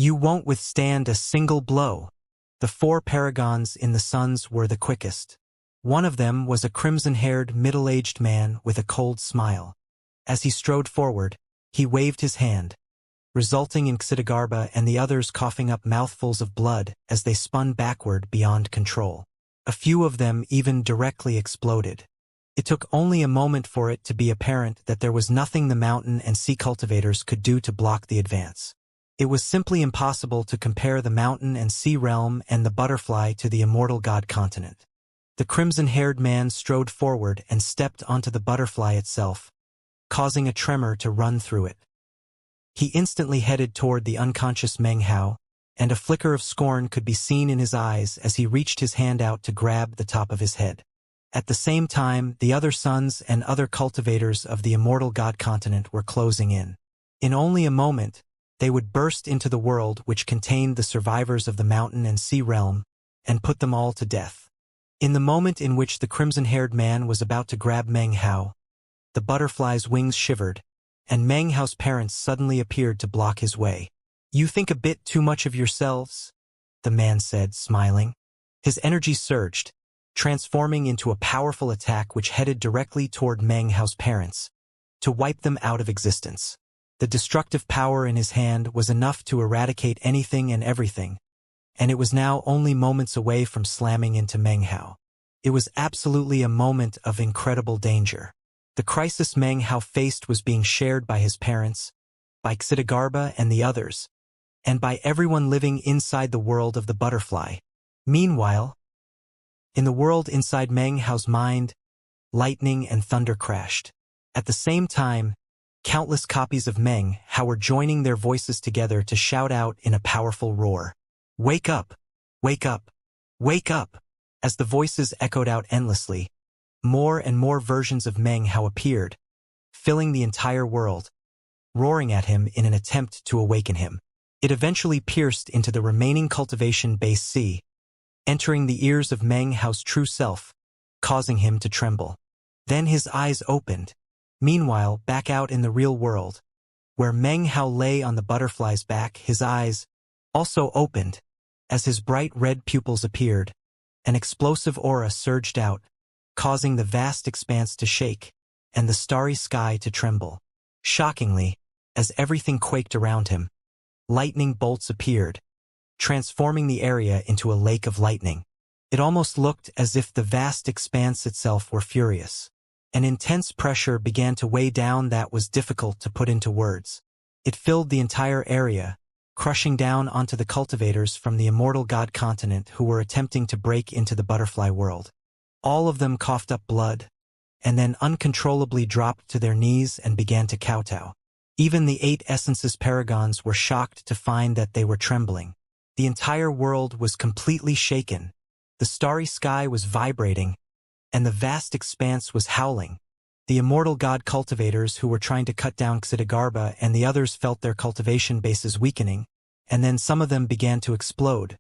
You won't withstand a single blow. The 4 paragons in the suns were the quickest. One of them was a crimson-haired, middle-aged man with a cold smile. As he strode forward, he waved his hand, resulting in Xianxia and the others coughing up mouthfuls of blood as they spun backward beyond control. A few of them even directly exploded. It took only a moment for it to be apparent that there was nothing the mountain and sea cultivators could do to block the advance. It was simply impossible to compare the mountain and sea realm and the butterfly to the immortal god continent. The crimson-haired man strode forward and stepped onto the butterfly itself, causing a tremor to run through it. He instantly headed toward the unconscious Meng Hao, and a flicker of scorn could be seen in his eyes as he reached his hand out to grab the top of his head. At the same time, the other sons and other cultivators of the immortal god continent were closing in. In only a moment, they would burst into the world which contained the survivors of the mountain and sea realm, and put them all to death. In the moment in which the crimson-haired man was about to grab Meng Hao, the butterfly's wings shivered, and Meng Hao's parents suddenly appeared to block his way. "You think a bit too much of yourselves," the man said, smiling. His energy surged, transforming into a powerful attack which headed directly toward Meng Hao's parents, to wipe them out of existence. The destructive power in his hand was enough to eradicate anything and everything, and it was now only moments away from slamming into Meng Hao. It was absolutely a moment of incredible danger. The crisis Meng Hao faced was being shared by his parents, by Xianxia and the others, and by everyone living inside the world of the butterfly. Meanwhile, in the world inside Meng Hao's mind, lightning and thunder crashed. At the same time, countless copies of Meng Hao were joining their voices together to shout out in a powerful roar. "Wake up! Wake up! Wake up!" As the voices echoed out endlessly, more and more versions of Meng Hao appeared, filling the entire world, roaring at him in an attempt to awaken him. It eventually pierced into the remaining cultivation-based sea, entering the ears of Meng Hao's true self, causing him to tremble. Then his eyes opened. Meanwhile, back out in the real world, where Meng Hao lay on the butterfly's back, his eyes also opened. As his bright red pupils appeared, an explosive aura surged out, causing the vast expanse to shake, and the starry sky to tremble. Shockingly, as everything quaked around him, lightning bolts appeared, transforming the area into a lake of lightning. It almost looked as if the vast expanse itself were furious. An intense pressure began to weigh down that was difficult to put into words. It filled the entire area, crushing down onto the cultivators from the immortal god continent who were attempting to break into the butterfly world. All of them coughed up blood, and then uncontrollably dropped to their knees and began to kowtow. Even the 8 essences paragons were shocked to find that they were trembling. The entire world was completely shaken. The starry sky was vibrating, and the vast expanse was howling. The immortal god cultivators who were trying to cut down Xianxia and the others felt their cultivation bases weakening, and then some of them began to explode.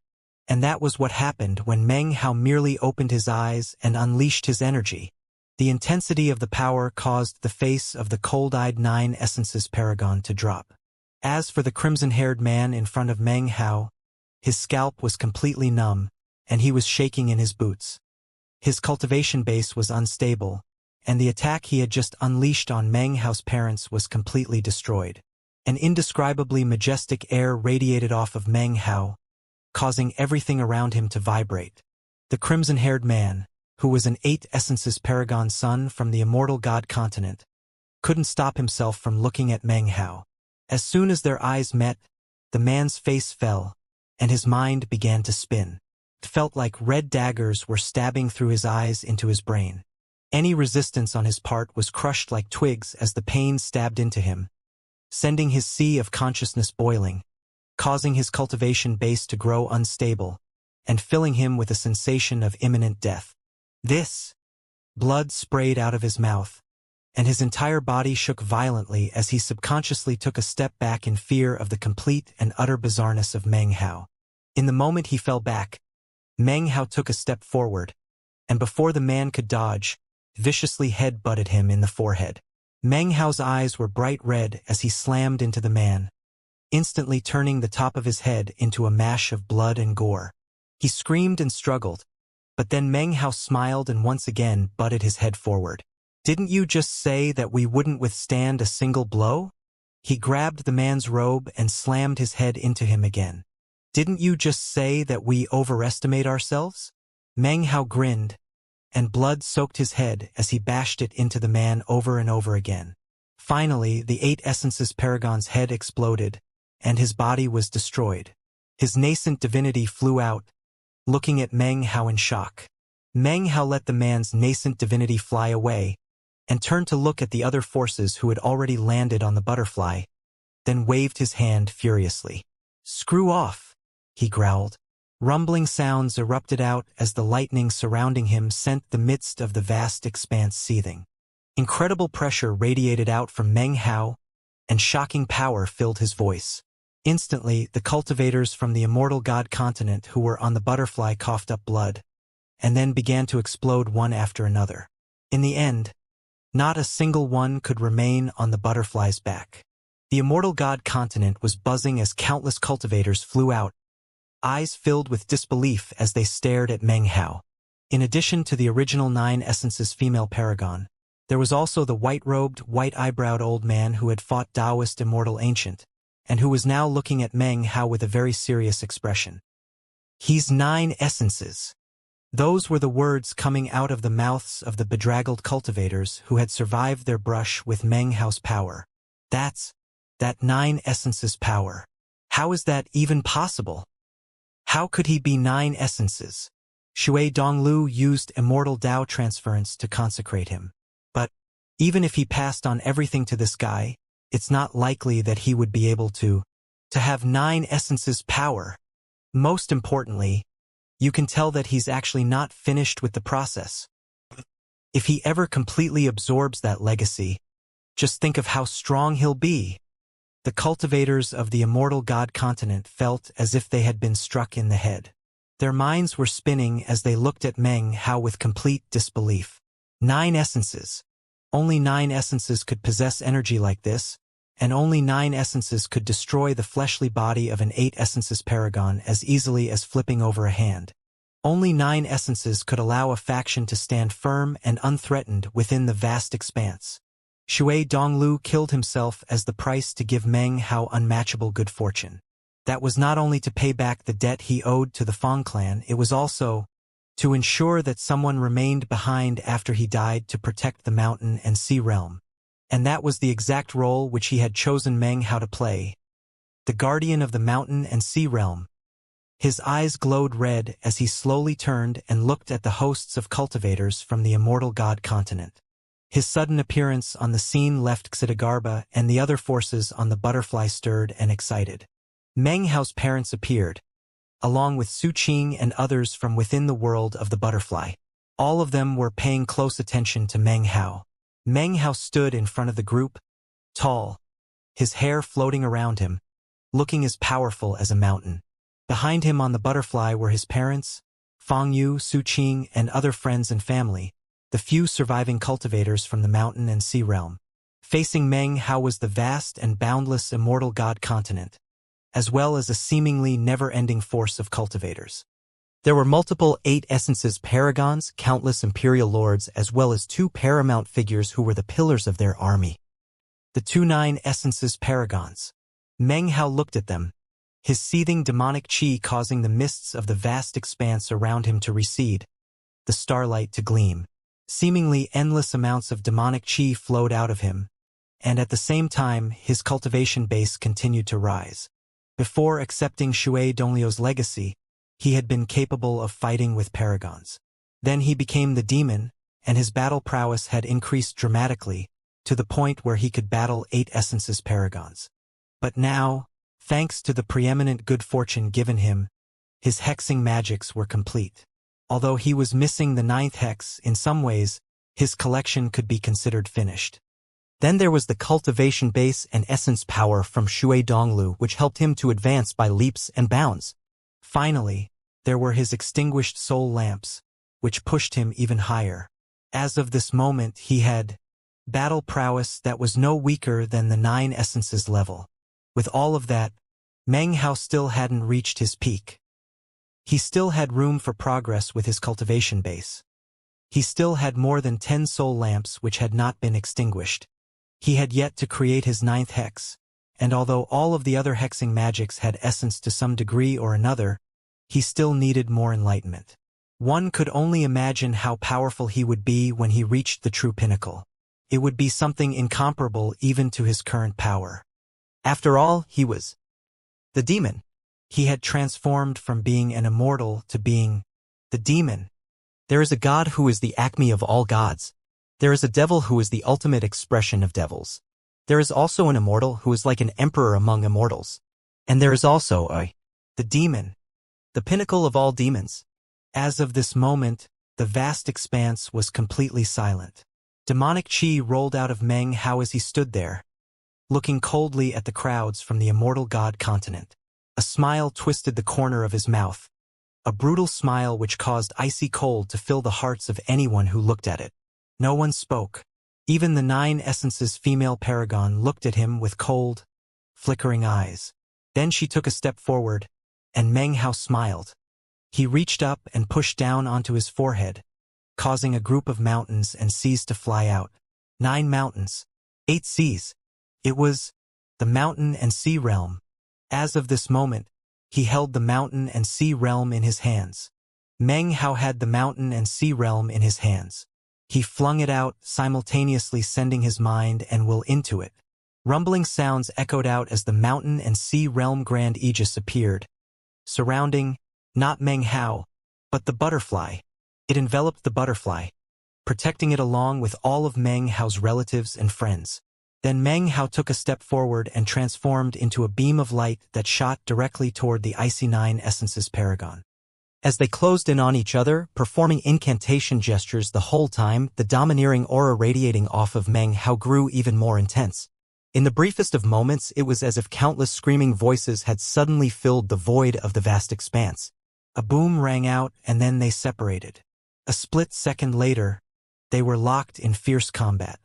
And that was what happened when Meng Hao merely opened his eyes and unleashed his energy. The intensity of the power caused the face of the cold-eyed 9 essences paragon to drop. As for the crimson-haired man in front of Meng Hao, his scalp was completely numb, and he was shaking in his boots. His cultivation base was unstable, and the attack he had just unleashed on Meng Hao's parents was completely destroyed. An indescribably majestic air radiated off of Meng Hao, causing everything around him to vibrate. The crimson-haired man, who was an 8 essences paragon son from the immortal god continent, couldn't stop himself from looking at Meng Hao. As soon as their eyes met, the man's face fell, and his mind began to spin. It felt like red daggers were stabbing through his eyes into his brain. Any resistance on his part was crushed like twigs as the pain stabbed into him, sending his sea of consciousness boiling, causing his cultivation base to grow unstable, and filling him with a sensation of imminent death. Blood sprayed out of his mouth, and his entire body shook violently as he subconsciously took a step back in fear of the complete and utter bizarreness of Meng Hao. In the moment he fell back, Meng Hao took a step forward, and before the man could dodge, viciously head-butted him in the forehead. Meng Hao's eyes were bright red as he slammed into the man, instantly turning the top of his head into a mash of blood and gore. He screamed and struggled, but then Meng Hao smiled and once again butted his head forward. "Didn't you just say that we wouldn't withstand a single blow?" He grabbed the man's robe and slammed his head into him again. "Didn't you just say that we overestimate ourselves?" Meng Hao grinned, and blood soaked his head as he bashed it into the man over and over again. Finally, the 8 Essences Paragon's head exploded, and his body was destroyed. His nascent divinity flew out, looking at Meng Hao in shock. Meng Hao let the man's nascent divinity fly away, and turned to look at the other forces who had already landed on the butterfly, then waved his hand furiously. "Screw off," he growled. Rumbling sounds erupted out as the lightning surrounding him sent the midst of the vast expanse seething. Incredible pressure radiated out from Meng Hao, and shocking power filled his voice. Instantly, the cultivators from the Immortal God continent who were on the butterfly coughed up blood, and then began to explode one after another. In the end, not a single one could remain on the butterfly's back. The Immortal God continent was buzzing as countless cultivators flew out, eyes filled with disbelief as they stared at Meng Hao. In addition to the original 9 Essences female paragon, there was also the white-robed, white-eyebrowed old man who had fought Taoist Immortal Ancient, and who was now looking at Meng Hao with a very serious expression. "He's 9 Essences." Those were the words coming out of the mouths of the bedraggled cultivators who had survived their brush with Meng Hao's power. That 9 Essences power. How is that even possible? How could he be 9 Essences? Shui Donglu used Immortal Dao transference to consecrate him. But even if he passed on everything to this guy, it's not likely that he would be able to have 9 Essences power. Most importantly, you can tell that he's actually not finished with the process. If he ever completely absorbs that legacy, just think of how strong he'll be. The cultivators of the Immortal God continent felt as if they had been struck in the head. Their minds were spinning as they looked at Meng Hao with complete disbelief. 9 Essences. Only 9 Essences could possess energy like this, and only 9 Essences could destroy the fleshly body of an 8 Essences paragon as easily as flipping over a hand. Only 9 Essences could allow a faction to stand firm and unthreatened within the vast expanse. Shui Donglu killed himself as the price to give Meng Hao unmatchable good fortune. That was not only to pay back the debt he owed to the Fong clan, it was also to ensure that someone remained behind after he died to protect the mountain and sea realm. And that was the exact role which he had chosen Meng Hao to play, the guardian of the mountain and sea realm. His eyes glowed red as he slowly turned and looked at the hosts of cultivators from the Immortal God continent. His sudden appearance on the scene left Xidagarba and the other forces on the butterfly stirred and excited. Meng Hao's parents appeared, along with Su Qing and others from within the world of the butterfly. All of them were paying close attention to Meng Hao. Meng Hao stood in front of the group, tall, his hair floating around him, looking as powerful as a mountain. Behind him on the butterfly were his parents, Fang Yu, Su Qing, and other friends and family, the few surviving cultivators from the mountain and sea realm. Facing Meng Hao was the vast and boundless Immortal God continent, as well as a seemingly never-ending force of cultivators. There were multiple 8 Essences paragons, countless imperial lords, as well as 2 paramount figures who were the pillars of their army. The 2 9 Essences paragons. Meng Hao looked at them, his seething demonic qi causing the mists of the vast expanse around him to recede, the starlight to gleam. Seemingly endless amounts of demonic qi flowed out of him, and at the same time his cultivation base continued to rise. Before accepting Shui Donglio's legacy, he had been capable of fighting with paragons. Then he became the demon, and his battle prowess had increased dramatically, to the point where he could battle 8 Essences paragons. But now, thanks to the preeminent good fortune given him, his hexing magics were complete. Although he was missing the 9th hex, in some ways, his collection could be considered finished. Then there was the cultivation base and essence power from Shui Donglu, which helped him to advance by leaps and bounds. Finally, there were his extinguished soul lamps, which pushed him even higher. As of this moment he had battle prowess that was no weaker than the 9 Essences level. With all of that, Meng Hao still hadn't reached his peak. He still had room for progress with his cultivation base. He still had more than 10 soul lamps which had not been extinguished. He had yet to create his 9th hex, and although all of the other hexing magics had essence to some degree or another, he still needed more enlightenment. One could only imagine how powerful he would be when he reached the true pinnacle. It would be something incomparable even to his current power. After all, he was the demon. He had transformed from being an immortal to being the demon. There is a god who is the acme of all gods. There is a devil who is the ultimate expression of devils. There is also an immortal who is like an emperor among immortals. And there is also the demon, the pinnacle of all demons. As of this moment, the vast expanse was completely silent. Demonic chi rolled out of Meng Hao as he stood there, looking coldly at the crowds from the immortal god continent. A smile twisted the corner of his mouth, a brutal smile which caused icy cold to fill the hearts of anyone who looked at it. No one spoke. Even the 9 essences female paragon looked at him with cold, flickering eyes. Then she took a step forward, and Meng Hao smiled. He reached up and pushed down onto his forehead, causing a group of mountains and seas to fly out. 9 mountains, 8 seas. It was the mountain and sea realm. As of this moment, he held the mountain and sea realm in his hands. Meng Hao had the mountain and sea realm in his hands. He flung it out, simultaneously sending his mind and will into it. Rumbling sounds echoed out as the mountain and sea realm grand aegis appeared, surrounding, not Meng Hao, but the butterfly. It enveloped the butterfly, protecting it along with all of Meng Hao's relatives and friends. Then Meng Hao took a step forward and transformed into a beam of light that shot directly toward the icy 9 essences paragon. As they closed in on each other, performing incantation gestures the whole time, the domineering aura radiating off of Meng Hao grew even more intense. In the briefest of moments, it was as if countless screaming voices had suddenly filled the void of the vast expanse. A boom rang out, and then they separated. A split second later, they were locked in fierce combat.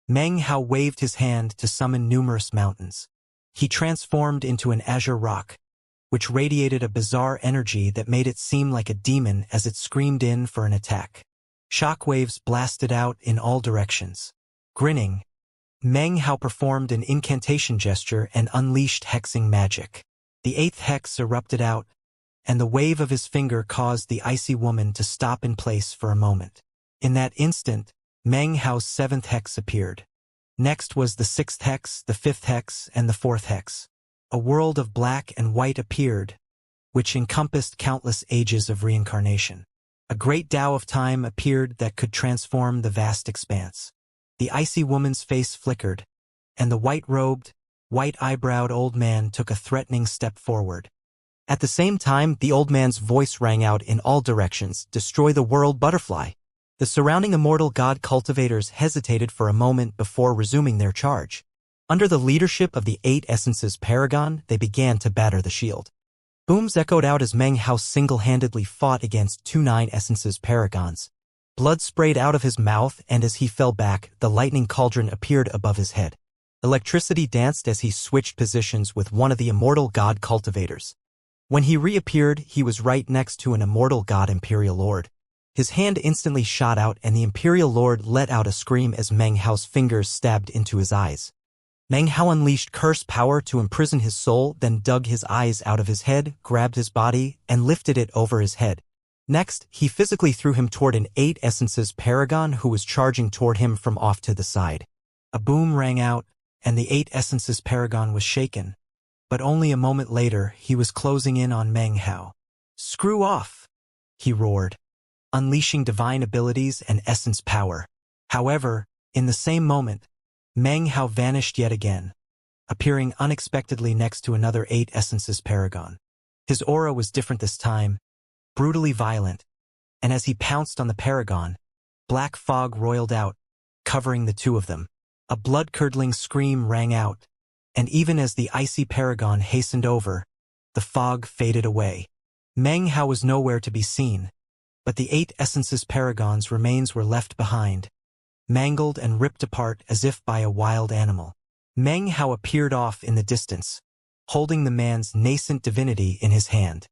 Meng Hao waved his hand to summon numerous mountains. He transformed into an azure rock, which radiated a bizarre energy that made it seem like a demon as it screamed in for an attack. Shockwaves blasted out in all directions. Grinning, Meng Hao performed an incantation gesture and unleashed hexing magic. The 8th hex erupted out, and the wave of his finger caused the icy woman to stop in place for a moment. In that instant, Meng Hao's 7th hex appeared. Next was the 6th hex, the 5th hex, and the 4th hex. A world of black and white appeared, which encompassed countless ages of reincarnation. A great Tao of time appeared that could transform the vast expanse. The icy woman's face flickered, and the white-robed, white-eyebrowed old man took a threatening step forward. At the same time, the old man's voice rang out in all directions, "Destroy the world, butterfly!" The surrounding immortal god cultivators hesitated for a moment before resuming their charge. Under the leadership of the 8 essences paragon, they began to batter the shield. Booms echoed out as Meng Hao single-handedly fought against 2 9 essences paragons. Blood sprayed out of his mouth, and as he fell back, the lightning cauldron appeared above his head. Electricity danced as he switched positions with one of the immortal god cultivators. When he reappeared, he was right next to an immortal god Imperial Lord. His hand instantly shot out, and the Imperial Lord let out a scream as Meng Hao's fingers stabbed into his eyes. Meng Hao unleashed curse power to imprison his soul, then dug his eyes out of his head, grabbed his body, and lifted it over his head. Next, he physically threw him toward an 8 essences paragon who was charging toward him from off to the side. A boom rang out, and the 8 essences paragon was shaken. But only a moment later, he was closing in on Meng Hao. "Screw off!" he roared, unleashing divine abilities and essence power. However, in the same moment, Meng Hao vanished yet again, appearing unexpectedly next to another 8 essences paragon. His aura was different this time, brutally violent, and as he pounced on the paragon, black fog roiled out, covering the 2 of them. A blood-curdling scream rang out, and even as the icy paragon hastened over, the fog faded away. Meng Hao was nowhere to be seen, but the 8 essences paragon's remains were left behind, mangled and ripped apart as if by a wild animal. Meng Hao appeared off in the distance, holding the man's nascent divinity in his hand.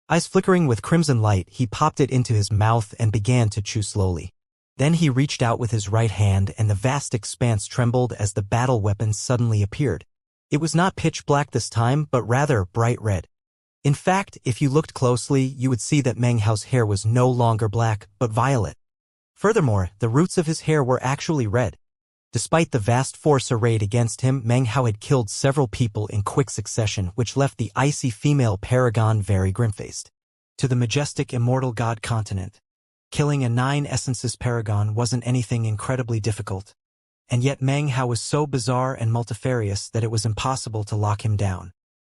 Eyes flickering with crimson light, he popped it into his mouth and began to chew slowly. Then he reached out with his right hand, and the vast expanse trembled as the battle weapon suddenly appeared. It was not pitch black this time, but rather bright red. In fact, if you looked closely, you would see that Meng Hao's hair was no longer black, but violet. Furthermore, the roots of his hair were actually red. Despite the vast force arrayed against him, Meng Hao had killed several people in quick succession, which left the icy female paragon very grim-faced. To the majestic immortal god continent, killing a 9 essences paragon wasn't anything incredibly difficult. And yet Meng Hao was so bizarre and multifarious that it was impossible to lock him down.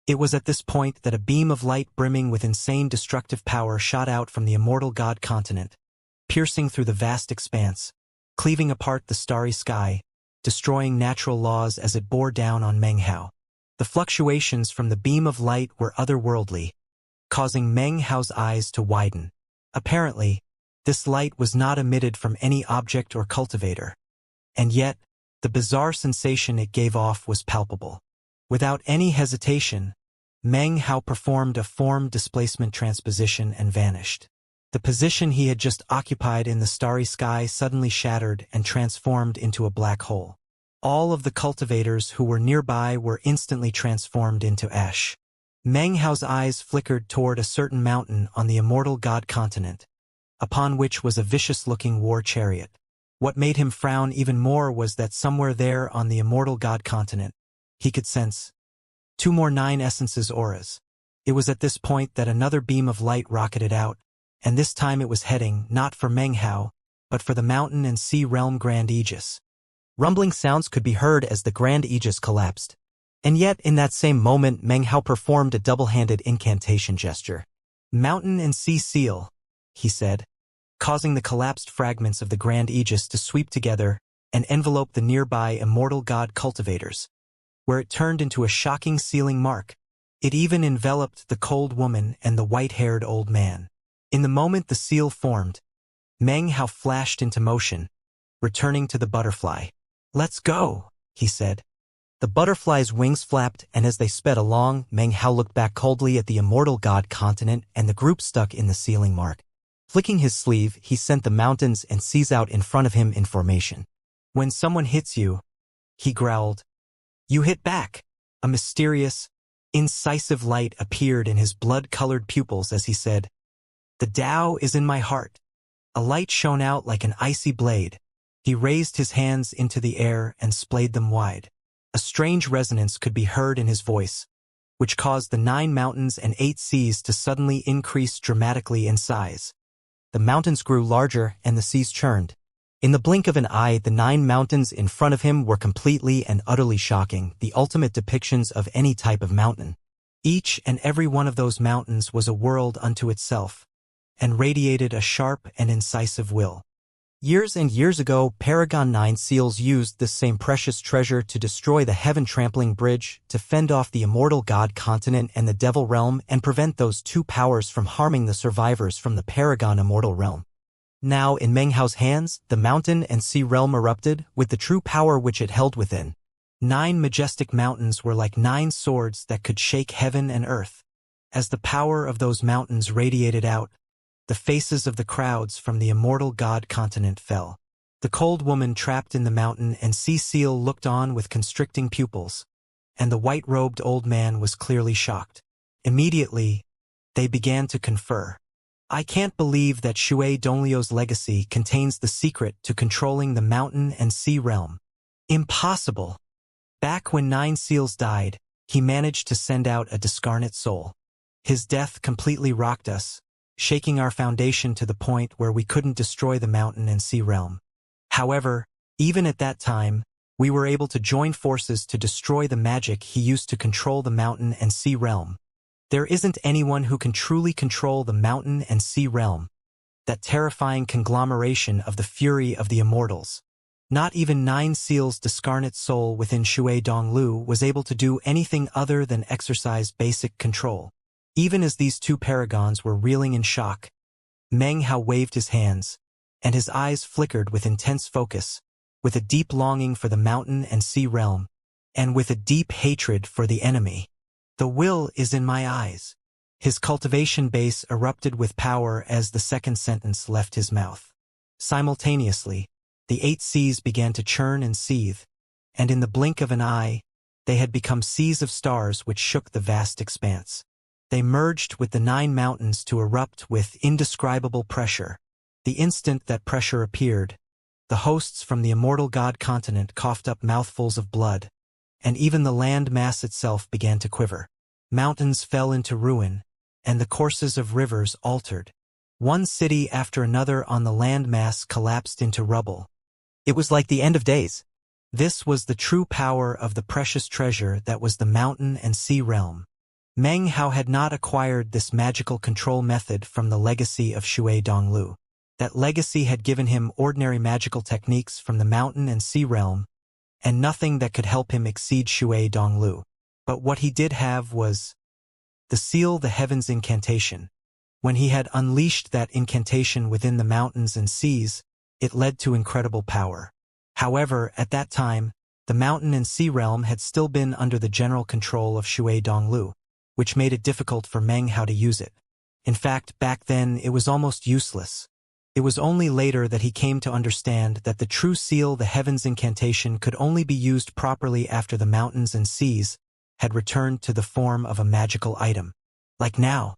It was at this point that a beam of light brimming with insane destructive power shot out from the immortal god continent, piercing through the vast expanse, cleaving apart the starry sky, destroying natural laws as it bore down on Meng Hao. The fluctuations from the beam of light were otherworldly, causing Meng Hao's eyes to widen. Apparently, this light was not emitted from any object or cultivator. And yet, the bizarre sensation it gave off was palpable. Without any hesitation, Meng Hao performed a form displacement transposition and vanished. The position he had just occupied in the starry sky suddenly shattered and transformed into a black hole. All of the cultivators who were nearby were instantly transformed into ash. Meng Hao's eyes flickered toward a certain mountain on the immortal god continent, upon which was a vicious-looking war chariot. What made him frown even more was that somewhere there on the immortal god continent, he could sense 2 more 9 essences auras. It was at this point that another beam of light rocketed out, and this time it was heading not for Meng Hao, but for the mountain and sea realm Grand Aegis. Rumbling sounds could be heard as the Grand Aegis collapsed. And yet, in that same moment, Meng Hao performed a double-handed incantation gesture. "Mountain and sea seal," he said, causing the collapsed fragments of the Grand Aegis to sweep together and envelope the nearby immortal god cultivators, where it turned into a shocking sealing mark. It even enveloped the cold woman and the white-haired old man. In the moment the seal formed, Meng Hao flashed into motion, returning to the butterfly. "Let's go," he said. The butterfly's wings flapped, and as they sped along, Meng Hao looked back coldly at the immortal god continent and the group stuck in the sealing mark. Flicking his sleeve, he sent the mountains and seas out in front of him in formation. "When someone hits you," he growled, "you hit back." A mysterious, incisive light appeared in his blood-colored pupils as he said, "The Tao is in my heart." A light shone out like an icy blade. He raised his hands into the air and splayed them wide. A strange resonance could be heard in his voice, which caused the 9 mountains and 8 seas to suddenly increase dramatically in size. The mountains grew larger and the seas churned. In the blink of an eye, the 9 mountains in front of him were completely and utterly shocking, the ultimate depictions of any type of mountain. Each and every one of those mountains was a world unto itself, and radiated a sharp and incisive will. Years and years ago, Paragon 9 seals used this same precious treasure to destroy the heaven-trampling bridge, to fend off the immortal god continent and the devil realm and prevent those 2 powers from harming the survivors from the Paragon immortal realm. Now, in Meng Hao's hands, the mountain and sea realm erupted with the true power which it held within. 9 majestic mountains were like 9 swords that could shake heaven and earth. As the power of those mountains radiated out, the faces of the crowds from the immortal god continent fell. The cold woman trapped in the mountain and sea seal looked on with constricting pupils, and the white-robed old man was clearly shocked. Immediately, they began to confer. "I can't believe that Shui Donglio's legacy contains the secret to controlling the mountain and sea realm. Impossible. Back when 9 seals died, he managed to send out a discarnate soul. His death completely rocked us, shaking our foundation to the point where we couldn't destroy the mountain and sea realm. However, even at that time, we were able to join forces to destroy the magic he used to control the mountain and sea realm. There isn't anyone who can truly control the mountain and sea realm, that terrifying conglomeration of the fury of the immortals. Not even 9 seals' discarnate soul within Shui Donglu was able to do anything other than exercise basic control." Even as these 2 paragons were reeling in shock, Meng Hao waved his hands, and his eyes flickered with intense focus, with a deep longing for the mountain and sea realm, and with a deep hatred for the enemy. The will is in my eyes. His cultivation base erupted with power as the second sentence left his mouth. Simultaneously, the 8 seas began to churn and seethe, and in the blink of an eye, they had become seas of stars which shook the vast expanse. They merged with the 9 mountains to erupt with indescribable pressure. The instant that pressure appeared, the hosts from the immortal god continent coughed up mouthfuls of blood, and even the land mass itself began to quiver. Mountains fell into ruin, and the courses of rivers altered. One city after another on the land mass collapsed into rubble. It was like the end of days. This was the true power of the precious treasure that was the mountain and sea realm. Meng Hao had not acquired this magical control method from the legacy of Shui Donglu. That legacy had given him ordinary magical techniques from the mountain and sea realm, and nothing that could help him exceed Shui Donglu. But what he did have was the Seal the Heavens incantation. When he had unleashed that incantation within the mountains and seas, it led to incredible power. However, at that time, the mountain and sea realm had still been under the general control of Shui Donglu, which made it difficult for Meng Hao to use it. In fact, back then it was almost useless. It was only later that he came to understand that the true Seal the Heavens incantation could only be used properly after the mountains and seas had returned to the form of a magical item. Like now.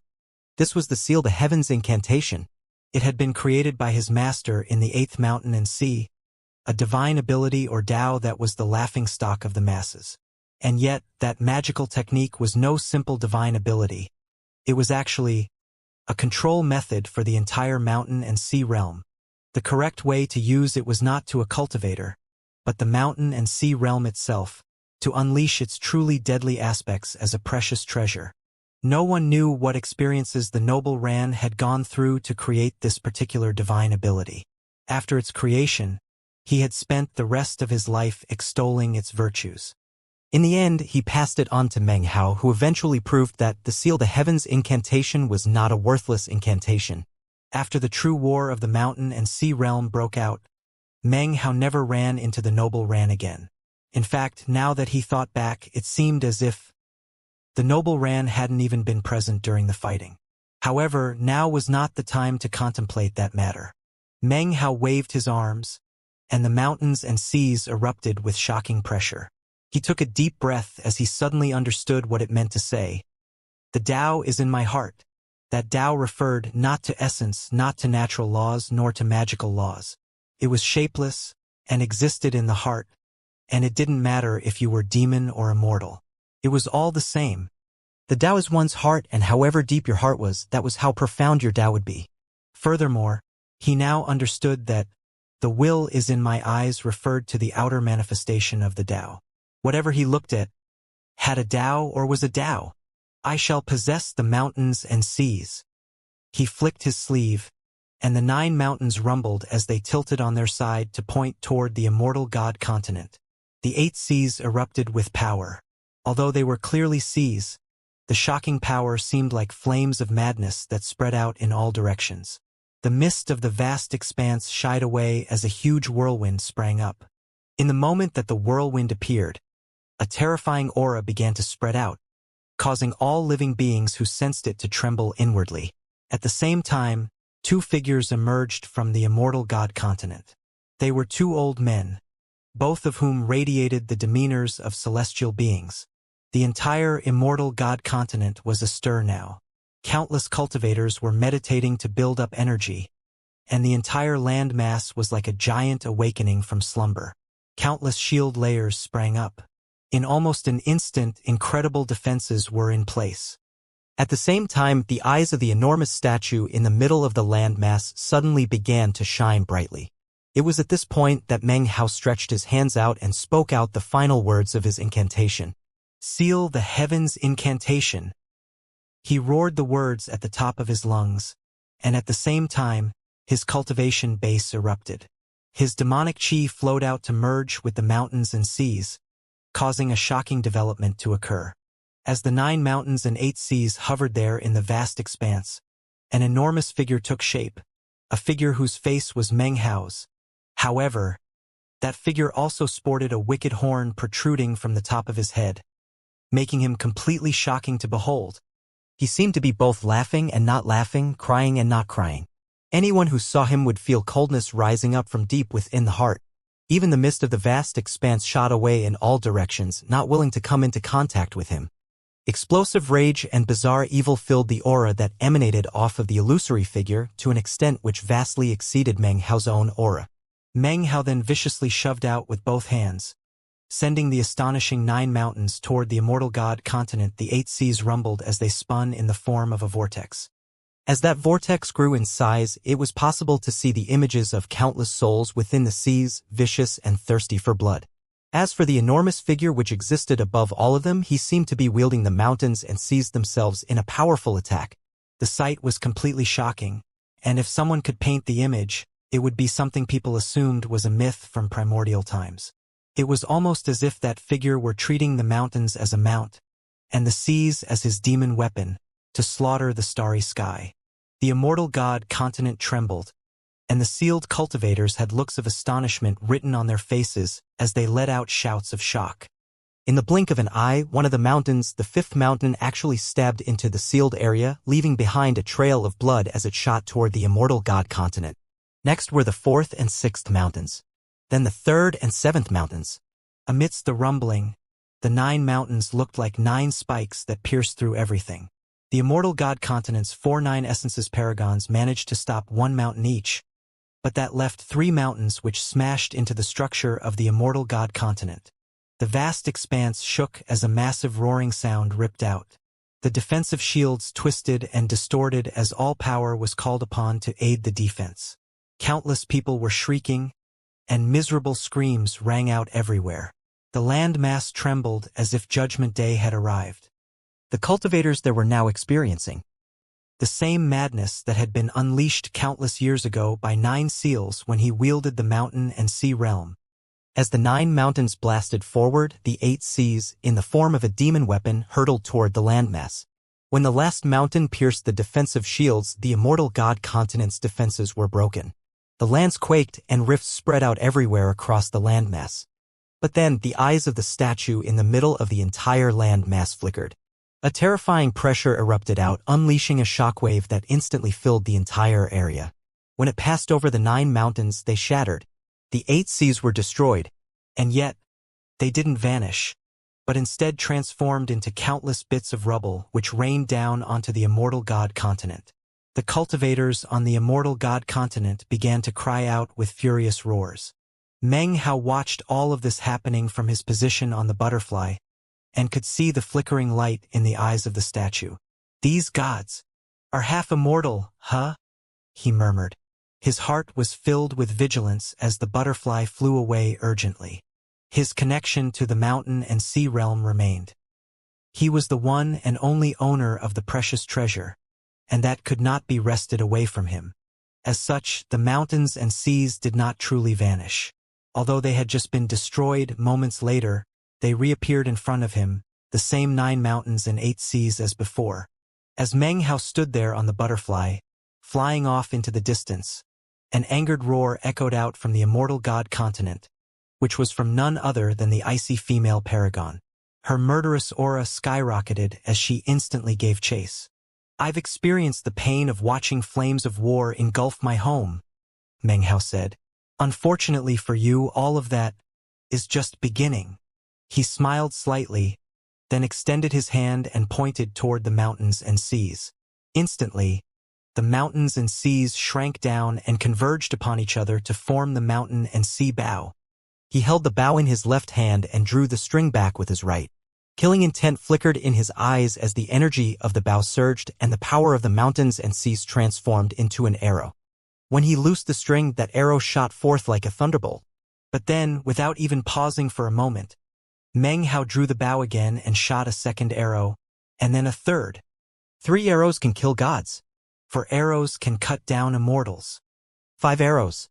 This was the Seal the Heavens incantation. It had been created by his master in the 8th mountain and sea, a divine ability or Tao that was the laughingstock of the masses. And yet, that magical technique was no simple divine ability. It was actually a control method for the entire mountain and sea realm. The correct way to use it was not to a cultivator, but the mountain and sea realm itself, to unleash its truly deadly aspects as a precious treasure. No one knew what experiences the noble Ran had gone through to create this particular divine ability. After its creation, he had spent the rest of his life extolling its virtues. In the end, he passed it on to Meng Hao, who eventually proved that the Seal the Heavens incantation was not a worthless incantation. After the true war of the mountain and sea realm broke out, Meng Hao never ran into the noble Ran again. In fact, now that he thought back, it seemed as if the noble Ran hadn't even been present during the fighting. However, now was not the time to contemplate that matter. Meng Hao waved his arms, and the mountains and seas erupted with shocking pressure. He took a deep breath as he suddenly understood what it meant to say, "The Tao is in my heart." That Tao referred not to essence, not to natural laws, nor to magical laws. It was shapeless and existed in the heart, and it didn't matter if you were demon or immortal. It was all the same. The Tao is one's heart, and however deep your heart was, that was how profound your Tao would be. Furthermore, he now understood that the will is in my eyes referred to the outer manifestation of the Tao. Whatever he looked at had a Tao or was a Tao. I shall possess the mountains and seas. He flicked his sleeve, and the 9 mountains rumbled as they tilted on their side to point toward the immortal god continent. The 8 seas erupted with power. Although they were clearly seas, the shocking power seemed like flames of madness that spread out in all directions. The mist of the vast expanse shied away as a huge whirlwind sprang up. In the moment that the whirlwind appeared, a terrifying aura began to spread out, causing all living beings who sensed it to tremble inwardly. At the same time, 2 figures emerged from the immortal god continent. They were 2 old men, both of whom radiated the demeanors of celestial beings. The entire immortal god continent was astir now. Countless cultivators were meditating to build up energy, and the entire land mass was like a giant awakening from slumber. Countless shield layers sprang up. In almost an instant, incredible defenses were in place. At the same time, the eyes of the enormous statue in the middle of the landmass suddenly began to shine brightly. It was at this point that Meng Hao stretched his hands out and spoke out the final words of his incantation. "Seal the Heavens incantation." He roared the words at the top of his lungs, and at the same time, his cultivation base erupted. His demonic chi flowed out to merge with the mountains and seas, causing a shocking development to occur. As the 9 mountains and 8 seas hovered there in the vast expanse, an enormous figure took shape, a figure whose face was Meng Hao's. However, that figure also sported a wicked horn protruding from the top of his head. making him completely shocking to behold. He seemed to be both laughing and not laughing, crying and not crying. Anyone who saw him would feel coldness rising up from deep within the heart. Even the mist of the vast expanse shot away in all directions, not willing to come into contact with him. Explosive rage and bizarre evil filled the aura that emanated off of the illusory figure to an extent which vastly exceeded Meng Hao's own aura. Meng Hao then viciously shoved out with both hands, sending the astonishing 9 mountains toward the immortal god continent. The 8 seas rumbled as they spun in the form of a vortex. As that vortex grew in size, it was possible to see the images of countless souls within the seas, vicious and thirsty for blood. As for the enormous figure which existed above all of them, he seemed to be wielding the mountains and seas themselves in a powerful attack. The sight was completely shocking, and if someone could paint the image, it would be something people assumed was a myth from primordial times. It was almost as if that figure were treating the mountains as a mount, and the seas as his demon weapon, to slaughter the starry sky. The immortal god continent trembled, and the sealed cultivators had looks of astonishment written on their faces as they let out shouts of shock. In the blink of an eye, one of the mountains, the 5th mountain, actually stabbed into the sealed area, leaving behind a trail of blood as it shot toward the immortal god continent. Next were the 4th and 6th mountains, then the 3rd and 7th mountains. Amidst the rumbling, the 9 mountains looked like 9 spikes that pierced through everything. The immortal god continent's 4 9 essences paragons managed to stop 1 mountain each, but that left 3 mountains which smashed into the structure of the immortal god continent. The vast expanse shook as a massive roaring sound ripped out. The defensive shields twisted and distorted as all power was called upon to aid the defense. Countless people were shrieking, and miserable screams rang out everywhere. The land mass trembled as if Judgment Day had arrived. The cultivators there were now experiencing the same madness that had been unleashed countless years ago by 9 seals when he wielded the mountain and sea realm. As the 9 mountains blasted forward, the 8 seas, in the form of a demon weapon, hurtled toward the landmass. When the last mountain pierced the defensive shields, the immortal god continent's defenses were broken. The lands quaked and rifts spread out everywhere across the landmass. But then the eyes of the statue in the middle of the entire landmass flickered. A terrifying pressure erupted out, unleashing a shockwave that instantly filled the entire area. When it passed over the 9 mountains, they shattered. The 8 seas were destroyed, and yet, they didn't vanish, but instead transformed into countless bits of rubble which rained down onto the immortal god continent. The cultivators on the immortal god continent began to cry out with furious roars. Meng Hao watched all of this happening from his position on the butterfly, and could see the flickering light in the eyes of the statue. "These gods are half immortal, huh?" he murmured. His heart was filled with vigilance as the butterfly flew away urgently. His connection to the mountain and sea realm remained. He was the one and only owner of the precious treasure, and that could not be wrested away from him. As such, the mountains and seas did not truly vanish. Although they had just been destroyed moments later, they reappeared in front of him, the same 9 mountains and 8 seas as before. As Meng Hao stood there on the butterfly, flying off into the distance, an angered roar echoed out from the immortal god continent, which was from none other than the icy female paragon. Her murderous aura skyrocketed as she instantly gave chase. "I've experienced the pain of watching flames of war engulf my home," Meng Hao said. "Unfortunately for you, all of that is just beginning." He smiled slightly, then extended his hand and pointed toward the mountains and seas. Instantly, the mountains and seas shrank down and converged upon each other to form the mountain and sea bow. He held the bow in his left hand and drew the string back with his right. Killing intent flickered in his eyes as the energy of the bow surged and the power of the mountains and seas transformed into an arrow. When he loosed the string, that arrow shot forth like a thunderbolt. But then, without even pausing for a moment, Meng Hao drew the bow again and shot a second arrow, and then a third. 3 arrows can kill gods, for arrows can cut down immortals. 5 arrows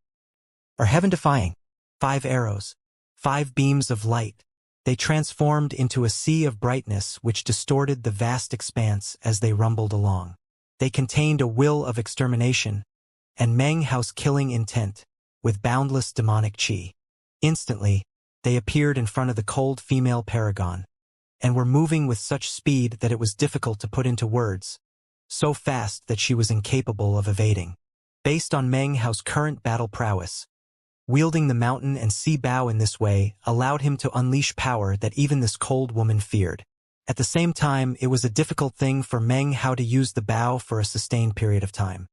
are heaven-defying. 5 arrows, 5 beams of light. They transformed into a sea of brightness which distorted the vast expanse as they rumbled along. They contained a will of extermination, and Meng Hao's killing intent, with boundless demonic chi. Instantly, they appeared in front of the cold female paragon, and were moving with such speed that it was difficult to put into words, so fast that she was incapable of evading. Based on Meng Hao's current battle prowess, wielding the mountain and sea bow in this way allowed him to unleash power that even this cold woman feared. At the same time, it was a difficult thing for Meng Hao to use the bow for a sustained period of time.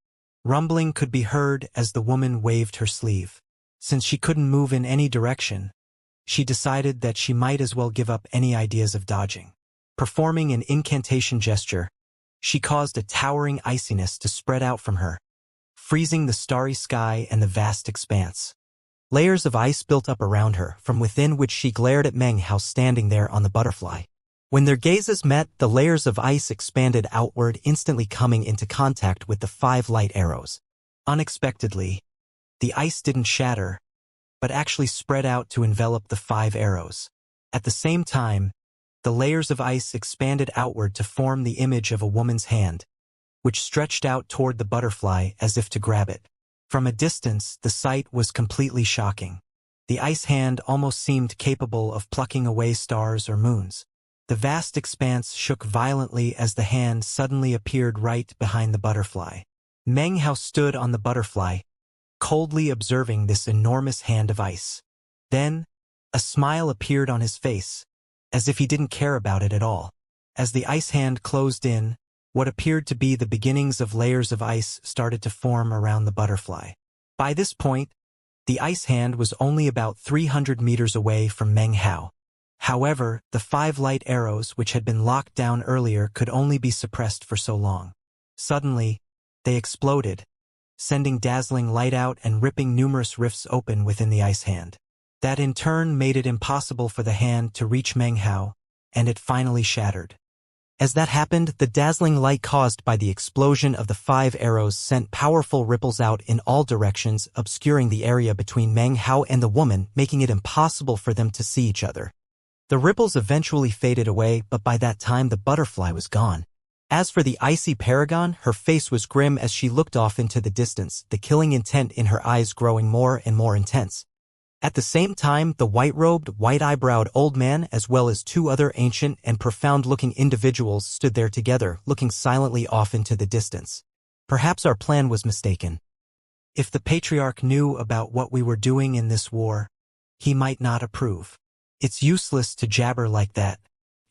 Rumbling could be heard as the woman waved her sleeve. Since she couldn't move in any direction, she decided that she might as well give up any ideas of dodging. Performing an incantation gesture, she caused a towering iciness to spread out from her, freezing the starry sky and the vast expanse. Layers of ice built up around her, from within which she glared at Meng Hao standing there on the butterfly. When their gazes met, the layers of ice expanded outward, instantly coming into contact with the 5 light arrows. Unexpectedly, the ice didn't shatter, but actually spread out to envelop the 5 arrows. At the same time, the layers of ice expanded outward to form the image of a woman's hand, which stretched out toward the butterfly as if to grab it. From a distance, the sight was completely shocking. The ice hand almost seemed capable of plucking away stars or moons. The vast expanse shook violently as the hand suddenly appeared right behind the butterfly. Meng Hao stood on the butterfly, coldly observing this enormous hand of ice. Then, a smile appeared on his face, as if he didn't care about it at all. As the ice hand closed in, what appeared to be the beginnings of layers of ice started to form around the butterfly. By this point, the ice hand was only about 300 meters away from Meng Hao. However, the 5 light arrows which had been locked down earlier could only be suppressed for so long. Suddenly, they exploded, sending dazzling light out and ripping numerous rifts open within the ice hand. That in turn made it impossible for the hand to reach Meng Hao, and it finally shattered. As that happened, the dazzling light caused by the explosion of the 5 arrows sent powerful ripples out in all directions, obscuring the area between Meng Hao and the woman, making it impossible for them to see each other. The ripples eventually faded away, but by that time the butterfly was gone. As for the icy paragon, her face was grim as she looked off into the distance, the killing intent in her eyes growing more and more intense. At the same time, the white-robed, white-eyebrowed old man, as well as 2 other ancient and profound-looking individuals, stood there together, looking silently off into the distance. Perhaps our plan was mistaken. If the patriarch knew about what we were doing in this war, he might not approve. It's useless to jabber like that.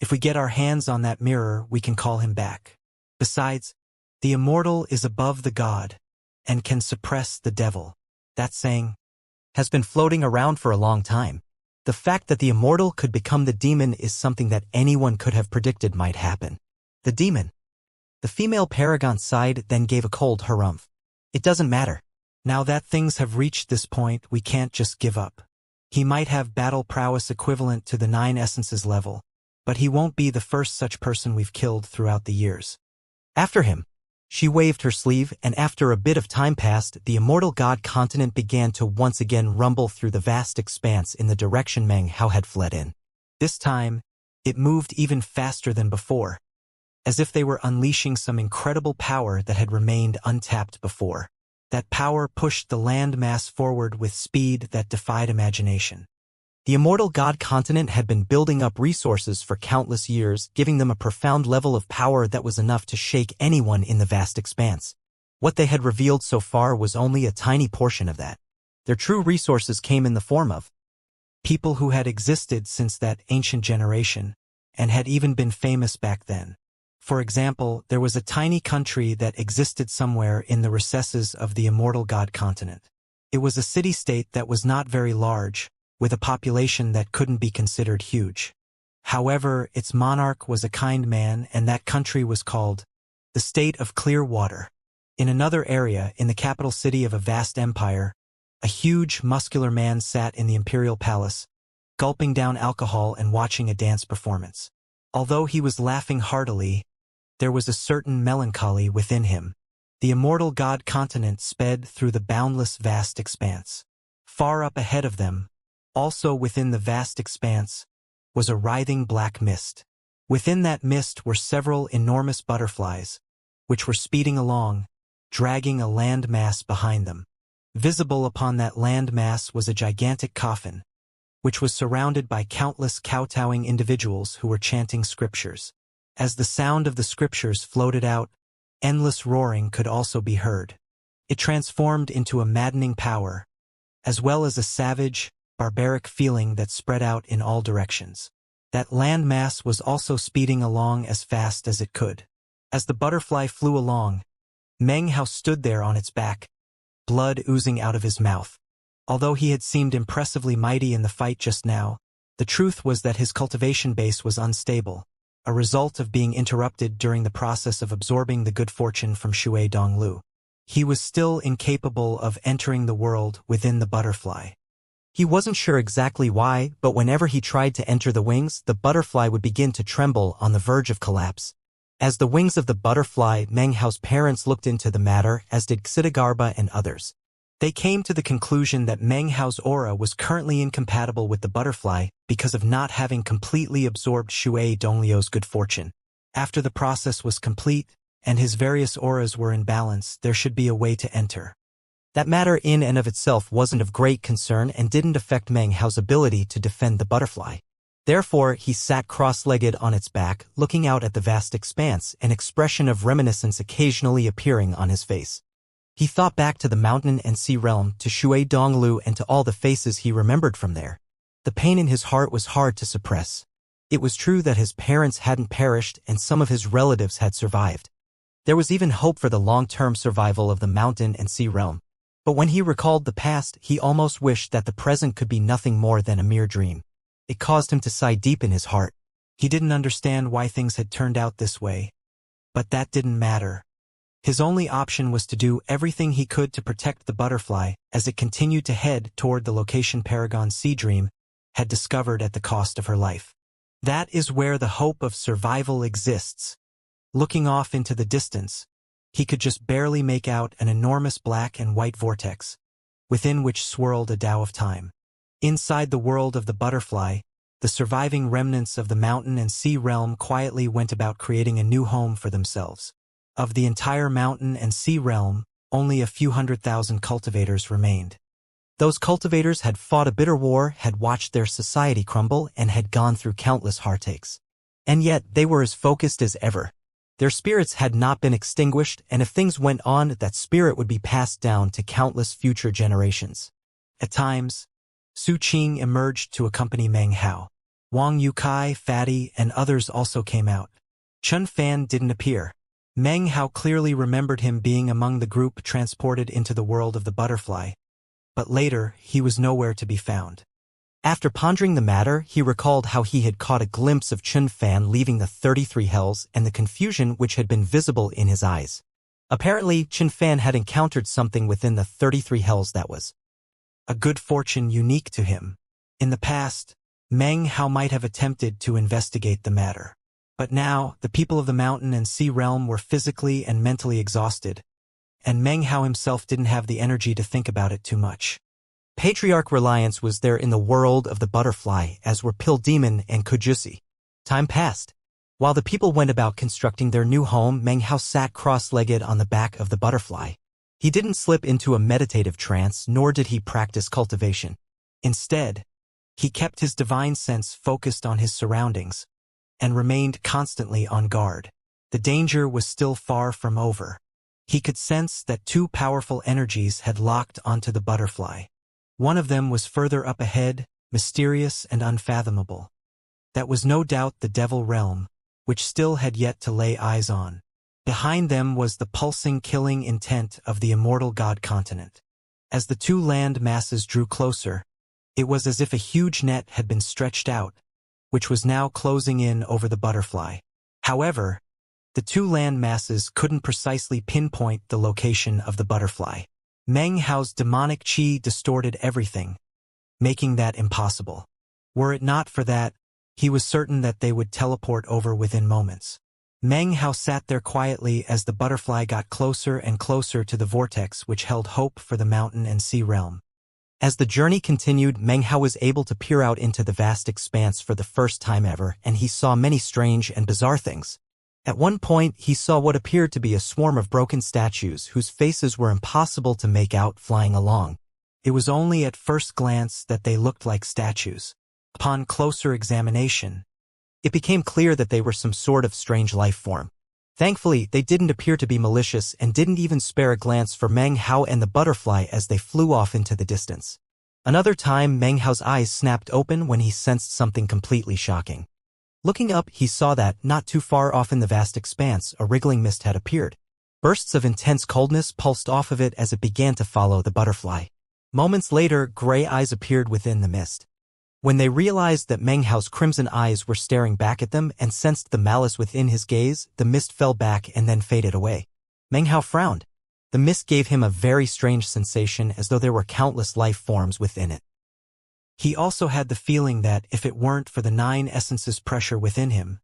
If we get our hands on that mirror, we can call him back. Besides, the immortal is above the god and can suppress the devil. That saying has been floating around for a long time. The fact that the immortal could become the demon is something that anyone could have predicted might happen. The demon. The female paragon sighed, then gave a cold harumph. It doesn't matter. Now that things have reached this point, we can't just give up. He might have battle prowess equivalent to the 9 essences level, but he won't be the first such person we've killed throughout the years. After him. She waved her sleeve, and after a bit of time passed, the immortal god continent began to once again rumble through the vast expanse in the direction Meng Hao had fled in. This time, it moved even faster than before, as if they were unleashing some incredible power that had remained untapped before. That power pushed the land mass forward with speed that defied imagination. The immortal god continent had been building up resources for countless years, giving them a profound level of power that was enough to shake anyone in the vast expanse. What they had revealed so far was only a tiny portion of that. Their true resources came in the form of people who had existed since that ancient generation, and had even been famous back then. For example, there was a tiny country that existed somewhere in the recesses of the immortal god continent. It was a city-state that was not very large, with a population that couldn't be considered huge. However, its monarch was a kind man, and that country was called the State of Clear Water. In another area, in the capital city of a vast empire, a huge, muscular man sat in the imperial palace, gulping down alcohol and watching a dance performance. Although he was laughing heartily, there was a certain melancholy within him. The immortal god continent sped through the boundless vast expanse. Far up ahead of them, also within the vast expanse, was a writhing black mist. Within that mist were several enormous butterflies, which were speeding along, dragging a land mass behind them. Visible upon that land mass was a gigantic coffin, which was surrounded by countless kowtowing individuals who were chanting scriptures. As the sound of the scriptures floated out, endless roaring could also be heard. It transformed into a maddening power, as well as a savage, barbaric feeling that spread out in all directions. That land mass was also speeding along as fast as it could. As the butterfly flew along, Meng Hao stood there on its back, blood oozing out of his mouth. Although he had seemed impressively mighty in the fight just now, the truth was that his cultivation base was unstable, a result of being interrupted during the process of absorbing the good fortune from Shui Donglu. He was still incapable of entering the world within the butterfly. He wasn't sure exactly why, but whenever he tried to enter the wings, the butterfly would begin to tremble on the verge of collapse. As the wings of the butterfly, Meng Hao's parents looked into the matter, as did Xidagarba and others. They came to the conclusion that Meng Hao's aura was currently incompatible with the butterfly because of not having completely absorbed Shui Dongliu's good fortune. After the process was complete, and his various auras were in balance, there should be a way to enter. That matter in and of itself wasn't of great concern and didn't affect Meng Hao's ability to defend the butterfly. Therefore, he sat cross-legged on its back, looking out at the vast expanse, an expression of reminiscence occasionally appearing on his face. He thought back to the mountain and sea realm, to Shui Donglu, and to all the faces he remembered from there. The pain in his heart was hard to suppress. It was true that his parents hadn't perished and some of his relatives had survived. There was even hope for the long-term survival of the mountain and sea realm. But when he recalled the past, he almost wished that the present could be nothing more than a mere dream. It caused him to sigh deep in his heart. He didn't understand why things had turned out this way. But that didn't matter. His only option was to do everything he could to protect the butterfly as it continued to head toward the location Paragon's sea dream had discovered at the cost of her life. That is where the hope of survival exists. Looking off into the distance, he could just barely make out an enormous black and white vortex, within which swirled a Tao of time. Inside the world of the butterfly, the surviving remnants of the mountain and sea realm quietly went about creating a new home for themselves. Of the entire mountain and sea realm, only a few 100,000 cultivators remained. Those cultivators had fought a bitter war, had watched their society crumble, and had gone through countless heartaches. And yet, they were as focused as ever. Their spirits had not been extinguished, and if things went on, that spirit would be passed down to countless future generations. At times, Su Qing emerged to accompany Meng Hao. Wang Yukai, Fatty, and others also came out. Chun Fan didn't appear. Meng Hao clearly remembered him being among the group transported into the world of the butterfly, but later he was nowhere to be found. After pondering the matter, he recalled how he had caught a glimpse of Chun Fan leaving the 33 Hells and the confusion which had been visible in his eyes. Apparently, Chun Fan had encountered something within the 33 Hells that was a good fortune unique to him. In the past, Meng Hao might have attempted to investigate the matter. But now, the people of the mountain and sea realm were physically and mentally exhausted, and Meng Hao himself didn't have the energy to think about it too much. Patriarch Reliance was there in the world of the butterfly, as were Pill Demon and Kujusi. Time passed. While the people went about constructing their new home, Meng Hao sat cross-legged on the back of the butterfly. He didn't slip into a meditative trance, nor did he practice cultivation. Instead, he kept his divine sense focused on his surroundings, and remained constantly on guard. The danger was still far from over. He could sense that two powerful energies had locked onto the butterfly. One of them was further up ahead, mysterious and unfathomable. That was no doubt the devil realm, which still had yet to lay eyes on. Behind them was the pulsing killing intent of the immortal god continent. As the two land masses drew closer, it was as if a huge net had been stretched out, which was now closing in over the butterfly. However, the two land masses couldn't precisely pinpoint the location of the butterfly. Meng Hao's demonic qi distorted everything, making that impossible. Were it not for that, he was certain that they would teleport over within moments. Meng Hao sat there quietly as the butterfly got closer and closer to the vortex which held hope for the mountain and sea realm. As the journey continued, Meng Hao was able to peer out into the vast expanse for the first time ever, and he saw many strange and bizarre things. At one point, he saw what appeared to be a swarm of broken statues whose faces were impossible to make out flying along. It was only at first glance that they looked like statues. Upon closer examination, it became clear that they were some sort of strange life form. Thankfully, they didn't appear to be malicious and didn't even spare a glance for Meng Hao and the butterfly as they flew off into the distance. Another time, Meng Hao's eyes snapped open when he sensed something completely shocking. Looking up, he saw that, not too far off in the vast expanse, a wriggling mist had appeared. Bursts of intense coldness pulsed off of it as it began to follow the butterfly. Moments later, gray eyes appeared within the mist. When they realized that Meng Hao's crimson eyes were staring back at them and sensed the malice within his gaze, the mist fell back and then faded away. Meng Hao frowned. The mist gave him a very strange sensation, as though there were countless life forms within it. He also had the feeling that, if it weren't for the 9 essences pressure within him,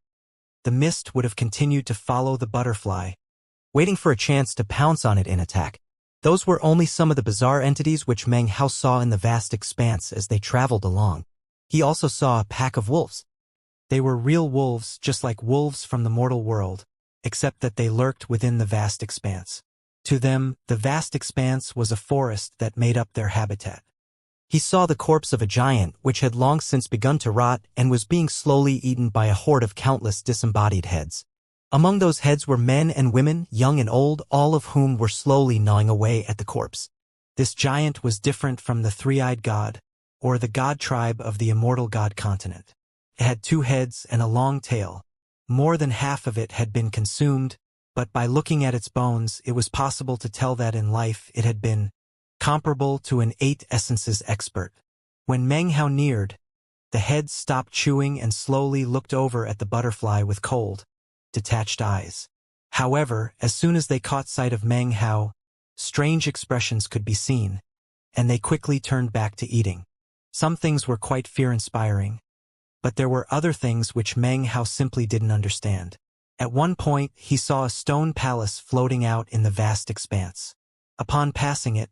the mist would have continued to follow the butterfly, waiting for a chance to pounce on it in attack. Those were only some of the bizarre entities which Meng Hao saw in the vast expanse as they traveled along. He also saw a pack of wolves. They were real wolves, just like wolves from the mortal world, except that they lurked within the vast expanse. To them, the vast expanse was a forest that made up their habitat. He saw the corpse of a giant which had long since begun to rot and was being slowly eaten by a horde of countless disembodied heads. Among those heads were men and women, young and old, all of whom were slowly gnawing away at the corpse. This giant was different from the three-eyed god, or the god tribe of the immortal god continent. It had 2 heads and a long tail. More than half of it had been consumed, but by looking at its bones, it was possible to tell that in life it had been comparable to an 8 essences expert. When Meng Hao neared, the head stopped chewing and slowly looked over at the butterfly with cold, detached eyes. However, as soon as they caught sight of Meng Hao, strange expressions could be seen, and they quickly turned back to eating. Some things were quite fear-inspiring, but there were other things which Meng Hao simply didn't understand. At one point, he saw a stone palace floating out in the vast expanse. Upon passing it,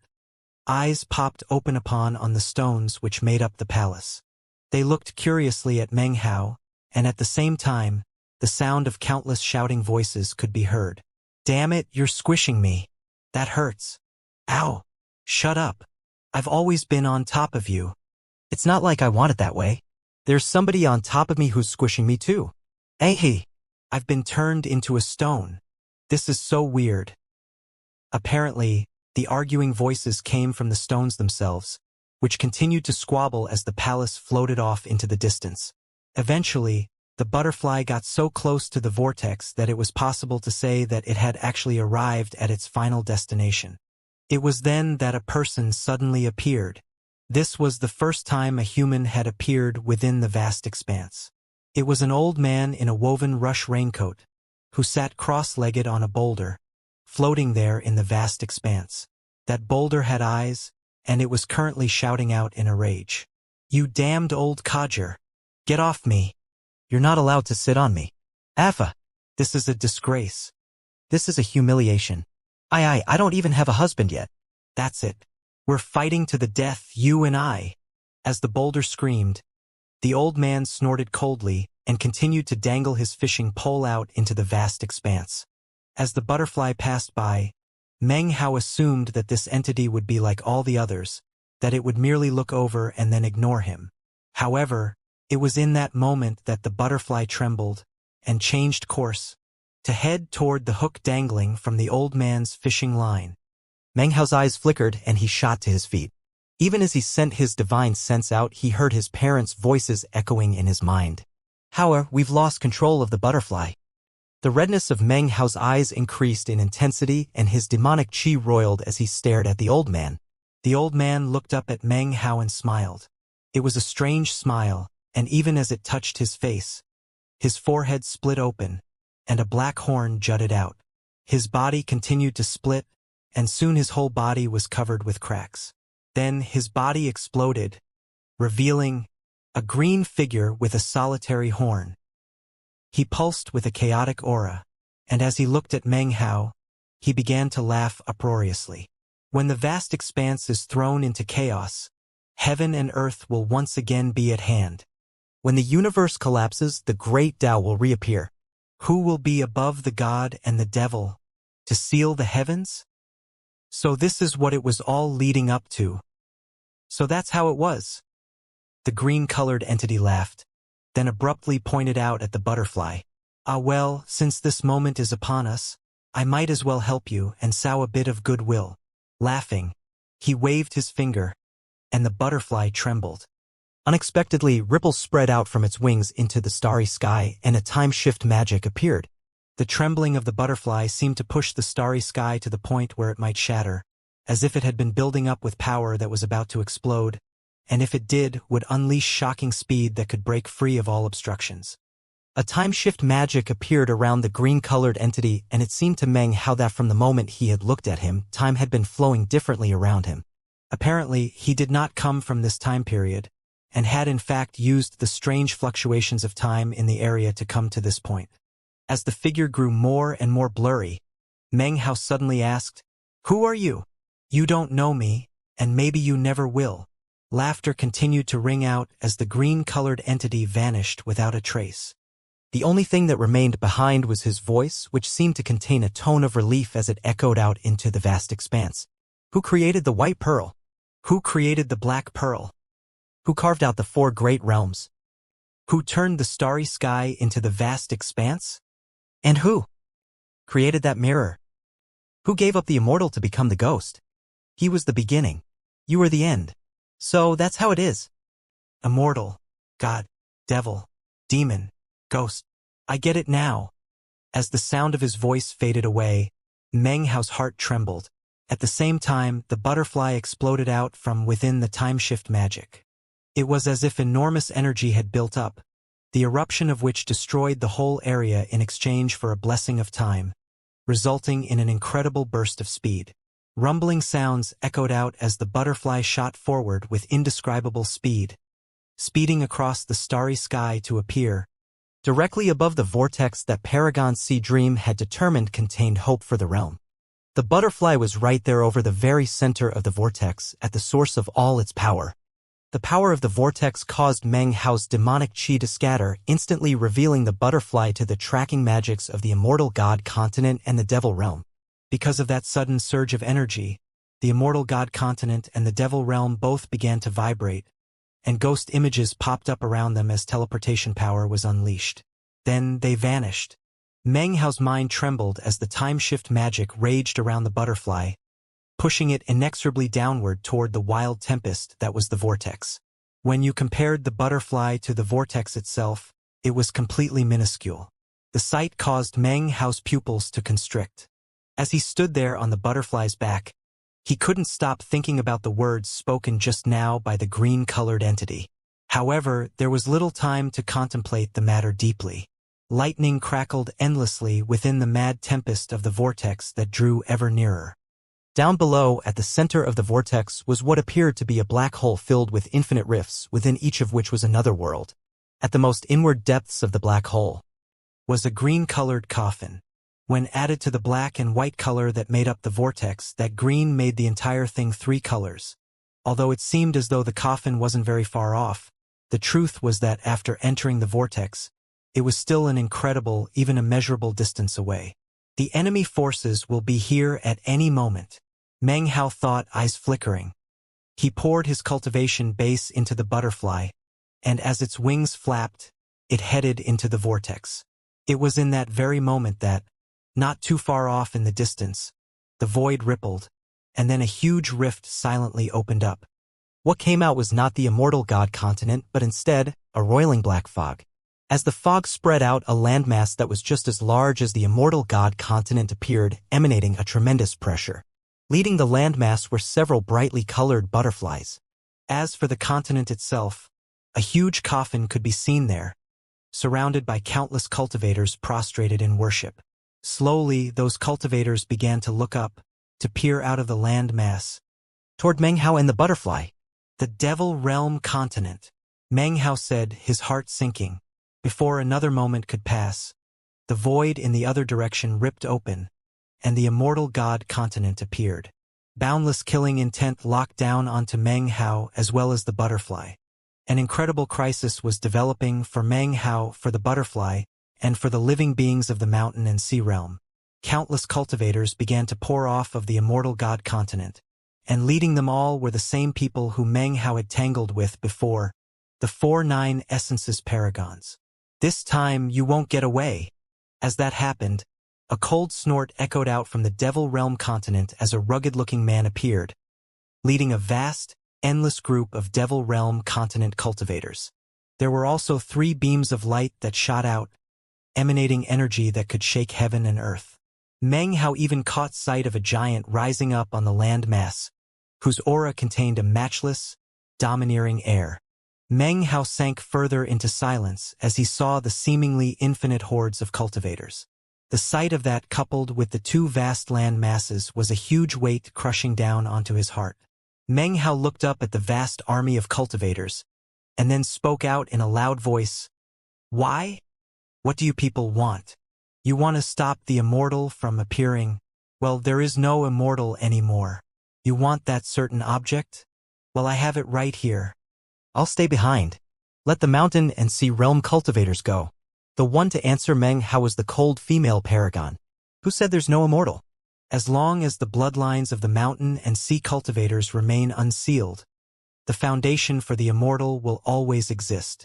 eyes popped open on the stones which made up the palace. They looked curiously at Meng Hao, and at the same time, the sound of countless shouting voices could be heard. "Damn it, you're squishing me. That hurts. Ow! Shut up. I've always been on top of you. It's not like I want it that way. There's somebody on top of me who's squishing me too. Hey, I've been turned into a stone. This is so weird." Apparently, the arguing voices came from the stones themselves, which continued to squabble as the palace floated off into the distance. Eventually, the butterfly got so close to the vortex that it was possible to say that it had actually arrived at its final destination. It was then that a person suddenly appeared. This was the first time a human had appeared within the vast expanse. It was an old man in a woven rush raincoat, who sat cross-legged on a boulder, floating there in the vast expanse. That boulder had eyes, and it was currently shouting out in a rage. "You damned old codger! Get off me! You're not allowed to sit on me. Affa! This is a disgrace. This is a humiliation. I don't even have a husband yet. That's it. We're fighting to the death, you and I." As the boulder screamed, the old man snorted coldly and continued to dangle his fishing pole out into the vast expanse. As the butterfly passed by, Meng Hao assumed that this entity would be like all the others, that it would merely look over and then ignore him. However, it was in that moment that the butterfly trembled and changed course to head toward the hook dangling from the old man's fishing line. Meng Hao's eyes flickered and he shot to his feet. Even as he sent his divine sense out, he heard his parents' voices echoing in his mind. "However, we've lost control of the butterfly." The redness of Meng Hao's eyes increased in intensity and his demonic chi roiled as he stared at the old man. The old man looked up at Meng Hao and smiled. It was a strange smile, and even as it touched his face, his forehead split open, and a black horn jutted out. His body continued to split, and soon his whole body was covered with cracks. Then his body exploded, revealing a green figure with a solitary horn. He pulsed with a chaotic aura, and as he looked at Meng Hao, he began to laugh uproariously. When the vast expanse is thrown into chaos, heaven and earth will once again be at hand. When the universe collapses, the great Tao will reappear. Who will be above the god and the devil to seal the heavens? So this is what it was all leading up to. So that's how it was. The green-colored entity laughed, then abruptly pointed out at the butterfly. Ah well, since this moment is upon us, I might as well help you and sow a bit of goodwill. Laughing, he waved his finger, and the butterfly trembled. Unexpectedly, ripples spread out from its wings into the starry sky, and a time-shift magic appeared. The trembling of the butterfly seemed to push the starry sky to the point where it might shatter, as if it had been building up with power that was about to explode, and if it did, would unleash shocking speed that could break free of all obstructions. A time-shift magic appeared around the green-colored entity, and it seemed to Meng how that from the moment he had looked at him, time had been flowing differently around him. Apparently, he did not come from this time period, and had in fact used the strange fluctuations of time in the area to come to this point. As the figure grew more and more blurry, Meng Hao suddenly asked, "Who are you? You don't know me, and maybe you never will." Laughter continued to ring out as the green-colored entity vanished without a trace. The only thing that remained behind was his voice, which seemed to contain a tone of relief as it echoed out into the vast expanse. Who created the white pearl? Who created the black pearl? Who carved out the 4 great realms? Who turned the starry sky into the vast expanse? And who created that mirror? Who gave up the immortal to become the ghost? He was the beginning. You were the end. So that's how it is. Immortal, God, devil, demon, ghost. I get it now. As the sound of his voice faded away, Meng Hao's heart trembled. At the same time, the butterfly exploded out from within the time-shift magic. It was as if enormous energy had built up, the eruption of which destroyed the whole area in exchange for a blessing of time, resulting in an incredible burst of speed. Rumbling sounds echoed out as the butterfly shot forward with indescribable speed, speeding across the starry sky to appear directly above the vortex that Paragon's sea dream had determined contained hope for the realm. The butterfly was right there over the very center of the vortex, at the source of all its power. The power of the vortex caused Meng Hao's demonic chi to scatter, instantly revealing the butterfly to the tracking magics of the immortal god continent and the devil realm. Because of that sudden surge of energy, the immortal god continent and the devil realm both began to vibrate, and ghost images popped up around them as teleportation power was unleashed. Then they vanished. Meng Hao's mind trembled as the time-shift magic raged around the butterfly, pushing it inexorably downward toward the wild tempest that was the vortex. When you compared the butterfly to the vortex itself, it was completely minuscule. The sight caused Meng Hao's pupils to constrict. As he stood there on the butterfly's back, he couldn't stop thinking about the words spoken just now by the green-colored entity. However, there was little time to contemplate the matter deeply. Lightning crackled endlessly within the mad tempest of the vortex that drew ever nearer. Down below, at the center of the vortex, was what appeared to be a black hole filled with infinite rifts, within each of which was another world. At the most inward depths of the black hole was a green-colored coffin. When added to the black and white color that made up the vortex, that green made the entire thing 3 colors. Although it seemed as though the coffin wasn't very far off, the truth was that after entering the vortex, it was still an incredible, even immeasurable distance away. The enemy forces will be here at any moment. Meng Hao thought, eyes flickering. He poured his cultivation base into the butterfly, and as its wings flapped, it headed into the vortex. It was in that very moment that, not too far off in the distance, the void rippled, and then a huge rift silently opened up. What came out was not the immortal god continent, but instead, a roiling black fog. As the fog spread out, a landmass that was just as large as the immortal god continent appeared, emanating a tremendous pressure. Leading the landmass were several brightly colored butterflies. As for the continent itself, a huge coffin could be seen there, surrounded by countless cultivators prostrated in worship. Slowly, those cultivators began to look up, to peer out of the landmass, toward Meng Hao and the butterfly. The Devil Realm continent, Meng Hao said, his heart sinking. Before another moment could pass, the void in the other direction ripped open, and the immortal god continent appeared. Boundless killing intent locked down onto Meng Hao as well as the butterfly. An incredible crisis was developing for Meng Hao, for the butterfly, and for the living beings of the mountain and sea realm. Countless cultivators began to pour off of the immortal god continent, and leading them all were the same people who Meng Hao had tangled with before, the 4-9 Essences Paragons. "This time you won't get away." As that happened, a cold snort echoed out from the Devil Realm continent as a rugged-looking man appeared, leading a vast, endless group of Devil Realm continent cultivators. There were also 3 beams of light that shot out, emanating energy that could shake heaven and earth. Meng Hao even caught sight of a giant rising up on the land mass, whose aura contained a matchless, domineering air. Meng Hao sank further into silence as he saw the seemingly infinite hordes of cultivators. The sight of that, coupled with the 2 vast land masses, was a huge weight crushing down onto his heart. Meng Hao looked up at the vast army of cultivators, and then spoke out in a loud voice. "Why? What do you people want? You want to stop the Immortal from appearing? Well, there is no Immortal anymore. You want that certain object? Well, I have it right here. I'll stay behind. Let the mountain and sea realm cultivators go." The one to answer Meng Hao was the cold female paragon, who said there's no Immortal. As long as the bloodlines of the mountain and sea cultivators remain unsealed, the foundation for the Immortal will always exist.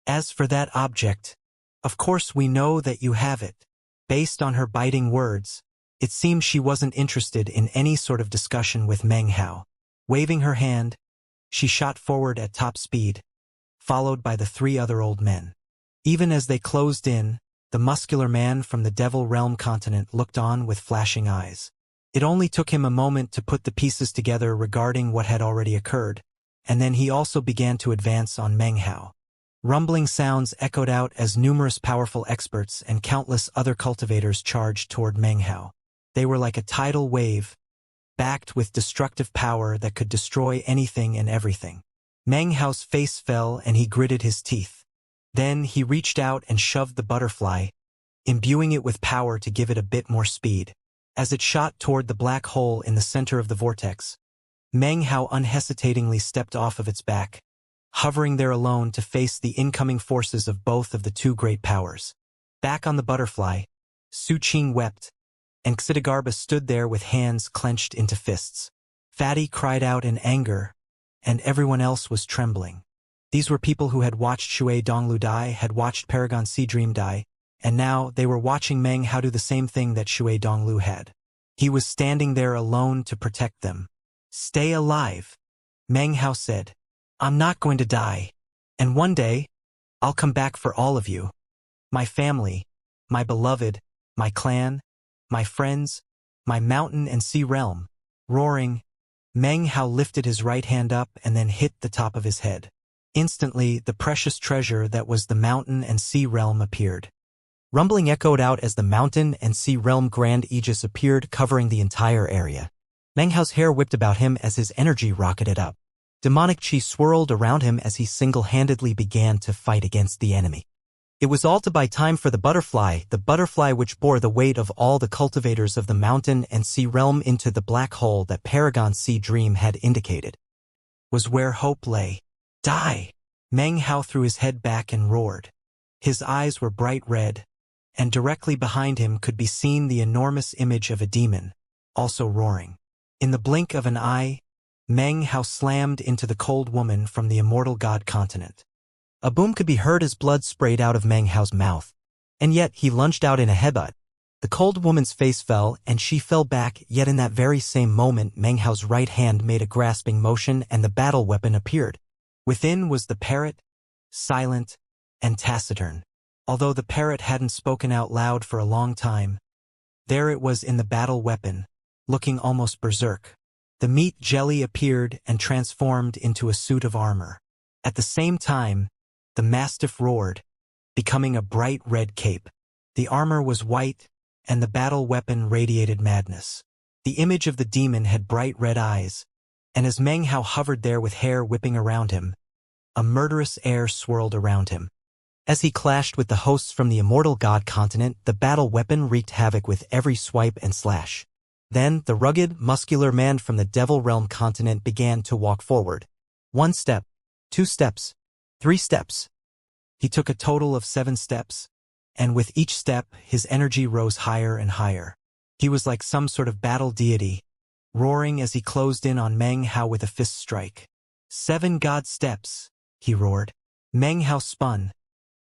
As for that object, of course we know that you have it. Based on her biting words, it seemed she wasn't interested in any sort of discussion with Meng Hao. Waving her hand, she shot forward at top speed, followed by the 3 other old men. Even as they closed in, the muscular man from the Devil Realm continent looked on with flashing eyes. It only took him a moment to put the pieces together regarding what had already occurred, and then he also began to advance on Meng Hao. Rumbling sounds echoed out as numerous powerful experts and countless other cultivators charged toward Meng Hao. They were like a tidal wave, backed with destructive power that could destroy anything and everything. Meng Hao's face fell and he gritted his teeth. Then he reached out and shoved the butterfly, imbuing it with power to give it a bit more speed. As it shot toward the black hole in the center of the vortex, Meng Hao unhesitatingly stepped off of its back, hovering there alone to face the incoming forces of both of the 2 great powers. Back on the butterfly, Su Qing wept, and Xidagarba stood there with hands clenched into fists. Fatty cried out in anger, and everyone else was trembling. These were people who had watched Shui Donglu die, had watched Paragon Sea Dream die, and now they were watching Meng Hao do the same thing that Shui Donglu had. He was standing there alone to protect them. "Stay alive," Meng Hao said. "I'm not going to die. And one day, I'll come back for all of you. My family, my beloved, my clan, my friends, my mountain and sea realm." Roaring, Meng Hao lifted his right hand up and then hit the top of his head. Instantly, the precious treasure that was the mountain and sea realm appeared. Rumbling echoed out as the mountain and sea realm grand aegis appeared, covering the entire area. Meng Hao's hair whipped about him as his energy rocketed up. Demonic chi swirled around him as he single-handedly began to fight against the enemy. It was all to buy time for the butterfly which bore the weight of all the cultivators of the mountain and sea realm into the black hole that Paragon Sea Dream had indicated. Was where hope lay. "Die!" Meng Hao threw his head back and roared. His eyes were bright red, and directly behind him could be seen the enormous image of a demon, also roaring. In the blink of an eye, Meng Hao slammed into the cold woman from the Immortal God continent. A boom could be heard as blood sprayed out of Meng Hao's mouth, and yet he lunged out in a headbutt. The cold woman's face fell, and she fell back, yet in that very same moment Meng Hao's right hand made a grasping motion and the battle weapon appeared. Within was the parrot, silent and taciturn. Although the parrot hadn't spoken out loud for a long time, there it was in the battle weapon, looking almost berserk. The meat jelly appeared and transformed into a suit of armor. At the same time, the mastiff roared, becoming a bright red cape. The armor was white, and the battle weapon radiated madness. The image of the demon had bright red eyes, and as Meng Hao hovered there with hair whipping around him, a murderous air swirled around him. As he clashed with the hosts from the Immortal God continent, the battle weapon wreaked havoc with every swipe and slash. Then the rugged, muscular man from the Devil Realm continent began to walk forward. 1 step, 2 steps, 3 steps. He took a total of 7 steps, and with each step his energy rose higher and higher. He was like some sort of battle deity, roaring as he closed in on Meng Hao with a fist strike. 7 god steps, he roared. Meng Hao spun,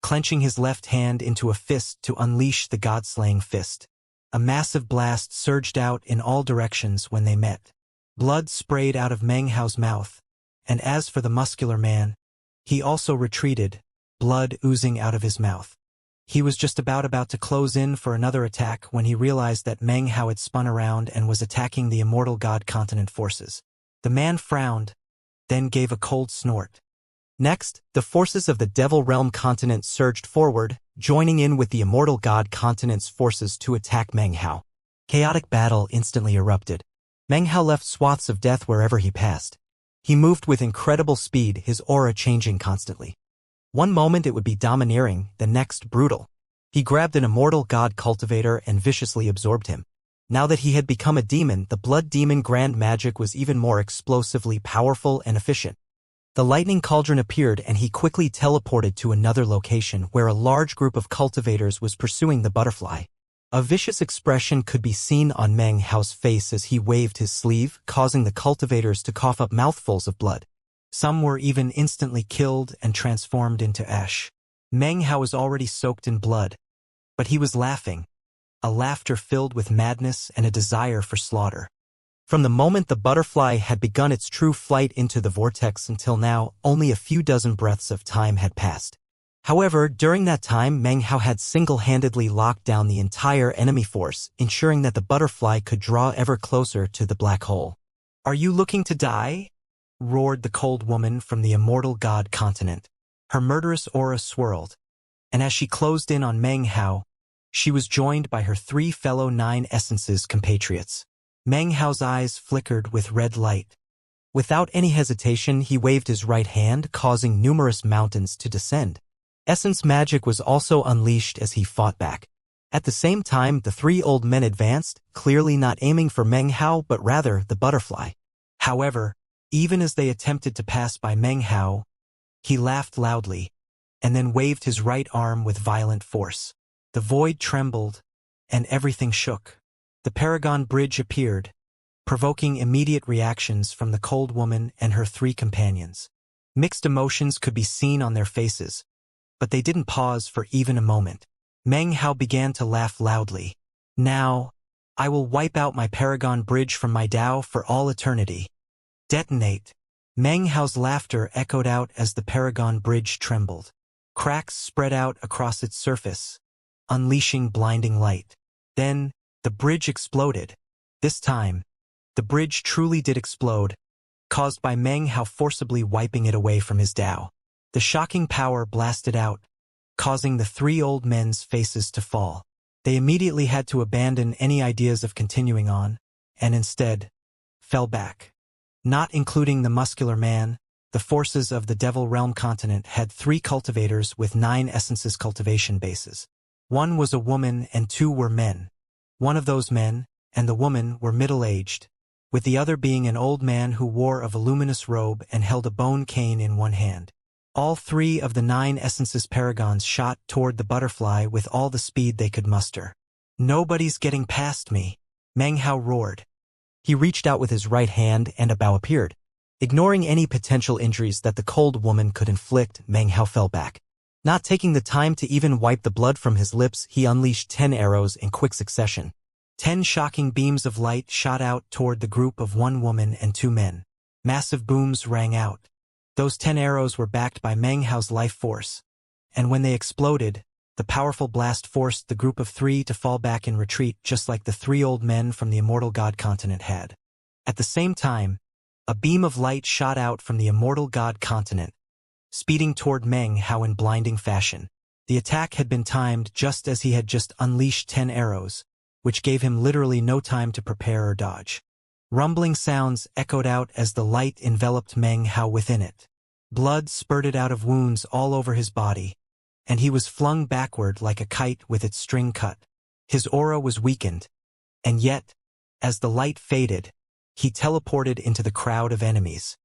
clenching his left hand into a fist to unleash the god-slaying fist. A massive blast surged out in all directions when they met. Blood sprayed out of Meng Hao's mouth, and as for the muscular man, he also retreated, blood oozing out of his mouth. He was just about to close in for another attack when he realized that Meng Hao had spun around and was attacking the Immortal God Continent forces. The man frowned, then gave a cold snort. Next, the forces of the Devil Realm continent surged forward, joining in with the Immortal God Continent's forces to attack Meng Hao. Chaotic battle instantly erupted. Meng Hao left swaths of death wherever he passed. He moved with incredible speed, his aura changing constantly. One moment it would be domineering, the next brutal. He grabbed an Immortal God cultivator and viciously absorbed him. Now that he had become a demon, the Blood Demon Grand Magic was even more explosively powerful and efficient. The lightning cauldron appeared and he quickly teleported to another location where a large group of cultivators was pursuing the butterfly. A vicious expression could be seen on Meng Hao's face as he waved his sleeve, causing the cultivators to cough up mouthfuls of blood. Some were even instantly killed and transformed into ash. Meng Hao was already soaked in blood, but he was laughing, a laughter filled with madness and a desire for slaughter. From the moment the butterfly had begun its true flight into the vortex until now, only a few dozen breaths of time had passed. However, during that time, Meng Hao had single-handedly locked down the entire enemy force, ensuring that the butterfly could draw ever closer to the black hole. "Are you looking to die?" roared the cold woman from the Immortal God Continent. Her murderous aura swirled, and as she closed in on Meng Hao, she was joined by her 3 fellow 9 Essences compatriots. Meng Hao's eyes flickered with red light. Without any hesitation, he waved his right hand, causing numerous mountains to descend. Essence magic was also unleashed as he fought back. At the same time, the 3 old men advanced, clearly not aiming for Meng Hao but rather the butterfly. However, even as they attempted to pass by Meng Hao, he laughed loudly, and then waved his right arm with violent force. The void trembled, and everything shook. The Paragon Bridge appeared, provoking immediate reactions from the cold woman and her 3 companions. Mixed emotions could be seen on their faces, but they didn't pause for even a moment. Meng Hao began to laugh loudly. "Now, I will wipe out my Paragon Bridge from my Tao for all eternity." Detonate. Meng Hao's laughter echoed out as the Paragon Bridge trembled. Cracks spread out across its surface, unleashing blinding light. Then, the bridge exploded. This time, the bridge truly did explode, caused by Meng Hao forcibly wiping it away from his Tao. The shocking power blasted out, causing the 3 old men's faces to fall. They immediately had to abandon any ideas of continuing on, and instead, fell back. Not including the muscular man, the forces of the Devil Realm continent had 3 cultivators with 9 Essences cultivation bases. 1 was a woman and 2 were men. One of those men, and the woman, were middle-aged, with the other being an old man who wore a voluminous robe and held a bone cane in one hand. All 3 of the 9 Essences paragons shot toward the butterfly with all the speed they could muster. "Nobody's getting past me," Meng Hao roared. He reached out with his right hand and a bow appeared. Ignoring any potential injuries that the cold woman could inflict, Meng Hao fell back. Not taking the time to even wipe the blood from his lips, he unleashed 10 arrows in quick succession. 10 shocking beams of light shot out toward the group of 1 woman and 2 men. Massive booms rang out. Those 10 arrows were backed by Meng Hao's life force, and when they exploded, the powerful blast forced the group of 3 to fall back in retreat just like the 3 old men from the Immortal God Continent had. At the same time, a beam of light shot out from the Immortal God Continent, speeding toward Meng Hao in blinding fashion. The attack had been timed just as he had just unleashed 10 arrows, which gave him literally no time to prepare or dodge. Rumbling sounds echoed out as the light enveloped Meng Hao within it. Blood spurted out of wounds all over his body, and he was flung backward like a kite with its string cut. His aura was weakened, and yet, as the light faded, he teleported into the crowd of enemies.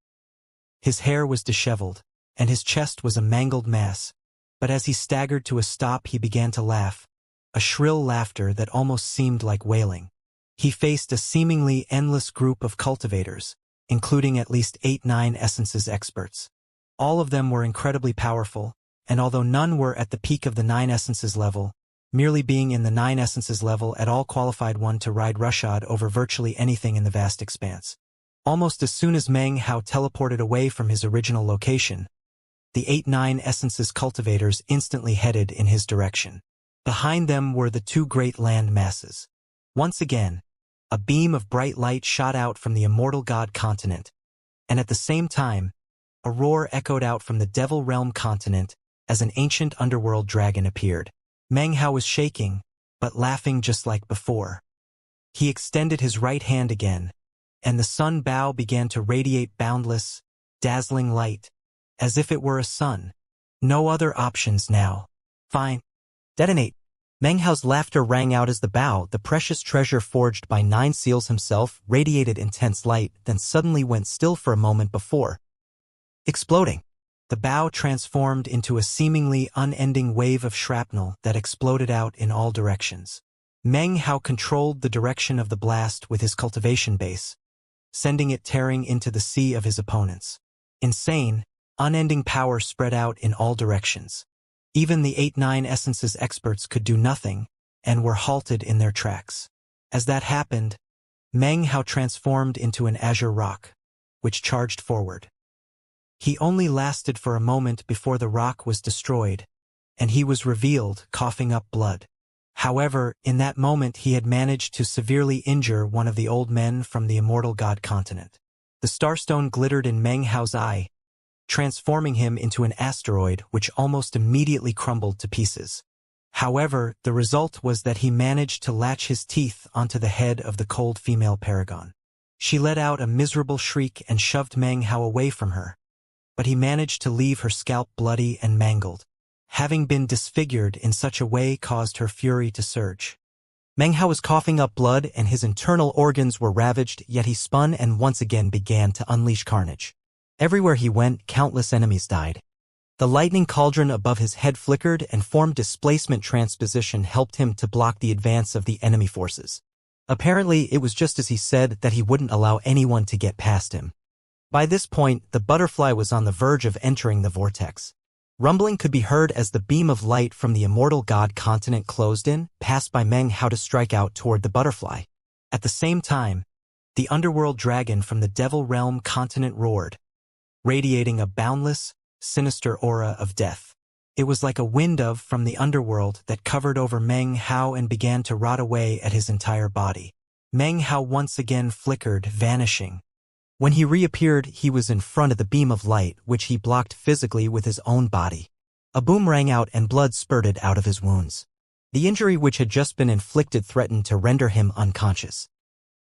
His hair was disheveled, and his chest was a mangled mass, but as he staggered to a stop he began to laugh, a shrill laughter that almost seemed like wailing. He faced a seemingly endless group of cultivators, including at least 8-9 essences experts. All of them were incredibly powerful, and although none were at the peak of the 9 essences level, merely being in the 9 essences level at all qualified one to ride roughshod over virtually anything in the vast expanse. Almost as soon as Meng Hao teleported away from his original location, the 8-9 essences cultivators instantly headed in his direction. Behind them were the 2 great land masses. Once again, a beam of bright light shot out from the immortal god continent, and at the same time, a roar echoed out from the Devil Realm continent as an ancient underworld dragon appeared. Meng Hao was shaking, but laughing just like before. He extended his right hand again, and the sun bow began to radiate boundless, dazzling light, as if it were a sun. No other options now. Fine. Detonate. Meng Hao's laughter rang out as the bow, the precious treasure forged by 9 seals himself, radiated intense light, then suddenly went still for a moment before exploding. The bow transformed into a seemingly unending wave of shrapnel that exploded out in all directions. Meng Hao controlled the direction of the blast with his cultivation base, sending it tearing into the sea of his opponents. Insane, unending power spread out in all directions. Even the 8-9 essences experts could do nothing, and were halted in their tracks. As that happened, Meng Hao transformed into an azure rock, which charged forward. He only lasted for a moment before the rock was destroyed, and he was revealed, coughing up blood. However, in that moment he had managed to severely injure one of the old men from the immortal god continent. The starstone glittered in Meng Hao's eye, transforming him into an asteroid which almost immediately crumbled to pieces. However, the result was that he managed to latch his teeth onto the head of the cold female paragon. She let out a miserable shriek and shoved Meng Hao away from her, but he managed to leave her scalp bloody and mangled. Having been disfigured in such a way caused her fury to surge. Meng Hao was coughing up blood and his internal organs were ravaged, yet he spun and once again began to unleash carnage. Everywhere he went, countless enemies died. The lightning cauldron above his head flickered and formed displacement transposition helped him to block the advance of the enemy forces. Apparently, it was just as he said that he wouldn't allow anyone to get past him. By this point, the butterfly was on the verge of entering the vortex. Rumbling could be heard as the beam of light from the immortal god continent closed in, passed by Meng Hao to strike out toward the butterfly. At the same time, the underworld dragon from the Devil Realm continent roared, radiating a boundless, sinister aura of death. It was like a wind of from the underworld that covered over Meng Hao and began to rot away at his entire body. Meng Hao once again flickered, vanishing. When he reappeared, he was in front of the beam of light, which he blocked physically with his own body. A boom rang out and blood spurted out of his wounds. The injury which had just been inflicted threatened to render him unconscious.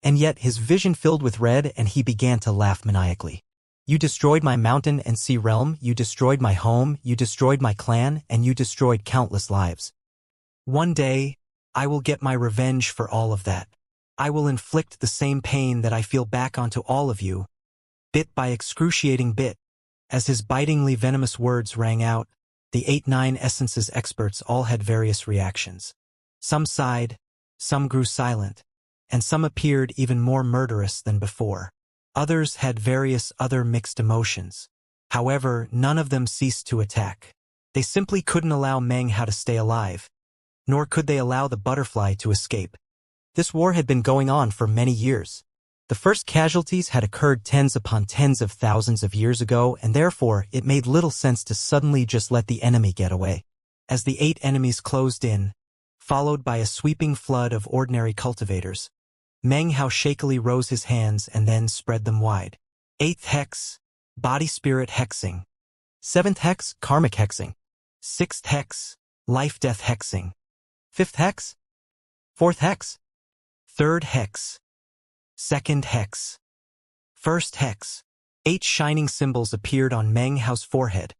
And yet his vision filled with red and he began to laugh maniacally. You destroyed my mountain and sea realm, you destroyed my home, you destroyed my clan, and you destroyed countless lives. One day, I will get my revenge for all of that. I will inflict the same pain that I feel back onto all of you, bit by excruciating bit. As his bitingly venomous words rang out, the 8-9 essences experts all had various reactions. Some sighed, some grew silent, and some appeared even more murderous than before. Others had various other mixed emotions. However, none of them ceased to attack. They simply couldn't allow Meng Hao to stay alive, nor could they allow the butterfly to escape. This war had been going on for many years. The first casualties had occurred tens upon tens of thousands of years ago, and therefore it made little sense to suddenly just let the enemy get away. As the 8 enemies closed in, followed by a sweeping flood of ordinary cultivators, Meng Hao shakily rose his hands and then spread them wide. 8th hex, body spirit hexing. 7th hex, karmic hexing. 6th hex, life-death hexing. 5th hex, 4th hex, 3rd hex, 2nd hex, 1st hex. 8 shining symbols appeared on Meng Hao's forehead,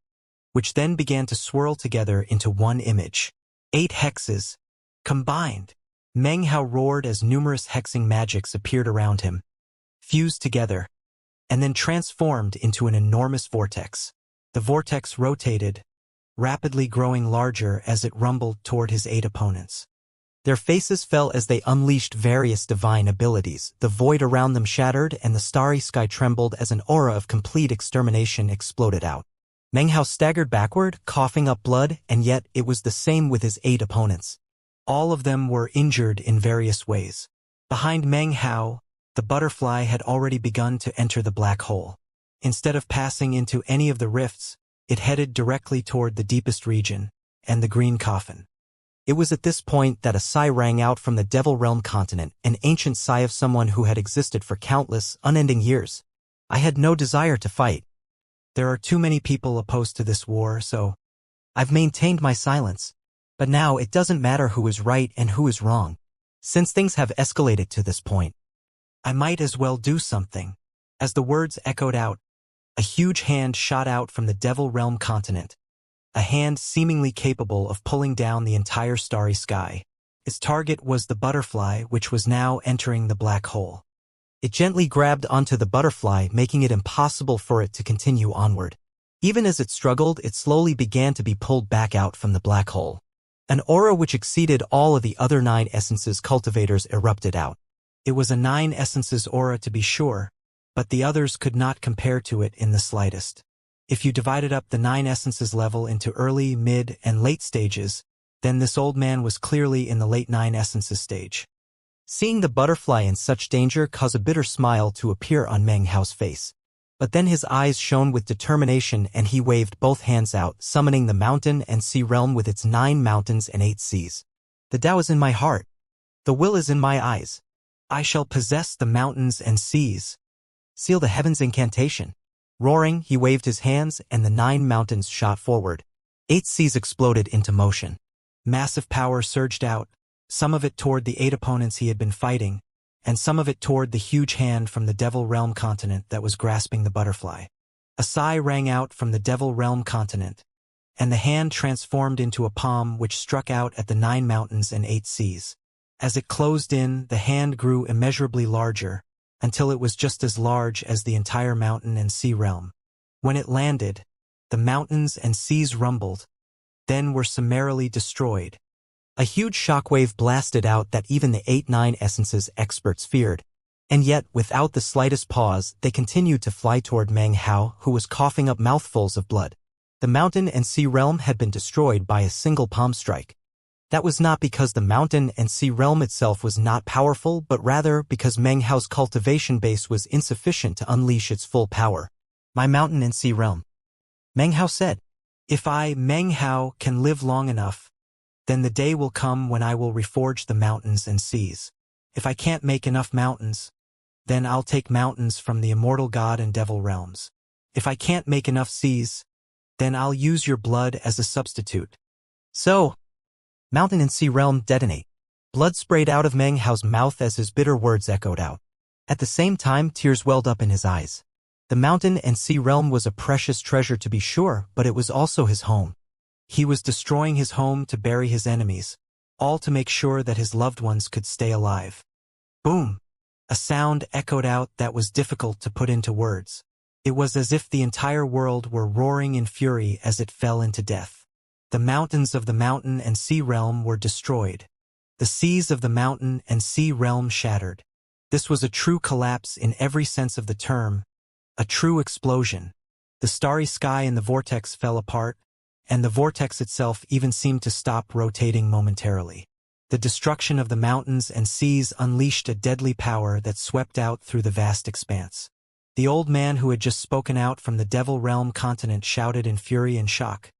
which then began to swirl together into one image. 8 hexes, combined. Meng Hao roared as numerous hexing magics appeared around him, fused together, and then transformed into an enormous vortex. The vortex rotated, rapidly growing larger as it rumbled toward his 8 opponents. Their faces fell as they unleashed various divine abilities. The void around them shattered and the starry sky trembled as an aura of complete extermination exploded out. Meng Hao staggered backward, coughing up blood, and yet it was the same with his 8 opponents. All of them were injured in various ways. Behind Meng Hao, the butterfly had already begun to enter the black hole. Instead of passing into any of the rifts, it headed directly toward the deepest region, and the green coffin. It was at this point that a sigh rang out from the Devil Realm continent, an ancient sigh of someone who had existed for countless, unending years. I had no desire to fight. There are too many people opposed to this war, so I've maintained my silence. But now it doesn't matter who is right and who is wrong. Since things have escalated to this point, I might as well do something. As the words echoed out, a huge hand shot out from the Devil Realm continent. A hand seemingly capable of pulling down the entire starry sky. Its target was the butterfly, which was now entering the black hole. It gently grabbed onto the butterfly, making it impossible for it to continue onward. Even as it struggled, it slowly began to be pulled back out from the black hole. An aura which exceeded all of the other 9 essences cultivators erupted out. It was a 9 essences aura to be sure, but the others could not compare to it in the slightest. If you divided up the 9 essences level into early, mid, and late stages, then this old man was clearly in the late 9 essences stage. Seeing the butterfly in such danger caused a bitter smile to appear on Meng Hao's face. But then his eyes shone with determination and he waved both hands out, summoning the mountain and sea realm with its 9 mountains and 8 seas. The Tao is in my heart. The will is in my eyes. I shall possess the mountains and seas. Seal the heavens incantation. Roaring, he waved his hands and the 9 mountains shot forward. 8 seas exploded into motion. Massive power surged out, some of it toward the 8 opponents he had been fighting, and some of it toward the huge hand from the Devil Realm continent that was grasping the butterfly. A sigh rang out from the Devil Realm continent, and the hand transformed into a palm which struck out at the 9 mountains and 8 seas. As it closed in, the hand grew immeasurably larger, until it was just as large as the entire mountain and sea realm. When it landed, the mountains and seas rumbled, then were summarily destroyed. A huge shockwave blasted out that even the 8-9 essences experts feared, and yet, without the slightest pause, they continued to fly toward Meng Hao, who was coughing up mouthfuls of blood. The mountain and sea realm had been destroyed by a single palm strike. That was not because the mountain and sea realm itself was not powerful, but rather because Meng Hao's cultivation base was insufficient to unleash its full power. My mountain and sea realm, Meng Hao said. If I, Meng Hao, can live long enough, then the day will come when I will reforge the mountains and seas. If I can't make enough mountains, then I'll take mountains from the immortal god and devil realms. If I can't make enough seas, then I'll use your blood as a substitute. So, mountain and sea realm detonate. Blood sprayed out of Meng Hao's mouth as his bitter words echoed out. At the same time, tears welled up in his eyes. The mountain and sea realm was a precious treasure to be sure, but it was also his home. He was destroying his home to bury his enemies, all to make sure that his loved ones could stay alive. Boom! A sound echoed out that was difficult to put into words. It was as if the entire world were roaring in fury as it fell into death. The mountains of the mountain and sea realm were destroyed. The seas of the mountain and sea realm shattered. This was a true collapse in every sense of the term, a true explosion. The starry sky and the vortex fell apart, and the vortex itself even seemed to stop rotating momentarily. The destruction of the mountains and seas unleashed a deadly power that swept out through the vast expanse. The old man who had just spoken out from the Devil Realm continent shouted in fury and shock.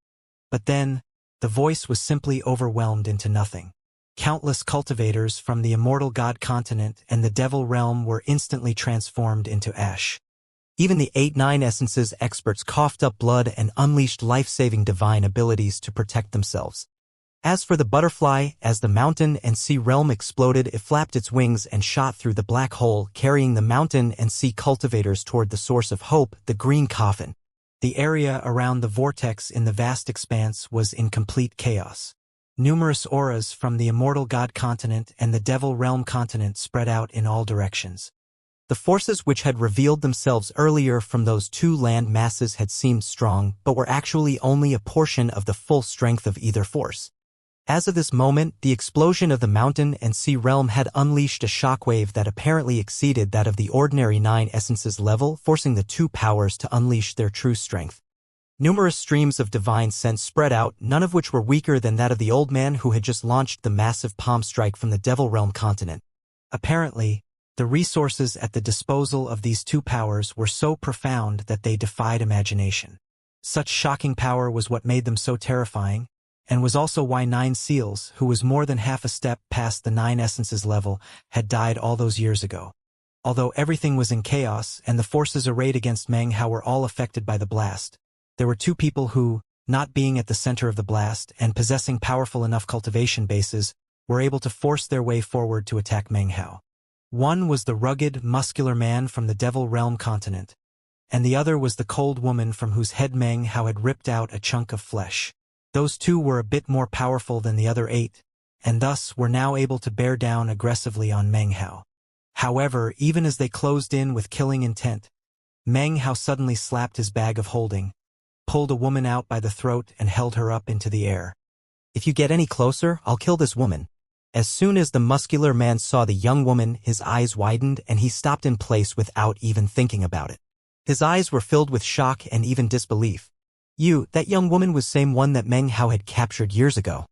But then, the voice was simply overwhelmed into nothing. Countless cultivators from the Immortal God continent and the Devil Realm were instantly transformed into ash. Even the 8-9 essences experts coughed up blood and unleashed life-saving divine abilities to protect themselves. As for the butterfly, as the mountain and sea realm exploded, it flapped its wings and shot through the black hole, carrying the mountain and sea cultivators toward the source of hope, the green coffin. The area around the vortex in the vast expanse was in complete chaos. Numerous auras from the Immortal God continent and the Devil Realm continent spread out in all directions. The forces which had revealed themselves earlier from those 2 land masses had seemed strong, but were actually only a portion of the full strength of either force. As of this moment, the explosion of the mountain and sea realm had unleashed a shockwave that apparently exceeded that of the ordinary 9 essences level, forcing the 2 powers to unleash their true strength. Numerous streams of divine sense spread out, none of which were weaker than that of the old man who had just launched the massive palm strike from the Devil Realm continent. Apparently, the resources at the disposal of these 2 powers were so profound that they defied imagination. Such shocking power was what made them so terrifying, and was also why 9 Seals, who was more than half a step past the 9 essences level, had died all those years ago. Although everything was in chaos and the forces arrayed against Meng Hao were all affected by the blast, there were 2 people who, not being at the center of the blast and possessing powerful enough cultivation bases, were able to force their way forward to attack Meng Hao. One was the rugged, muscular man from the Devil Realm continent, and the other was the cold woman from whose head Meng Hao had ripped out a chunk of flesh. Those 2 were a bit more powerful than the other 8, and thus were now able to bear down aggressively on Meng Hao. However, even as they closed in with killing intent, Meng Hao suddenly slapped his bag of holding, pulled a woman out by the throat and held her up into the air. "If you get any closer, I'll kill this woman." As soon as the muscular man saw the young woman, his eyes widened and he stopped in place without even thinking about it. His eyes were filled with shock and even disbelief. That young woman was same one that Meng Hao had captured years ago.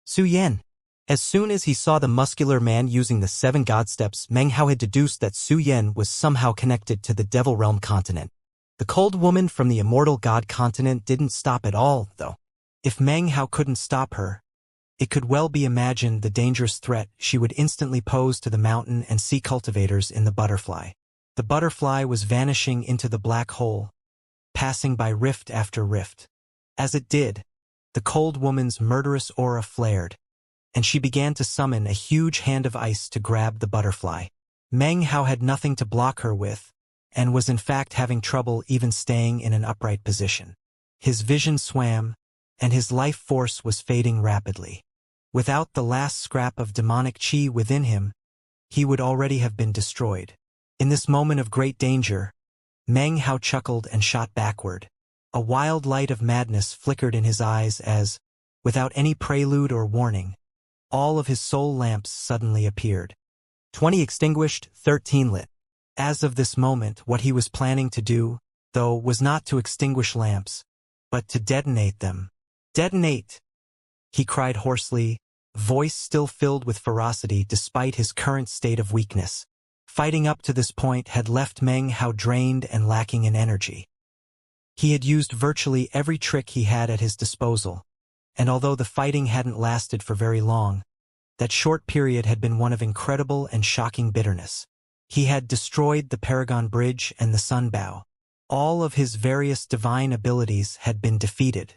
Su Yan. As soon as he saw the muscular man using the 7 god steps, Meng Hao had deduced that Su Yan was somehow connected to the Devil Realm continent. The cold woman from the Immortal God continent didn't stop at all, though. If Meng Hao couldn't stop her, it could well be imagined the dangerous threat she would instantly pose to the mountain and sea cultivators in the butterfly. The butterfly was vanishing into the black hole, passing by rift after rift. As it did, the cold woman's murderous aura flared, and she began to summon a huge hand of ice to grab the butterfly. Meng Hao had nothing to block her with, and was in fact having trouble even staying in an upright position. His vision swam, and his life force was fading rapidly. Without the last scrap of demonic chi within him, he would already have been destroyed. In this moment of great danger, Meng Hao chuckled and shot backward. A wild light of madness flickered in his eyes as, without any prelude or warning, all of his soul lamps suddenly appeared. 20 extinguished, 13 lit. As of this moment, what he was planning to do, though, was not to extinguish lamps, but to detonate them. "Detonate!" he cried hoarsely, voice still filled with ferocity despite his current state of weakness. Fighting up to this point had left Meng Hao drained and lacking in energy. He had used virtually every trick he had at his disposal, and although the fighting hadn't lasted for very long, that short period had been one of incredible and shocking bitterness. He had destroyed the Paragon Bridge and the Sunbow. All of his various divine abilities had been defeated.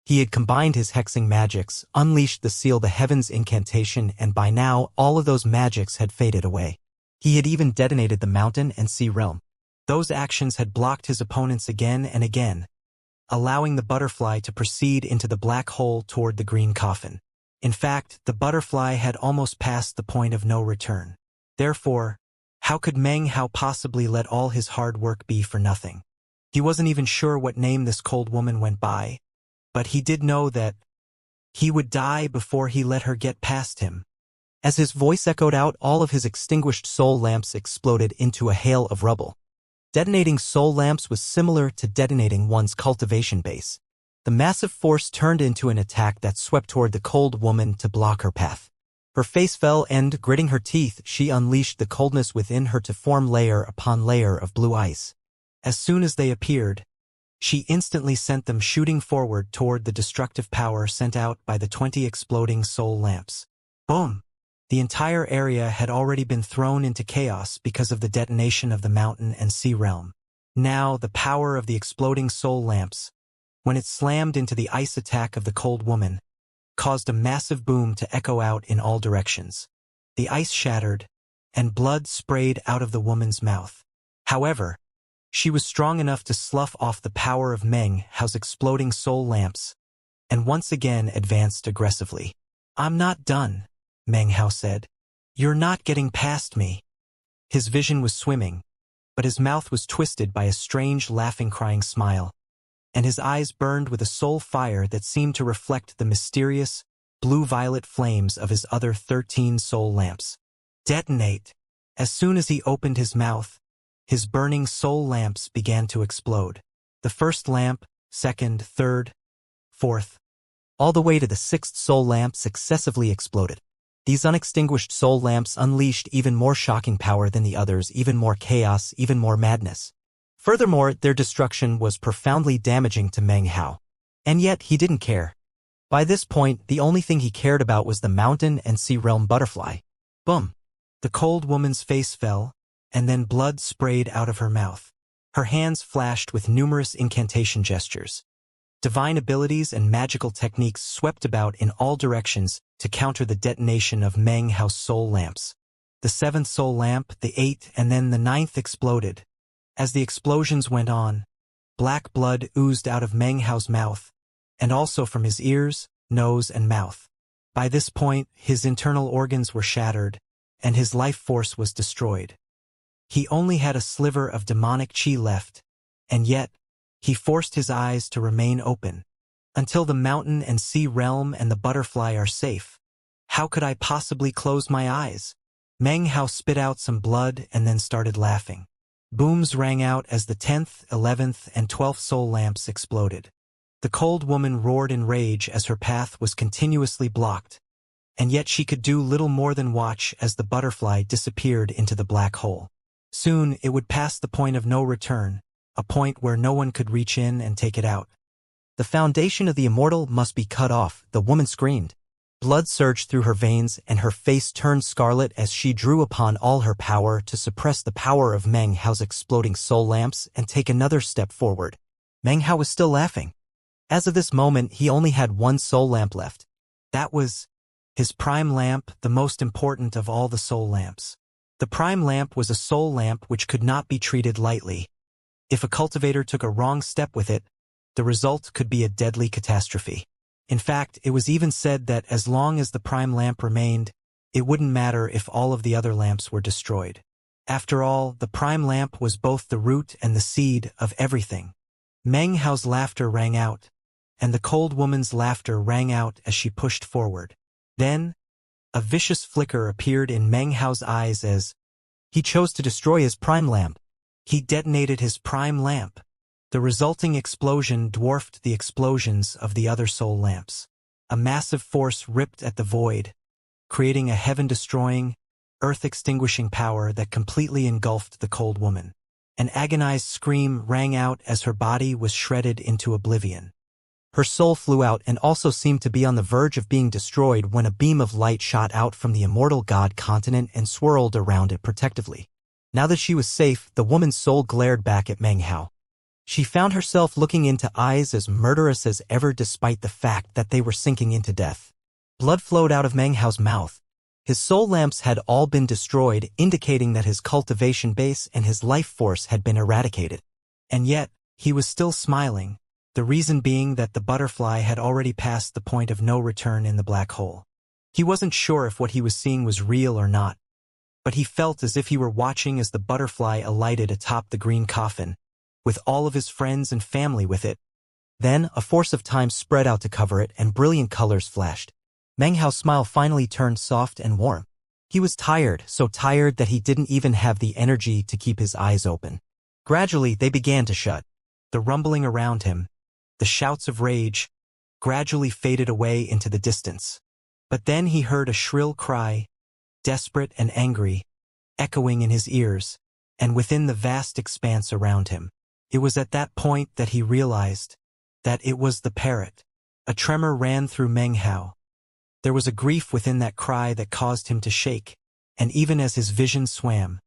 He had combined his hexing magics, unleashed the Seal the Heavens incantation, and by now all of those magics had faded away. He had even detonated the mountain and sea realm. Those actions had blocked his opponents again and again, allowing the butterfly to proceed into the black hole toward the green coffin. In fact, the butterfly had almost passed the point of no return. Therefore, how could Meng Hao possibly let all his hard work be for nothing? He wasn't even sure what name this cold woman went by, but he did know that he would die before he let her get past him. As his voice echoed out, all of his extinguished soul lamps exploded into a hail of rubble. Detonating soul lamps was similar to detonating one's cultivation base. The massive force turned into an attack that swept toward the cold woman to block her path. Her face fell and, gritting her teeth, she unleashed the coldness within her to form layer upon layer of blue ice. As soon as they appeared, she instantly sent them shooting forward toward the destructive power sent out by the 20 exploding soul lamps. Boom! The entire area had already been thrown into chaos because of the detonation of the mountain and sea realm. Now, the power of the exploding soul lamps, when it slammed into the ice attack of the cold woman, caused a massive boom to echo out in all directions. The ice shattered, and blood sprayed out of the woman's mouth. However, she was strong enough to slough off the power of Meng Hao's exploding soul lamps, and once again advanced aggressively. "I'm not done," Meng Hao said. "You're not getting past me." His vision was swimming, but his mouth was twisted by a strange laughing crying smile, and his eyes burned with a soul fire that seemed to reflect the mysterious, blue-violet flames of his other 13 soul lamps. Detonate! As soon as he opened his mouth, his burning soul lamps began to explode. The first lamp, second, third, fourth, all the way to the sixth soul lamp successively exploded. These unextinguished soul lamps unleashed even more shocking power than the others, even more chaos, even more madness. Furthermore, their destruction was profoundly damaging to Meng Hao. And yet, he didn't care. By this point, the only thing he cared about was the mountain and sea realm butterfly. Boom! The cold woman's face fell, and then blood sprayed out of her mouth. Her hands flashed with numerous incantation gestures. Divine abilities and magical techniques swept about in all directions to counter the detonation of Meng Hao's soul lamps. The seventh soul lamp, the eighth, and then the ninth exploded. As the explosions went on, black blood oozed out of Meng Hao's mouth, and also from his ears, nose, and mouth. By this point, his internal organs were shattered, and his life force was destroyed. He only had a sliver of demonic chi left, and yet, he forced his eyes to remain open. Until the mountain and sea realm and the butterfly are safe, how could I possibly close my eyes? Meng Hao spit out some blood and then started laughing. Booms rang out as the 10th, 11th, and 12th soul lamps exploded. The cold woman roared in rage as her path was continuously blocked, and yet she could do little more than watch as the butterfly disappeared into the black hole. Soon it would pass the point of no return, a point where no one could reach in and take it out. The foundation of the Immortal must be cut off, the woman screamed. Blood surged through her veins and her face turned scarlet as she drew upon all her power to suppress the power of Meng Hao's exploding soul lamps and take another step forward. Meng Hao was still laughing. As of this moment, he only had one soul lamp left. That was his prime lamp, the most important of all the soul lamps. The prime lamp was a soul lamp which could not be treated lightly. If a cultivator took a wrong step with it, the result could be a deadly catastrophe. In fact, it was even said that as long as the prime lamp remained, it wouldn't matter if all of the other lamps were destroyed. After all, the prime lamp was both the root and the seed of everything. Meng Hao's laughter rang out, and the cold woman's laughter rang out as she pushed forward. Then, a vicious flicker appeared in Meng Hao's eyes as he chose to destroy his prime lamp. He detonated his prime lamp. The resulting explosion dwarfed the explosions of the other soul lamps. A massive force ripped at the void, creating a heaven-destroying, earth-extinguishing power that completely engulfed the cold woman. An agonized scream rang out as her body was shredded into oblivion. Her soul flew out and also seemed to be on the verge of being destroyed when a beam of light shot out from the immortal god continent and swirled around it protectively. Now that she was safe, the woman's soul glared back at Meng Hao. She found herself looking into eyes as murderous as ever despite the fact that they were sinking into death. Blood flowed out of Meng Hao's mouth. His soul lamps had all been destroyed, indicating that his cultivation base and his life force had been eradicated. And yet, he was still smiling, the reason being that the butterfly had already passed the point of no return in the black hole. He wasn't sure if what he was seeing was real or not, but he felt as if he were watching as the butterfly alighted atop the green coffin, with all of his friends and family with it. Then, a force of time spread out to cover it and brilliant colors flashed. Meng Hao's smile finally turned soft and warm. He was tired, so tired that he didn't even have the energy to keep his eyes open. Gradually, they began to shut. The rumbling around him, the shouts of rage, gradually faded away into the distance. But then he heard a shrill cry, desperate and angry, echoing in his ears, and within the vast expanse around him. It was at that point that he realized that it was the parrot. A tremor ran through Meng Hao. There was a grief within that cry that caused him to shake, and even as his vision swam,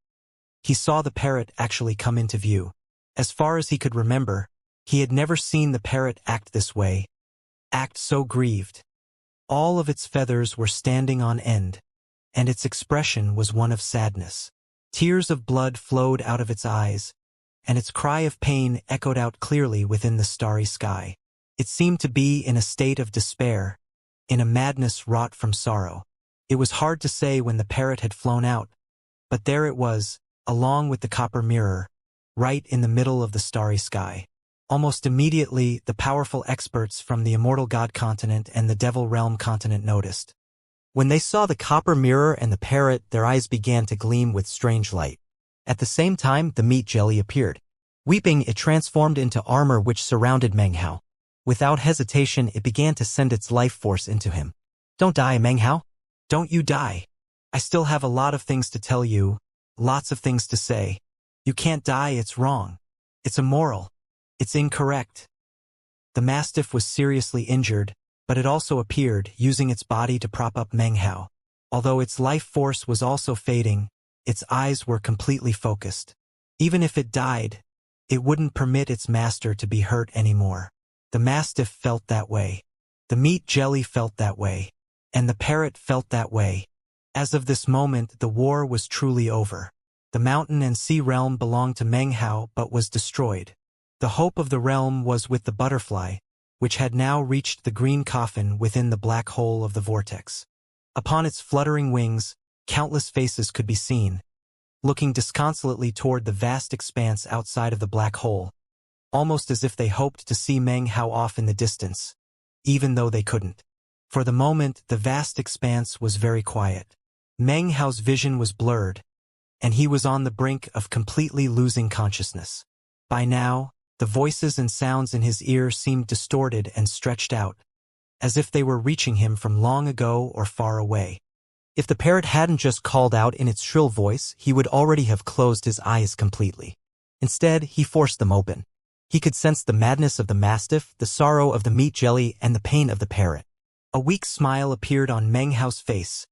he saw the parrot actually come into view. As far as he could remember, he had never seen the parrot act this way, act so grieved. All of its feathers were standing on end, and its expression was one of sadness. Tears of blood flowed out of its eyes, and its cry of pain echoed out clearly within the starry sky. It seemed to be in a state of despair, in a madness wrought from sorrow. It was hard to say when the parrot had flown out, but there it was, along with the copper mirror, right in the middle of the starry sky. Almost immediately, the powerful experts from the Immortal God continent and the Devil Realm continent noticed. When they saw the copper mirror and the parrot, their eyes began to gleam with strange light. At the same time, the meat jelly appeared. Weeping, it transformed into armor which surrounded Meng Hao. Without hesitation, it began to send its life force into him. Don't die, Meng Hao. Don't you die. I still have a lot of things to tell you, lots of things to say. You can't die, it's wrong. It's immoral. It's incorrect. The mastiff was seriously injured, but it also appeared, using its body to prop up Meng Hao. Although its life force was also fading, its eyes were completely focused. Even if it died, it wouldn't permit its master to be hurt anymore. The mastiff felt that way. The meat jelly felt that way. And the parrot felt that way. As of this moment, the war was truly over. The mountain and sea realm belonged to Meng Hao but was destroyed. The hope of the realm was with the butterfly, which had now reached the green coffin within the black hole of the vortex. Upon its fluttering wings, countless faces could be seen, looking disconsolately toward the vast expanse outside of the black hole, almost as if they hoped to see Meng Hao off in the distance, even though they couldn't. For the moment, the vast expanse was very quiet. Meng Hao's vision was blurred, and he was on the brink of completely losing consciousness. By now, the voices and sounds in his ear seemed distorted and stretched out, as if they were reaching him from long ago or far away. If the parrot hadn't just called out in its shrill voice, he would already have closed his eyes completely. Instead, he forced them open. He could sense the madness of the mastiff, the sorrow of the meat jelly, and the pain of the parrot. A weak smile appeared on Meng Hao's face,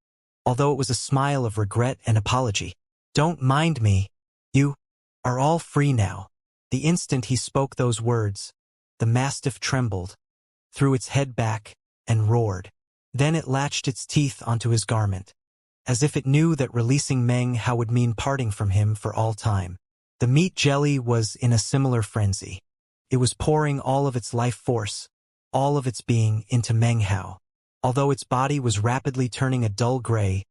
although it was a smile of regret and apology. Don't mind me. You are all free now. The instant he spoke those words, the mastiff trembled, threw its head back, and roared. Then it latched its teeth onto his garment, as if it knew that releasing Meng Hao would mean parting from him for all time. The meat jelly was in a similar frenzy. It was pouring all of its life force, all of its being, into Meng Hao. Although its body was rapidly turning a dull gray,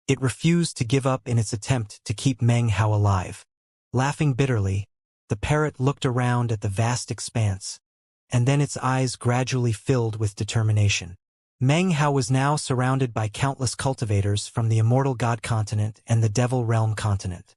it refused to give up in its attempt to keep Meng Hao alive. Laughing bitterly, the parrot looked around at the vast expanse, and then its eyes gradually filled with determination. Meng Hao was now surrounded by countless cultivators from the Immortal God continent and the Devil Realm continent.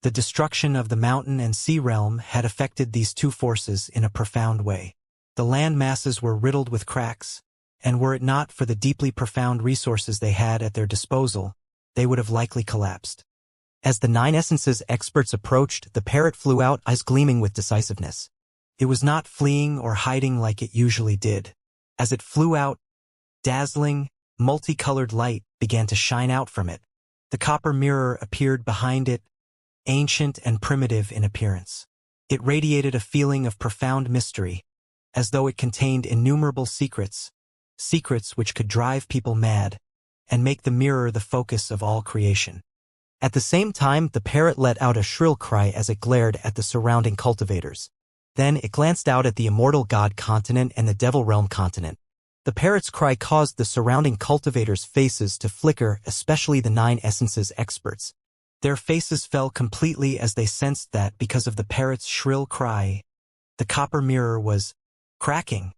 The destruction of the mountain and sea realm had affected these two forces in a profound way. The land masses were riddled with cracks, and were it not for the deeply profound resources they had at their disposal, they would have likely collapsed. As the Nine Essences experts approached, the parrot flew out, eyes gleaming with decisiveness. It was not fleeing or hiding like it usually did. As it flew out, dazzling, multicolored light began to shine out from it. The copper mirror appeared behind it, ancient and primitive in appearance. It radiated a feeling of profound mystery, as though it contained innumerable secrets, secrets which could drive people mad, and make the mirror the focus of all creation. At the same time, the parrot let out a shrill cry as it glared at the surrounding cultivators. Then it glanced out at the Immortal God continent and the Devil Realm continent. The parrot's cry caused the surrounding cultivators' faces to flicker, especially the Nine Essences experts. Their faces fell completely as they sensed that, because of the parrot's shrill cry, the copper mirror was cracking.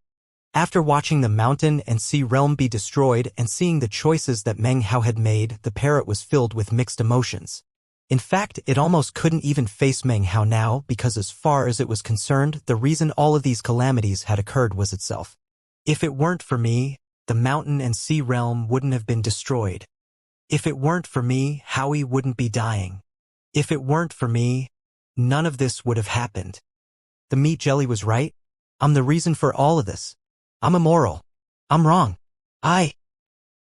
After watching the mountain and sea realm be destroyed and seeing the choices that Meng Hao had made, the parrot was filled with mixed emotions. In fact, it almost couldn't even face Meng Hao now because, as far as it was concerned, the reason all of these calamities had occurred was itself. If it weren't for me, the mountain and sea realm wouldn't have been destroyed. If it weren't for me, Howie wouldn't be dying. If it weren't for me, none of this would have happened. The meat jelly was right. I'm the reason for all of this. I'm immoral. I'm wrong. I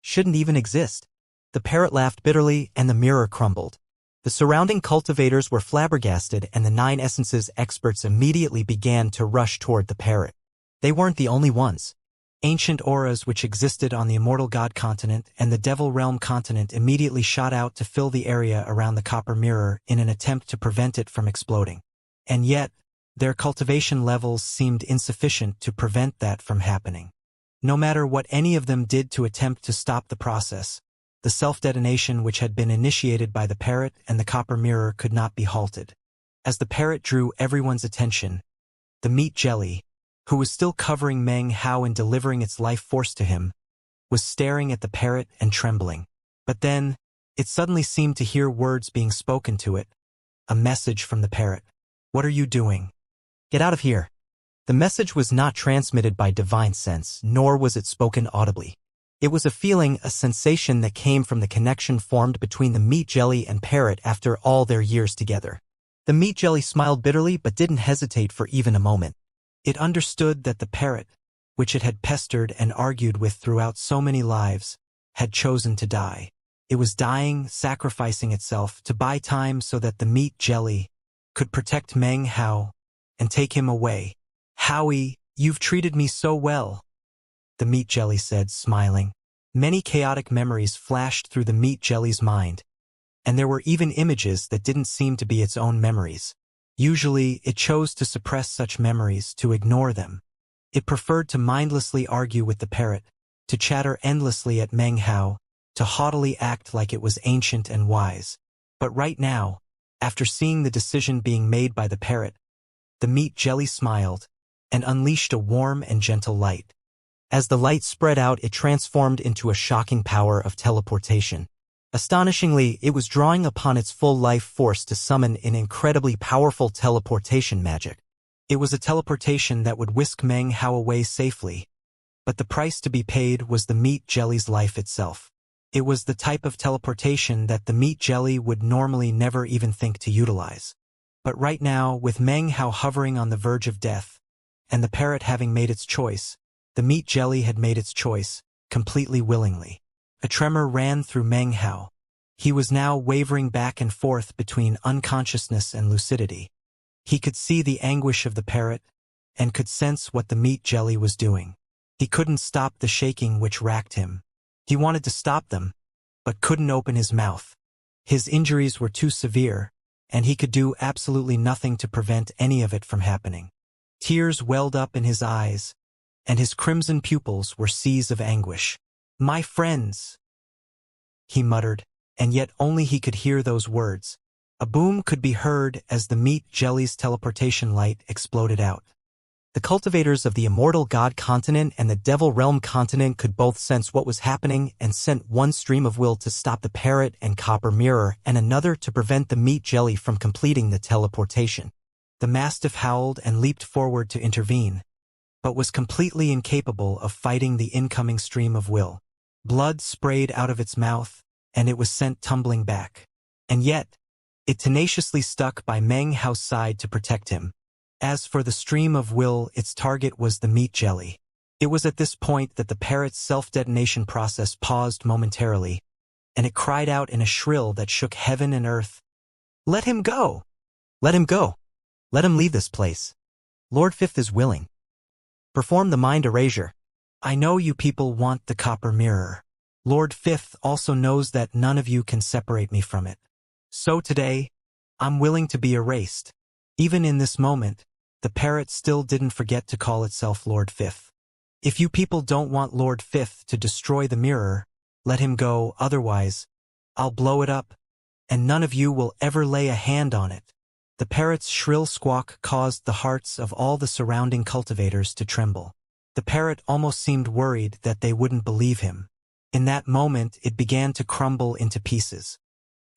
shouldn't even exist. The parrot laughed bitterly and the mirror crumbled. The surrounding cultivators were flabbergasted and the Nine Essences experts immediately began to rush toward the parrot. They weren't the only ones. Ancient auras which existed on the Immortal God continent and the Devil Realm continent immediately shot out to fill the area around the copper mirror in an attempt to prevent it from exploding. And yet, their cultivation levels seemed insufficient to prevent that from happening. No matter what any of them did to attempt to stop the process, the self-detonation which had been initiated by the parrot and the copper mirror could not be halted. As the parrot drew everyone's attention, The meat jelly, who was still covering Meng Hao and delivering its life force to him, was staring at the parrot and trembling. But then, it suddenly seemed to hear words being spoken to it, a message from the parrot. "What are you doing? Get out of here." The message was not transmitted by divine sense, nor was it spoken audibly. It was a feeling, a sensation that came from the connection formed between the meat jelly and parrot after all their years together. The meat jelly smiled bitterly but didn't hesitate for even a moment. It understood that the parrot, which it had pestered and argued with throughout so many lives, had chosen to die. It was dying, sacrificing itself to buy time so that the meat jelly could protect Meng Hao and take him away. "Howie, you've treated me so well," the meat jelly said, smiling. Many chaotic memories flashed through the meat jelly's mind, and there were even images that didn't seem to be its own memories. Usually, it chose to suppress such memories, to ignore them. It preferred to mindlessly argue with the parrot, to chatter endlessly at Meng Hao, to haughtily act like it was ancient and wise. But right now, after seeing the decision being made by the parrot, the meat jelly smiled and unleashed a warm and gentle light. As the light spread out, it transformed into a shocking power of teleportation. Astonishingly, it was drawing upon its full life force to summon an incredibly powerful teleportation magic. It was a teleportation that would whisk Meng Hao away safely, but the price to be paid was the meat jelly's life itself. It was the type of teleportation that the meat jelly would normally never even think to utilize. But right now, with Meng Hao hovering on the verge of death, and the parrot having made its choice, the meat jelly had made its choice, completely willingly. A tremor ran through Meng Hao. He was now wavering back and forth between unconsciousness and lucidity. He could see the anguish of the parrot, and could sense what the meat jelly was doing. He couldn't stop the shaking which racked him. He wanted to stop them, but couldn't open his mouth. His injuries were too severe, and he could do absolutely nothing to prevent any of it from happening. Tears welled up in his eyes, and his crimson pupils were seas of anguish. "My friends," he muttered, and yet only he could hear those words. A boom could be heard as the meat jelly's teleportation light exploded out. The cultivators of the Immortal God continent and the Devil Realm continent could both sense what was happening and sent one stream of will to stop the parrot and copper mirror and another to prevent the meat jelly from completing the teleportation. The mastiff howled and leaped forward to intervene, but was completely incapable of fighting the incoming stream of will. Blood sprayed out of its mouth, and it was sent tumbling back. And yet, it tenaciously stuck by Meng Hao's side to protect him. As for the stream of will, its target was the meat jelly. It was at this point that the parrot's self-detonation process paused momentarily, and it cried out in a shrill that shook heaven and earth. "Let him go! Let him go! Let him leave this place. Lord Fifth is willing. Perform the mind erasure. I know you people want the copper mirror. Lord Fifth also knows that none of you can separate me from it. So today, I'm willing to be erased." Even in this moment, the parrot still didn't forget to call itself Lord Fifth. "If you people don't want Lord Fifth to destroy the mirror, let him go, otherwise, I'll blow it up, and none of you will ever lay a hand on it." The parrot's shrill squawk caused the hearts of all the surrounding cultivators to tremble. The parrot almost seemed worried that they wouldn't believe him. In that moment, it began to crumble into pieces.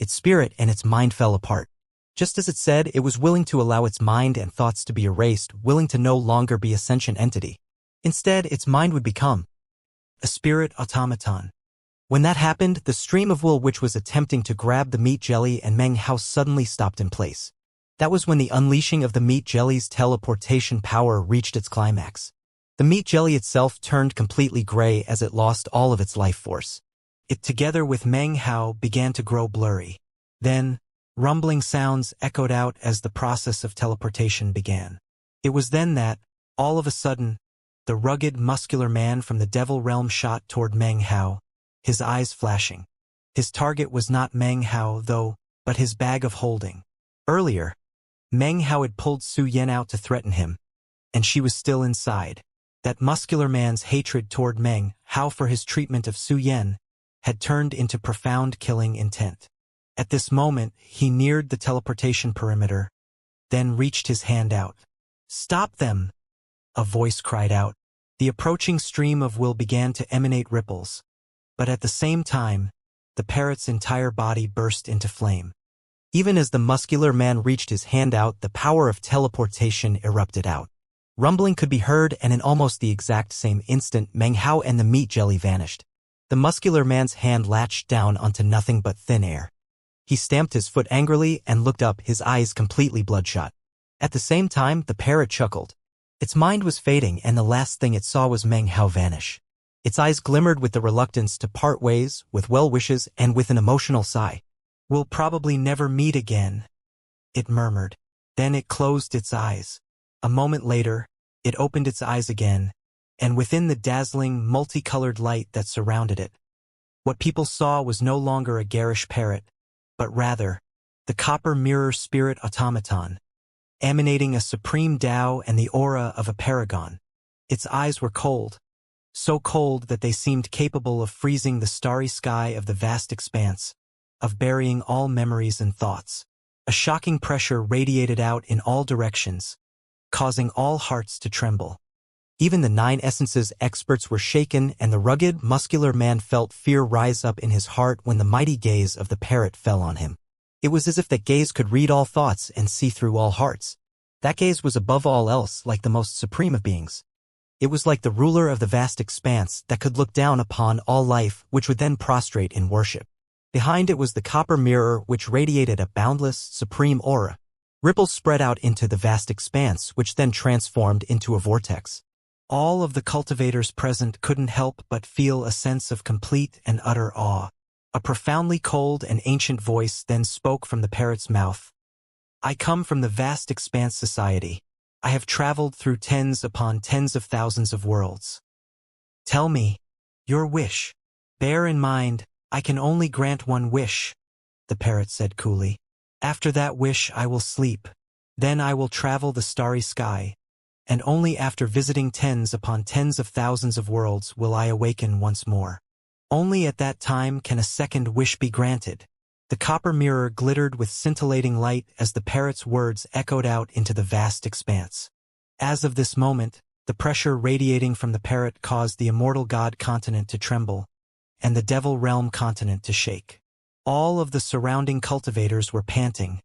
Its spirit and its mind fell apart. Just as it said, it was willing to allow its mind and thoughts to be erased, willing to no longer be a sentient entity. Instead, its mind would become a spirit automaton. When that happened, the stream of will which was attempting to grab the meat jelly and Meng Hao suddenly stopped in place. That was when the unleashing of the meat jelly's teleportation power reached its climax. The meat jelly itself turned completely gray as it lost all of its life force. It, together with Meng Hao, began to grow blurry. Then, rumbling sounds echoed out as the process of teleportation began. It was then that, all of a sudden, the rugged, muscular man from the Devil Realm shot toward Meng Hao, his eyes flashing. His target was not Meng Hao, though, but his bag of holding. Earlier, Meng Hao had pulled Su Yan out to threaten him, and she was still inside. That muscular man's hatred toward Meng Hao for his treatment of Su Yan had turned into profound killing intent. At this moment, he neared the teleportation perimeter, then reached his hand out. "Stop them!" a voice cried out. The approaching stream of will began to emanate ripples. But at the same time, the parrot's entire body burst into flame. Even as the muscular man reached his hand out, the power of teleportation erupted out. Rumbling could be heard, and in almost the exact same instant, Meng Hao and the meat jelly vanished. The muscular man's hand latched down onto nothing but thin air. He stamped his foot angrily and looked up, his eyes completely bloodshot. At the same time, the parrot chuckled. Its mind was fading, and the last thing it saw was Meng Hao vanish. Its eyes glimmered with the reluctance to part ways, with well wishes, and with an emotional sigh. "We'll probably never meet again," it murmured. Then it closed its eyes. A moment later, it opened its eyes again, and within the dazzling, multicolored light that surrounded it, what people saw was no longer a garish parrot, but rather, the copper mirror spirit automaton, emanating a supreme Tao and the aura of a paragon. Its eyes were cold, so cold that they seemed capable of freezing the starry sky of the vast expanse, of burying all memories and thoughts. A shocking pressure radiated out in all directions, causing all hearts to tremble. Even the 9 essences experts were shaken, and the rugged, muscular man felt fear rise up in his heart when the mighty gaze of the parrot fell on him. It was as if that gaze could read all thoughts and see through all hearts. That gaze was above all else like the most supreme of beings. It was like the ruler of the vast expanse that could look down upon all life, which would then prostrate in worship. Behind it was the copper mirror, which radiated a boundless, supreme aura. Ripples spread out into the vast expanse, which then transformed into a vortex. All of the cultivators present couldn't help but feel a sense of complete and utter awe. A profoundly cold and ancient voice then spoke from the parrot's mouth. "I come from the vast expanse society. I have traveled through tens upon tens of thousands of worlds. Tell me your wish. Bear in mind, I can only grant one wish," the parrot said coolly. "After that wish I will sleep. Then I will travel the starry sky, and only after visiting tens upon tens of thousands of worlds will I awaken once more. Only at that time can a second wish be granted." The copper mirror glittered with scintillating light as the parrot's words echoed out into the vast expanse. As of this moment, the pressure radiating from the parrot caused the immortal god continent to tremble, and the devil realm continent to shake. All of the surrounding cultivators were panting,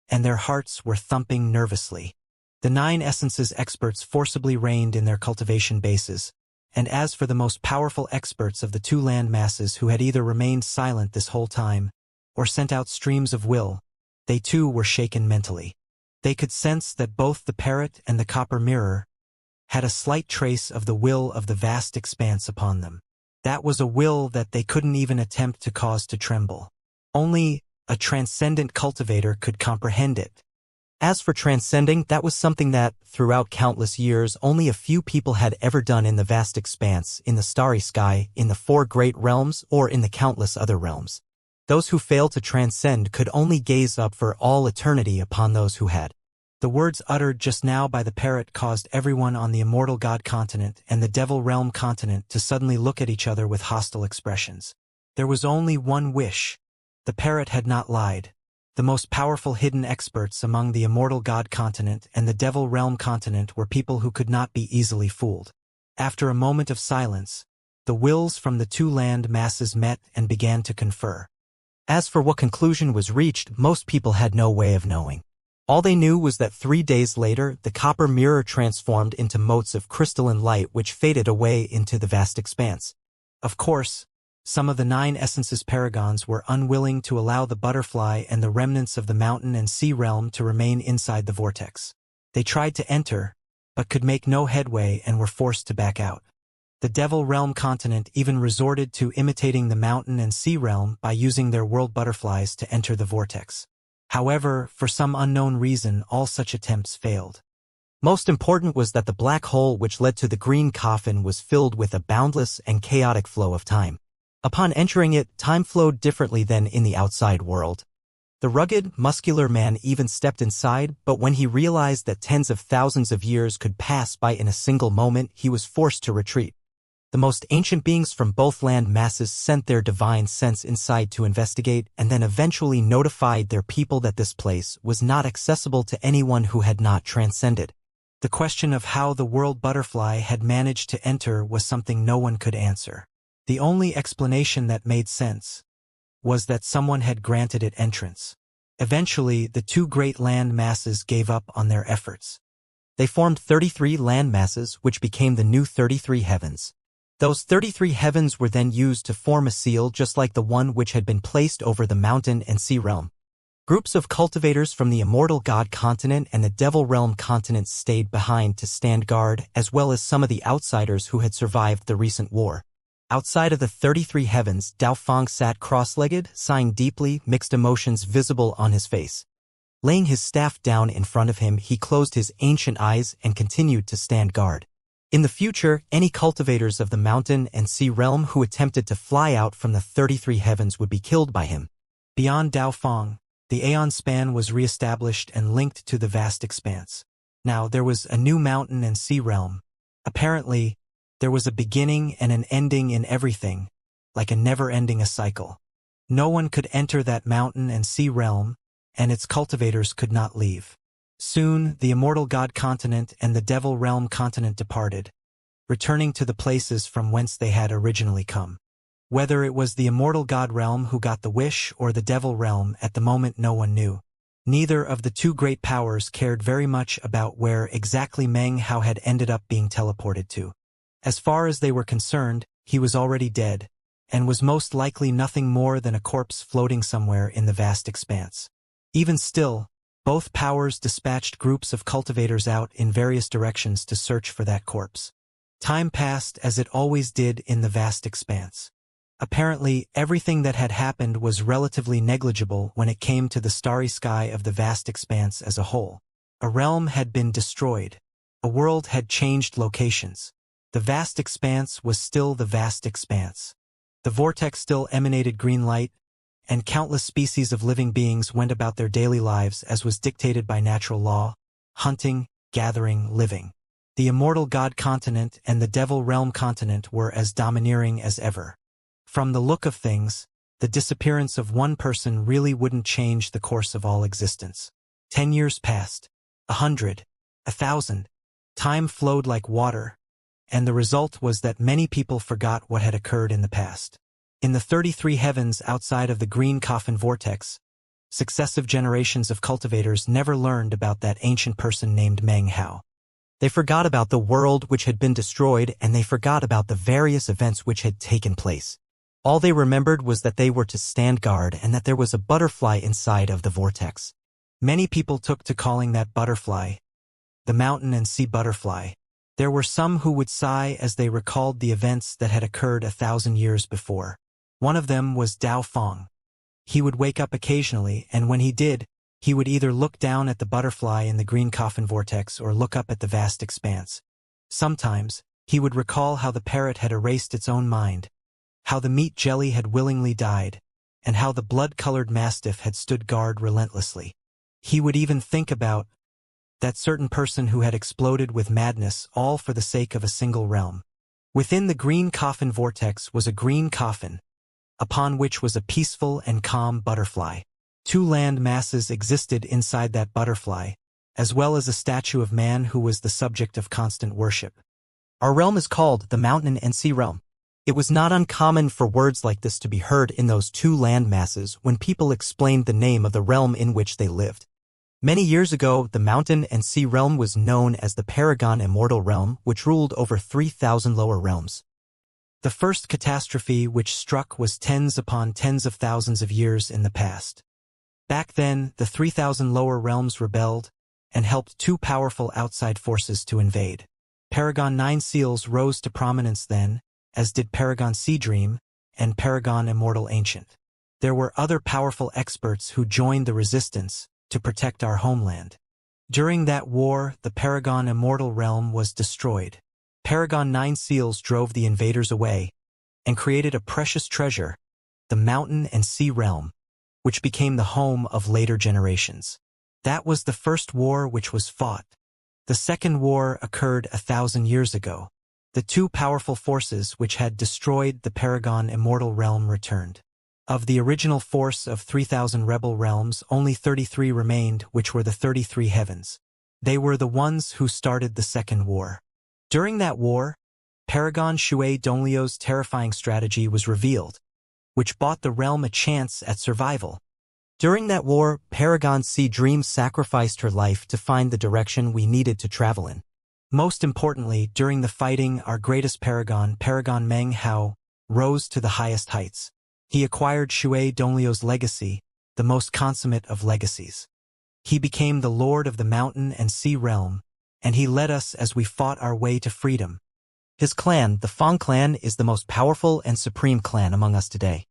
and their hearts were thumping nervously. The 9 essences experts forcibly reigned in their cultivation bases, and as for the most powerful experts of the 2 land masses who had either remained silent this whole time, or sent out streams of will, they too were shaken mentally. They could sense that both the parrot and the copper mirror had a slight trace of the will of the vast expanse upon them. That was a will that they couldn't even attempt to cause to tremble. Only a transcendent cultivator could comprehend it. As for transcending, that was something that, throughout countless years, only a few people had ever done in the vast expanse, in the starry sky, in the 4 great realms, or in the countless other realms. Those who failed to transcend could only gaze up for all eternity upon those who had. The words uttered just now by the parrot caused everyone on the immortal god continent and the devil realm continent to suddenly look at each other with hostile expressions. There was only one wish. The parrot had not lied. The most powerful hidden experts among the immortal god continent and the devil realm continent were people who could not be easily fooled. After a moment of silence, the wills from the 2 land masses met and began to confer. As for what conclusion was reached, most people had no way of knowing. All they knew was that 3 days later, the copper mirror transformed into motes of crystalline light which faded away into the vast expanse. Of course, some of the 9 essences paragons were unwilling to allow the butterfly and the remnants of the mountain and sea realm to remain inside the vortex. They tried to enter, but could make no headway and were forced to back out. The devil realm continent even resorted to imitating the mountain and sea realm by using their world butterflies to enter the vortex. However, for some unknown reason, all such attempts failed. Most important was that the black hole which led to the green coffin was filled with a boundless and chaotic flow of time. Upon entering it, time flowed differently than in the outside world. The rugged, muscular man even stepped inside, but when he realized that tens of thousands of years could pass by in a single moment, he was forced to retreat. The most ancient beings from both land masses sent their divine sense inside to investigate and then eventually notified their people that this place was not accessible to anyone who had not transcended. The question of how the world butterfly had managed to enter was something no one could answer. The only explanation that made sense was that someone had granted it entrance. Eventually, the two great land masses gave up on their efforts. They formed 33 land masses, which became the new 33 heavens. Those 33 heavens were then used to form a seal just like the one which had been placed over the mountain and sea realm. Groups of cultivators from the Immortal God continent and the Devil Realm continent stayed behind to stand guard, as well as some of the outsiders who had survived the recent war. Outside of the 33 heavens, Dao Fang sat cross-legged, sighing deeply, mixed emotions visible on his face. Laying his staff down in front of him, he closed his ancient eyes and continued to stand guard. In the future, any cultivators of the mountain and sea realm who attempted to fly out from the 33 heavens would be killed by him. Beyond Dao Fang, the Aeon span was re-established and linked to the vast expanse. Now there was a new mountain and sea realm. Apparently, there was a beginning and an ending in everything, like a never-ending cycle. No one could enter that mountain and sea realm, and its cultivators could not leave. Soon, the Immortal God continent and the Devil Realm continent departed, returning to the places from whence they had originally come. Whether it was the Immortal God realm who got the wish or the Devil Realm, at the moment no one knew. Neither of the two great powers cared very much about where exactly Meng Hao had ended up being teleported to. As far as they were concerned, he was already dead, and was most likely nothing more than a corpse floating somewhere in the vast expanse. Even still, both powers dispatched groups of cultivators out in various directions to search for that corpse. Time passed as it always did in the vast expanse. Apparently, everything that had happened was relatively negligible when it came to the starry sky of the vast expanse as a whole. A realm had been destroyed. A world had changed locations. The vast expanse was still the vast expanse. The vortex still emanated green light, and countless species of living beings went about their daily lives as was dictated by natural law, hunting, gathering, living. The Immortal God continent and the Devil Realm continent were as domineering as ever. From the look of things, the disappearance of one person really wouldn't change the course of all existence. 10 years passed, 100, 1,000. Time flowed like water, and the result was that many people forgot what had occurred in the past. In the 33 heavens outside of the green coffin vortex, successive generations of cultivators never learned about that ancient person named Meng Hao. They forgot about the world which had been destroyed, and they forgot about the various events which had taken place. All they remembered was that they were to stand guard and that there was a butterfly inside of the vortex. Many people took to calling that butterfly the mountain and sea butterfly. There were some who would sigh as they recalled the events that had occurred 1,000 years before. One of them was Dao Fang. He would wake up occasionally, and when he did, he would either look down at the butterfly in the green coffin vortex or look up at the vast expanse. Sometimes, he would recall how the parrot had erased its own mind, how the meat jelly had willingly died, and how the blood-colored mastiff had stood guard relentlessly. He would even think about that certain person who had exploded with madness, all for the sake of a single realm. Within the green coffin vortex was a green coffin, upon which was a peaceful and calm butterfly. 2 land masses existed inside that butterfly, as well as a statue of man who was the subject of constant worship. Our realm is called the Mountain and Sea Realm. It was not uncommon for words like this to be heard in those 2 land masses when people explained the name of the realm in which they lived. Many years ago, the Mountain and Sea Realm was known as the Paragon Immortal Realm, which ruled over 3,000 lower realms. The first catastrophe which struck was tens upon tens of thousands of years in the past. Back then, the 3,000 lower realms rebelled and helped 2 powerful outside forces to invade. Paragon 9 Seals rose to prominence then, as did Paragon Sea Dream and Paragon Immortal Ancient. There were other powerful experts who joined the resistance to protect our homeland. During that war, the Paragon Immortal Realm was destroyed. Paragon 9 Seals drove the invaders away and created a precious treasure, the Mountain and Sea Realm, which became the home of later generations. That was the first war which was fought. The second war occurred 1,000 years ago. The 2 powerful forces which had destroyed the Paragon Immortal Realm returned. Of the original force of 3,000 rebel realms, only 33 remained, which were the 33 heavens. They were the ones who started the Second War. During that war, Paragon Shui Donglio's terrifying strategy was revealed, which bought the realm a chance at survival. During that war, Paragon C Dream sacrificed her life to find the direction we needed to travel in. Most importantly, during the fighting, our greatest Paragon, Paragon Meng Hao, rose to the highest heights. He acquired Shui Donglio's legacy, the most consummate of legacies. He became the Lord of the Mountain and Sea Realm, and he led us as we fought our way to freedom. His clan, the Fang clan, is the most powerful and supreme clan among us today.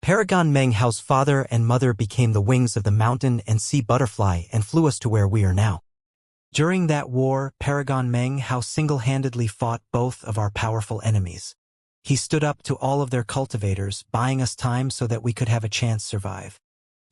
Paragon Meng Hao's father and mother became the wings of the mountain and sea butterfly and flew us to where we are now. During that war, Paragon Meng Hao single-handedly fought both of our powerful enemies. He stood up to all of their cultivators, buying us time so that we could have a chance to survive.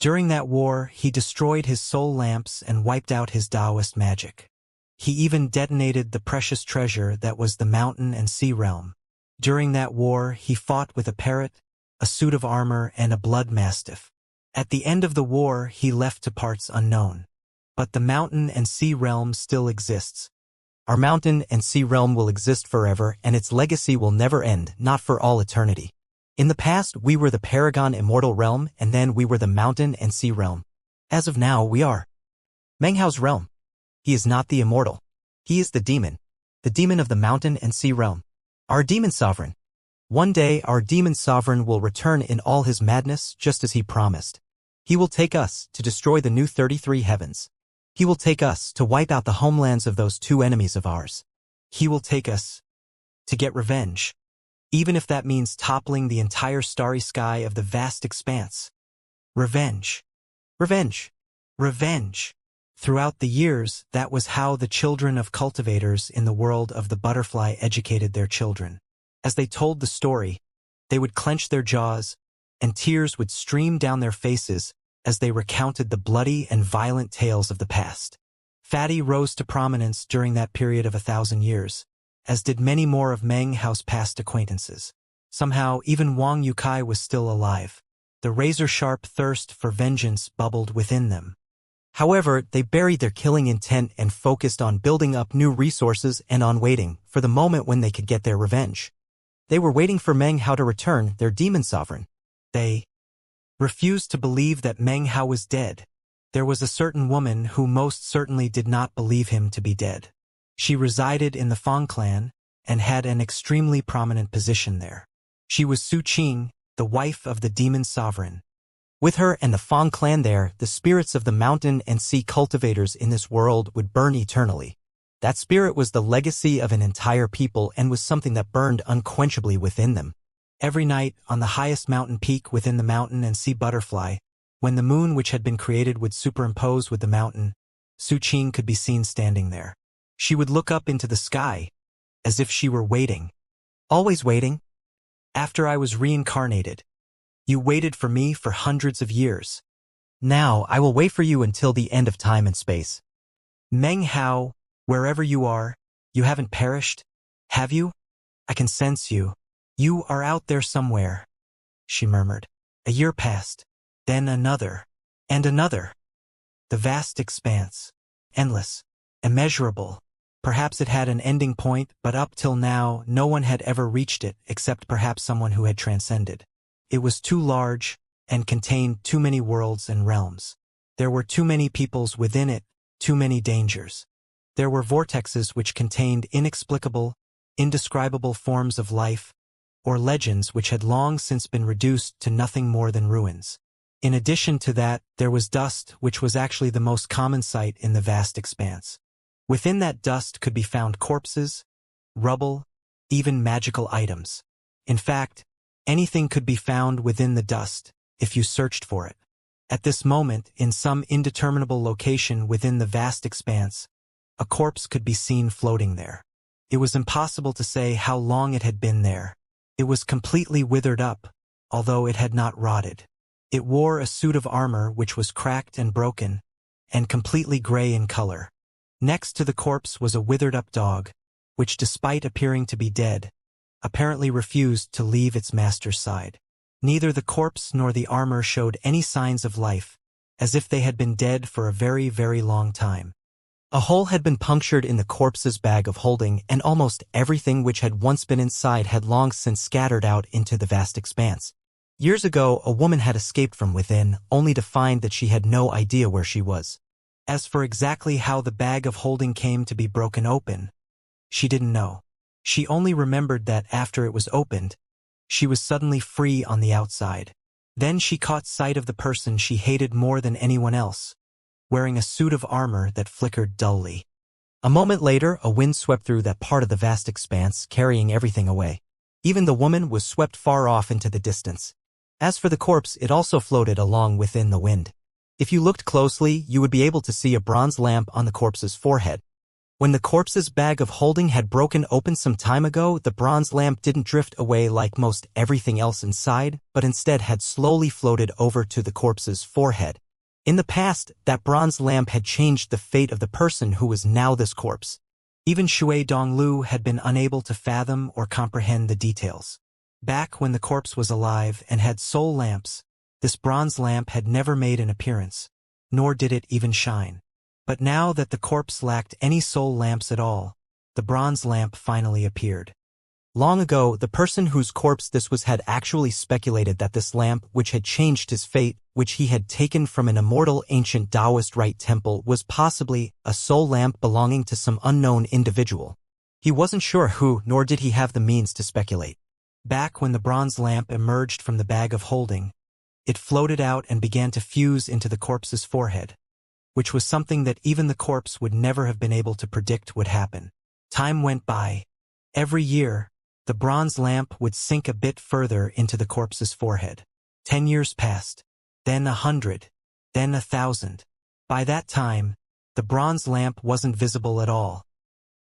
During that war, he destroyed his soul lamps and wiped out his Taoist magic. He even detonated the precious treasure that was the mountain and sea realm. During that war, he fought with a parrot, a suit of armor, and a blood mastiff. At the end of the war, he left to parts unknown. But the mountain and sea realm still exists. Our mountain and sea realm will exist forever, and its legacy will never end, not for all eternity. In the past, we were the Paragon Immortal Realm, and then we were the Mountain and Sea Realm. As of now, we are Meng Hao's realm. He is not the Immortal. He is the demon of the Mountain and Sea Realm. Our demon sovereign. One day, our demon sovereign will return in all his madness, just as he promised. He will take us to destroy the new 33 heavens. He will take us to wipe out the homelands of those two enemies of ours. He will take us to get revenge, even if that means toppling the entire starry sky of the vast expanse. Revenge. Revenge. Revenge. Throughout the years, that was how the children of cultivators in the world of the butterfly educated their children. As they told the story, they would clench their jaws, and tears would stream down their faces as they recounted the bloody and violent tales of the past. Fatty rose to prominence during that period of 1,000 years, as did many more of Meng Hao's past acquaintances. Somehow, even Wang Yukai was still alive. The razor-sharp thirst for vengeance bubbled within them. However, they buried their killing intent and focused on building up new resources and on waiting for the moment when they could get their revenge. They were waiting for Meng Hao to return, their demon sovereign. They refused to believe that Meng Hao was dead. There was a certain woman who most certainly did not believe him to be dead. She resided in the Fang clan and had an extremely prominent position there. She was Su Qing, the wife of the demon sovereign. With her and the Fang clan there, the spirits of the mountain and sea cultivators in this world would burn eternally. That spirit was the legacy of an entire people and was something that burned unquenchably within them. Every night, on the highest mountain peak within the mountain and sea butterfly, when the moon which had been created would superimpose with the mountain, Su Qing could be seen standing there. She would look up into the sky, as if she were waiting. Always waiting. After I was reincarnated, you waited for me for hundreds of years. Now I will wait for you until the end of time and space. Meng Hao, wherever you are, you haven't perished, have you? I can sense you. You are out there somewhere, she murmured. A year passed, then another, and another. The vast expanse, endless, immeasurable. Perhaps it had an ending point, but up till now, no one had ever reached it except perhaps someone who had transcended. It was too large and contained too many worlds and realms. There were too many peoples within it, too many dangers. There were vortexes which contained inexplicable, indescribable forms of life, or legends which had long since been reduced to nothing more than ruins. In addition to that, there was dust, which was actually the most common sight in the vast expanse. Within that dust could be found corpses, rubble, even magical items. In fact, anything could be found within the dust, if you searched for it. At this moment, in some indeterminable location within the vast expanse, a corpse could be seen floating there. It was impossible to say how long it had been there. It was completely withered up, although it had not rotted. It wore a suit of armor which was cracked and broken, and completely gray in color. Next to the corpse was a withered-up dog, which, despite appearing to be dead, apparently refused to leave its master's side. Neither the corpse nor the armor showed any signs of life, as if they had been dead for a very, very long time. A hole had been punctured in the corpse's bag of holding, and almost everything which had once been inside had long since scattered out into the vast expanse. Years ago, a woman had escaped from within, only to find that she had no idea where she was. As for exactly how the bag of holding came to be broken open, she didn't know. She only remembered that after it was opened, she was suddenly free on the outside. Then she caught sight of the person she hated more than anyone else, wearing a suit of armor that flickered dully. A moment later, a wind swept through that part of the vast expanse, carrying everything away. Even the woman was swept far off into the distance. As for the corpse, it also floated along within the wind. If you looked closely, you would be able to see a bronze lamp on the corpse's forehead. When the corpse's bag of holding had broken open some time ago, the bronze lamp didn't drift away like most everything else inside, but instead had slowly floated over to the corpse's forehead. In the past, that bronze lamp had changed the fate of the person who was now this corpse. Even Shui Donglu had been unable to fathom or comprehend the details. Back when the corpse was alive and had soul lamps, this bronze lamp had never made an appearance, nor did it even shine. But now that the corpse lacked any soul lamps at all, the bronze lamp finally appeared. Long ago, the person whose corpse this was had actually speculated that this lamp, which had changed his fate, which he had taken from an immortal ancient Taoist rite temple, was possibly a soul lamp belonging to some unknown individual. He wasn't sure who, nor did he have the means to speculate. Back when the bronze lamp emerged from the bag of holding, it floated out and began to fuse into the corpse's forehead, which was something that even the corpse would never have been able to predict would happen. Time went by. Every year, the bronze lamp would sink a bit further into the corpse's forehead. 10 years passed, then 100, then 1,000. By that time, the bronze lamp wasn't visible at all,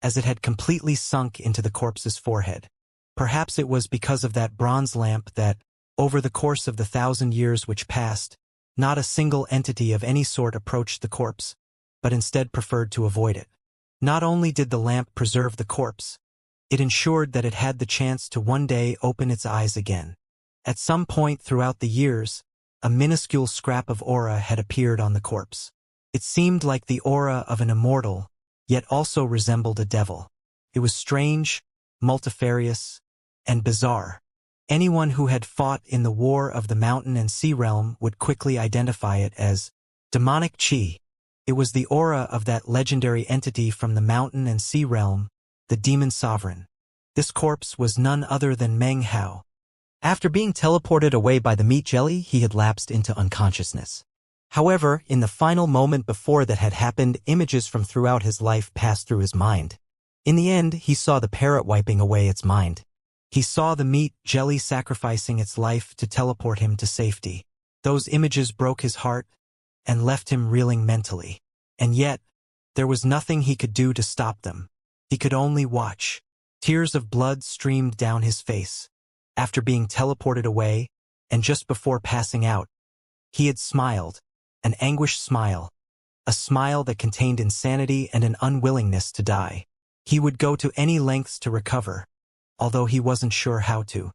as it had completely sunk into the corpse's forehead. Perhaps it was because of that bronze lamp that, over the course of the 1,000 years which passed, not a single entity of any sort approached the corpse, but instead preferred to avoid it. Not only did the lamp preserve the corpse, it ensured that it had the chance to one day open its eyes again. At some point throughout the years, a minuscule scrap of aura had appeared on the corpse. It seemed like the aura of an immortal, yet also resembled a devil. It was strange, multifarious, and bizarre. Anyone who had fought in the War of the Mountain and Sea Realm would quickly identify it as demonic chi. It was the aura of that legendary entity from the Mountain and Sea Realm, the Demon Sovereign. This corpse was none other than Meng Hao. After being teleported away by the meat jelly, he had lapsed into unconsciousness. However, in the final moment before that had happened, images from throughout his life passed through his mind. In the end, he saw the parrot wiping away its mind. He saw the meat jelly sacrificing its life to teleport him to safety. Those images broke his heart and left him reeling mentally. And yet, there was nothing he could do to stop them. He could only watch. Tears of blood streamed down his face. After being teleported away, and just before passing out, he had smiled, an anguished smile, a smile that contained insanity and an unwillingness to die. He would go to any lengths to recover, although he wasn't sure how to.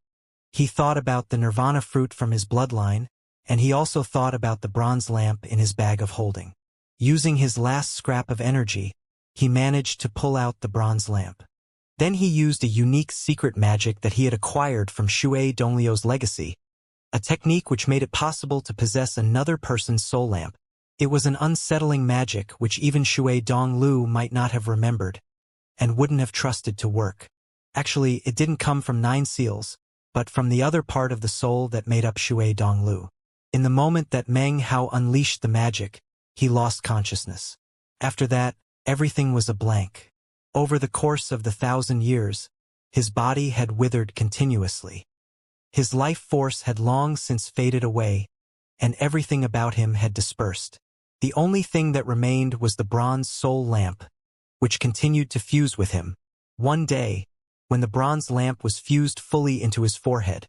He thought about the nirvana fruit from his bloodline, and he also thought about the bronze lamp in his bag of holding. Using his last scrap of energy, he managed to pull out the bronze lamp. Then he used a unique secret magic that he had acquired from Shui Donglio's legacy, a technique which made it possible to possess another person's soul lamp. It was an unsettling magic which even Shui Donglu might not have remembered, and wouldn't have trusted to work. Actually, it didn't come from 9 seals, but from the other part of the soul that made up Shui Donglu. In the moment that Meng Hao unleashed the magic, he lost consciousness. After that, everything was a blank. Over the course of the 1,000 years, his body had withered continuously. His life force had long since faded away, and everything about him had dispersed. The only thing that remained was the bronze soul lamp, which continued to fuse with him. One day, when the bronze lamp was fused fully into his forehead,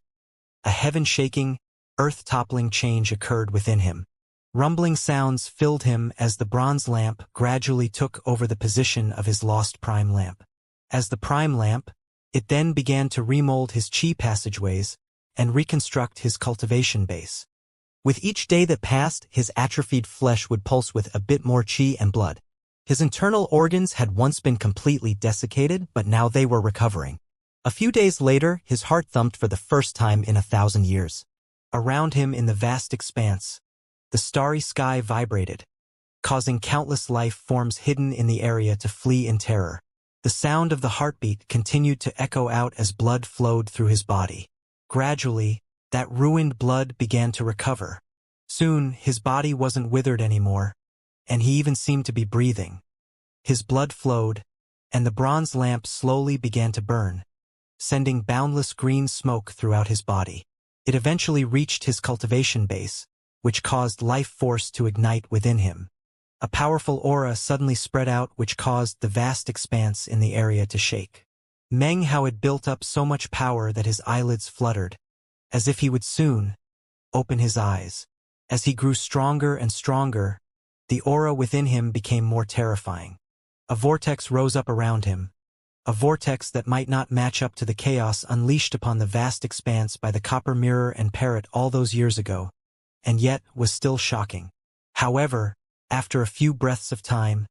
a heaven-shaking, earth-toppling change occurred within him. Rumbling sounds filled him as the bronze lamp gradually took over the position of his lost prime lamp. As the prime lamp, it then began to remold his chi passageways and reconstruct his cultivation base. With each day that passed, his atrophied flesh would pulse with a bit more chi and blood. His internal organs had once been completely desiccated, but now they were recovering. A few days later, his heart thumped for the first time in 1,000 years. Around him in the vast expanse, the starry sky vibrated, causing countless life forms hidden in the area to flee in terror. The sound of the heartbeat continued to echo out as blood flowed through his body. Gradually, that ruined blood began to recover. Soon, his body wasn't withered anymore, and he even seemed to be breathing. His blood flowed, and the bronze lamp slowly began to burn, sending boundless green smoke throughout his body. It eventually reached his cultivation base, which caused life force to ignite within him. A powerful aura suddenly spread out which caused the vast expanse in the area to shake. Meng Hao had built up so much power that his eyelids fluttered, as if he would soon open his eyes. As he grew stronger and stronger, the aura within him became more terrifying. A vortex rose up around him, a vortex that might not match up to the chaos unleashed upon the vast expanse by the Copper Mirror and Parrot all those years ago, and yet was still shocking. However, after a few breaths of time,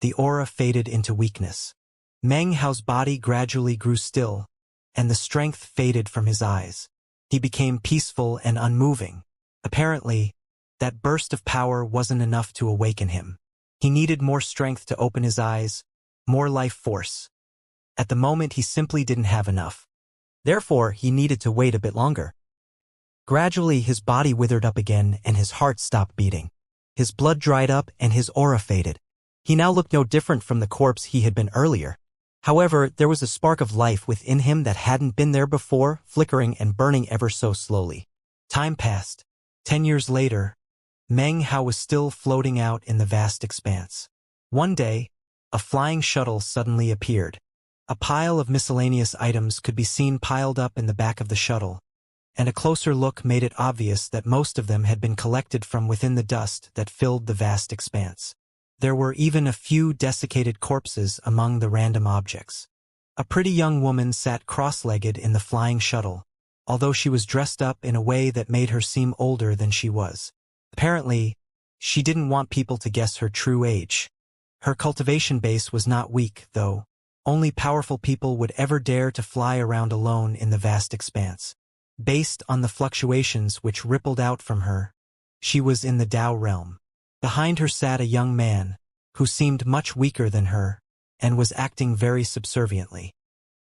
the aura faded into weakness. Meng Hao's body gradually grew still, and the strength faded from his eyes. He became peaceful and unmoving. Apparently, that burst of power wasn't enough to awaken him. He needed more strength to open his eyes, more life force. At the moment, he simply didn't have enough. Therefore, he needed to wait a bit longer. Gradually, his body withered up again and his heart stopped beating. His blood dried up and his aura faded. He now looked no different from the corpse he had been earlier. However, there was a spark of life within him that hadn't been there before, flickering and burning ever so slowly. Time passed. 10 years later, Meng Hao was still floating out in the vast expanse. One day, a flying shuttle suddenly appeared. A pile of miscellaneous items could be seen piled up in the back of the shuttle, and a closer look made it obvious that most of them had been collected from within the dust that filled the vast expanse. There were even a few desiccated corpses among the random objects. A pretty young woman sat cross-legged in the flying shuttle, although she was dressed up in a way that made her seem older than she was. Apparently, she didn't want people to guess her true age. Her cultivation base was not weak, though. Only powerful people would ever dare to fly around alone in the vast expanse. Based on the fluctuations which rippled out from her, she was in the Tao realm. Behind her sat a young man, who seemed much weaker than her, and was acting very subserviently.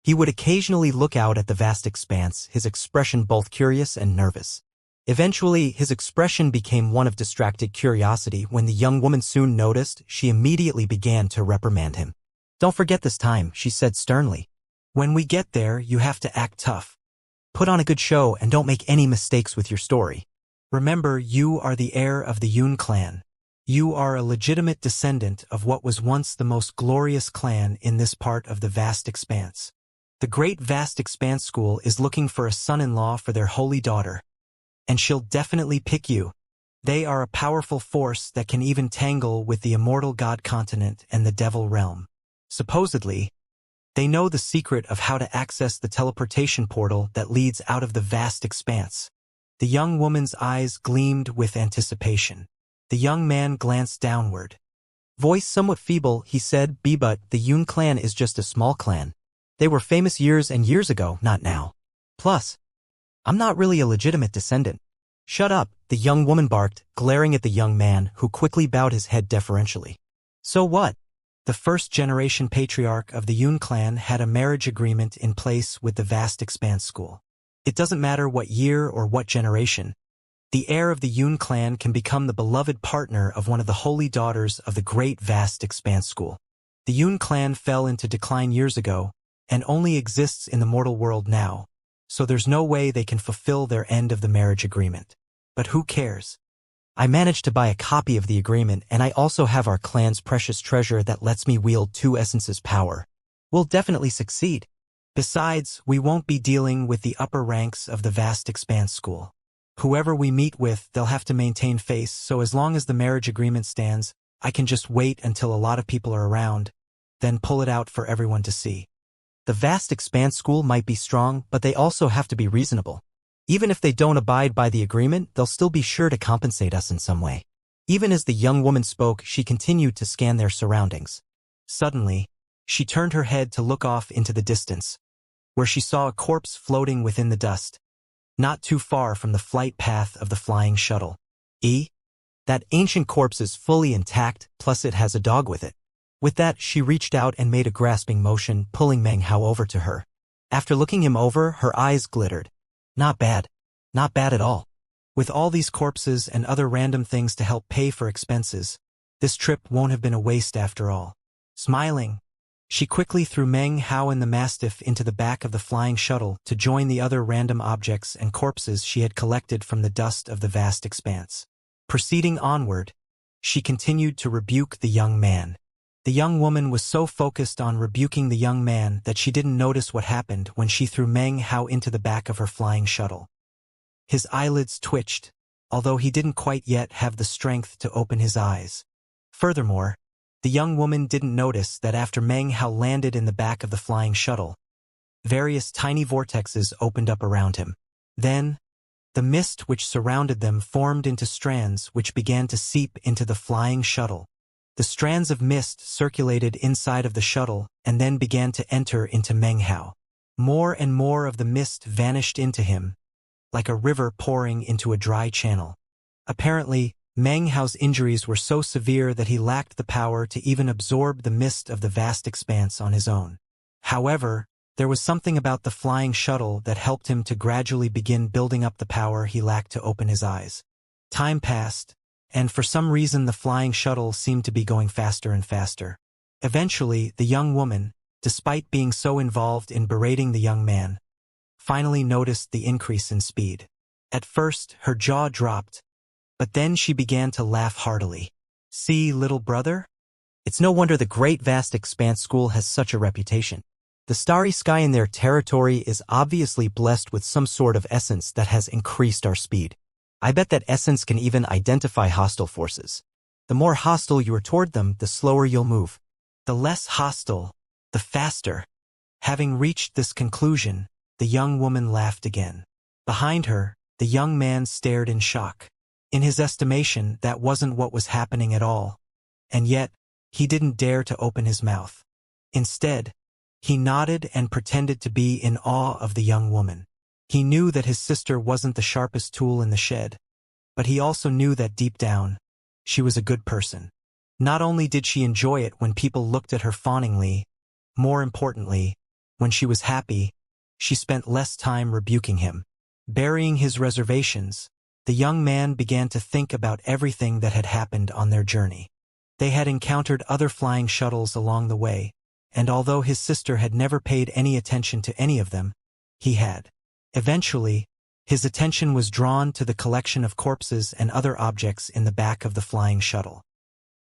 He would occasionally look out at the vast expanse, his expression both curious and nervous. Eventually, his expression became one of distracted curiosity. When the young woman soon noticed, she immediately began to reprimand him. "Don't forget this time," she said sternly. "When we get there, you have to act tough. Put on a good show and don't make any mistakes with your story. Remember, you are the heir of the Yun clan. You are a legitimate descendant of what was once the most glorious clan in this part of the vast expanse. The Great Vast Expanse School is looking for a son-in-law for their holy daughter, and she'll definitely pick you. They are a powerful force that can even tangle with the immortal god continent and the devil realm. Supposedly, they know the secret of how to access the teleportation portal that leads out of the vast expanse." The young woman's eyes gleamed with anticipation. The young man glanced downward. Voice somewhat feeble, he said, "But the Yun clan is just a small clan. They were famous years and years ago, not now. Plus, I'm not really a legitimate descendant." "Shut up," the young woman barked, glaring at the young man, who quickly bowed his head deferentially. "So what?" The first-generation patriarch of the Yun clan had a marriage agreement in place with the Vast Expanse School. It doesn't matter what year or what generation. The heir of the Yun clan can become the beloved partner of one of the holy daughters of the Great Vast Expanse School. The Yun clan fell into decline years ago, and only exists in the mortal world now, so there's no way they can fulfill their end of the marriage agreement. But who cares? I managed to buy a copy of the agreement, and I also have our clan's precious treasure that lets me wield 2 essences power. We'll definitely succeed. Besides, we won't be dealing with the upper ranks of the Vast Expanse School. Whoever we meet with, they'll have to maintain face, so as long as the marriage agreement stands, I can just wait until a lot of people are around, then pull it out for everyone to see. The Vast Expanse School might be strong, but they also have to be reasonable. Even if they don't abide by the agreement, they'll still be sure to compensate us in some way. Even as the young woman spoke, she continued to scan their surroundings. Suddenly, she turned her head to look off into the distance, where she saw a corpse floating within the dust, not too far from the flight path of the flying shuttle. That ancient corpse is fully intact, plus it has a dog with it. With that, she reached out and made a grasping motion, pulling Meng Hao over to her. After looking him over, her eyes glittered. Not bad. Not bad at all. With all these corpses and other random things to help pay for expenses, this trip won't have been a waste after all. Smiling, she quickly threw Meng Hao and the Mastiff into the back of the flying shuttle to join the other random objects and corpses she had collected from the dust of the vast expanse. Proceeding onward, she continued to rebuke the young man. The young woman was so focused on rebuking the young man that she didn't notice what happened when she threw Meng Hao into the back of her flying shuttle. His eyelids twitched, although he didn't quite yet have the strength to open his eyes. Furthermore, the young woman didn't notice that after Meng Hao landed in the back of the flying shuttle, various tiny vortexes opened up around him. Then, the mist which surrounded them formed into strands which began to seep into the flying shuttle. The strands of mist circulated inside of the shuttle and then began to enter into Meng Hao. More and more of the mist vanished into him, like a river pouring into a dry channel. Apparently, Meng Hao's injuries were so severe that he lacked the power to even absorb the mist of the vast expanse on his own. However, there was something about the flying shuttle that helped him to gradually begin building up the power he lacked to open his eyes. Time passed, and for some reason the flying shuttle seemed to be going faster and faster. Eventually, the young woman, despite being so involved in berating the young man, finally noticed the increase in speed. At first, her jaw dropped, but then she began to laugh heartily. See, little brother? It's no wonder the Great Vast Expanse School has such a reputation. The starry sky in their territory is obviously blessed with some sort of essence that has increased our speed. I bet that essence can even identify hostile forces. The more hostile you are toward them, the slower you'll move. The less hostile, the faster. Having reached this conclusion, the young woman laughed again. Behind her, the young man stared in shock. In his estimation, that wasn't what was happening at all. And yet, he didn't dare to open his mouth. Instead, he nodded and pretended to be in awe of the young woman. He knew that his sister wasn't the sharpest tool in the shed, but he also knew that deep down, she was a good person. Not only did she enjoy it when people looked at her fawningly, more importantly, when she was happy, she spent less time rebuking him. Burying his reservations, the young man began to think about everything that had happened on their journey. They had encountered other flying shuttles along the way, and although his sister had never paid any attention to any of them, he had. Eventually, his attention was drawn to the collection of corpses and other objects in the back of the flying shuttle.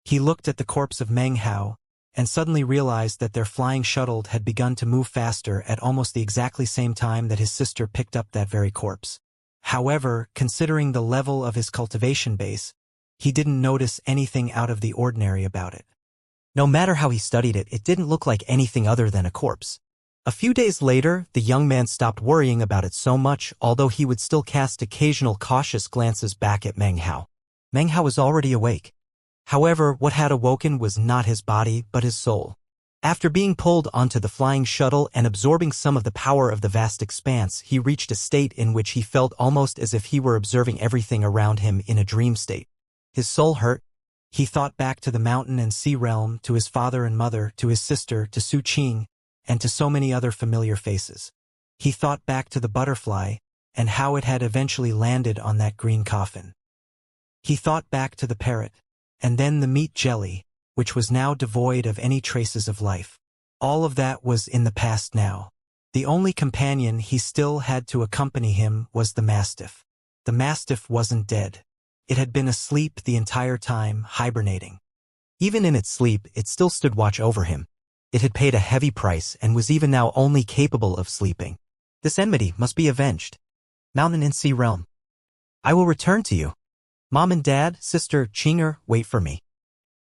He looked at the corpse of Meng Hao, and suddenly realized that their flying shuttle had begun to move faster at almost the exactly same time that his sister picked up that very corpse. However, considering the level of his cultivation base, he didn't notice anything out of the ordinary about it. No matter how he studied it, it didn't look like anything other than a corpse. A few days later, the young man stopped worrying about it so much, although he would still cast occasional cautious glances back at Meng Hao. Meng Hao was already awake. However, what had awoken was not his body, but his soul. After being pulled onto the flying shuttle and absorbing some of the power of the vast expanse, he reached a state in which he felt almost as if he were observing everything around him in a dream state. His soul hurt. He thought back to the mountain and sea realm, to his father and mother, to his sister, to Su Qing, and to so many other familiar faces. He thought back to the butterfly, and how it had eventually landed on that green coffin. He thought back to the parrot, and then the meat jelly, which was now devoid of any traces of life. All of that was in the past now. The only companion he still had to accompany him was the Mastiff. The Mastiff wasn't dead. It had been asleep the entire time, hibernating. Even in its sleep, it still stood watch over him. It had paid a heavy price and was even now only capable of sleeping. This enmity must be avenged. Mountain and Sea Realm. I will return to you. Mom and Dad, Sister Qinger, wait for me.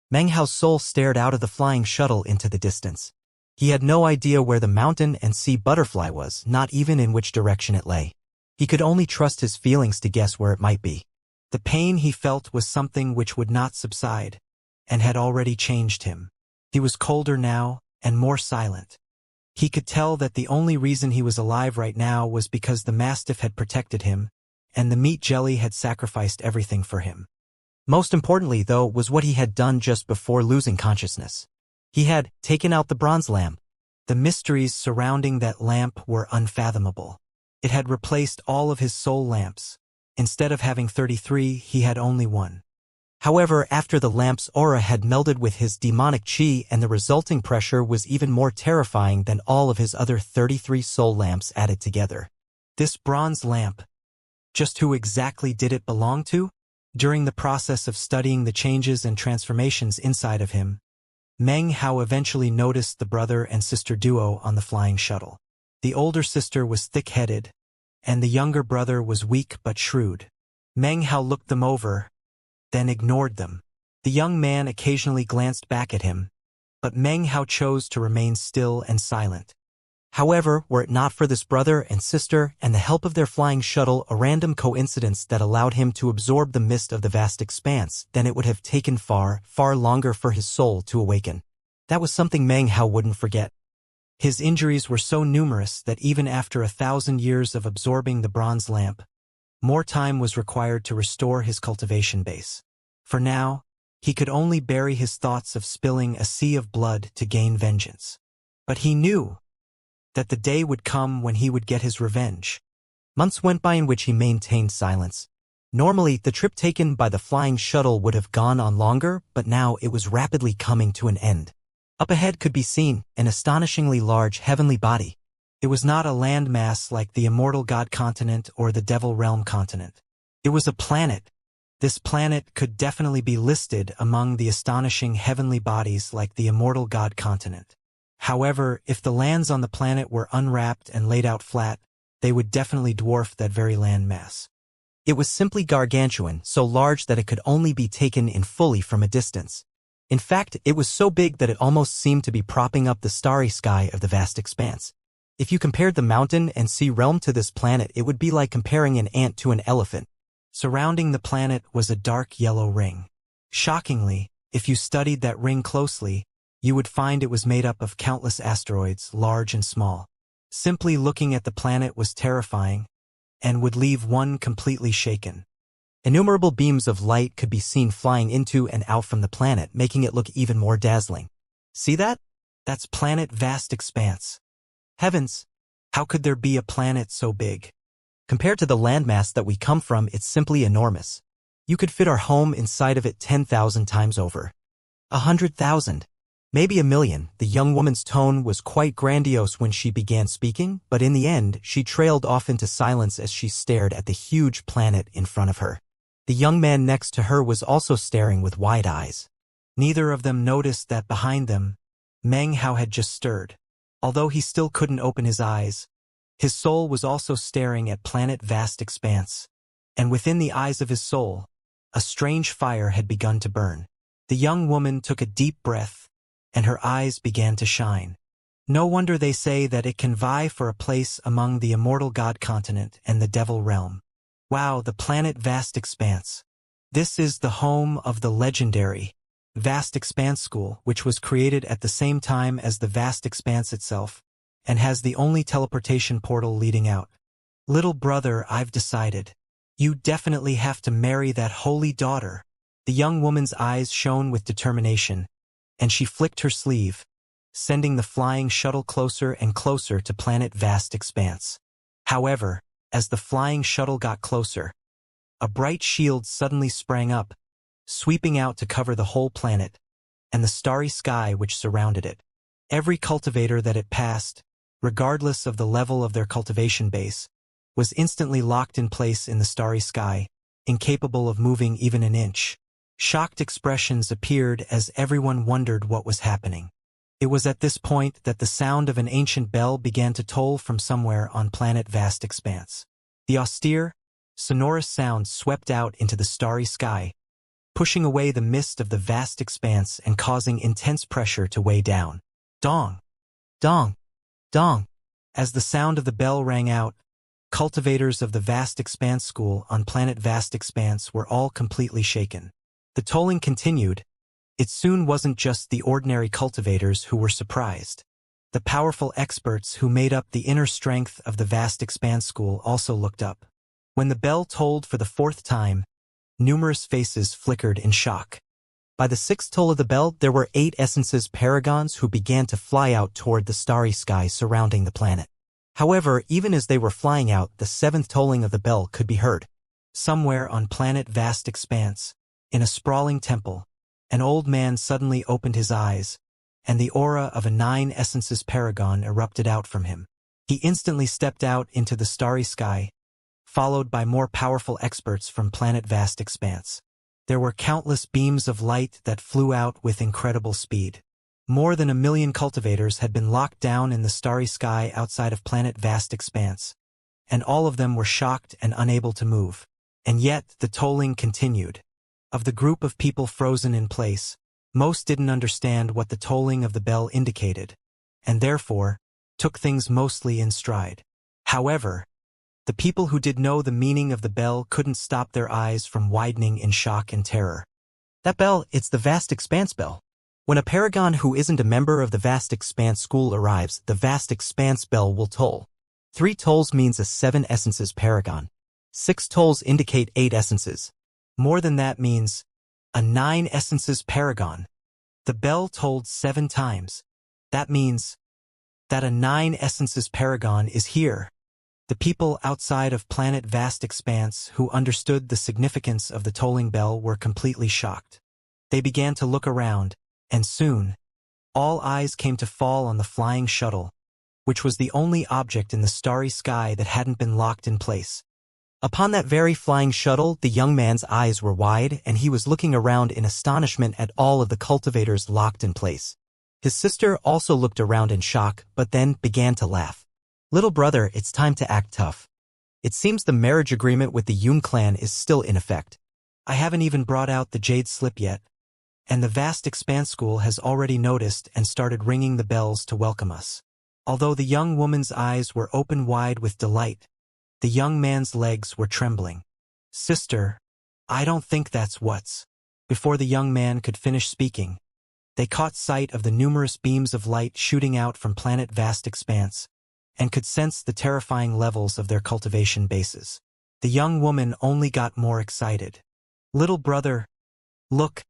Meng Hao's soul stared out of the flying shuttle into the distance. He had no idea where the mountain and sea butterfly was, not even in which direction it lay. He could only trust his feelings to guess where it might be. The pain he felt was something which would not subside, and had already changed him. He was colder now, and more silent. He could tell that the only reason he was alive right now was because the mastiff had protected him, and the meat jelly had sacrificed everything for him. Most importantly, though, was what he had done just before losing consciousness. He had taken out the bronze lamp. The mysteries surrounding that lamp were unfathomable. It had replaced all of his soul lamps. Instead of having 33, he had only one. However, after the lamp's aura had melded with his demonic chi, and the resulting pressure was even more terrifying than all of his other 33 soul lamps added together. This bronze lamp, just who exactly did it belong to? During the process of studying the changes and transformations inside of him, Meng Hao eventually noticed the brother and sister duo on the flying shuttle. The older sister was thick-headed, and the younger brother was weak but shrewd. Meng Hao looked them over, then ignored them. The young man occasionally glanced back at him, but Meng Hao chose to remain still and silent. However, were it not for this brother and sister and the help of their flying shuttle, a random coincidence that allowed him to absorb the mist of the vast expanse, then it would have taken far, far longer for his soul to awaken. That was something Meng Hao wouldn't forget. His injuries were so numerous that even after 1,000 years of absorbing the bronze lamp, more time was required to restore his cultivation base. For now, he could only bury his thoughts of spilling a sea of blood to gain vengeance. But he knew that the day would come when he would get his revenge. Months went by in which he maintained silence. Normally, the trip taken by the flying shuttle would have gone on longer, but now it was rapidly coming to an end. Up ahead could be seen an astonishingly large heavenly body. It was not a landmass like the Immortal God continent or the Devil Realm continent. It was a planet. This planet could definitely be listed among the astonishing heavenly bodies like the Immortal God continent. However, if the lands on the planet were unwrapped and laid out flat, they would definitely dwarf that very landmass. It was simply gargantuan, so large that it could only be taken in fully from a distance. In fact, it was so big that it almost seemed to be propping up the starry sky of the vast expanse. If you compared the mountain and sea realm to this planet, it would be like comparing an ant to an elephant. Surrounding the planet was a dark yellow ring. Shockingly, if you studied that ring closely, you would find it was made up of countless asteroids, large and small. Simply looking at the planet was terrifying, and would leave one completely shaken. Innumerable beams of light could be seen flying into and out from the planet, making it look even more dazzling. See that? That's planet vast expanse. Heavens! How could there be a planet so big? Compared to the landmass that we come from, it's simply enormous. You could fit our home inside of it 10,000 times over. 100,000. Maybe 1,000,000. The young woman's tone was quite grandiose when she began speaking, but in the end, she trailed off into silence as she stared at the huge planet in front of her. The young man next to her was also staring with wide eyes. Neither of them noticed that behind them, Meng Hao had just stirred. Although he still couldn't open his eyes, his soul was also staring at planet vast expanse. And within the eyes of his soul, a strange fire had begun to burn. The young woman took a deep breath, and her eyes began to shine. No wonder they say that it can vie for a place among the Immortal God continent and the Devil Realm. Wow, the planet vast expanse. This is the home of the legendary Vast Expanse School, which was created at the same time as the Vast Expanse itself, and has the only teleportation portal leading out. Little brother, I've decided. You definitely have to marry that holy daughter. The young woman's eyes shone with determination, and she flicked her sleeve, sending the flying shuttle closer and closer to planet vast expanse. However, as the flying shuttle got closer, a bright shield suddenly sprang up, sweeping out to cover the whole planet and the starry sky which surrounded it. Every cultivator that it passed, regardless of the level of their cultivation base, was instantly locked in place in the starry sky, incapable of moving even an inch. Shocked expressions appeared as everyone wondered what was happening. It was at this point that the sound of an ancient bell began to toll from somewhere on planet vast expanse. The austere, sonorous sound swept out into the starry sky, pushing away the mist of the vast expanse and causing intense pressure to weigh down. Dong! Dong! Dong! As the sound of the bell rang out, cultivators of the Vast Expanse School on planet Vast Expanse were all completely shaken. The tolling continued. It soon wasn't just the ordinary cultivators who were surprised. The powerful experts who made up the inner strength of the Vast Expanse School also looked up. When the bell tolled for the 4th time, numerous faces flickered in shock. By the 6th toll of the bell, there were 8 essences paragons who began to fly out toward the starry sky surrounding the planet. However, even as they were flying out, the 7th tolling of the bell could be heard. Somewhere on planet Vast Expanse, in a sprawling temple, an old man suddenly opened his eyes, and the aura of a 9 essences paragon erupted out from him. He instantly stepped out into the starry sky, followed by more powerful experts from planet Vast Expanse. There were countless beams of light that flew out with incredible speed. More than 1 million cultivators had been locked down in the starry sky outside of planet Vast Expanse, and all of them were shocked and unable to move. And yet, the tolling continued. Of the group of people frozen in place, most didn't understand what the tolling of the bell indicated, and therefore, took things mostly in stride. However, the people who did know the meaning of the bell couldn't stop their eyes from widening in shock and terror. That bell, it's the Vast Expanse bell. When a paragon who isn't a member of the Vast Expanse School arrives, the Vast Expanse bell will toll. 3 tolls means a 7 essences paragon. 6 tolls indicate 8 essences. More than that means a 9 essences paragon. The bell tolled 7 times. That means that a 9 essences paragon is here. The people outside of planet Vast Expanse who understood the significance of the tolling bell were completely shocked. They began to look around, and soon, all eyes came to fall on the flying shuttle, which was the only object in the starry sky that hadn't been locked in place. Upon that very flying shuttle, the young man's eyes were wide, and he was looking around in astonishment at all of the cultivators locked in place. His sister also looked around in shock, but then began to laugh. "Little brother, it's time to act tough. It seems the marriage agreement with the Yun clan is still in effect. I haven't even brought out the jade slip yet, and the Vast Expanse School has already noticed and started ringing the bells to welcome us." Although the young woman's eyes were open wide with delight, the young man's legs were trembling. "Sister, I don't think that's what's." Before the young man could finish speaking, they caught sight of the numerous beams of light shooting out from planet Vast Expanse, and could sense the terrifying levels of their cultivation bases. The young woman only got more excited. "Little brother, look,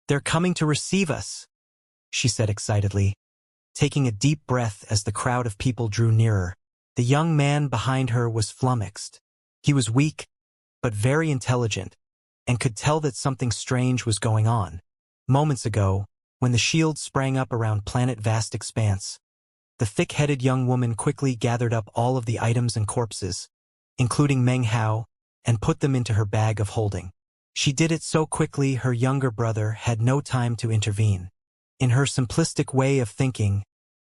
they're coming to receive us," she said excitedly, taking a deep breath as the crowd of people drew nearer. The young man behind her was flummoxed. He was weak, but very intelligent, and could tell that something strange was going on. Moments ago, when the shield sprang up around planet Vast Expanse, the thick-headed young woman quickly gathered up all of the items and corpses, including Meng Hao, and put them into her bag of holding. She did it so quickly her younger brother had no time to intervene. In her simplistic way of thinking,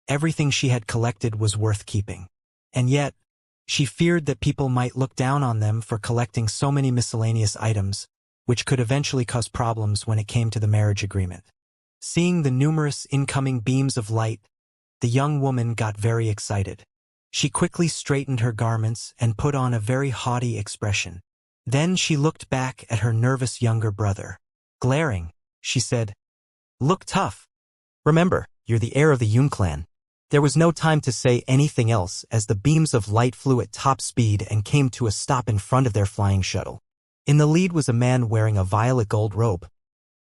everything she had collected was worth keeping. And yet, she feared that people might look down on them for collecting so many miscellaneous items, which could eventually cause problems when it came to the marriage agreement. Seeing the numerous incoming beams of light, the young woman got very excited. She quickly straightened her garments and put on a very haughty expression. Then she looked back at her nervous younger brother. Glaring, she said, "Look tough. Remember, you're the heir of the Yun clan." There was no time to say anything else as the beams of light flew at top speed and came to a stop in front of their flying shuttle. In the lead was a man wearing a violet gold robe.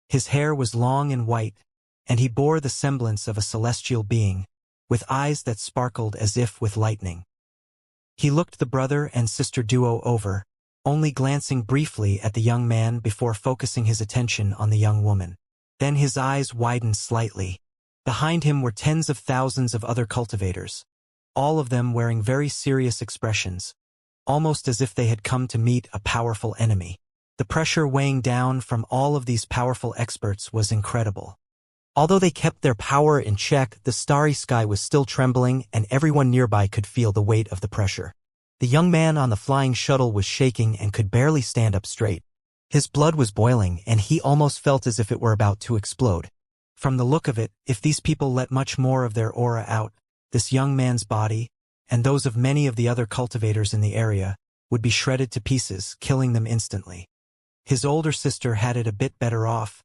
His hair was long and white, and he bore the semblance of a celestial being, with eyes that sparkled as if with lightning. He looked the brother and sister duo over, only glancing briefly at the young man before focusing his attention on the young woman. Then his eyes widened slightly. Behind him were tens of thousands of other cultivators, all of them wearing very serious expressions, almost as if they had come to meet a powerful enemy. The pressure weighing down from all of these powerful experts was incredible. Although they kept their power in check, the starry sky was still trembling, and everyone nearby could feel the weight of the pressure. The young man on the flying shuttle was shaking and could barely stand up straight. His blood was boiling, and he almost felt as if it were about to explode. From the look of it, if these people let much more of their aura out, this young man's body, and those of many of the other cultivators in the area, would be shredded to pieces, killing them instantly. His older sister had it a bit better off,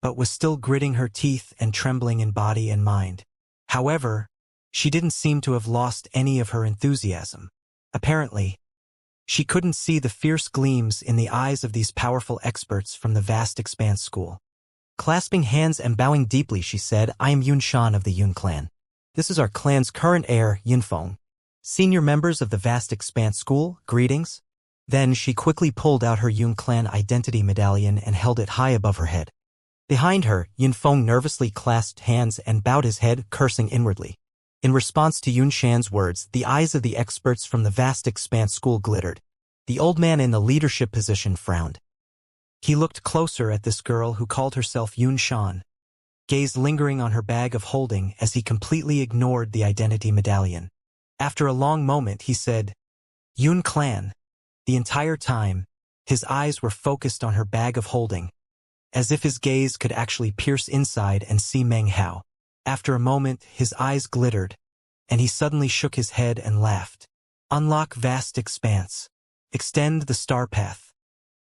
but was still gritting her teeth and trembling in body and mind. However, she didn't seem to have lost any of her enthusiasm. Apparently, she couldn't see the fierce gleams in the eyes of these powerful experts from the vast expanse school. Clasping hands and bowing deeply, she said, "I am Yun Shan of the Yun clan. This is our clan's current heir, Yunfeng. Senior members of the vast expanse school, greetings." Then she quickly pulled out her Yun clan identity medallion and held it high above her head. Behind her, Yunfeng nervously clasped hands and bowed his head, cursing inwardly. In response to Yun Shan's words, the eyes of the experts from the vast expanse school glittered. The old man in the leadership position frowned. He looked closer at this girl who called herself Yun Shan, gaze lingering on her bag of holding as he completely ignored the identity medallion. After a long moment, he said, "Yun clan." The entire time, his eyes were focused on her bag of holding, as if his gaze could actually pierce inside and see Meng Hao. After a moment, his eyes glittered, and he suddenly shook his head and laughed. "Unlock vast expanse. Extend the star path.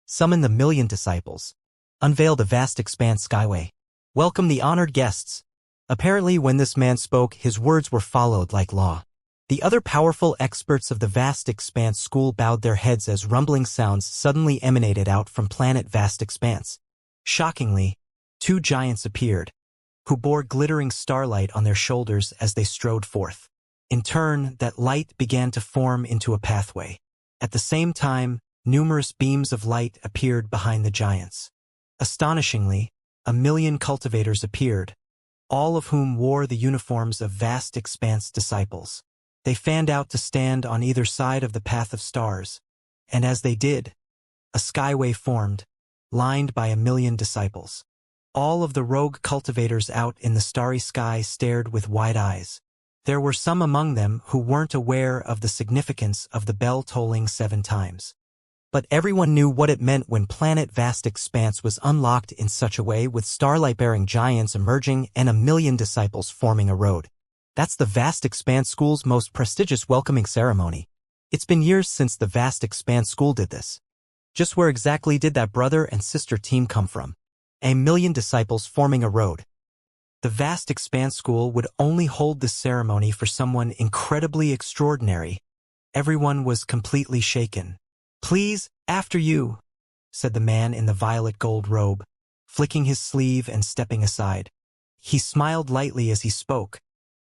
Summon the million disciples. Unveil the vast expanse skyway. Welcome the honored guests." Apparently, when this man spoke, his words were followed like law. The other powerful experts of the vast expanse school bowed their heads as rumbling sounds suddenly emanated out from planet vast expanse. Shockingly, two giants appeared, who bore glittering starlight on their shoulders as they strode forth. In turn, that light began to form into a pathway. At the same time, numerous beams of light appeared behind the giants. Astonishingly, 1,000,000 cultivators appeared, all of whom wore the uniforms of vast expanse disciples. They fanned out to stand on either side of the path of stars, and as they did, a skyway formed, lined by 1,000,000 disciples. All of the rogue cultivators out in the starry sky stared with wide eyes. There were some among them who weren't aware of the significance of the bell tolling 7 times. But everyone knew what it meant when planet vast expanse was unlocked in such a way, with starlight-bearing giants emerging and 1,000,000 disciples forming a road. That's the vast expanse school's most prestigious welcoming ceremony. It's been years since the vast expanse school did this. Just where exactly did that brother and sister team come from? 1,000,000 disciples forming a road. The vast expanse school would only hold this ceremony for someone incredibly extraordinary. Everyone was completely shaken. "Please, after you," said the man in the violet gold robe, flicking his sleeve and stepping aside. He smiled lightly as he spoke,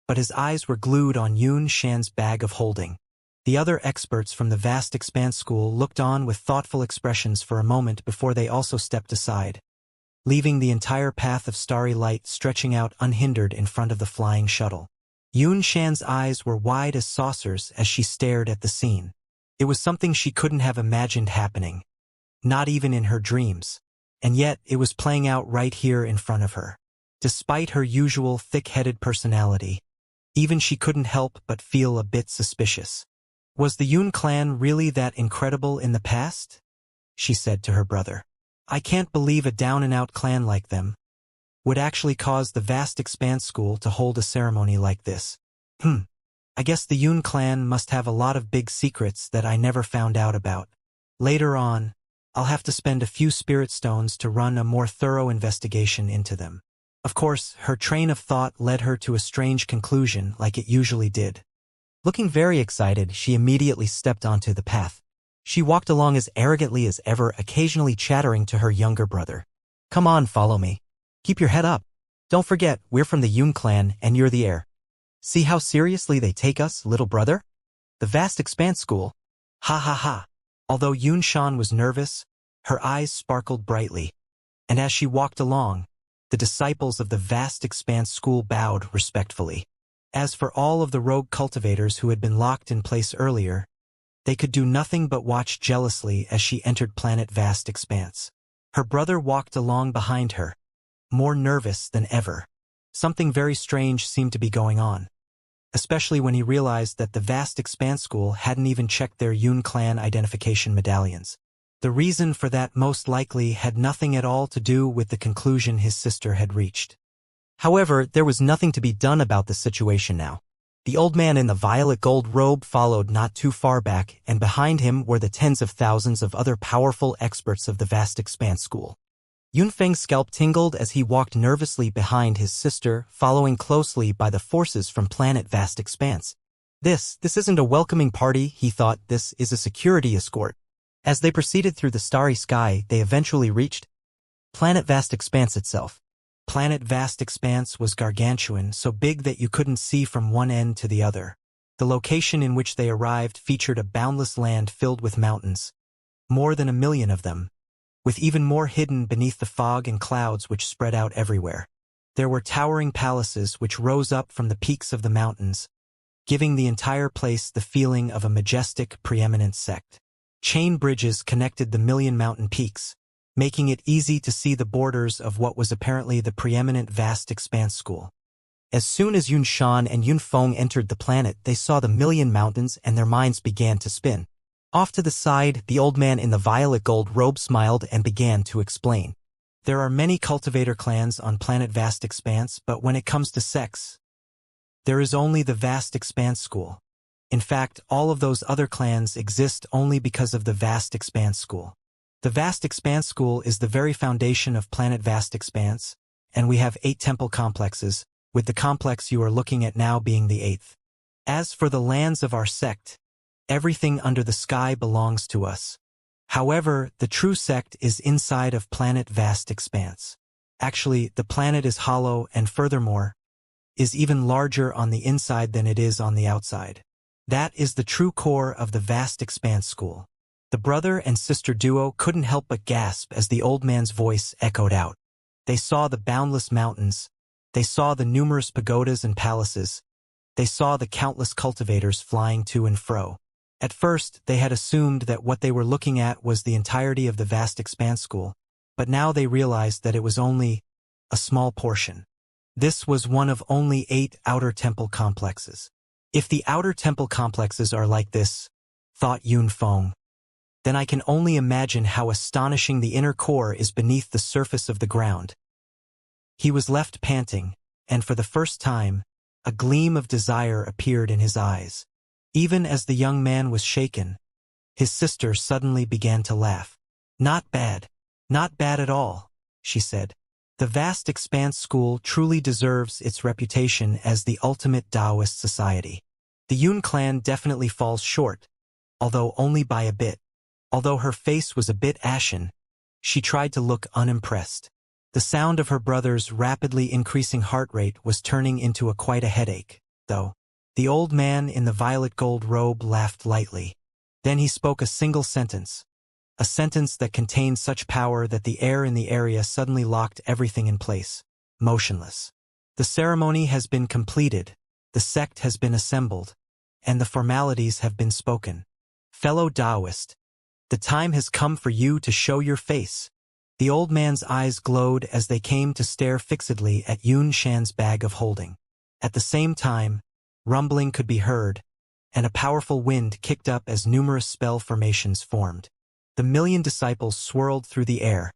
but his eyes were glued on Yun Shan's bag of holding. The other experts from the vast expanse school looked on with thoughtful expressions for a moment before they also stepped aside, leaving the entire path of starry light stretching out unhindered in front of the flying shuttle. Yun Shan's eyes were wide as saucers as she stared at the scene. It was something she couldn't have imagined happening, not even in her dreams, and yet it was playing out right here in front of her. Despite her usual thick-headed personality, even she couldn't help but feel a bit suspicious. Was the Yun clan really that incredible in the past? She said to her brother. "I can't believe a down-and-out clan like them would actually cause the vast expanse school to hold a ceremony like this. I guess the Yun clan must have a lot of big secrets that I never found out about. Later on, I'll have to spend a few spirit stones to run a more thorough investigation into them." Of course, her train of thought led her to a strange conclusion, like it usually did. Looking very excited, she immediately stepped onto the path. She walked along as arrogantly as ever, occasionally chattering to her younger brother. "Come on, follow me. Keep your head up. Don't forget, we're from the Yun clan and you're the heir. See how seriously they take us, little brother? The vast expanse school. Ha ha ha." Although Yun Shan was nervous, her eyes sparkled brightly, and as she walked along, the disciples of the vast expanse school bowed respectfully. As for all of the rogue cultivators who had been locked in place earlier, they could do nothing but watch jealously as she entered planet vast expanse. Her brother walked along behind her, more nervous than ever. Something very strange seemed to be going on, especially when he realized that the vast expanse school hadn't even checked their Yun clan identification medallions. The reason for that most likely had nothing at all to do with the conclusion his sister had reached. However, there was nothing to be done about the situation now. The old man in the violet gold robe followed not too far back, and behind him were the tens of thousands of other powerful experts of the vast expanse school. Yunfeng's scalp tingled as he walked nervously behind his sister, following closely by the forces from planet Vast Expanse. This isn't a welcoming party, he thought, this is a security escort. As they proceeded through the starry sky, they eventually reached Planet Vast Expanse itself. Planet Vast Expanse was gargantuan, so big that you couldn't see from one end to the other. The location in which they arrived featured a boundless land filled with mountains, more than 1,000,000 of them, with even more hidden beneath the fog and clouds which spread out everywhere. There were towering palaces which rose up from the peaks of the mountains, giving the entire place the feeling of a majestic, preeminent sect. Chain bridges connected the 1,000,000 mountain peaks, making it easy to see the borders of what was apparently the preeminent Vast Expanse school. As soon as Yun Shan and Yun Feng entered the planet, they saw the 1,000,000 mountains and their minds began to spin. Off to the side, the old man in the violet gold robe smiled and began to explain. There are many cultivator clans on planet Vast Expanse, but when it comes to sex, there is only the Vast Expanse school. In fact, all of those other clans exist only because of the Vast Expanse school. The Vast Expanse school is the very foundation of planet Vast Expanse, and we have 8 temple complexes, with the complex you are looking at now being the 8th. As for the lands of our sect, everything under the sky belongs to us. However, the true sect is inside of planet Vast Expanse. Actually, the planet is hollow and furthermore, is even larger on the inside than it is on the outside. That is the true core of the Vast Expanse school. The brother and sister duo couldn't help but gasp as the old man's voice echoed out. They saw the boundless mountains. They saw the numerous pagodas and palaces. They saw the countless cultivators flying to and fro. At first, they had assumed that what they were looking at was the entirety of the Vast Expanse school, but now they realized that it was only a small portion. This was one of only 8 outer temple complexes. If the outer temple complexes are like this, thought Yun Feng, then I can only imagine how astonishing the inner core is beneath the surface of the ground. He was left panting, and for the first time, a gleam of desire appeared in his eyes. Even as the young man was shaken, his sister suddenly began to laugh. Not bad at all, she said. The Vast Expanse school truly deserves its reputation as the ultimate Taoist society. The Yun clan definitely falls short, although only by a bit. Although her face was a bit ashen, she tried to look unimpressed. The sound of her brother's rapidly increasing heart rate was turning into quite a headache, though. The old man in the violet gold robe laughed lightly. Then he spoke a single sentence. A sentence that contained such power that the air in the area suddenly locked everything in place, motionless. The ceremony has been completed, the sect has been assembled, and the formalities have been spoken. Fellow Taoist, the time has come for you to show your face. The old man's eyes glowed as they came to stare fixedly at Yun Shan's bag of holding. At the same time, rumbling could be heard, and a powerful wind kicked up as numerous spell formations formed. The 1,000,000 disciples swirled through the air,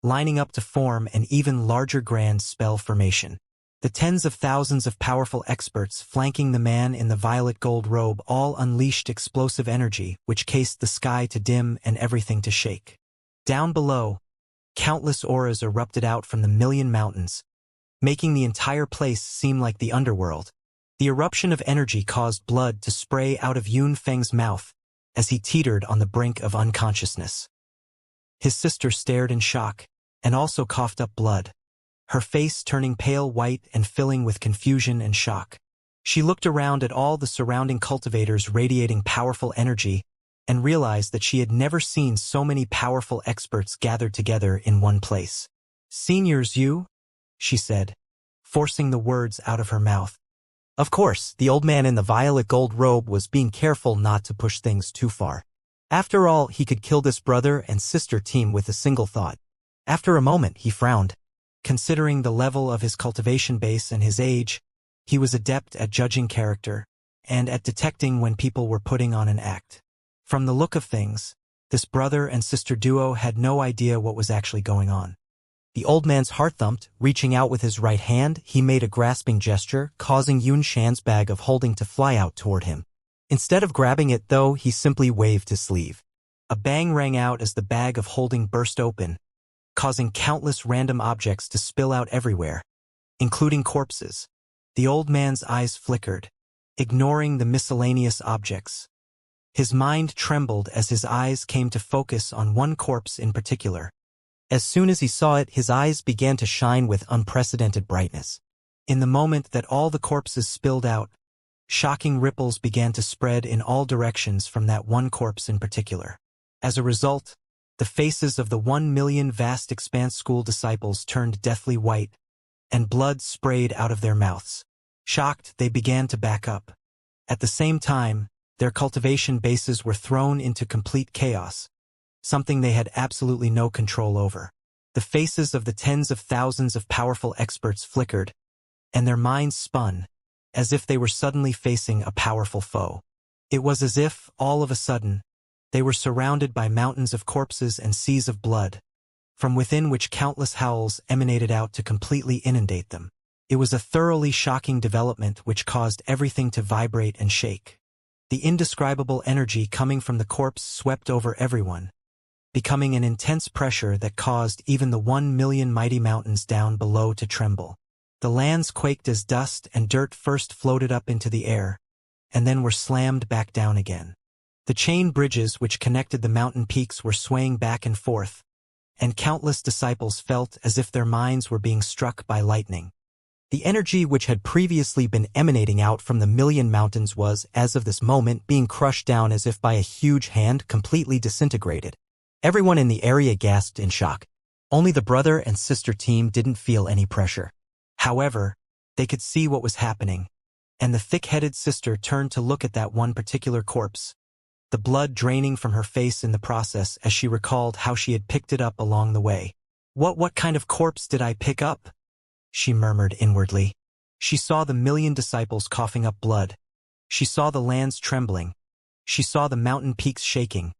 lining up to form an even larger grand spell formation. The tens of thousands of powerful experts flanking the man in the violet gold robe all unleashed explosive energy which cased the sky to dim and everything to shake. Down below, countless auras erupted out from the 1,000,000 mountains, making the entire place seem like the underworld. The eruption of energy caused blood to spray out of Yun Feng's mouth as he teetered on the brink of unconsciousness. His sister stared in shock, and also coughed up blood, her face turning pale white and filling with confusion and shock. She looked around at all the surrounding cultivators radiating powerful energy and realized that she had never seen so many powerful experts gathered together in one place. "Seniors, you?" she said, forcing the words out of her mouth. Of course, the old man in the violet gold robe was being careful not to push things too far. After all, he could kill this brother and sister team with a single thought. After a moment, he frowned. Considering the level of his cultivation base and his age, he was adept at judging character and at detecting when people were putting on an act. From the look of things, this brother and sister duo had no idea what was actually going on. The old man's heart thumped. Reaching out with his right hand, he made a grasping gesture, causing Yunshan's bag of holding to fly out toward him. Instead of grabbing it, though, he simply waved his sleeve. A bang rang out as the bag of holding burst open, causing countless random objects to spill out everywhere, including corpses. The old man's eyes flickered, ignoring the miscellaneous objects. His mind trembled as his eyes came to focus on one corpse in particular. As soon as he saw it, his eyes began to shine with unprecedented brightness. In the moment that all the corpses spilled out, shocking ripples began to spread in all directions from that one corpse in particular. As a result, the faces of the 1,000,000 vast expanse school disciples turned deathly white, and blood sprayed out of their mouths. Shocked, they began to back up. At the same time, their cultivation bases were thrown into complete chaos, something they had absolutely no control over. The faces of the tens of thousands of powerful experts flickered, and their minds spun, as if they were suddenly facing a powerful foe. It was as if, all of a sudden, they were surrounded by mountains of corpses and seas of blood, from within which countless howls emanated out to completely inundate them. It was a thoroughly shocking development which caused everything to vibrate and shake. The indescribable energy coming from the corpse swept over everyone, becoming an intense pressure that caused even the 1,000,000 mighty mountains down below to tremble. The lands quaked as dust and dirt first floated up into the air, and then were slammed back down again. The chain bridges which connected the mountain peaks were swaying back and forth, and countless disciples felt as if their minds were being struck by lightning. The energy which had previously been emanating out from the 1,000,000 mountains was, as of this moment, being crushed down as if by a huge hand, completely disintegrated. Everyone in the area gasped in shock. Only the brother and sister team didn't feel any pressure. However, they could see what was happening, and the thick-headed sister turned to look at that one particular corpse, the blood draining from her face in the process as she recalled how she had picked it up along the way. What kind of corpse did I pick up?" she murmured inwardly. She saw the 1,000,000 disciples coughing up blood. She saw the lands trembling. She saw the mountain peaks shaking.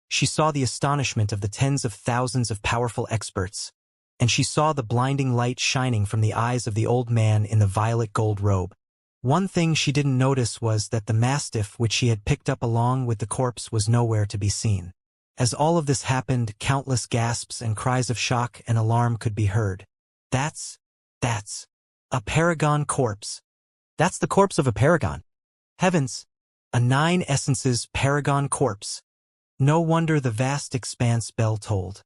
She saw the astonishment of the tens of thousands of powerful experts. And she saw the blinding light shining from the eyes of the old man in the violet gold robe. One thing she didn't notice was that the mastiff which she had picked up along with the corpse was nowhere to be seen. As all of this happened, countless gasps and cries of shock and alarm could be heard. That's a paragon corpse. That's the corpse of a paragon. Heavens, a 9 essences paragon corpse. No wonder the vast expanse bell tolled.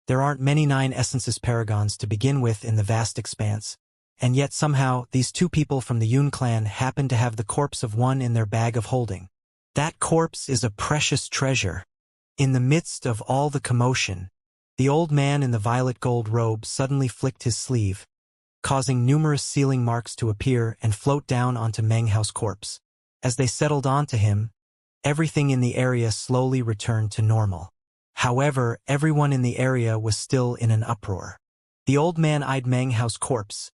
There aren't many 9 essences paragons to begin with in the vast expanse, and yet somehow these 2 people from the Yun clan happen to have the corpse of one in their bag of holding. That corpse is a precious treasure. In the midst of all the commotion, the old man in the violet gold robe suddenly flicked his sleeve, causing numerous sealing marks to appear and float down onto Meng Hao's corpse. As they settled onto him, everything in the area slowly returned to normal. However, everyone in the area was still in an uproar. The old man eyed Meng Hao's corpse,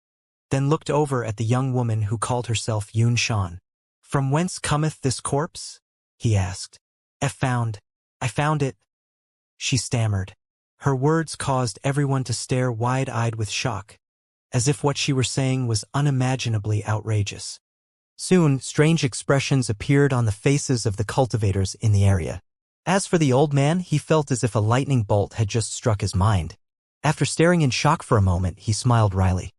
then looked over at the young woman who called herself Yun Shan. "From whence cometh this corpse?" he asked. I found it," she stammered. Her words caused everyone to stare wide-eyed with shock, as if what she were saying was unimaginably outrageous. Soon, strange expressions appeared on the faces of the cultivators in the area. As for the old man, he felt as if a lightning bolt had just struck his mind. After staring in shock for a moment, he smiled wryly.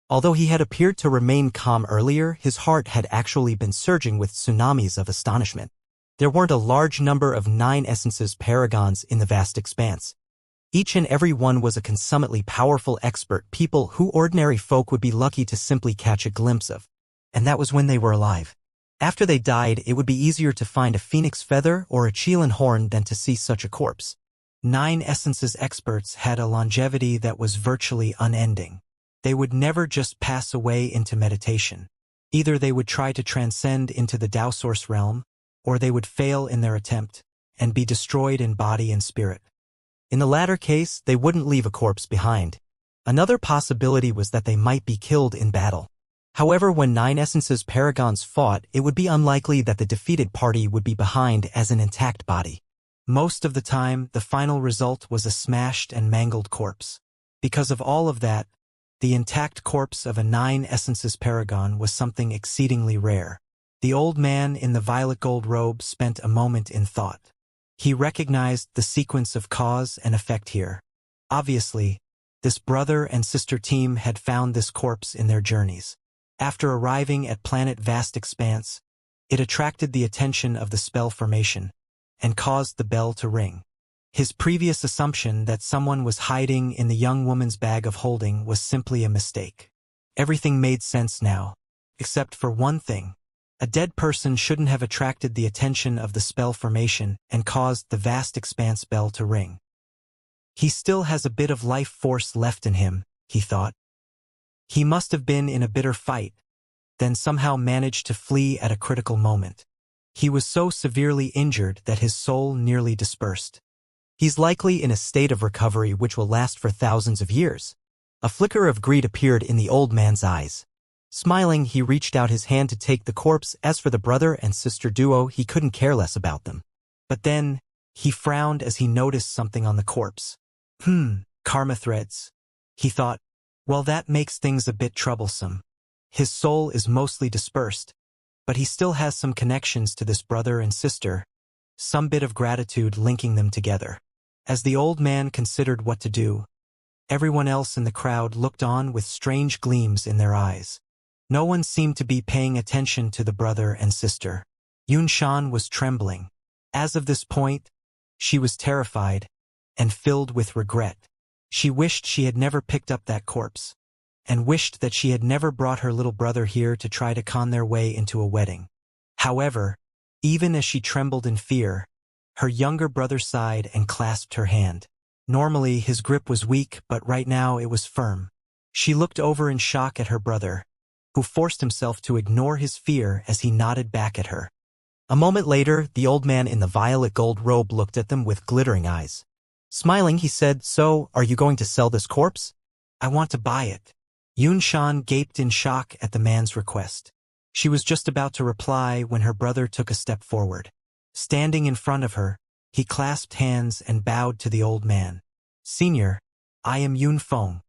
Although he had appeared to remain calm earlier, his heart had actually been surging with tsunamis of astonishment. There weren't a large number of 9 essences paragons in the vast expanse. Each and every one was a consummately powerful expert, people who ordinary folk would be lucky to simply catch a glimpse of. And that was when they were alive. After they died, it would be easier to find a phoenix feather or a Qilin horn than to see such a corpse. 9 essences experts had a longevity that was virtually unending. They would never just pass away into meditation. Either they would try to transcend into the Tao Source realm, or they would fail in their attempt and be destroyed in body and spirit. In the latter case, they wouldn't leave a corpse behind. Another possibility was that they might be killed in battle. However, when 9 essences paragons fought, it would be unlikely that the defeated party would be behind as an intact body. Most of the time, the final result was a smashed and mangled corpse. Because of all of that, the intact corpse of a 9 essences paragon was something exceedingly rare. The old man in the violet gold robe spent a moment in thought. He recognized the sequence of cause and effect here. Obviously, this brother and sister team had found this corpse in their journeys. After arriving at planet Vast Expanse, it attracted the attention of the spell formation and caused the bell to ring. His previous assumption that someone was hiding in the young woman's bag of holding was simply a mistake. Everything made sense now, except for one thing. A dead person shouldn't have attracted the attention of the spell formation and caused the Vast Expanse bell to ring. He still has a bit of life force left in him, he thought. He must have been in a bitter fight, then somehow managed to flee at a critical moment. He was so severely injured that his soul nearly dispersed. He's likely in a state of recovery which will last for thousands of years. A flicker of greed appeared in the old man's eyes. Smiling, he reached out his hand to take the corpse. As for the brother and sister duo, he couldn't care less about them. But then, he frowned as he noticed something on the corpse. Karma threads. He thought, well, that makes things a bit troublesome. His soul is mostly dispersed, but he still has some connections to this brother and sister, some bit of gratitude linking them together. As the old man considered what to do, everyone else in the crowd looked on with strange gleams in their eyes. No one seemed to be paying attention to the brother and sister. Yunshan was trembling. As of this point, she was terrified and filled with regret. She wished she had never picked up that corpse, and wished that she had never brought her little brother here to try to con their way into a wedding. However, even as she trembled in fear, her younger brother sighed and clasped her hand. Normally, his grip was weak, but right now it was firm. She looked over in shock at her brother, who forced himself to ignore his fear as he nodded back at her. A moment later, the old man in the violet gold robe looked at them with glittering eyes. Smiling, he said, "So, are you going to sell this corpse?" "I want to buy it." Yunshan gaped in shock at the man's request. She was just about to reply when her brother took a step forward. Standing in front of her, he clasped hands and bowed to the old man. "Senior, I am Yun Feng.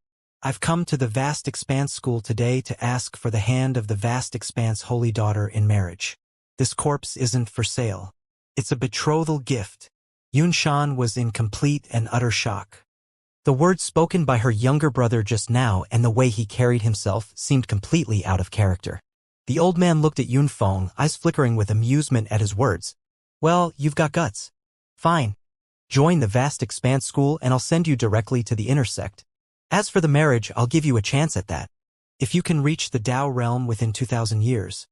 I've come to the Vast Expanse School today to ask for the hand of the Vast Expanse Holy Daughter in marriage. This corpse isn't for sale. It's a betrothal gift." Yunshan was in complete and utter shock. The words spoken by her younger brother just now and the way he carried himself seemed completely out of character. The old man looked at Yun Feng, eyes flickering with amusement at his words. "Well, you've got guts. Fine. Join the Vast Expanse School and I'll send you directly to the intersect. As for the marriage, I'll give you a chance at that. If you can reach the Tao realm within 2,000 years,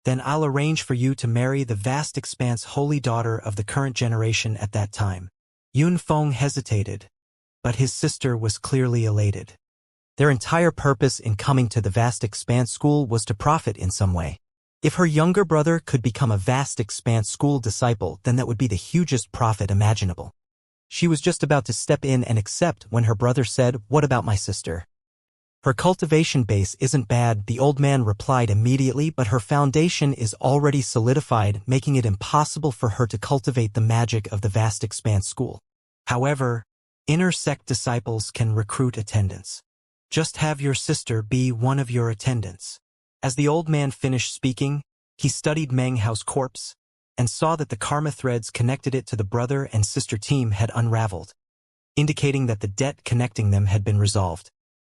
then I'll arrange for you to marry the Vast Expanse Holy Daughter of the current generation at that time." Yun Feng hesitated, but his sister was clearly elated. Their entire purpose in coming to the Vast Expanse School was to profit in some way. If her younger brother could become a Vast Expanse School disciple, then that would be the hugest profit imaginable. She was just about to step in and accept when her brother said, "What about my sister?" "Her cultivation base isn't bad," the old man replied immediately, "but her foundation is already solidified, making it impossible for her to cultivate the magic of the Vast Expanse School. However, inner sect disciples can recruit attendants. Just have your sister be one of your attendants." As the old man finished speaking, he studied Meng Hao's corpse and saw that the karma threads connected it to the brother and sister team had unraveled, indicating that the debt connecting them had been resolved.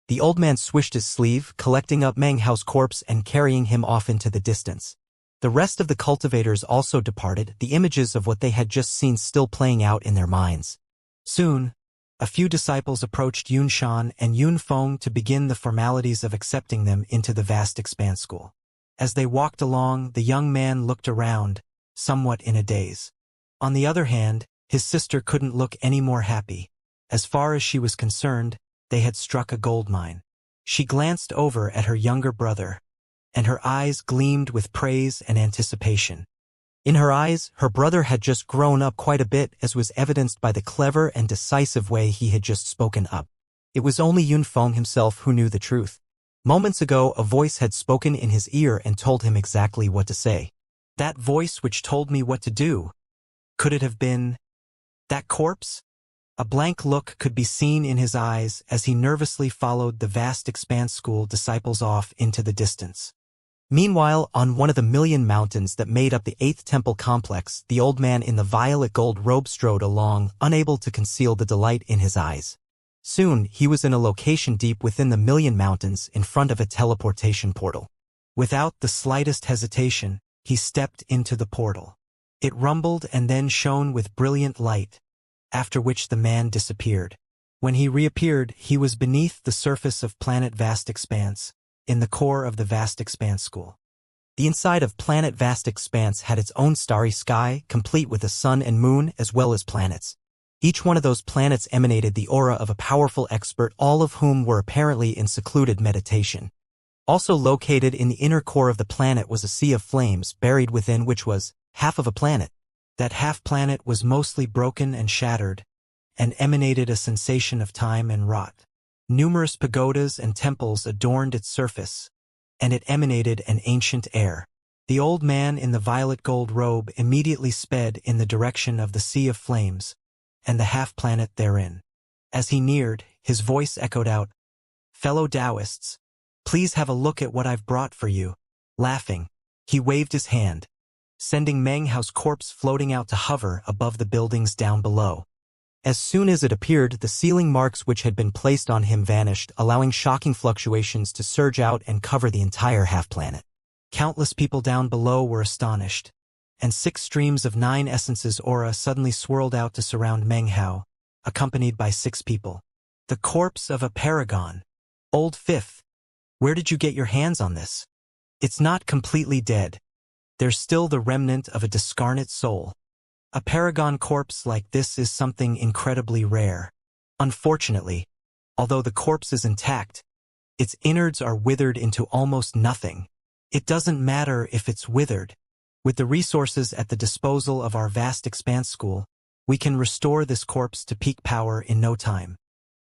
The old man swished his sleeve, collecting up Meng Hao's corpse and carrying him off into the distance. The rest of the cultivators also departed, the images of what they had just seen still playing out in their minds. Soon, a few disciples approached Yunshan and Yun Feng to begin the formalities of accepting them into the Vast Expanse School. As they walked along, the young man looked around, somewhat in a daze. On the other hand, his sister couldn't look any more happy. As far as she was concerned, they had struck a gold mine. She glanced over at her younger brother, and her eyes gleamed with praise and anticipation. In her eyes, her brother had just grown up quite a bit, as was evidenced by the clever and decisive way he had just spoken up. It was only Yun Feng himself who knew the truth. Moments ago, a voice had spoken in his ear and told him exactly what to say. That voice which told me what to do. Could it have been that corpse? A blank look could be seen in his eyes as he nervously followed the vast expanse school disciples off into the distance. Meanwhile, on one of the million mountains that made up the 8th temple complex, the old man in the violet gold robe strode along, unable to conceal the delight in his eyes. Soon, he was in a location deep within the million mountains in front of a teleportation portal. Without the slightest hesitation, he stepped into the portal. It rumbled and then shone with brilliant light, after which the man disappeared. When he reappeared, he was beneath the surface of planet Vast Expanse, in the core of the Vast Expanse School. The inside of planet Vast Expanse had its own starry sky, complete with a sun and moon as well as planets. Each one of those planets emanated the aura of a powerful expert, all of whom were apparently in secluded meditation. Also located in the inner core of the planet was a sea of flames, buried within which was half of a planet. That half-planet was mostly broken and shattered, and emanated a sensation of time and rot. Numerous pagodas and temples adorned its surface, and it emanated an ancient air. The old man in the violet gold robe immediately sped in the direction of the sea of flames, and the half-planet therein. As he neared, his voice echoed out, "Fellow Taoists, please have a look at what I've brought for you." Laughing, he waved his hand, sending Meng Hao's corpse floating out to hover above the buildings down below. As soon as it appeared, the ceiling marks which had been placed on him vanished, allowing shocking fluctuations to surge out and cover the entire half-planet. Countless people down below were astonished, and 6 streams of 9 essences aura suddenly swirled out to surround Meng Hao, accompanied by 6 people. The corpse of a paragon. Old Fifth, where did you get your hands on this? It's not completely dead. There's still the remnant of a discarnate soul. A paragon corpse like this is something incredibly rare. Unfortunately, although the corpse is intact, its innards are withered into almost nothing. It doesn't matter if it's withered. With the resources at the disposal of our Vast Expanse School, we can restore this corpse to peak power in no time.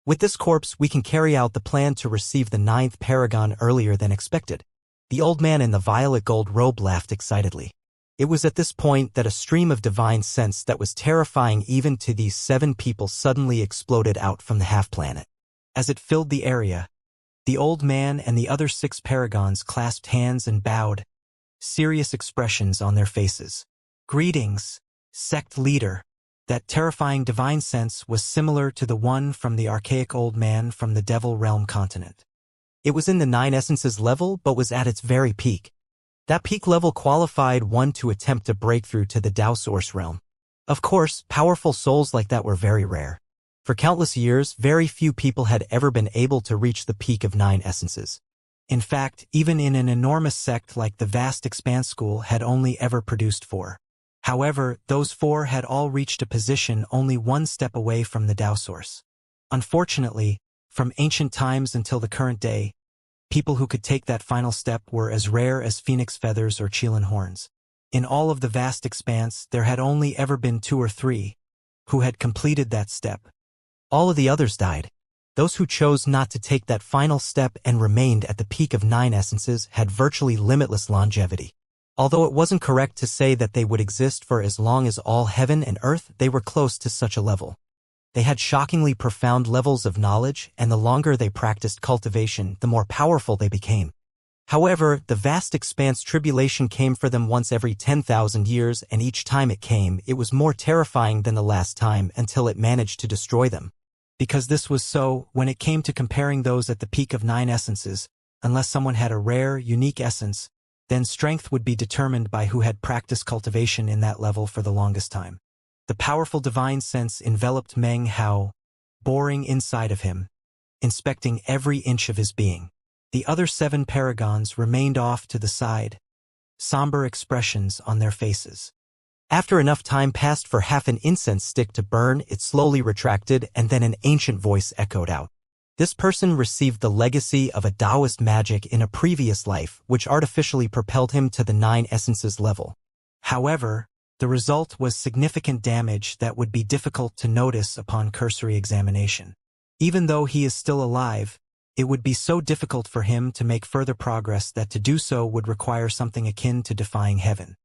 With this corpse, we can carry out the plan to receive the 9th paragon earlier than expected. The old man in the violet gold robe laughed excitedly. It was at this point that a stream of divine sense that was terrifying even to these 7 people suddenly exploded out from the half-planet. As it filled the area, the old man and the other 6 paragons clasped hands and bowed, serious expressions on their faces. "Greetings, sect leader." That terrifying divine sense was similar to the one from the archaic old man from the Devil Realm continent. It was in the 9 essences level, but was at its very peak. That peak level qualified one to attempt a breakthrough to the Tao Source realm. Of course, powerful souls like that were very rare. For countless years, very few people had ever been able to reach the peak of 9 essences. In fact, even in an enormous sect like the Vast Expanse School had only ever produced 4. However, those 4 had all reached a position only 1 step away from the Tao Source. Unfortunately, from ancient times until the current day, people who could take that final step were as rare as phoenix feathers or Qilin horns. In all of the vast expanse, there had only ever been 2 or 3 who had completed that step. All of the others died. Those who chose not to take that final step and remained at the peak of 9 essences had virtually limitless longevity. Although it wasn't correct to say that they would exist for as long as all heaven and earth, they were close to such a level. They had shockingly profound levels of knowledge, and the longer they practiced cultivation, the more powerful they became. However, the vast expanse tribulation came for them once every 10,000 years, and each time it came, it was more terrifying than the last time until it managed to destroy them. Because this was so, when it came to comparing those at the peak of 9 essences, unless someone had a rare, unique essence, then strength would be determined by who had practiced cultivation in that level for the longest time. The powerful divine sense enveloped Meng Hao, boring inside of him, inspecting every inch of his being. The other 7 paragons remained off to the side, somber expressions on their faces. After enough time passed for half an incense stick to burn, it slowly retracted, and then an ancient voice echoed out. This person received the legacy of a Taoist magic in a previous life, which artificially propelled him to the 9 essences level. However, the result was significant damage that would be difficult to notice upon cursory examination. Even though he is still alive, it would be so difficult for him to make further progress that to do so would require something akin to defying heaven.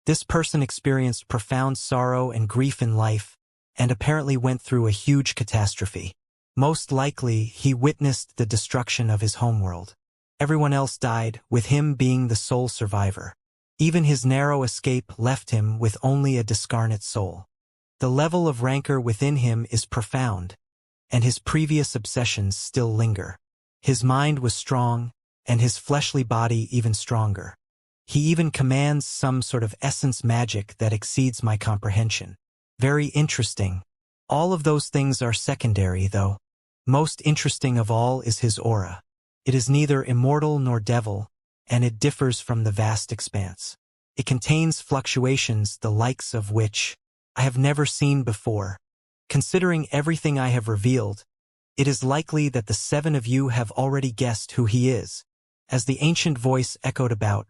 This person experienced profound sorrow and grief in life, and apparently went through a huge catastrophe. Most likely, he witnessed the destruction of his homeworld. Everyone else died, with him being the sole survivor. Even his narrow escape left him with only a discarnate soul. The level of rancor within him is profound, and his previous obsessions still linger. His mind was strong, and his fleshly body even stronger. He even commands some sort of essence magic that exceeds my comprehension. Very interesting. All of those things are secondary, though. Most interesting of all is his aura. It is neither immortal nor devil, and it differs from the vast expanse. It contains fluctuations the likes of which I have never seen before. Considering everything I have revealed, it is likely that the 7 of you have already guessed who he is. As the ancient voice echoed about,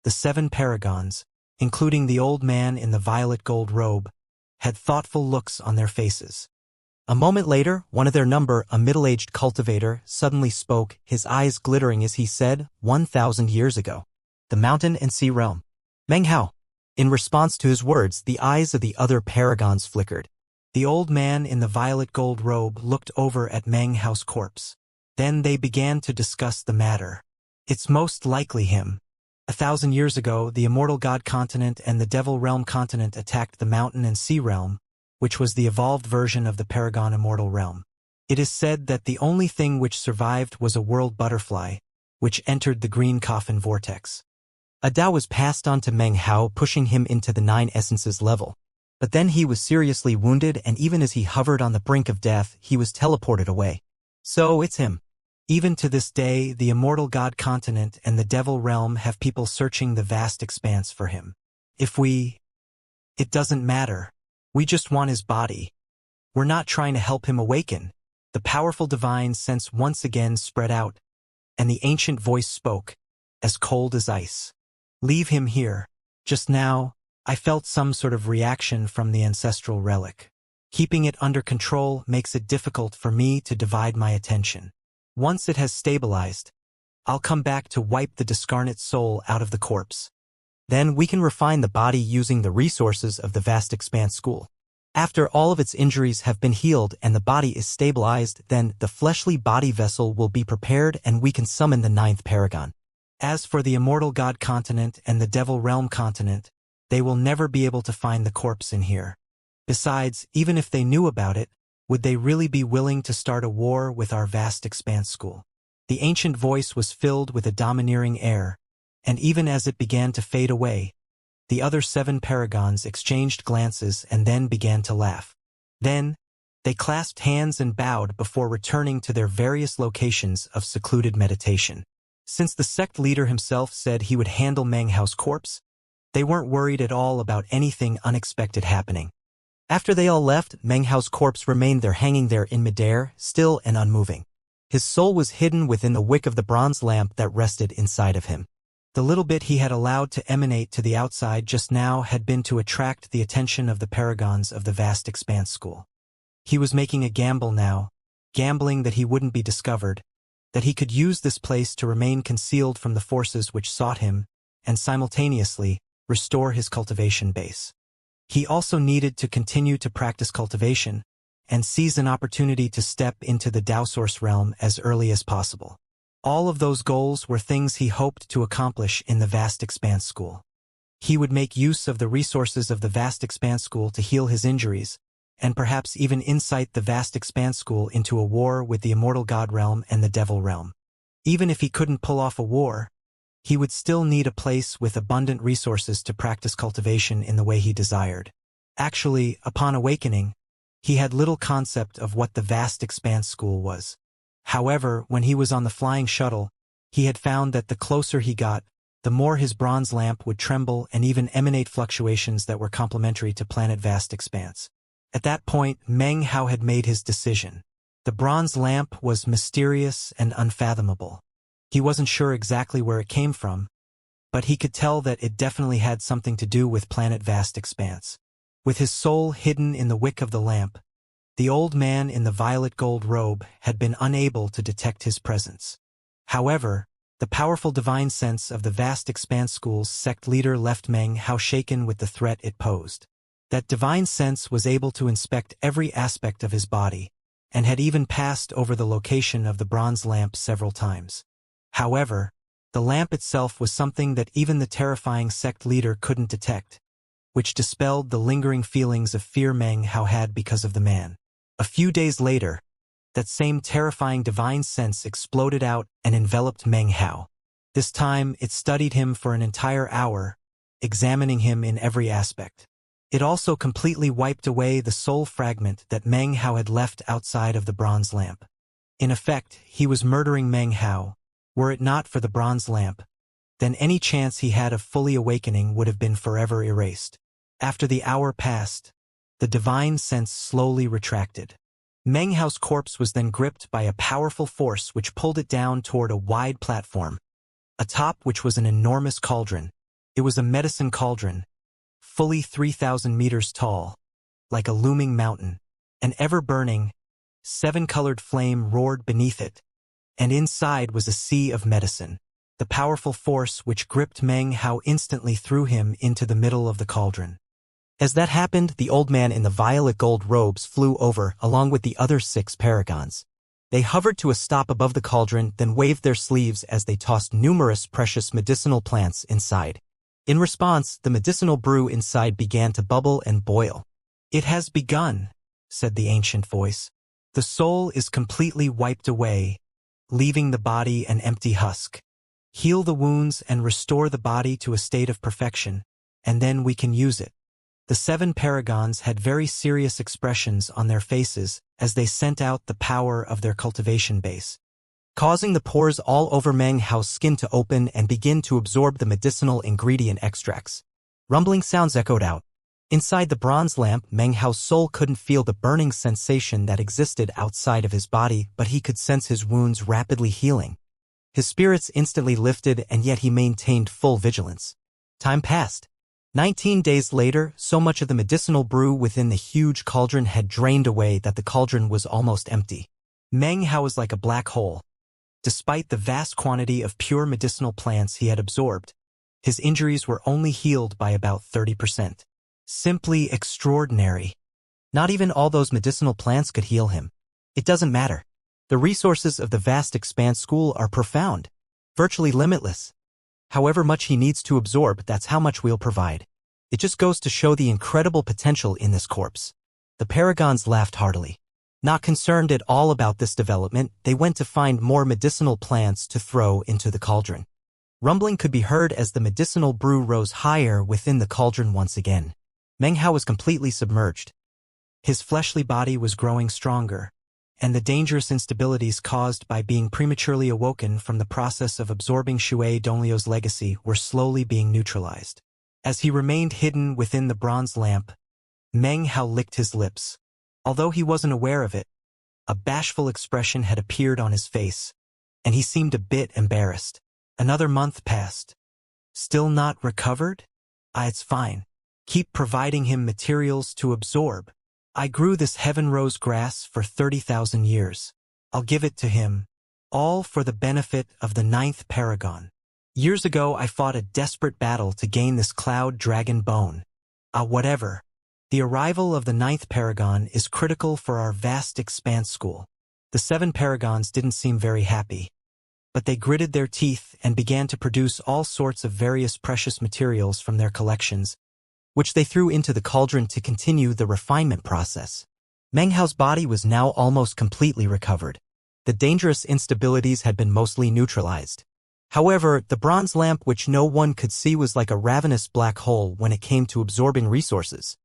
the 7 paragons, including the old man in the violet gold robe, had thoughtful looks on their faces. A moment later, one of their number, a middle-aged cultivator, suddenly spoke, his eyes glittering as he said, 1,000 years ago. The mountain and sea realm. Meng Hao. In response to his words, the eyes of the other paragons flickered. The old man in the violet gold robe looked over at Meng Hao's corpse. Then they began to discuss the matter. It's most likely him. 1,000 years ago, the immortal god continent and the devil realm continent attacked the mountain and sea realm, which was the evolved version of the paragon immortal realm. It is said that the only thing which survived was a world butterfly, which entered the green coffin vortex. A Dao was passed on to Meng Hao, pushing him into the 9 essences level. But then he was seriously wounded, and even as he hovered on the brink of death, he was teleported away. So it's him. Even to this day, the immortal god continent and the devil realm have people searching the vast expanse for him. It doesn't matter. We just want his body. We're not trying to help him awaken. The powerful divine sense once again spread out, and the ancient voice spoke, as cold as ice. Leave him here. Just now, I felt some sort of reaction from the ancestral relic. Keeping it under control makes it difficult for me to divide my attention. Once it has stabilized, I'll come back to wipe the discarnate soul out of the corpse. Then we can refine the body using the resources of the vast expanse school. After all of its injuries have been healed and the body is stabilized, then the fleshly body vessel will be prepared and we can summon the 9th paragon. As for the immortal god continent and the devil realm continent, they will never be able to find the corpse in here. Besides, even if they knew about it, would they really be willing to start a war with our vast expanse school? The ancient voice was filled with a domineering air, and even as it began to fade away, the other 7 paragons exchanged glances and then began to laugh. Then, they clasped hands and bowed before returning to their various locations of secluded meditation. Since the sect leader himself said he would handle Meng Hao's corpse, they weren't worried at all about anything unexpected happening. After they all left, Meng Hao's corpse remained there hanging there in midair, still and unmoving. His soul was hidden within the wick of the bronze lamp that rested inside of him. The little bit he had allowed to emanate to the outside just now had been to attract the attention of the paragons of the vast expanse school. He was making a gamble now, gambling that he wouldn't be discovered, that he could use this place to remain concealed from the forces which sought him, and simultaneously restore his cultivation base. He also needed to continue to practice cultivation, and seize an opportunity to step into the Dao Source realm as early as possible. All of those goals were things he hoped to accomplish in the vast expanse school. He would make use of the resources of the vast expanse school to heal his injuries, and perhaps even incite the vast expanse school into a war with the immortal god realm and the devil realm. Even if he couldn't pull off a war, he would still need a place with abundant resources to practice cultivation in the way he desired. Actually, upon awakening, he had little concept of what the vast expanse school was. However, when he was on the flying shuttle, he had found that the closer he got, the more his bronze lamp would tremble and even emanate fluctuations that were complementary to planet vast expanse. At that point, Meng Hao had made his decision. The bronze lamp was mysterious and unfathomable. He wasn't sure exactly where it came from, but he could tell that it definitely had something to do with planet vast expanse. With his soul hidden in the wick of the lamp, the old man in the violet gold robe had been unable to detect his presence. However, the powerful divine sense of the vast expanse school's sect leader left Meng Hao shaken with the threat it posed. That divine sense was able to inspect every aspect of his body, and had even passed over the location of the bronze lamp several times. However, the lamp itself was something that even the terrifying sect leader couldn't detect, which dispelled the lingering feelings of fear Meng Hao had because of the man. A few days later, that same terrifying divine sense exploded out and enveloped Meng Hao. This time, it studied him for an entire hour, examining him in every aspect. It also completely wiped away the soul fragment that Meng Hao had left outside of the bronze lamp. In effect, he was murdering Meng Hao. Were it not for the bronze lamp, then any chance he had of fully awakening would have been forever erased. After the hour passed, the divine sense slowly retracted. Meng Hao's corpse was then gripped by a powerful force which pulled it down toward a wide platform, atop which was an enormous cauldron. It was a medicine cauldron, fully 3,000 meters tall, like a looming mountain. An ever-burning, 7-colored flame roared beneath it, and inside was a sea of medicine. The powerful force which gripped Meng Hao instantly threw him into the middle of the cauldron. As that happened, the old man in the violet gold robes flew over along with the other 6 paragons. They hovered to a stop above the cauldron, then waved their sleeves as they tossed numerous precious medicinal plants inside. In response, the medicinal brew inside began to bubble and boil. "It has begun," said the ancient voice. "The soul is completely wiped away, leaving the body an empty husk. Heal the wounds and restore the body to a state of perfection, and then we can use it." The 7 paragons had very serious expressions on their faces as they sent out the power of their cultivation base, causing the pores all over Meng Hao's skin to open and begin to absorb the medicinal ingredient extracts. Rumbling sounds echoed out. Inside the bronze lamp, Meng Hao's soul couldn't feel the burning sensation that existed outside of his body, but he could sense his wounds rapidly healing. His spirits instantly lifted, and yet he maintained full vigilance. Time passed. 19 days later, so much of the medicinal brew within the huge cauldron had drained away that the cauldron was almost empty. Meng Hao was like a black hole. Despite the vast quantity of pure medicinal plants he had absorbed, his injuries were only healed by about 30%. Simply extraordinary. Not even all those medicinal plants could heal him. It doesn't matter. The resources of the vast expanse school are profound, virtually limitless. However much he needs to absorb, that's how much we'll provide. It just goes to show the incredible potential in this corpse. The paragons laughed heartily. Not concerned at all about this development, they went to find more medicinal plants to throw into the cauldron. Rumbling could be heard as the medicinal brew rose higher within the cauldron once again. Meng Hao was completely submerged. His fleshly body was growing stronger, and the dangerous instabilities caused by being prematurely awoken from the process of absorbing Shui Donglio's legacy were slowly being neutralized. As he remained hidden within the bronze lamp, Meng Hao licked his lips. Although he wasn't aware of it, a bashful expression had appeared on his face, and he seemed a bit embarrassed. Another month passed. Still not recovered? It's fine. Keep providing him materials to absorb. I grew this heaven rose grass for 30,000 years. I'll give it to him, all for the benefit of the 9th paragon. Years ago I fought a desperate battle to gain this cloud dragon bone. Whatever. The arrival of the 9th paragon is critical for our vast expanse school. The 7 paragons didn't seem very happy, but they gritted their teeth and began to produce all sorts of various precious materials from their collections, which they threw into the cauldron to continue the refinement process. Meng Hao's body was now almost completely recovered. The dangerous instabilities had been mostly neutralized. However, the bronze lamp, which no one could see, was like a ravenous black hole when it came to absorbing resources.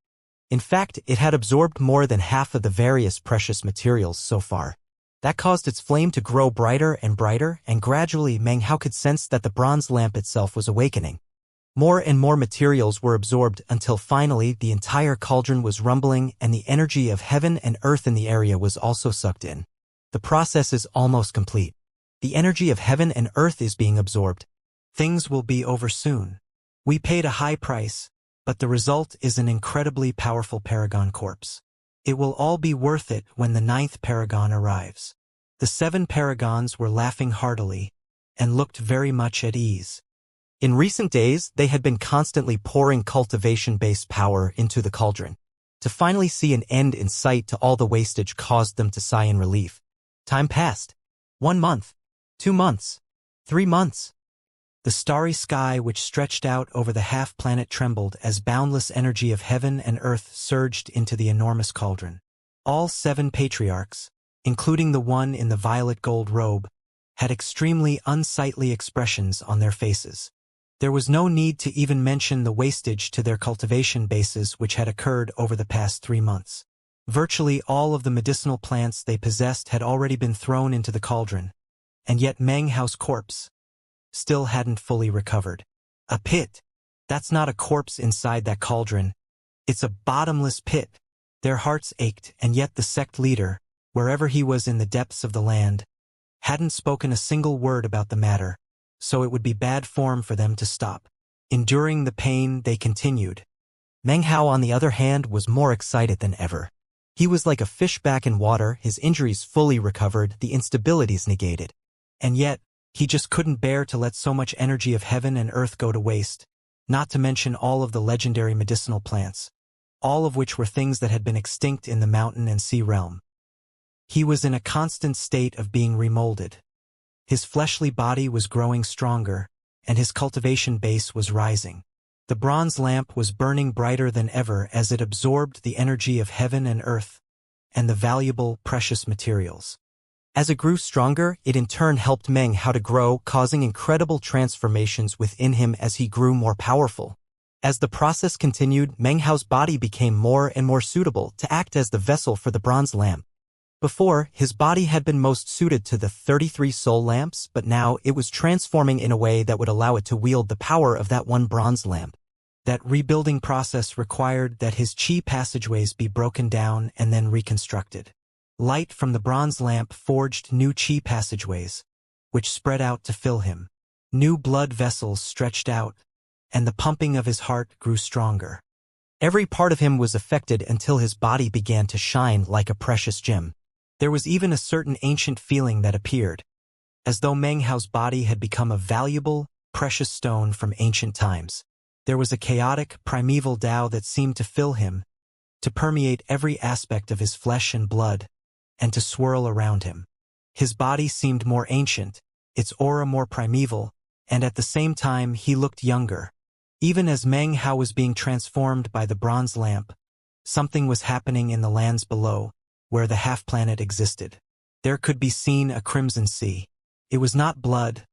In fact, it had absorbed more than half of the various precious materials so far. That caused its flame to grow brighter, and gradually Meng Hao could sense that the bronze lamp itself was awakening. More and more materials were absorbed until finally the entire cauldron was rumbling and the energy of heaven and earth in the area was also sucked in. The process is almost complete. The energy of heaven and earth is being absorbed. Things will be over soon. We paid a high price, but the result is an incredibly powerful paragon corpse. It will all be worth it when the 9th paragon arrives. The 7 paragons were laughing heartily and looked very much at ease. In recent days, they had been constantly pouring cultivation-based power into the cauldron. To finally see an end in sight to all the wastage caused them to sigh in relief. Time passed. 1 month. 2 months. 3 months. The starry sky which stretched out over the half-planet trembled as boundless energy of heaven and earth surged into the enormous cauldron. All 7 patriarchs, including the one in the violet gold robe, had extremely unsightly expressions on their faces. There was no need to even mention the wastage to their cultivation bases which had occurred over the past 3 months. Virtually all of the medicinal plants they possessed had already been thrown into the cauldron, and yet Meng Hao's corpse still hadn't fully recovered. A pit. That's not a corpse inside that cauldron. It's a bottomless pit. Their hearts ached, and yet the sect leader, wherever he was in the depths of the land, hadn't spoken a single word about the matter, so it would be bad form for them to stop. Enduring the pain, they continued. Meng Hao, on the other hand, was more excited than ever. He was like a fish back in water, his injuries fully recovered, the instabilities negated. And yet, he just couldn't bear to let so much energy of heaven and earth go to waste, not to mention all of the legendary medicinal plants, all of which were things that had been extinct in the mountain and sea realm. He was in a constant state of being remolded. His fleshly body was growing stronger, and his cultivation base was rising. The bronze lamp was burning brighter than ever as it absorbed the energy of heaven and earth, and the valuable, precious materials. As it grew stronger, it in turn helped Meng Hao to grow, causing incredible transformations within him as he grew more powerful. As the process continued, Meng Hao's body became more and more suitable to act as the vessel for the bronze lamp. Before, his body had been most suited to the 33 soul lamps, but now it was transforming in a way that would allow it to wield the power of that one bronze lamp. That rebuilding process required that his chi passageways be broken down and then reconstructed. Light from the bronze lamp forged new chi passageways, which spread out to fill him. New blood vessels stretched out, and the pumping of his heart grew stronger. Every part of him was affected until his body began to shine like a precious gem. There was even a certain ancient feeling that appeared, as though Meng Hao's body had become a valuable, precious stone from ancient times. There was a chaotic, primeval Tao that seemed to fill him, to permeate every aspect of his flesh and blood, and to swirl around him. His body seemed more ancient, its aura more primeval, and at the same time he looked younger. Even as Meng Hao was being transformed by the bronze lamp, something was happening in the lands below, where the half-planet existed. There could be seen a crimson sea. It was not blood,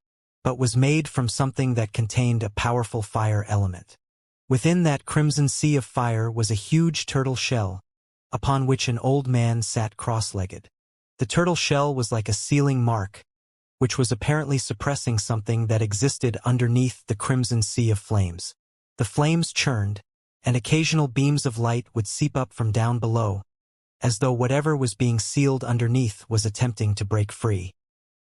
but was made from something that contained a powerful fire element. Within that crimson sea of fire was a huge turtle shell, upon which an old man sat cross-legged. The turtle shell was like a sealing mark, which was apparently suppressing something that existed underneath the crimson sea of flames. The flames churned, and occasional beams of light would seep up from down below, as though whatever was being sealed underneath was attempting to break free.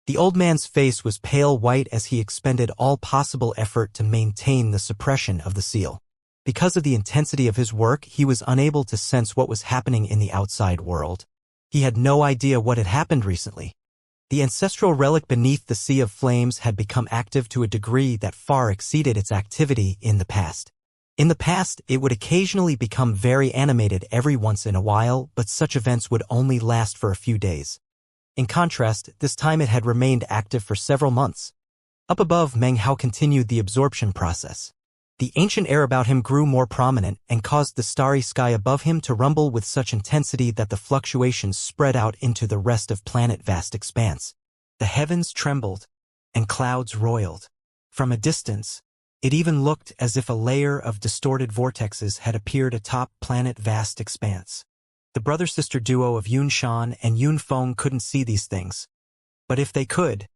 The old man's face was pale white as he expended all possible effort to maintain the suppression of the seal. Because of the intensity of his work, he was unable to sense what was happening in the outside world. He had no idea what had happened recently. The ancestral relic beneath the sea of flames had become active to a degree that far exceeded its activity in the past. In the past, it would occasionally become very animated every once in a while, but such events would only last for a few days. In contrast, this time it had remained active for several months. Up above, Meng Hao continued the absorption process. The ancient air about him grew more prominent and caused the starry sky above him to rumble with such intensity that the fluctuations spread out into the rest of planet vast expanse. The heavens trembled, and clouds roiled. From a distance, it even looked as if a layer of distorted vortexes had appeared atop planet vast expanse. The brother-sister duo of Yun Shan and Yun Feng couldn't see these things. But if they could,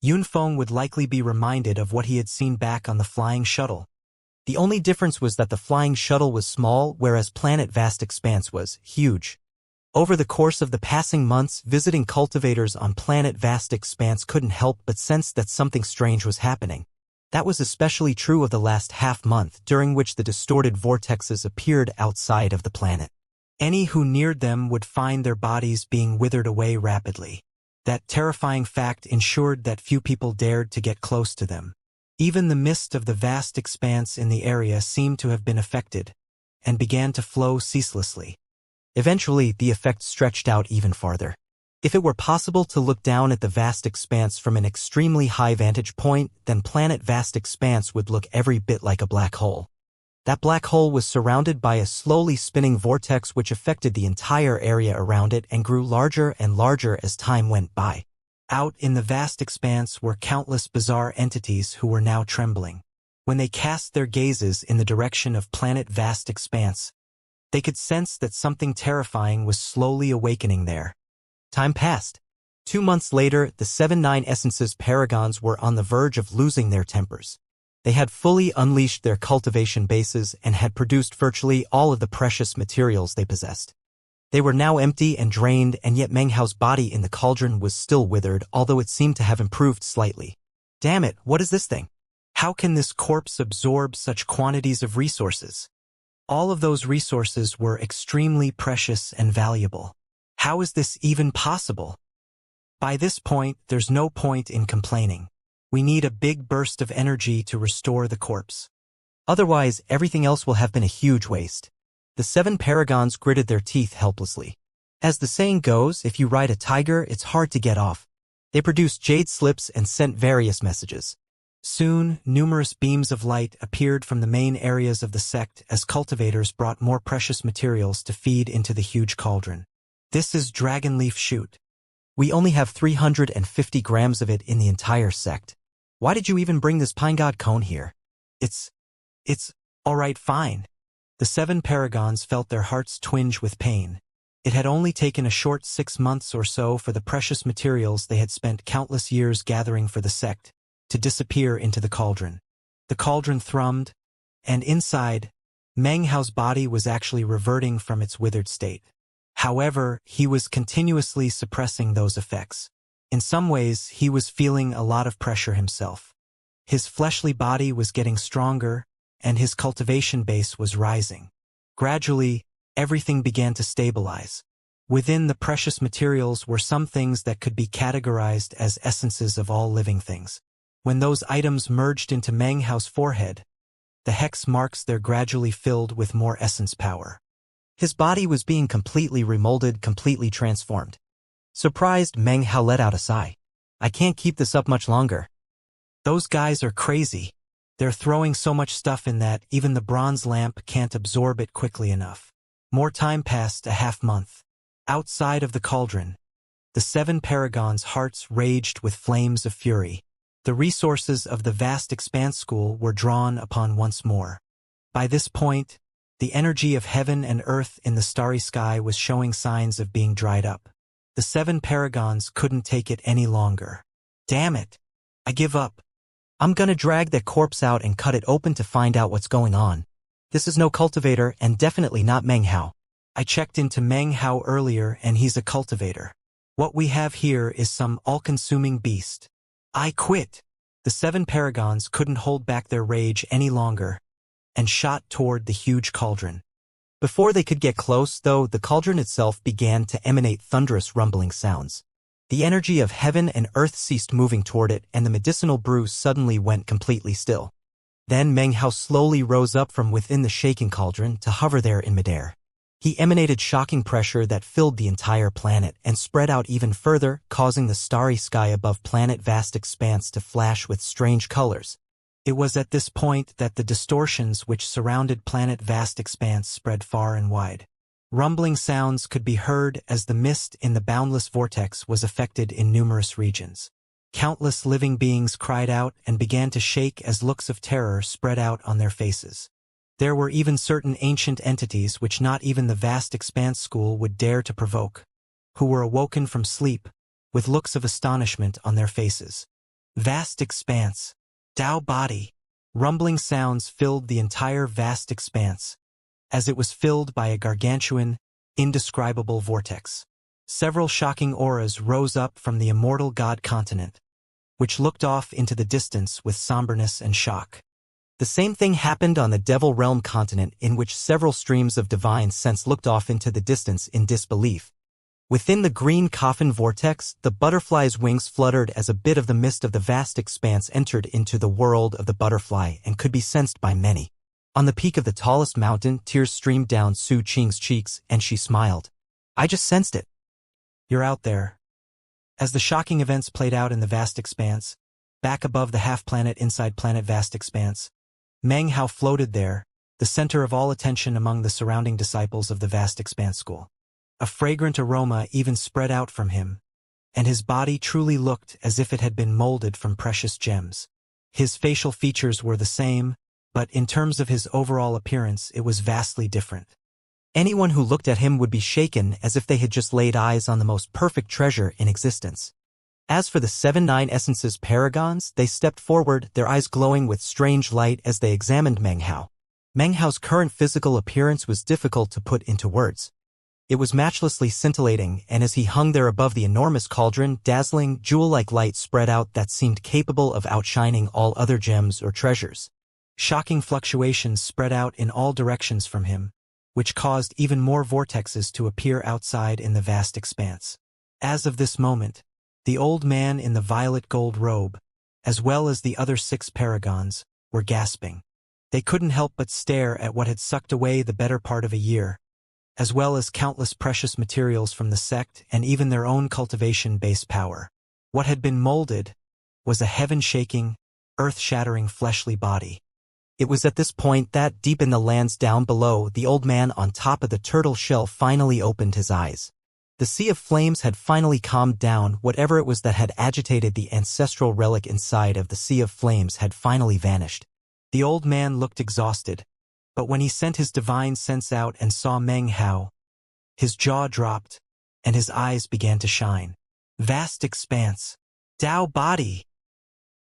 Yun Feng would likely be reminded of what he had seen back on the flying shuttle. The only difference was that the flying shuttle was small, whereas planet vast expanse was huge. Over the course of the passing months, visiting cultivators on planet vast expanse couldn't help but sense that something strange was happening. That was especially true of the last half-month, during which the distorted vortexes appeared outside of the planet. Any who neared them would find their bodies being withered away rapidly. That terrifying fact ensured that few people dared to get close to them. Even the mist of the vast expanse in the area seemed to have been affected, and began to flow ceaselessly. Eventually, the effect stretched out even farther. If it were possible to look down at the vast expanse from an extremely high vantage point, then planet vast expanse would look every bit like a black hole. That black hole was surrounded by a slowly spinning vortex which affected the entire area around it and grew larger and larger as time went by. Out in the vast expanse were countless bizarre entities who were now trembling. When they cast their gazes in the direction of planet vast expanse, they could sense that something terrifying was slowly awakening there. Time passed. 2 months later, the 7-9 Essence's paragons were on the verge of losing their tempers. They had fully unleashed their cultivation bases and had produced virtually all of the precious materials they possessed. They were now empty and drained, and yet Meng Hao's body in the cauldron was still withered, although it seemed to have improved slightly. Damn it, what is this thing? How can this corpse absorb such quantities of resources? All of those resources were extremely precious and valuable. How is this even possible? By this point, there's no point in complaining. We need a big burst of energy to restore the corpse. Otherwise, everything else will have been a huge waste. The 7 paragons gritted their teeth helplessly. As the saying goes, if you ride a tiger, it's hard to get off. They produced jade slips and sent various messages. Soon, numerous beams of light appeared from the main areas of the sect as cultivators brought more precious materials to feed into the huge cauldron. This is dragonleaf shoot. We only have 350 grams of it in the entire sect. Why did you even bring this pine god cone here? It's alright, fine. The 7 paragons felt their hearts twinge with pain. It had only taken a short 6 months or so for the precious materials they had spent countless years gathering for the sect to disappear into the cauldron. The cauldron thrummed, and inside, Meng Hao's body was actually reverting from its withered state. However, he was continuously suppressing those effects. In some ways, he was feeling a lot of pressure himself. His fleshly body was getting stronger, and his cultivation base was rising. Gradually, everything began to stabilize. Within the precious materials were some things that could be categorized as essences of all living things. When those items merged into Meng Hao's forehead, the hex marks there gradually filled with more essence power. His body was being completely remolded, completely transformed. Surprised, Meng Hao let out a sigh. I can't keep this up much longer. Those guys are crazy. They're throwing so much stuff in that even the bronze lamp can't absorb it quickly enough. More time passed, a half-month. Outside of the cauldron, the 7 paragons' hearts raged with flames of fury. The resources of the vast expanse school were drawn upon once more. By this point, the energy of heaven and earth in the starry sky was showing signs of being dried up. The 7 paragons couldn't take it any longer. Damn it! I give up. I'm gonna drag that corpse out and cut it open to find out what's going on. This is no cultivator and definitely not Meng Hao. I checked into Meng Hao earlier and he's a cultivator. What we have here is some all-consuming beast. I quit. The 7 paragons couldn't hold back their rage any longer and shot toward the huge cauldron. Before they could get close, though, the cauldron itself began to emanate thunderous rumbling sounds. The energy of heaven and earth ceased moving toward it, and the medicinal brew suddenly went completely still. Then Meng Hao slowly rose up from within the shaking cauldron to hover there in midair. He emanated shocking pressure that filled the entire planet and spread out even further, causing the starry sky above planet vast expanse to flash with strange colors. It was at this point that the distortions which surrounded planet vast expanse spread far and wide. Rumbling sounds could be heard as the mist in the boundless vortex was affected in numerous regions. Countless living beings cried out and began to shake as looks of terror spread out on their faces. There were even certain ancient entities which not even the vast expanse school would dare to provoke, who were awoken from sleep, with looks of astonishment on their faces. Vast expanse. Tao body. Rumbling sounds filled the entire vast expanse, as it was filled by a gargantuan, indescribable vortex. Several shocking auras rose up from the immortal god continent, which looked off into the distance with somberness and shock. The same thing happened on the Devil Realm continent, in which several streams of divine sense looked off into the distance in disbelief. Within the green coffin vortex, the butterfly's wings fluttered as a bit of the mist of the vast expanse entered into the world of the butterfly and could be sensed by many. On the peak of the tallest mountain, tears streamed down Su Qing's cheeks, and she smiled. I just sensed it. You're out there. As the shocking events played out in the vast expanse, back above the half-planet inside planet vast expanse, Meng Hao floated there, the center of all attention among the surrounding disciples of the vast expanse school. A fragrant aroma even spread out from him, and his body truly looked as if it had been molded from precious gems. His facial features were the same, but in terms of his overall appearance it was vastly different. Anyone who looked at him would be shaken as if they had just laid eyes on the most perfect treasure in existence. As for the 7-9 Essences paragons, they stepped forward, their eyes glowing with strange light as they examined Meng Hao. Meng Hao's current physical appearance was difficult to put into words. It was matchlessly scintillating, and as he hung there above the enormous cauldron, dazzling, jewel-like light spread out that seemed capable of outshining all other gems or treasures. Shocking fluctuations spread out in all directions from him, which caused even more vortexes to appear outside in the vast expanse. As of this moment, the old man in the violet gold robe, as well as the other 6 paragons, were gasping. They couldn't help but stare at what had sucked away the better part of a year, as well as countless precious materials from the sect and even their own cultivation-based power. What had been molded was a heaven-shaking, earth-shattering fleshly body. It was at this point that, deep in the lands down below, the old man on top of the turtle shell finally opened his eyes. The sea of flames had finally calmed down. Whatever it was that had agitated the ancestral relic inside of the sea of flames had finally vanished. The old man looked exhausted, but when he sent his divine sense out and saw Meng Hao, his jaw dropped, and his eyes began to shine. Vast expanse. Tao body!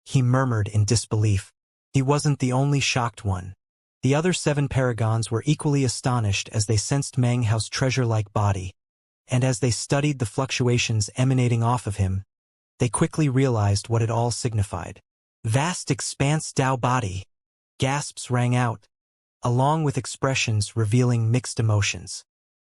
He murmured in disbelief. He wasn't the only shocked one. The other 7 paragons were equally astonished as they sensed Meng Hao's treasure-like body, and as they studied the fluctuations emanating off of him, they quickly realized what it all signified. Vast expanse Tao body! Gasps rang out, along with expressions revealing mixed emotions.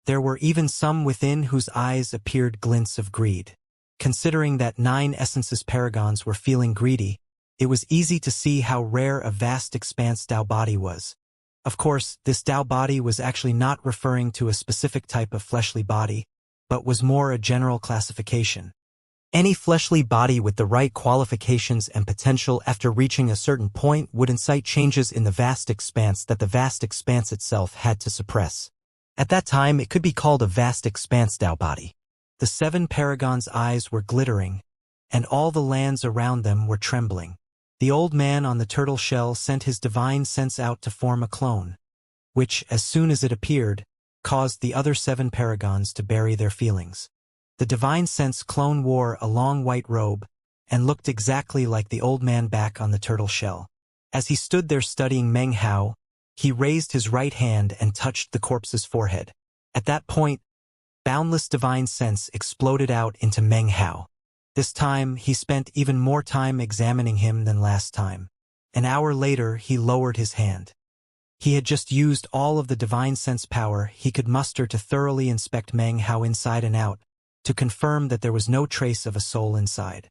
There were even some within whose eyes appeared glints of greed. Considering that 9 Essences paragons were feeling greedy, it was easy to see how rare a vast expanse Tao body was. Of course, this Tao body was actually not referring to a specific type of fleshly body, but was more a general classification. Any fleshly body with the right qualifications and potential after reaching a certain point would incite changes in the vast expanse that the vast expanse itself had to suppress. At that time, it could be called a vast expanse Tao body. The 7 paragons' eyes were glittering, and all the lands around them were trembling. The old man on the turtle shell sent his divine sense out to form a clone, which, as soon as it appeared, caused the other 7 paragons to bury their feelings. The divine sense clone wore a long white robe and looked exactly like the old man back on the turtle shell. As he stood there studying Meng Hao, he raised his right hand and touched the corpse's forehead. At that point, boundless divine sense exploded out into Meng Hao. This time, he spent even more time examining him than last time. An hour later, he lowered his hand. He had just used all of the divine sense power he could muster to thoroughly inspect Meng Hao inside and out, to confirm that there was no trace of a soul inside.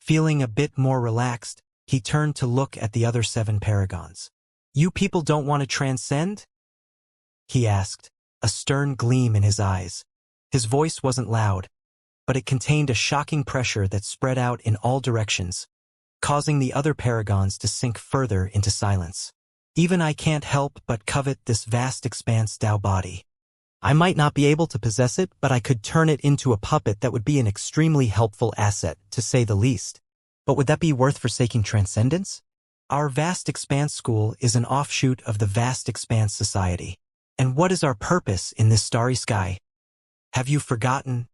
Feeling a bit more relaxed, he turned to look at the other 7 paragons. "You people don't want to transcend?" he asked, a stern gleam in his eyes. His voice wasn't loud, but it contained a shocking pressure that spread out in all directions, causing the other paragons to sink further into silence. "Even I can't help but covet this vast expanse Tao body. I might not be able to possess it, but I could turn it into a puppet that would be an extremely helpful asset, to say the least. But would that be worth forsaking transcendence? Our Vast Expanse School is an offshoot of the Vast Expanse Society. And what is our purpose in this starry sky? Have you forgotten?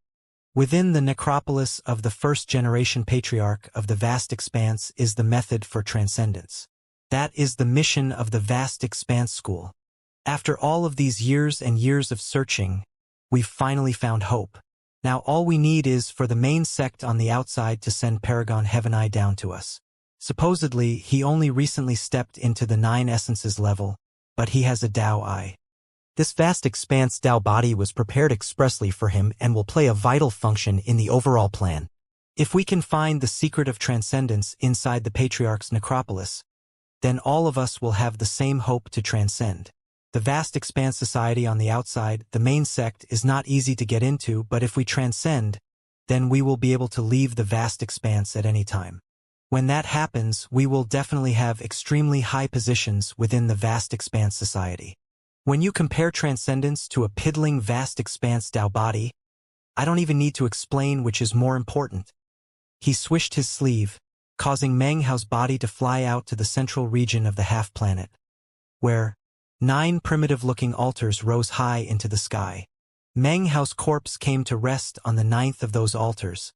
Within the necropolis of the first-generation patriarch of the Vast Expanse is the method for transcendence. That is the mission of the Vast Expanse School. After all of these years and years of searching, we've finally found hope. Now all we need is for the main sect on the outside to send Paragon Heaven Eye down to us. Supposedly, he only recently stepped into the 9 Essences level, but he has a Tao Eye. This vast expanse Dao body was prepared expressly for him and will play a vital function in the overall plan. If we can find the secret of transcendence inside the Patriarch's necropolis, then all of us will have the same hope to transcend. The vast expanse society on the outside, the main sect, is not easy to get into, but if we transcend, then we will be able to leave the vast expanse at any time. When that happens, we will definitely have extremely high positions within the vast expanse society. When you compare transcendence to a piddling vast expanse Dao body, I don't even need to explain which is more important. He swished his sleeve, causing Meng Hao's body to fly out to the central region of the half-planet, where 9 primitive-looking altars rose high into the sky. Meng Hao's corpse came to rest on the 9th of those altars,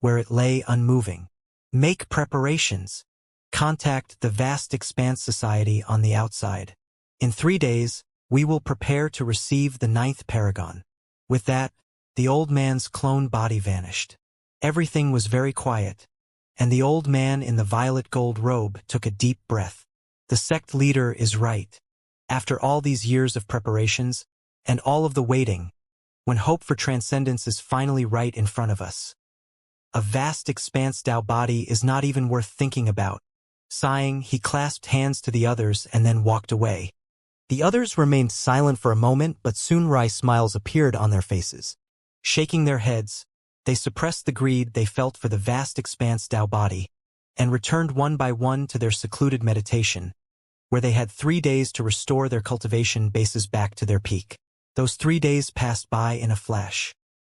where it lay unmoving. Make preparations. Contact the vast expanse society on the outside. In 3 days, we will prepare to receive the 9th paragon. With that, the old man's clone body vanished. Everything was very quiet, and the old man in the violet gold robe took a deep breath. The sect leader is right. After all these years of preparations, and all of the waiting, when hope for transcendence is finally right in front of us, a vast expanse Dao body is not even worth thinking about. Sighing, he clasped hands to the others and then walked away. The others remained silent for a moment, but soon wry smiles appeared on their faces. Shaking their heads, they suppressed the greed they felt for the vast expanse Dao body, and returned one by one to their secluded meditation, where they had 3 days to restore their cultivation bases back to their peak. Those 3 days passed by in a flash.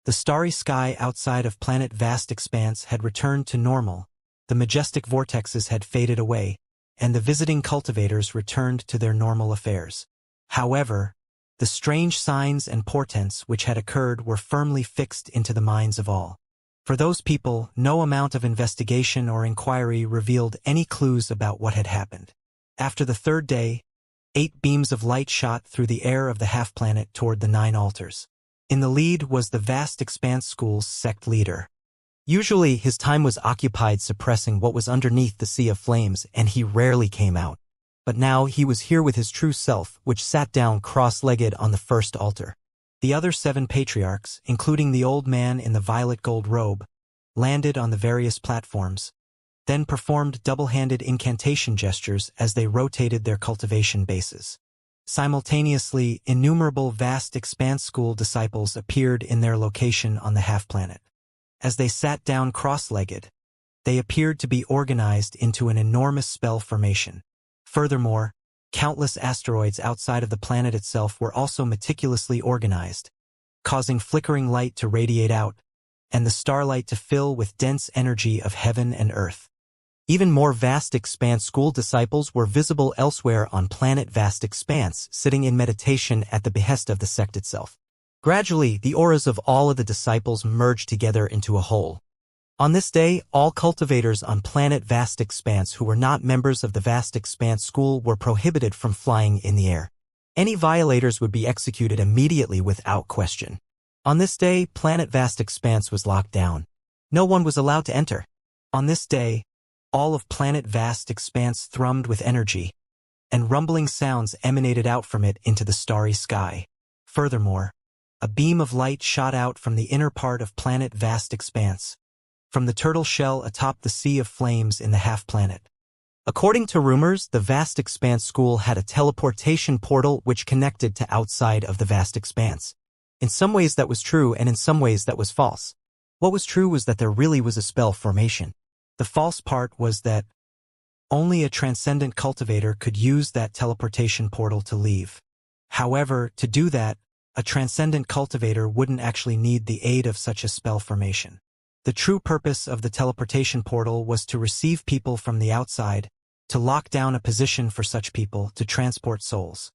The starry sky outside of planet Vast Expanse had returned to normal, the majestic vortexes had faded away, and the visiting cultivators returned to their normal affairs. However, the strange signs and portents which had occurred were firmly fixed into the minds of all. For those people, no amount of investigation or inquiry revealed any clues about what had happened. After the 3rd day, 8 beams of light shot through the air of the half-planet toward the 9 altars. In the lead was the Vast Expanse School's sect leader. Usually, his time was occupied suppressing what was underneath the sea of flames, and he rarely came out. But now he was here with his true self, which sat down cross-legged on the first altar. The other 7 patriarchs, including the old man in the violet gold robe, landed on the various platforms, then performed double-handed incantation gestures as they rotated their cultivation bases. Simultaneously, innumerable Vast Expanse School disciples appeared in their location on the half-planet. As they sat down cross-legged, they appeared to be organized into an enormous spell formation. Furthermore, countless asteroids outside of the planet itself were also meticulously organized, causing flickering light to radiate out, and the starlight to fill with dense energy of heaven and earth. Even more Vast Expanse School disciples were visible elsewhere on planet Vast Expanse, sitting in meditation at the behest of the sect itself. Gradually, the auras of all of the disciples merged together into a whole. On this day, all cultivators on planet Vast Expanse who were not members of the Vast Expanse School were prohibited from flying in the air. Any violators would be executed immediately without question. On this day, planet Vast Expanse was locked down. No one was allowed to enter. On this day, all of planet Vast Expanse thrummed with energy, and rumbling sounds emanated out from it into the starry sky. Furthermore, a beam of light shot out from the inner part of planet Vast Expanse, from the turtle shell atop the sea of flames in the half-planet. According to rumors, the Vast Expanse School had a teleportation portal which connected to outside of the Vast Expanse. In some ways that was true, and in some ways that was false. What was true was that there really was a spell formation. The false part was that only a transcendent cultivator could use that teleportation portal to leave. However, to do that, a transcendent cultivator wouldn't actually need the aid of such a spell formation. The true purpose of the teleportation portal was to receive people from the outside, to lock down a position for such people to transport souls.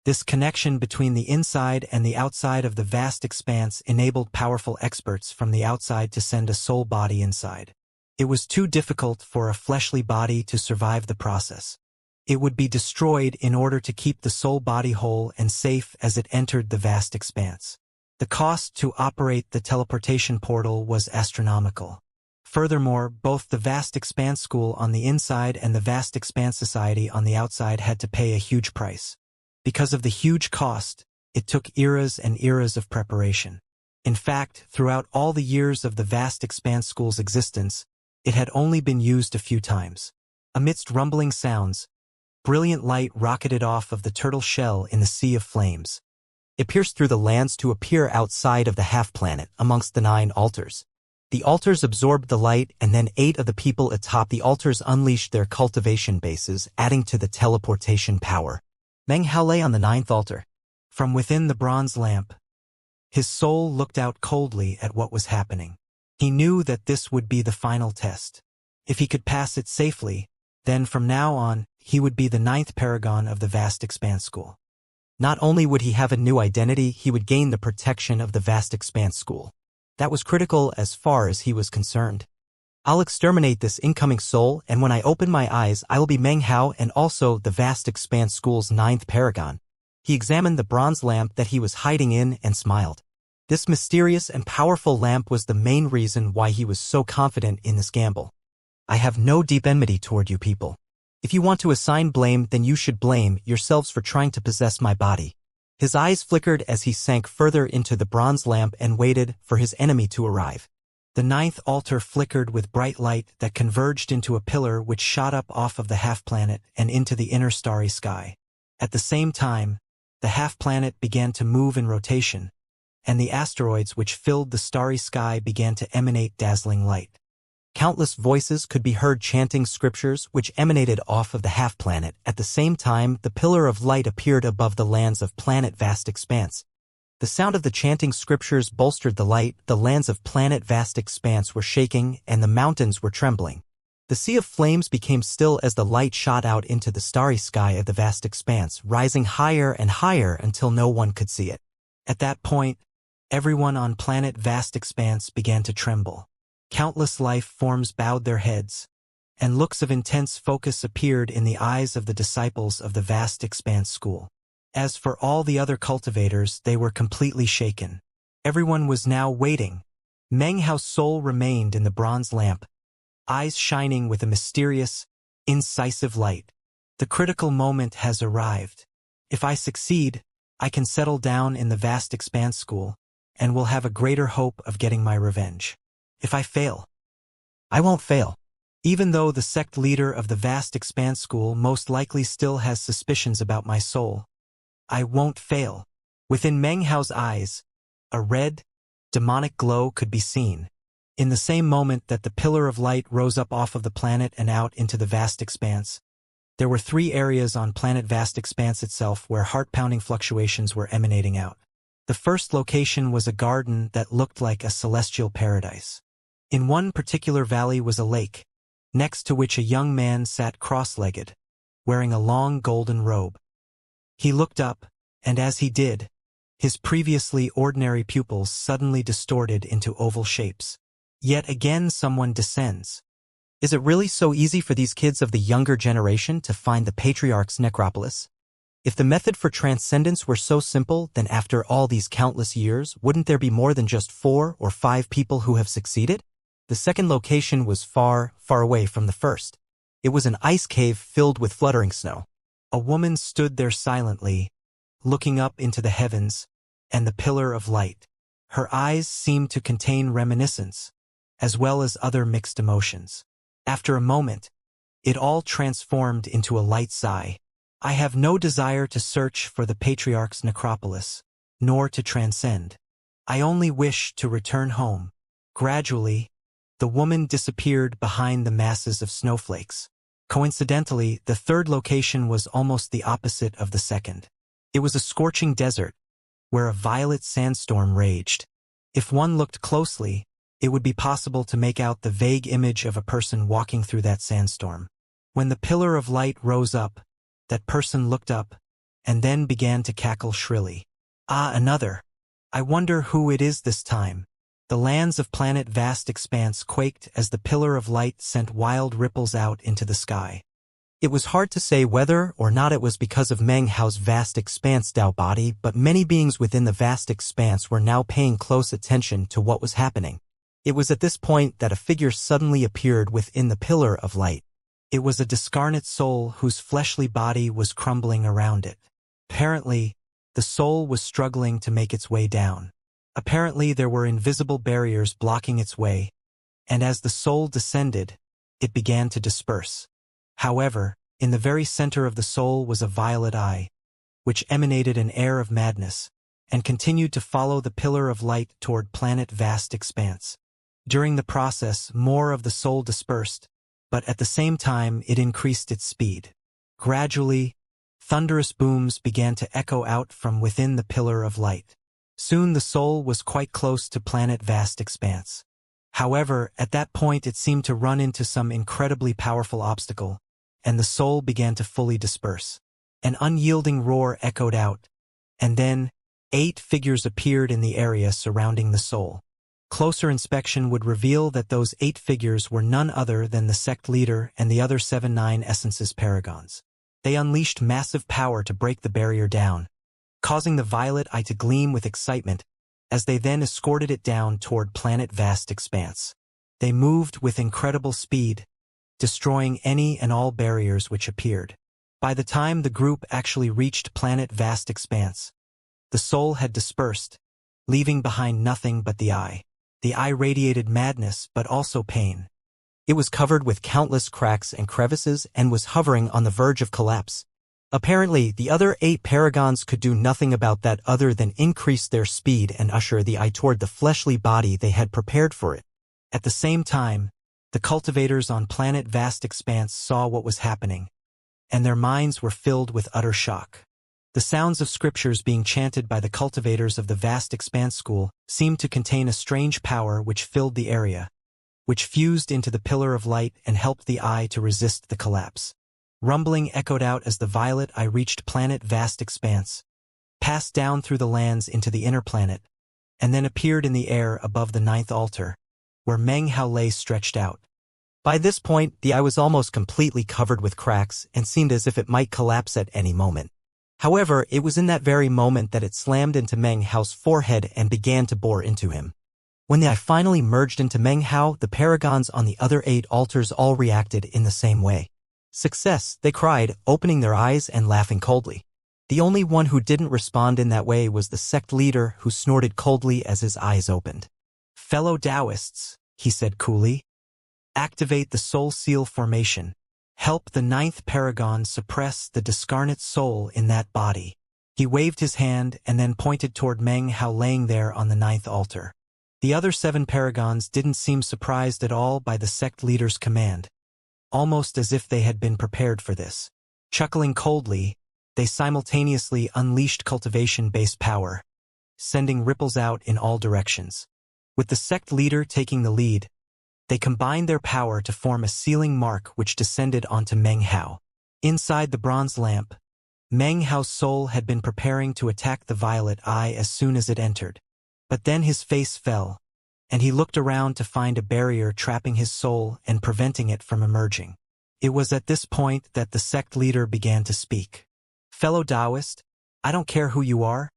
This connection between the inside and the outside of the Vast Expanse enabled powerful experts from the outside to send a soul body inside. It was too difficult for a fleshly body to survive the process. It would be destroyed in order to keep the soul body whole and safe as it entered the Vast Expanse. The cost to operate the teleportation portal was astronomical. Furthermore, both the Vast Expanse School on the inside and the Vast Expanse Society on the outside had to pay a huge price. Because of the huge cost, It took eras and eras of preparation. In fact, throughout all the years of the vast expanse school's existence, it had only been used a few times. Amidst rumbling sounds, brilliant light rocketed off of the turtle shell in the sea of flames. It pierced through the lands to appear outside of the half-planet, amongst the 9 altars. The altars absorbed the light, and then 8 of the people atop the altars unleashed their cultivation bases, adding to the teleportation power. Meng Hao lay on the 9th altar. From within the bronze lamp, his soul looked out coldly at what was happening. He knew that this would be the final test. If he could pass it safely, then from now on, he would be the 9th paragon of the vast expanse school. Not only would he have a new identity, he would gain the protection of the vast expanse school. That was critical as far as he was concerned. I'll exterminate this incoming soul, and when I open my eyes, I will be Meng Hao and also the vast expanse school's 9th paragon. He examined the bronze lamp that he was hiding in and smiled. This mysterious and powerful lamp was the main reason why he was so confident in this gamble. I have no deep enmity toward you people. If you want to assign blame, then you should blame yourselves for trying to possess my body. His eyes flickered as he sank further into the bronze lamp and waited for his enemy to arrive. The 9th altar flickered with bright light that converged into a pillar which shot up off of the half-planet and into the inner starry sky. At the same time, the half-planet began to move in rotation, and the asteroids which filled the starry sky began to emanate dazzling light. Countless voices could be heard chanting scriptures which emanated off of the half-planet. At the same time, the pillar of light appeared above the lands of planet vast expanse. The sound of the chanting scriptures bolstered the light, the lands of planet vast expanse were shaking, and the mountains were trembling. The sea of flames became still as the light shot out into the starry sky of the vast expanse, rising higher and higher until no one could see it. At that point, everyone on planet vast expanse began to tremble. Countless life forms bowed their heads, and looks of intense focus appeared in the eyes of the disciples of the vast expanse school. As for all the other cultivators, they were completely shaken. Everyone was now waiting. Meng Hao's soul remained in the bronze lamp, eyes shining with a mysterious, incisive light. The critical moment has arrived. If I succeed, I can settle down in the vast expanse school, and will have a greater hope of getting my revenge. If I fail, I won't fail. Even though the sect leader of the vast expanse school most likely still has suspicions about my soul, I won't fail. Within Meng Hao's eyes, a red, demonic glow could be seen. In the same moment that the pillar of light rose up off of the planet and out into the vast expanse, there were 3 areas on planet vast expanse itself where heart-pounding fluctuations were emanating out. The first location was a garden that looked like a celestial paradise. In one particular valley was a lake, next to which a young man sat cross-legged, wearing a long golden robe. He looked up, and as he did, his previously ordinary pupils suddenly distorted into oval shapes. Yet again someone descends. Is it really so easy for these kids of the younger generation to find the patriarch's necropolis? If the method for transcendence were so simple, then after all these countless years, wouldn't there be more than just 4 or 5 people who have succeeded? The second location was far, far away from the first. It was an ice cave filled with fluttering snow. A woman stood there silently, looking up into the heavens and the pillar of light. Her eyes seemed to contain reminiscence, as well as other mixed emotions. After a moment, it all transformed into a light sigh. I have no desire to search for the patriarch's necropolis, nor to transcend. I only wish to return home. Gradually, the woman disappeared behind the masses of snowflakes. Coincidentally, the third location was almost the opposite of the second. It was a scorching desert, where a violent sandstorm raged. If one looked closely, it would be possible to make out the vague image of a person walking through that sandstorm. When the pillar of light rose up, that person looked up, and then began to cackle shrilly. Ah, another. I wonder who it is this time. The lands of planet vast expanse quaked as the pillar of light sent wild ripples out into the sky. It was hard to say whether or not it was because of Meng Hao's vast expanse Dao body, but many beings within the vast expanse were now paying close attention to what was happening. It was at this point that a figure suddenly appeared within the pillar of light. It was a discarnate soul whose fleshly body was crumbling around it. Apparently, The soul was struggling to make its way down. Apparently there were invisible barriers blocking its way, and as the soul descended, it began to disperse. However, in the very center of the soul was a violet eye, which emanated an air of madness, and continued to follow the pillar of light toward planet vast expanse. During the process, more of the soul dispersed, but at the same time it increased its speed. Gradually, thunderous booms began to echo out from within the pillar of light. Soon the soul was quite close to planet vast expanse. However, at that point it seemed to run into some incredibly powerful obstacle, and the soul began to fully disperse. An unyielding roar echoed out, and then 8 figures appeared in the area surrounding the soul. Closer inspection would reveal that those 8 figures were none other than the sect leader and the other 7-9 essences paragons. They unleashed massive power to break the barrier down, causing the violet eye to gleam with excitement as they then escorted it down toward planet vast expanse. They moved with incredible speed, destroying any and all barriers which appeared. By the time the group actually reached planet vast expanse, the soul had dispersed, leaving behind nothing but the eye. The eye radiated madness but also pain. It was covered with countless cracks and crevices and was hovering on the verge of collapse. Apparently, the other 8 paragons could do nothing about that other than increase their speed and usher the eye toward the fleshly body they had prepared for it. At the same time, the cultivators on planet vast expanse saw what was happening, and their minds were filled with utter shock. The sounds of scriptures being chanted by the cultivators of the vast expanse school seemed to contain a strange power which filled the area, which fused into the pillar of light and helped the eye to resist the collapse. Rumbling echoed out as the violet eye reached planet vast expanse, passed down through the lands into the inner planet, and then appeared in the air above the 9th altar, where Meng Hao lay stretched out. By this point, the eye was almost completely covered with cracks and seemed as if it might collapse at any moment. However, it was in that very moment that it slammed into Meng Hao's forehead and began to bore into him. When the eye finally merged into Meng Hao, the paragons on the other 8 altars all reacted in the same way. "Success," they cried, opening their eyes and laughing coldly. The only one who didn't respond in that way was the sect leader, who snorted coldly as his eyes opened. "Fellow Taoists," he said coolly, "activate the soul seal formation. Help the 9th paragon suppress the discarnate soul in that body." He waved his hand and then pointed toward Meng Hao laying there on the 9th altar. The other 7 paragons didn't seem surprised at all by the sect leader's command, almost as if they had been prepared for this. Chuckling coldly, they simultaneously unleashed cultivation-based power, sending ripples out in all directions. With the sect leader taking the lead, they combined their power to form a sealing mark which descended onto Meng Hao. Inside the bronze lamp, Meng Hao's soul had been preparing to attack the violet eye as soon as it entered. But then his face fell, and he looked around to find a barrier trapping his soul and preventing it from emerging. It was at this point that the sect leader began to speak. "Fellow Taoist, I don't care who you are,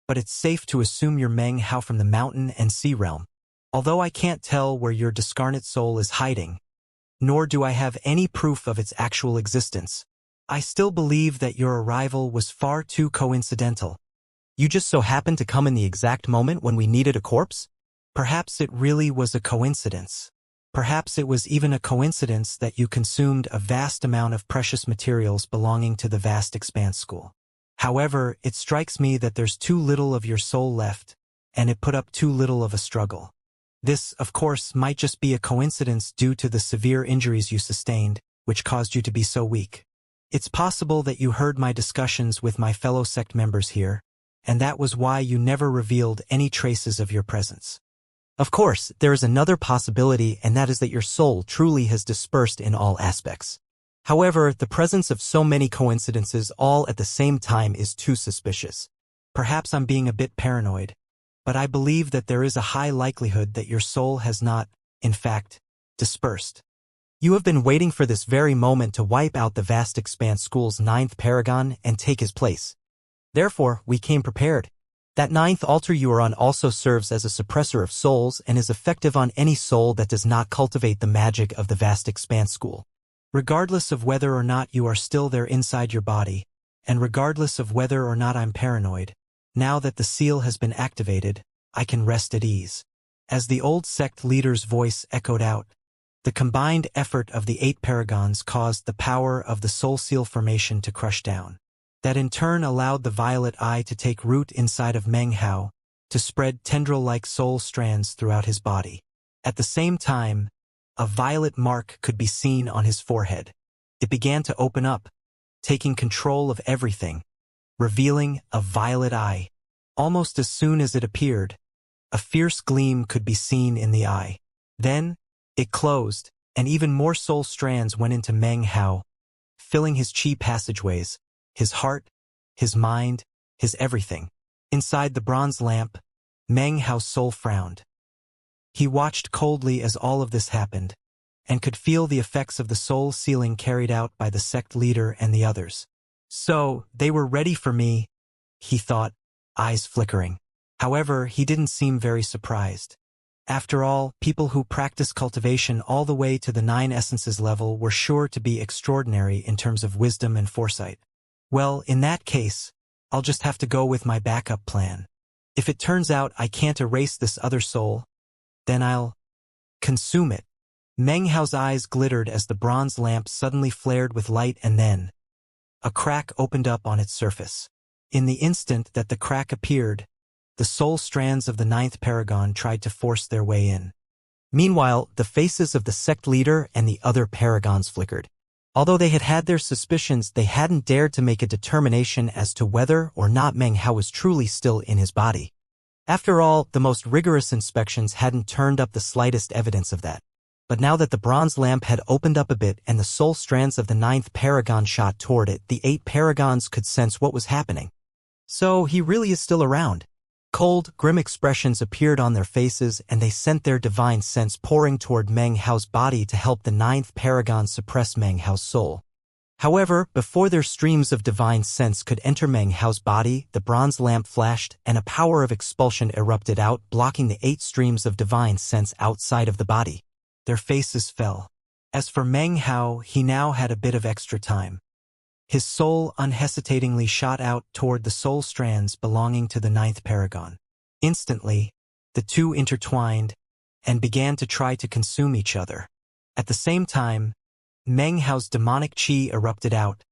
but it's safe to assume you're Meng Hao from the mountain and sea realm. Although I can't tell where your discarnate soul is hiding, nor do I have any proof of its actual existence, I still believe that your arrival was far too coincidental. You just so happened to come in the exact moment when we needed a corpse? Perhaps it really was a coincidence. Perhaps it was even a coincidence that you consumed a vast amount of precious materials belonging to the vast expanse school. However, it strikes me that there's too little of your soul left, and it put up too little of a struggle. This, of course, might just be a coincidence due to the severe injuries you sustained, which caused you to be so weak. It's possible that you heard my discussions with my fellow sect members here, and that was why you never revealed any traces of your presence. Of course, there is another possibility, and that is that your soul truly has dispersed in all aspects. However, the presence of so many coincidences all at the same time is too suspicious. Perhaps I'm being a bit paranoid, but I believe that there is a high likelihood that your soul has not, in fact, dispersed. You have been waiting for this very moment to wipe out the vast expanse school's 9th paragon and take his place. Therefore, we came prepared. That 9th altar you are on also serves as a suppressor of souls and is effective on any soul that does not cultivate the magic of the vast expanse school. Regardless of whether or not you are still there inside your body, and regardless of whether or not I'm paranoid, Now that the seal has been activated, I can rest at ease. As the old sect leader's voice echoed out, the combined effort of the 8 paragons caused the power of the soul seal formation to crush down. That in turn allowed the violet eye to take root inside of Meng Hao, to spread tendril-like soul strands throughout his body. At the same time, a violet mark could be seen on his forehead. It began to open up, taking control of everything, revealing a violet eye. Almost as soon as it appeared, a fierce gleam could be seen in the eye. Then, it closed, and even more soul strands went into Meng Hao, filling his chi passageways, his heart, his mind, his everything. Inside the bronze lamp, Meng Hao's soul frowned. He watched coldly as all of this happened, and could feel the effects of the soul sealing carried out by the sect leader and the others. So, they were ready for me, he thought, eyes flickering. However, he didn't seem very surprised. After all, people who practice cultivation all the way to the 9 essences level were sure to be extraordinary in terms of wisdom and foresight. Well, in that case, I'll just have to go with my backup plan. If it turns out I can't erase this other soul, then I'll consume it. Meng Hao's eyes glittered as the bronze lamp suddenly flared with light, and then a crack opened up on its surface. In the instant that the crack appeared, the soul strands of the 9th paragon tried to force their way in. Meanwhile, the faces of the sect leader and the other paragons flickered. Although they had had their suspicions, they hadn't dared to make a determination as to whether or not Meng Hao was truly still in his body. After all, the most rigorous inspections hadn't turned up the slightest evidence of that. But now that the bronze lamp had opened up a bit and the soul strands of the 9th paragon shot toward it, the 8 paragons could sense what was happening. So he really is still around. Cold, grim expressions appeared on their faces, and they sent their divine sense pouring toward Meng Hao's body to help the 9th paragon suppress Meng Hao's soul. However, before their streams of divine sense could enter Meng Hao's body, the bronze lamp flashed, and a power of expulsion erupted out, blocking the 8 streams of divine sense outside of the body. Their faces fell. As for Meng Hao, he now had a bit of extra time. His soul unhesitatingly shot out toward the soul strands belonging to the 9th paragon. Instantly, the two intertwined and began to try to consume each other. At the same time, Meng Hao's demonic chi erupted out,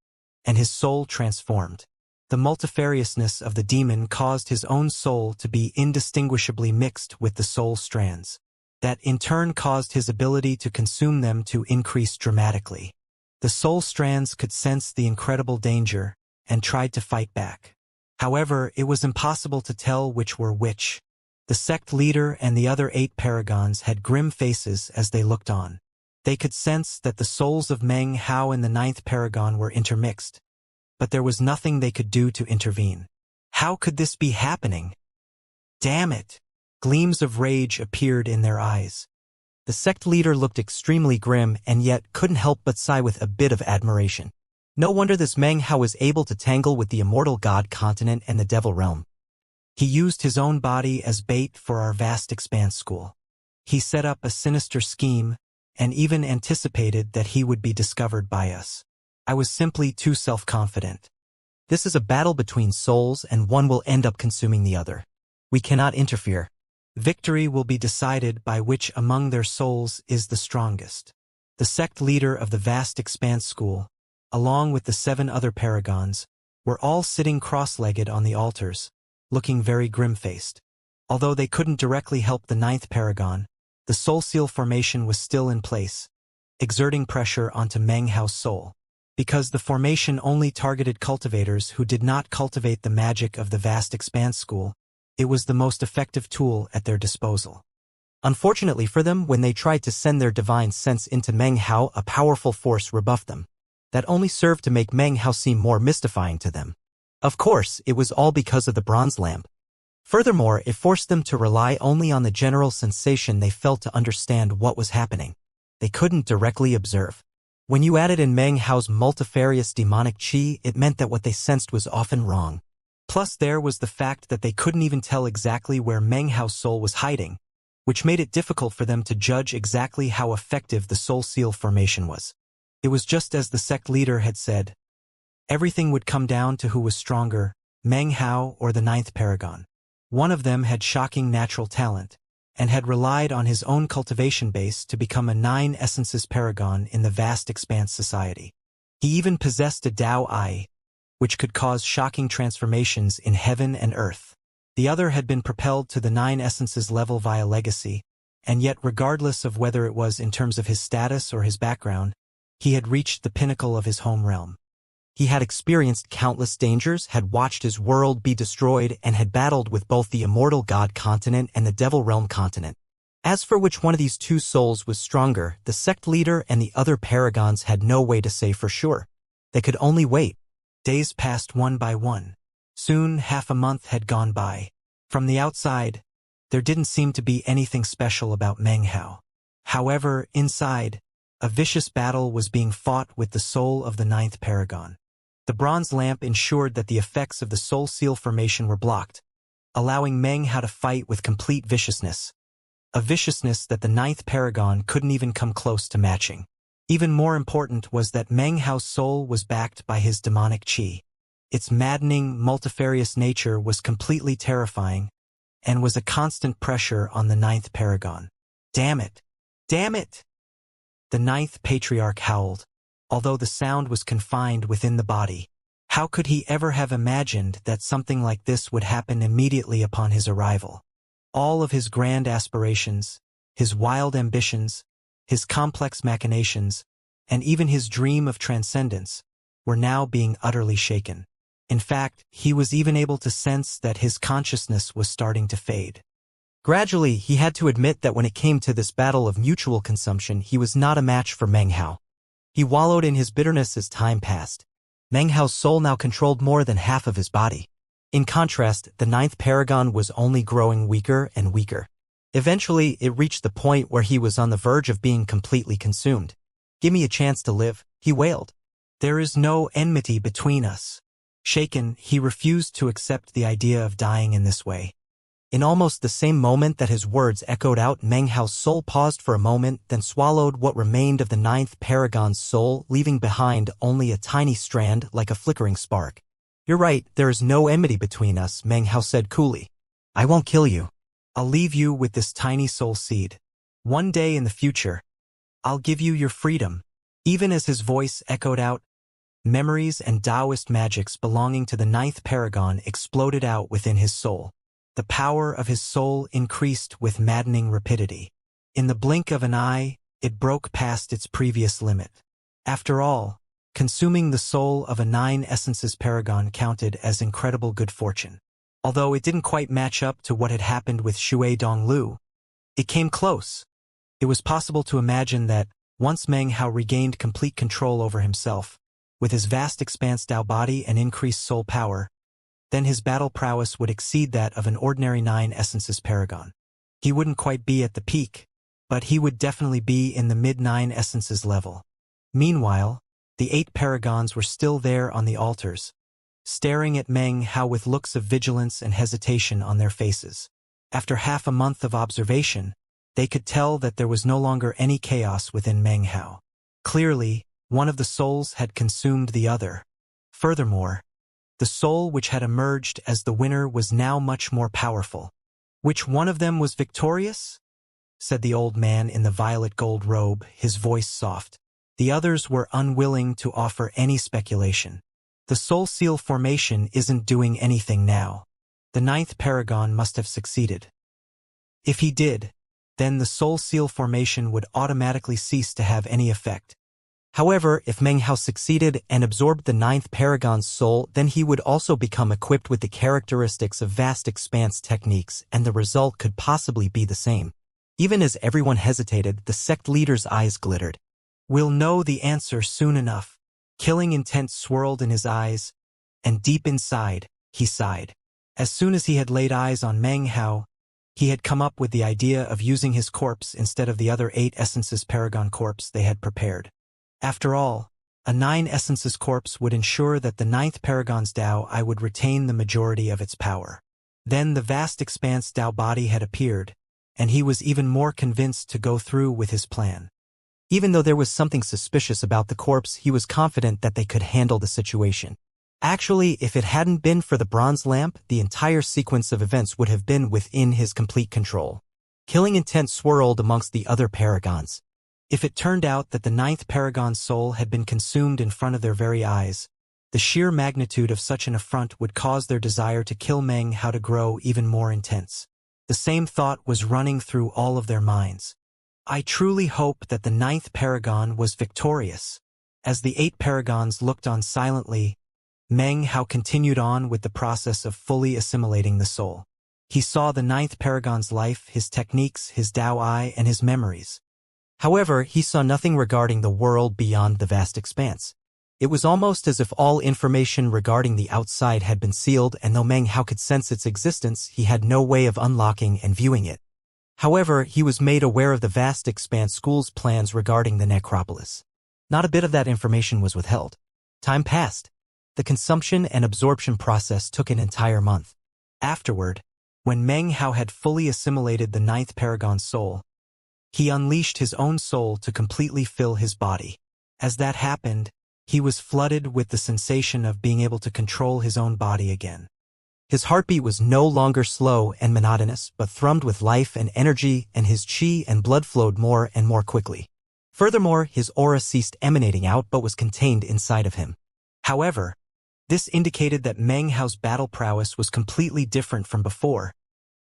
and his soul transformed. The multifariousness of the demon caused his own soul to be indistinguishably mixed with the soul strands. That in turn caused his ability to consume them to increase dramatically. The soul strands could sense the incredible danger and tried to fight back. However, it was impossible to tell which were which. The sect leader and the other 8 paragons had grim faces as they looked on. They could sense that the souls of Meng Hao and the 9th paragon were intermixed, but there was nothing they could do to intervene. How could this be happening? Damn it! Gleams of rage appeared in their eyes. The sect leader looked extremely grim and yet couldn't help but sigh with a bit of admiration. No wonder this Meng Hao was able to tangle with the immortal god continent and the devil realm. He used his own body as bait for our vast expanse school. He set up a sinister scheme and even anticipated that he would be discovered by us. I was simply too self-confident. This is a battle between souls, and one will end up consuming the other. We cannot interfere. Victory will be decided by which among their souls is the strongest. The sect leader of the vast expanse school, along with the 7 other paragons, were all sitting cross-legged on the altars, looking very grim-faced. Although they couldn't directly help the 9th paragon, the soul seal formation was still in place, exerting pressure onto Meng Hao's soul. Because the formation only targeted cultivators who did not cultivate the magic of the vast expanse school, it was the most effective tool at their disposal. Unfortunately for them, when they tried to send their divine sense into Meng Hao, a powerful force rebuffed them. That only served to make Meng Hao seem more mystifying to them. Of course, it was all because of the bronze lamp. Furthermore, it forced them to rely only on the general sensation they felt to understand what was happening. They couldn't directly observe. When you added in Meng Hao's multifarious demonic chi, it meant that what they sensed was often wrong. Plus there was the fact that they couldn't even tell exactly where Meng Hao's soul was hiding, which made it difficult for them to judge exactly how effective the soul seal formation was. It was just as the sect leader had said. Everything would come down to who was stronger, Meng Hao or the ninth paragon. One of them had shocking natural talent, and had relied on his own cultivation base to become a 9 essences paragon in the vast expanse society. He even possessed a Dao Eye, which could cause shocking transformations in heaven and earth. The other had been propelled to the 9 essences level via legacy, and yet regardless of whether it was in terms of his status or his background, he had reached the pinnacle of his home realm. He had experienced countless dangers, had watched his world be destroyed, and had battled with both the immortal god continent and the devil realm continent. As for which one of these two souls was stronger, the sect leader and the other paragons had no way to say for sure. They could only wait. Days passed one by one. Soon half a month had gone by. From the outside, there didn't seem to be anything special about Meng Hao. However, inside, a vicious battle was being fought with the soul of the 9th paragon. The bronze lamp ensured that the effects of the soul seal formation were blocked, allowing Meng Hao to fight with complete viciousness. A viciousness that the 9th paragon couldn't even come close to matching. Even more important was that Meng Hao's soul was backed by his demonic qi. Its maddening, multifarious nature was completely terrifying, and was a constant pressure on the 9th paragon. Damn it! Damn it! The 9th patriarch howled, although the sound was confined within the body. How could he ever have imagined that something like this would happen immediately upon his arrival? All of his grand aspirations, his wild ambitions, his complex machinations, and even his dream of transcendence were now being utterly shaken. In fact, he was even able to sense that his consciousness was starting to fade. Gradually, he had to admit that when it came to this battle of mutual consumption, he was not a match for Meng Hao. He wallowed in his bitterness as time passed. Meng Hao's soul now controlled more than half of his body. In contrast, the 9th paragon was only growing weaker and weaker. Eventually, it reached the point where he was on the verge of being completely consumed. "Give me a chance to live," he wailed. "There is no enmity between us." Shaken, he refused to accept the idea of dying in this way. In almost the same moment that his words echoed out, Meng Hao's soul paused for a moment, then swallowed what remained of the 9th paragon's soul, leaving behind only a tiny strand like a flickering spark. "You're right, there is no enmity between us," Meng Hao said coolly. "I won't kill you. I'll leave you with this tiny soul seed. One day in the future, I'll give you your freedom." Even as his voice echoed out, memories and Taoist magics belonging to the 9th paragon exploded out within his soul. The power of his soul increased with maddening rapidity. In the blink of an eye, it broke past its previous limit. After all, consuming the soul of a 9 essences paragon counted as incredible good fortune. Although it didn't quite match up to what had happened with Shui Donglu, it came close. It was possible to imagine that, once Meng Hao regained complete control over himself, with his vast expanse Dao body and increased soul power, then his battle prowess would exceed that of an ordinary 9 essences paragon. He wouldn't quite be at the peak, but he would definitely be in the mid-9 essences level. Meanwhile, the 8 paragons were still there on the altars, staring at Meng Hao with looks of vigilance and hesitation on their faces. After half a month of observation, they could tell that there was no longer any chaos within Meng Hao. Clearly, one of the souls had consumed the other. Furthermore, the soul which had emerged as the winner was now much more powerful. "Which one of them was victorious?" said the old man in the violet gold robe, his voice soft. The others were unwilling to offer any speculation. "The soul seal formation isn't doing anything now. The 9th paragon must have succeeded. If he did, then the soul seal formation would automatically cease to have any effect. However, if Meng Hao succeeded and absorbed the 9th paragon's soul, then he would also become equipped with the characteristics of vast expanse techniques, and the result could possibly be the same." Even as everyone hesitated, the sect leader's eyes glittered. "We'll know the answer soon enough." Killing intent swirled in his eyes, and deep inside, he sighed. As soon as he had laid eyes on Meng Hao, he had come up with the idea of using his corpse instead of the other 8 essences paragon corpse they had prepared. After all, a 9 essences corpse would ensure that the 9th paragon's Dao I would retain the majority of its power. Then the vast expanse Dao body had appeared, and he was even more convinced to go through with his plan. Even though there was something suspicious about the corpse, he was confident that they could handle the situation. Actually, if it hadn't been for the bronze lamp, the entire sequence of events would have been within his complete control. Killing intent swirled amongst the other paragons. If it turned out that the ninth paragon's soul had been consumed in front of their very eyes, the sheer magnitude of such an affront would cause their desire to kill Meng Hao to grow even more intense. The same thought was running through all of their minds. I truly hope that the ninth paragon was victorious. As the 8 paragons looked on silently, Meng Hao continued on with the process of fully assimilating the soul. He saw the ninth paragon's life, his techniques, his Dao Eye, and his memories. However, he saw nothing regarding the world beyond the vast expanse. It was almost as if all information regarding the outside had been sealed, and though Meng Hao could sense its existence, he had no way of unlocking and viewing it. However, he was made aware of the vast expanse school's plans regarding the necropolis. Not a bit of that information was withheld. Time passed. The consumption and absorption process took an entire month. Afterward, when Meng Hao had fully assimilated the ninth paragon's soul, he unleashed his own soul to completely fill his body. As that happened, he was flooded with the sensation of being able to control his own body again. His heartbeat was no longer slow and monotonous, but thrummed with life and energy, and his qi and blood flowed more and more quickly. Furthermore, his aura ceased emanating out but was contained inside of him. However, this indicated that Meng Hao's battle prowess was completely different from before,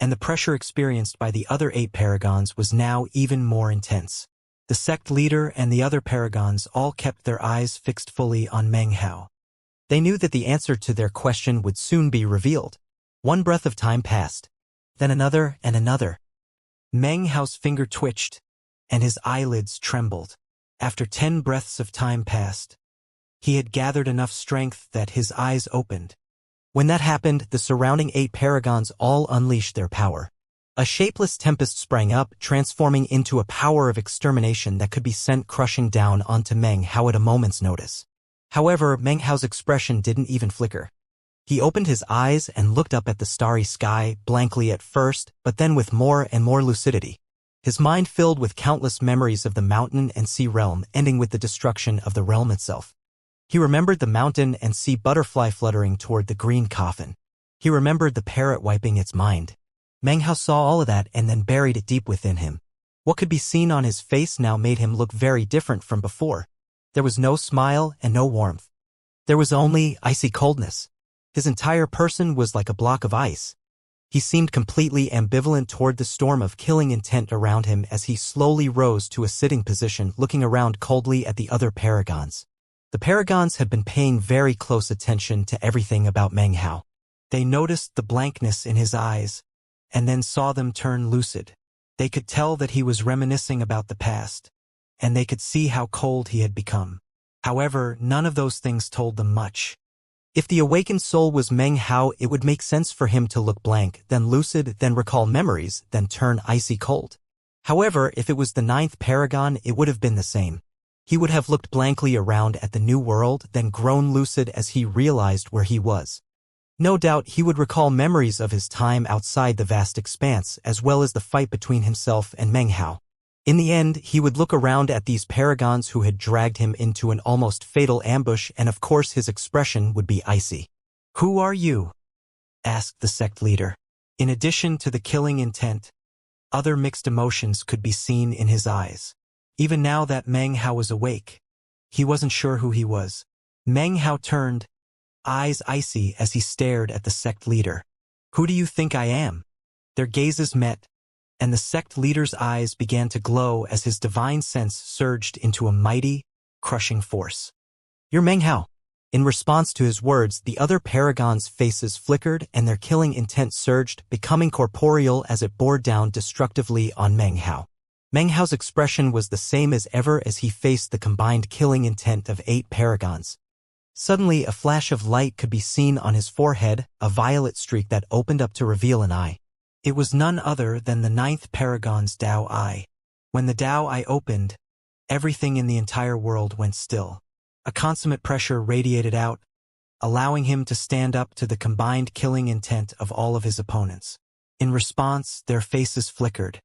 and the pressure experienced by the other 8 paragons was now even more intense. The sect leader and the other paragons all kept their eyes fixed fully on Meng Hao. They knew that the answer to their question would soon be revealed. One breath of time passed, then another and another. Meng Hao's finger twitched, and his eyelids trembled. After 10 breaths of time passed, he had gathered enough strength that his eyes opened. When that happened, the surrounding 8 paragons all unleashed their power. A shapeless tempest sprang up, transforming into a power of extermination that could be sent crushing down onto Meng Hao at a moment's notice. However, Meng Hao's expression didn't even flicker. He opened his eyes and looked up at the starry sky, blankly at first, but then with more and more lucidity. His mind filled with countless memories of the mountain and sea realm, ending with the destruction of the realm itself. He remembered the mountain and sea butterfly fluttering toward the green coffin. He remembered the parrot wiping its mind. Meng Hao saw all of that and then buried it deep within him. What could be seen on his face now made him look very different from before. There was no smile and no warmth. There was only icy coldness. His entire person was like a block of ice. He seemed completely ambivalent toward the storm of killing intent around him as he slowly rose to a sitting position, looking around coldly at the other paragons. The paragons had been paying very close attention to everything about Meng Hao. They noticed the blankness in his eyes, and then saw them turn lucid. They could tell that he was reminiscing about the past, and they could see how cold he had become. However, none of those things told them much. If the awakened soul was Meng Hao, it would make sense for him to look blank, then lucid, then recall memories, then turn icy cold. However, if it was the ninth paragon, it would have been the same. He would have looked blankly around at the new world, then grown lucid as he realized where he was. No doubt he would recall memories of his time outside the vast expanse, as well as the fight between himself and Meng Hao. In the end, he would look around at these paragons who had dragged him into an almost fatal ambush, and of course his expression would be icy. "Who are you?" asked the sect leader. In addition to the killing intent, other mixed emotions could be seen in his eyes. Even now that Meng Hao was awake, he wasn't sure who he was. Meng Hao turned, eyes icy as he stared at the sect leader. "Who do you think I am?" Their gazes met, and the sect leader's eyes began to glow as his divine sense surged into a mighty, crushing force. "You're Meng Hao." In response to his words, the other paragons' faces flickered and their killing intent surged, becoming corporeal as it bore down destructively on Meng Hao. Meng Hao's expression was the same as ever as he faced the combined killing intent of 8 paragons. Suddenly, a flash of light could be seen on his forehead, a violet streak that opened up to reveal an eye. It was none other than the ninth paragon's Dao Eye. When the Dao Eye opened, everything in the entire world went still. A consummate pressure radiated out, allowing him to stand up to the combined killing intent of all of his opponents. In response, their faces flickered.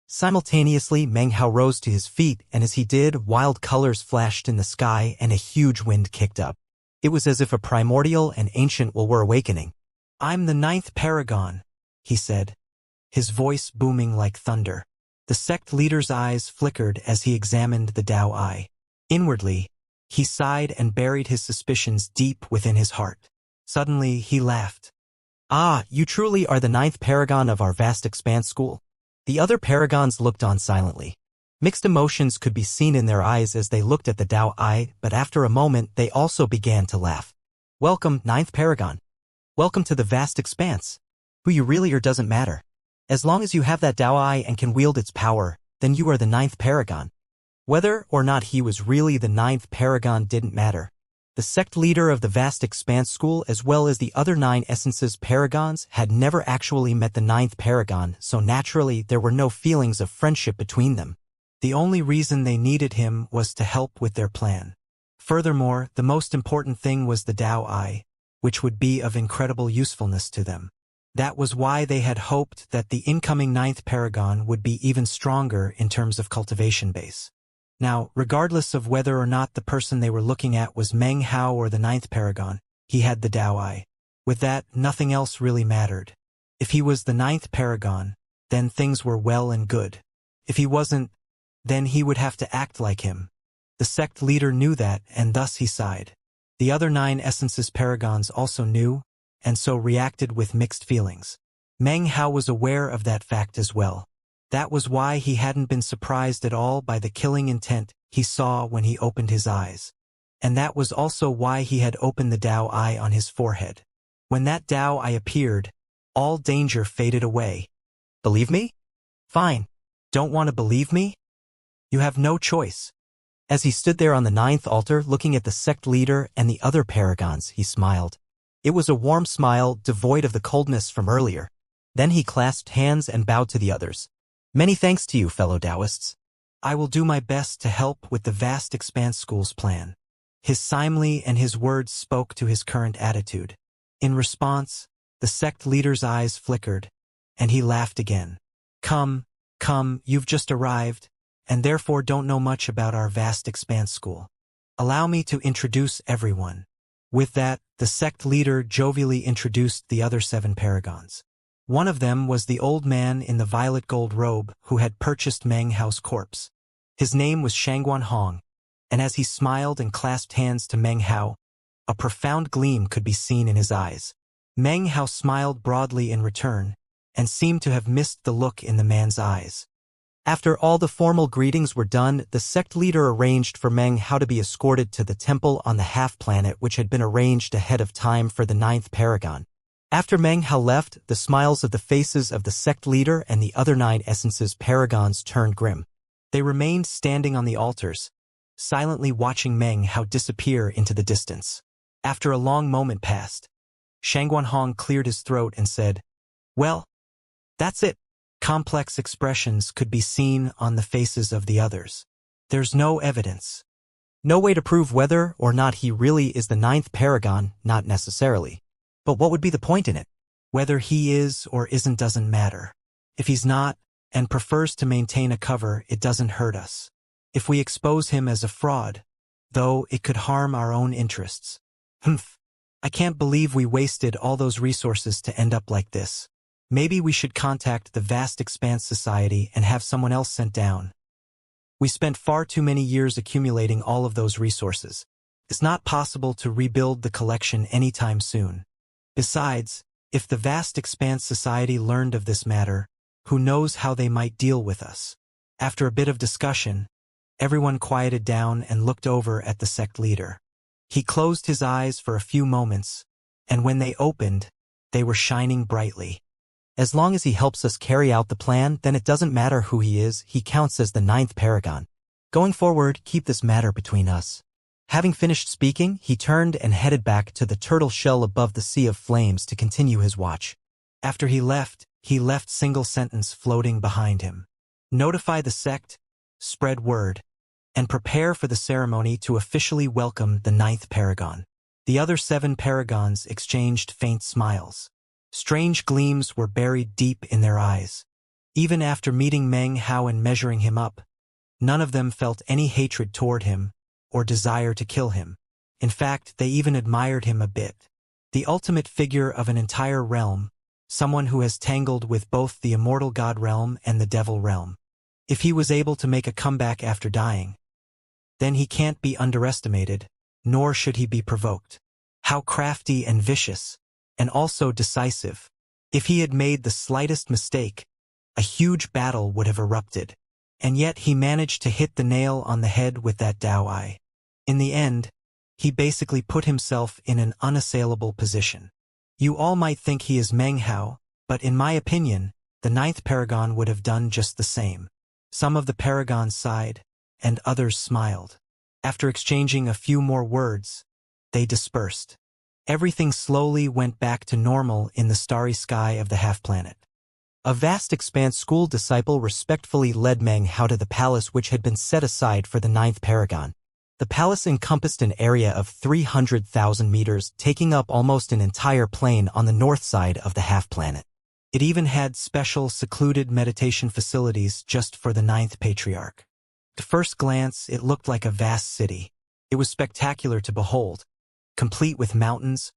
Simultaneously, Meng Hao rose to his feet, and as he did, wild colors flashed in the sky and a huge wind kicked up. It was as if a primordial and ancient will were awakening. "I'm the ninth paragon," he said, his voice booming like thunder. The sect leader's eyes flickered as he examined the Tao Eye. Inwardly, he sighed and buried his suspicions deep within his heart. Suddenly, he laughed. "Ah, you truly are the ninth paragon of our vast expanse school." The other paragons looked on silently. Mixed emotions could be seen in their eyes as they looked at the Tao Eye, but after a moment they also began to laugh. "Welcome, ninth paragon. Welcome to the vast expanse. Who you really are doesn't matter. As long as you have that Tao Eye and can wield its power, then you are the ninth paragon." Whether or not he was really the ninth paragon didn't matter. The sect leader of the vast expanse school as well as the other 9 essences paragons had never actually met the ninth paragon, so naturally there were no feelings of friendship between them. The only reason they needed him was to help with their plan. Furthermore, the most important thing was the Tao Eye, which would be of incredible usefulness to them. That was why they had hoped that the incoming ninth paragon would be even stronger in terms of cultivation base. Now, regardless of whether or not the person they were looking at was Meng Hao or the ninth paragon, he had the Tao Eye. With that, nothing else really mattered. If he was the ninth paragon, then things were well and good. If he wasn't, then he would have to act like him. The sect leader knew that, and thus he sighed. The other 9 essences paragons also knew, and so reacted with mixed feelings. Meng Hao was aware of that fact as well. That was why he hadn't been surprised at all by the killing intent he saw when he opened his eyes. And that was also why he had opened the Tao Eye on his forehead. When that Tao Eye appeared, all danger faded away. "Believe me? Fine. Don't want to believe me? You have no choice." As he stood there on the 9th altar looking at the sect leader and the other paragons, he smiled. It was a warm smile devoid of the coldness from earlier. Then he clasped hands and bowed to the others. "Many thanks to you, fellow Taoists. I will do my best to help with the vast expanse school's plan." His simile and his words spoke to his current attitude. In response, the sect leader's eyes flickered, and he laughed again. Come, you've just arrived, and therefore don't know much about our vast expanse school. Allow me to introduce everyone." With that, the sect leader jovially introduced the other 7 paragons. One of them was the old man in the violet gold robe who had purchased Meng Hao's corpse. His name was Shangguan Hong, and as he smiled and clasped hands to Meng Hao, a profound gleam could be seen in his eyes. Meng Hao smiled broadly in return, and seemed to have missed the look in the man's eyes. After all the formal greetings were done, the sect leader arranged for Meng Hao to be escorted to the temple on the half-planet which had been arranged ahead of time for the 9th paragon. After Meng Hao left, the smiles of the faces of the sect leader and the other 9 essences paragons turned grim. They remained standing on the altars, silently watching Meng Hao disappear into the distance. After a long moment passed, Shangguan Hong cleared his throat and said, "Well, that's it." Complex expressions could be seen on the faces of the others. There's no evidence. No way to prove whether or not he really is the 9th paragon, not necessarily. But what would be the point in it? Whether he is or isn't doesn't matter. If he's not, and prefers to maintain a cover, it doesn't hurt us. If we expose him as a fraud, though, it could harm our own interests. I can't believe we wasted all those resources to end up like this. Maybe we should contact the Vast Expanse Society and have someone else sent down. We spent far too many years accumulating all of those resources. It's not possible to rebuild the collection anytime soon. Besides, if the Vast Expanse Society learned of this matter, who knows how they might deal with us. After a bit of discussion, everyone quieted down and looked over at the sect leader. He closed his eyes for a few moments, and when they opened, they were shining brightly. As long as he helps us carry out the plan, then it doesn't matter who he is, he counts as the 9th paragon. Going forward, keep this matter between us. Having finished speaking, he turned and headed back to the turtle shell above the sea of flames to continue his watch. After he left single sentence floating behind him. Notify the sect, spread word, and prepare for the ceremony to officially welcome the 9th paragon. The other 7 paragons exchanged faint smiles. Strange gleams were buried deep in their eyes. Even after meeting Meng Hao and measuring him up, none of them felt any hatred toward him or desire to kill him. In fact, they even admired him a bit. The ultimate figure of an entire realm, someone who has tangled with both the immortal god realm and the devil realm. If he was able to make a comeback after dying, then he can't be underestimated, nor should he be provoked. How crafty and vicious, and also decisive. If he had made the slightest mistake, a huge battle would have erupted. And yet he managed to hit the nail on the head with that Dao eye. In the end, he basically put himself in an unassailable position. You all might think he is Meng Hao, but in my opinion, the ninth paragon would have done just the same. Some of the paragons sighed, and others smiled. After exchanging a few more words, they dispersed. Everything slowly went back to normal in the starry sky of the half-planet. A vast expanse school disciple respectfully led Meng Hao to the palace which had been set aside for the ninth paragon. The palace encompassed an area of 300,000 meters, taking up almost an entire plain on the north side of the half-planet. It even had special secluded meditation facilities just for the ninth patriarch. At first glance, it looked like a vast city. It was spectacular to behold, complete with mountains,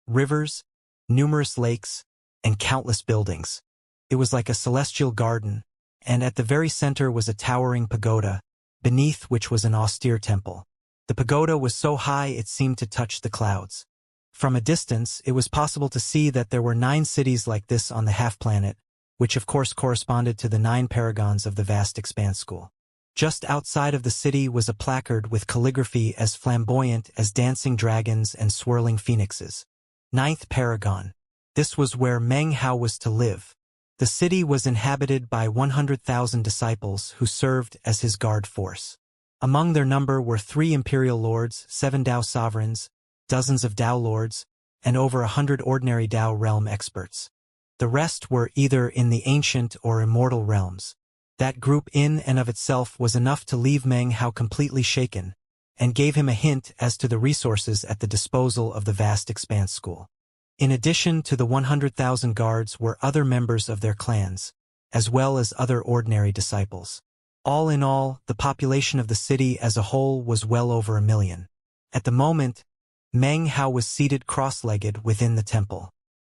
rivers, numerous lakes, and countless buildings. It was like a celestial garden, and at the very center was a towering pagoda, beneath which was an austere temple. The pagoda was so high it seemed to touch the clouds. From a distance, it was possible to see that there were 9 cities like this on the half-planet, which of course corresponded to the 9 paragons of the vast expanse school. Just outside of the city was a placard with calligraphy as flamboyant as dancing dragons and swirling phoenixes. Ninth paragon. This was where Meng Hao was to live. The city was inhabited by 100,000 disciples who served as his guard force. Among their number were 3 imperial lords, 7 Dao sovereigns, dozens of Dao lords, and over 100 ordinary Dao realm experts. The rest were either in the ancient or immortal realms. That group in and of itself was enough to leave Meng Hao completely shaken, and gave him a hint as to the resources at the disposal of the vast expanse school. In addition to the 100,000 guards were other members of their clans, as well as other ordinary disciples. All in all, the population of the city as a whole was well over 1 million. At the moment, Meng Hao was seated cross-legged within the temple.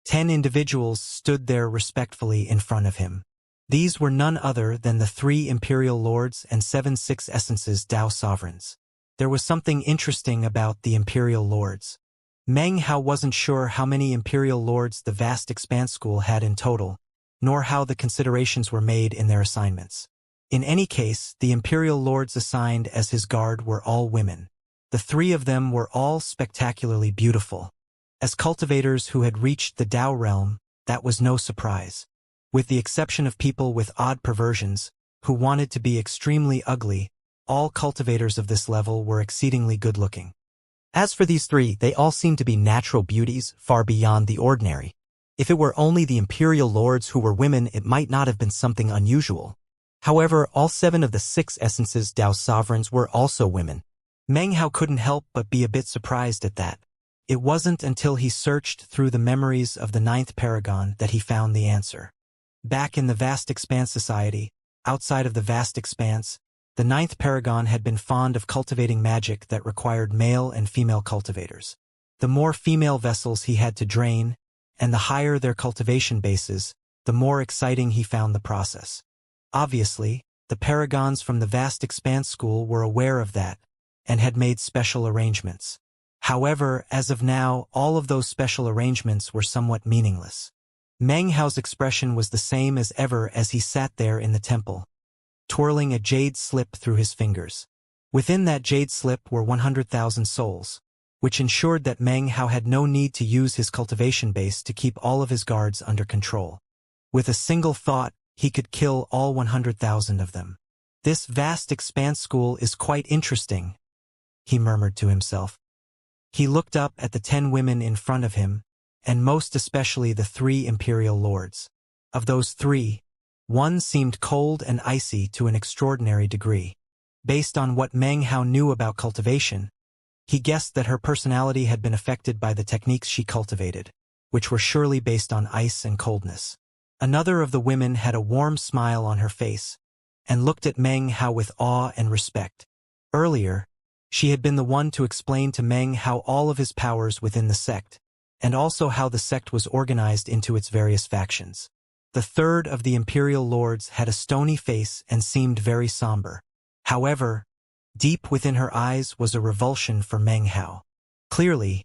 10 individuals stood there respectfully in front of him. These were none other than the 3 imperial lords and 7 Six Essences Dao sovereigns. There was something interesting about the imperial lords. Meng Hao wasn't sure how many imperial lords the vast expanse school had in total, nor how the considerations were made in their assignments. In any case, the imperial lords assigned as his guard were all women. The 3 of them were all spectacularly beautiful. As cultivators who had reached the Dao realm, that was no surprise. With the exception of people with odd perversions, who wanted to be extremely ugly, all cultivators of this level were exceedingly good-looking. As for these 3, they all seemed to be natural beauties, far beyond the ordinary. If it were only the imperial lords who were women, it might not have been something unusual. However, all 7 of the 6 Essences Dao sovereigns were also women. Meng Hao couldn't help but be a bit surprised at that. It wasn't until he searched through the memories of the 9th paragon that he found the answer. Back in the vast expanse society, outside of the vast expanse, the 9th paragon had been fond of cultivating magic that required male and female cultivators. The more female vessels he had to drain, and the higher their cultivation bases, the more exciting he found the process. Obviously, the paragons from the vast expanse school were aware of that, and had made special arrangements. However, as of now, all of those special arrangements were somewhat meaningless. Meng Hao's expression was the same as ever as he sat there in the temple, twirling a jade slip through his fingers. Within that jade slip were 100,000 souls, which ensured that Meng Hao had no need to use his cultivation base to keep all of his guards under control. With a single thought, he could kill all 100,000 of them. This vast expanse school is quite interesting, he murmured to himself. He looked up at the 10 women in front of him, and most especially the 3 imperial lords. Of those 3, one seemed cold and icy to an extraordinary degree. Based on what Meng Hao knew about cultivation, he guessed that her personality had been affected by the techniques she cultivated, which were surely based on ice and coldness. Another of the women had a warm smile on her face, and looked at Meng Hao with awe and respect. Earlier, She had been the one to explain to Meng how all of his powers within the sect, and also how the sect was organized into its various factions. The third of the Imperial Lords had a stony face and seemed very somber. However, deep within her eyes was a revulsion for Meng Hao. Clearly,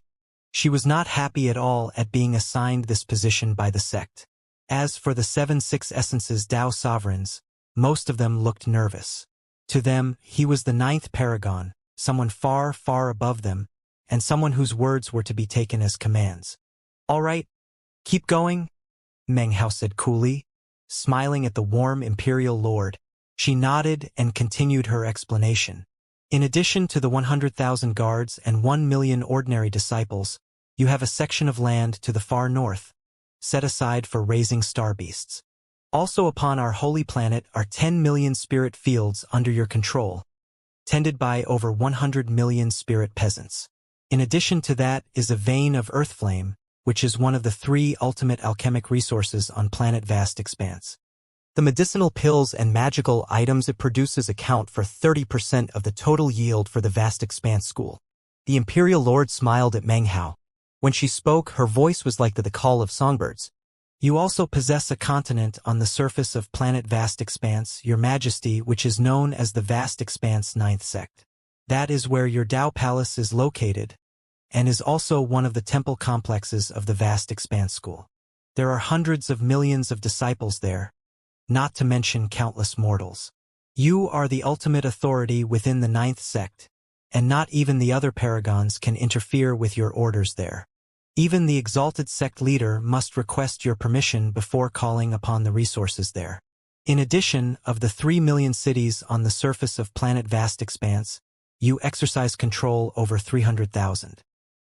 she was not happy at all at being assigned this position by the sect. As for the 7-6 Essences Dao sovereigns, most of them looked nervous. To them, he was the 9th paragon, someone far, far above them, and someone whose words were to be taken as commands. "All right, keep going," Meng Hao said coolly. Smiling at the warm Imperial Lord, she nodded and continued her explanation. "In addition to the 100,000 guards and 1 million ordinary disciples, you have a section of land to the far north, set aside for raising star beasts. Also upon our holy planet are 10 million spirit fields under your control, tended by over 100 million spirit peasants. In addition to that is a vein of earth flame, which is one of the 3 ultimate alchemic resources on planet Vast Expanse. The medicinal pills and magical items it produces account for 30% of the total yield for the Vast Expanse School." The Imperial Lord smiled at Meng Hao. When she spoke, her voice was like the call of songbirds. "You also possess a continent on the surface of planet Vast Expanse, Your Majesty, which is known as the Vast Expanse 9th Sect. That is where your Dao Palace is located, and is also one of the temple complexes of the Vast Expanse School. There are hundreds of millions of disciples there, not to mention countless mortals. You are the ultimate authority within the 9th Sect, and not even the other paragons can interfere with your orders there. Even the exalted sect leader must request your permission before calling upon the resources there. In addition, of the 3 million cities on the surface of planet Vast Expanse, you exercise control over 300,000.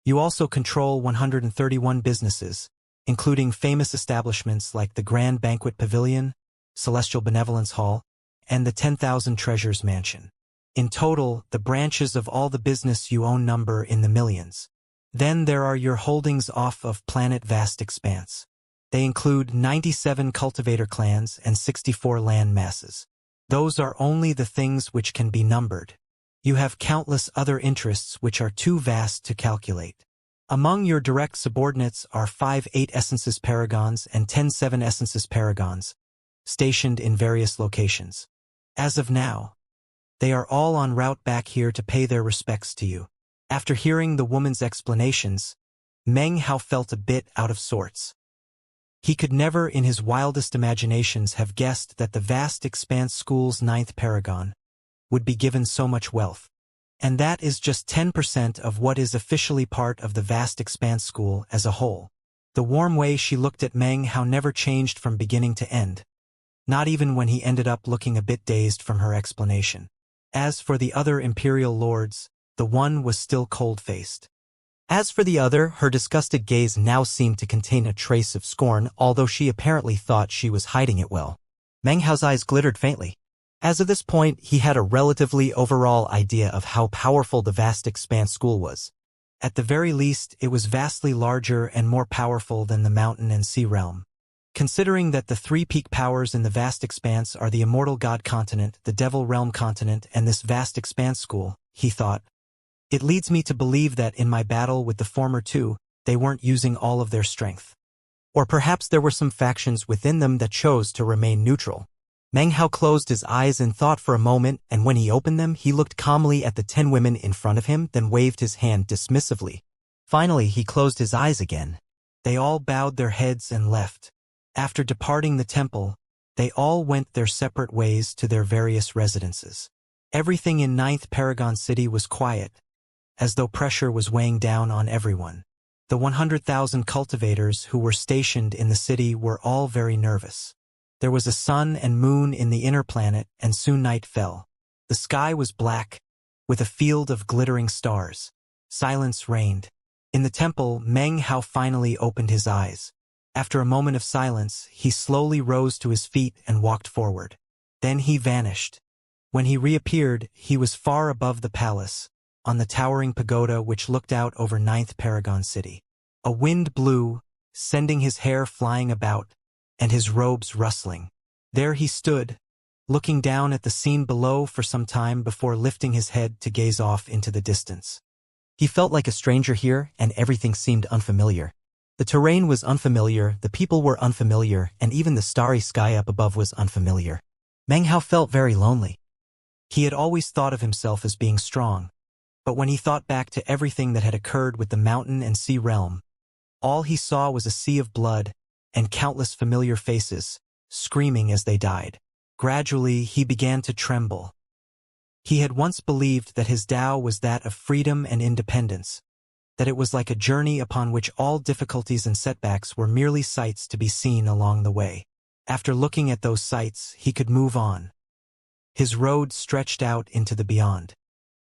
You also control 131 businesses, including famous establishments like the Grand Banquet Pavilion, Celestial Benevolence Hall, and the 10,000 Treasures Mansion. In total, the branches of all the business you own number in the millions. Then there are your holdings off of planet Vast Expanse. They include 97 cultivator clans and 64 land masses. Those are only the things which can be numbered. You have countless other interests which are too vast to calculate. Among your direct subordinates are 5 8 Essences Paragons and 10 7 Essences Paragons, stationed in various locations. As of now, they are all en route back here to pay their respects to you." After hearing the woman's explanations, Meng Hao felt a bit out of sorts. He could never in his wildest imaginations have guessed that the Vast Expanse School's 9th paragon would be given so much wealth. And that is just 10% of what is officially part of the Vast Expanse School as a whole. The warm way she looked at Meng Hao never changed from beginning to end, not even when he ended up looking a bit dazed from her explanation. As for the other Imperial Lords, the one was still cold-faced. As for the other, her disgusted gaze now seemed to contain a trace of scorn, although she apparently thought she was hiding it well. Meng Hao's eyes glittered faintly. As of this point, he had a relatively overall idea of how powerful the Vast Expanse School was. At the very least, it was vastly larger and more powerful than the Mountain and Sea Realm. Considering that the 3 peak powers in the Vast Expanse are the Immortal God Continent, the Devil Realm Continent, and this Vast Expanse School, he thought, it leads me to believe that in my battle with the former 2, they weren't using all of their strength. Or perhaps there were some factions within them that chose to remain neutral. Meng Hao closed his eyes in thought for a moment, and when he opened them, he looked calmly at the 10 women in front of him, then waved his hand dismissively. Finally, he closed his eyes again. They all bowed their heads and left. After departing the temple, they all went their separate ways to their various residences. Everything in 9th Paragon City was quiet, as though pressure was weighing down on everyone. The 100,000 cultivators who were stationed in the city were all very nervous. There was a sun and moon in the inner planet, and soon night fell. The sky was black, with a field of glittering stars. Silence reigned. In the temple, Meng Hao finally opened his eyes. After a moment of silence, he slowly rose to his feet and walked forward. Then he vanished. When he reappeared, he was far above the palace, on the towering pagoda which looked out over 9th Paragon City. A wind blew, sending his hair flying about, and his robes rustling. There he stood, looking down at the scene below for some time before lifting his head to gaze off into the distance. He felt like a stranger here, and everything seemed unfamiliar. The terrain was unfamiliar, the people were unfamiliar, and even the starry sky up above was unfamiliar. Meng Hao felt very lonely. He had always thought of himself as being strong, but when he thought back to everything that had occurred with the mountain and sea realm, all he saw was a sea of blood and countless familiar faces, screaming as they died. Gradually, he began to tremble. He had once believed that his Tao was that of freedom and independence, that it was like a journey upon which all difficulties and setbacks were merely sights to be seen along the way. After looking at those sights, he could move on. His road stretched out into the beyond.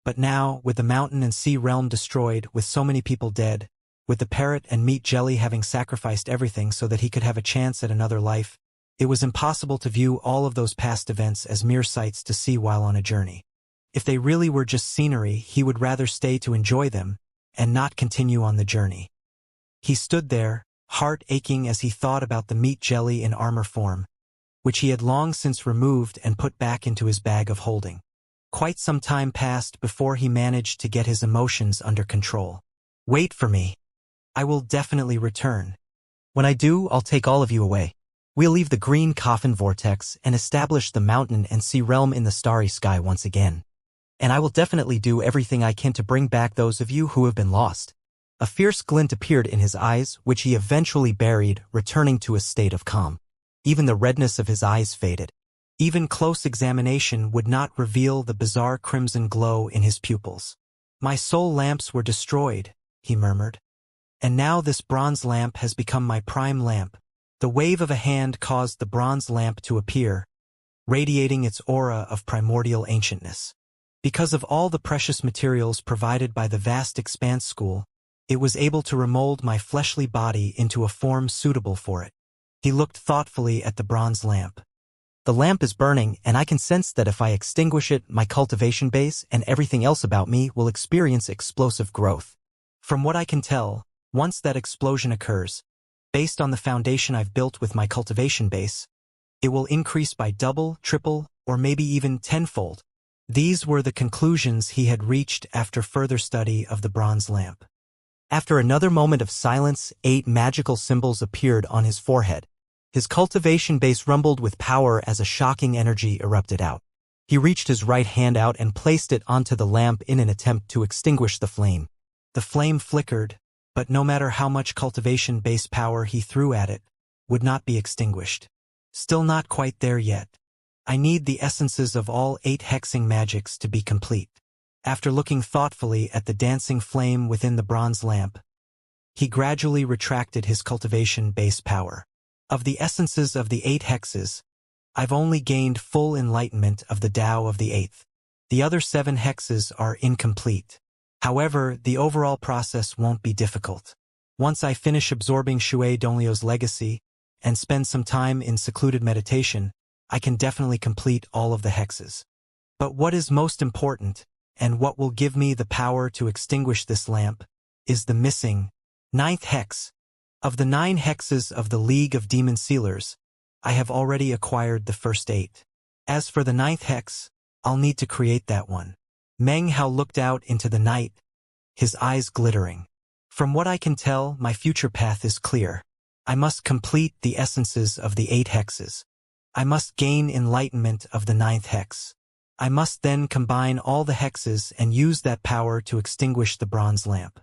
But now, with the mountain and sea realm destroyed, with so many people dead, with the parrot and meat jelly having sacrificed everything so that he could have a chance at another life, it was impossible to view all of those past events as mere sights to see while on a journey. If they really were just scenery, he would rather stay to enjoy them and not continue on the journey. He stood there, heart aching as he thought about the meat jelly in armor form, which he had long since removed and put back into his bag of holding. Quite some time passed before he managed to get his emotions under control. "Wait for me. I will definitely return. When I do, I'll take all of you away. We'll leave the green coffin vortex and establish the mountain and sea realm in the starry sky once again. And I will definitely do everything I can to bring back those of you who have been lost." A fierce glint appeared in his eyes, which he eventually buried, returning to a state of calm. Even the redness of his eyes faded. Even close examination would not reveal the bizarre crimson glow in his pupils. "My soul lamps were destroyed," he murmured. "And now this bronze lamp has become my prime lamp." The wave of a hand caused the bronze lamp to appear, radiating its aura of primordial ancientness. Because of all the precious materials provided by the vast expanse school, it was able to remold my fleshly body into a form suitable for it. He looked thoughtfully at the bronze lamp. "The lamp is burning, and I can sense that if I extinguish it, my cultivation base and everything else about me will experience explosive growth. From what I can tell, once that explosion occurs, based on the foundation I've built with my cultivation base, it will increase by double, triple, or maybe even tenfold." These were the conclusions he had reached after further study of the bronze lamp. After another moment of silence, 8 magical symbols appeared on his forehead. His cultivation base rumbled with power as a shocking energy erupted out. He reached his right hand out and placed it onto the lamp in an attempt to extinguish the flame. The flame flickered, but no matter how much cultivation base power he threw at it, would not be extinguished. "Still not quite there yet. I need the essences of all 8 hexing magics to be complete." After looking thoughtfully at the dancing flame within the bronze lamp, he gradually retracted his cultivation base power. "Of the essences of the 8 hexes, I've only gained full enlightenment of the Tao of the 8th. The other 7 hexes are incomplete. However, the overall process won't be difficult. Once I finish absorbing Shui Donglio's legacy and spend some time in secluded meditation, I can definitely complete all of the hexes. But what is most important, and what will give me the power to extinguish this lamp, is the missing 9th hex. Of the 9 hexes of the League of Demon Sealers, I have already acquired the first 8. As for the 9th hex, I'll need to create that one." Meng Hao looked out into the night, his eyes glittering. "From what I can tell, my future path is clear. I must complete the essences of the 8 hexes. I must gain enlightenment of the 9th hex. I must then combine all the hexes and use that power to extinguish the bronze lamp.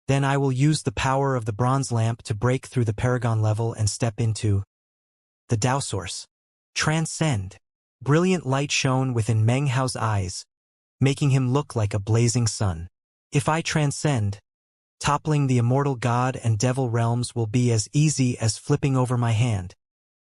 Then I will use the power of the bronze lamp to break through the paragon level and step into the Tao source. Transcend." Brilliant light shone within Meng Hao's eyes, making him look like a blazing sun. "If I transcend, toppling the immortal god and devil realms will be as easy as flipping over my hand.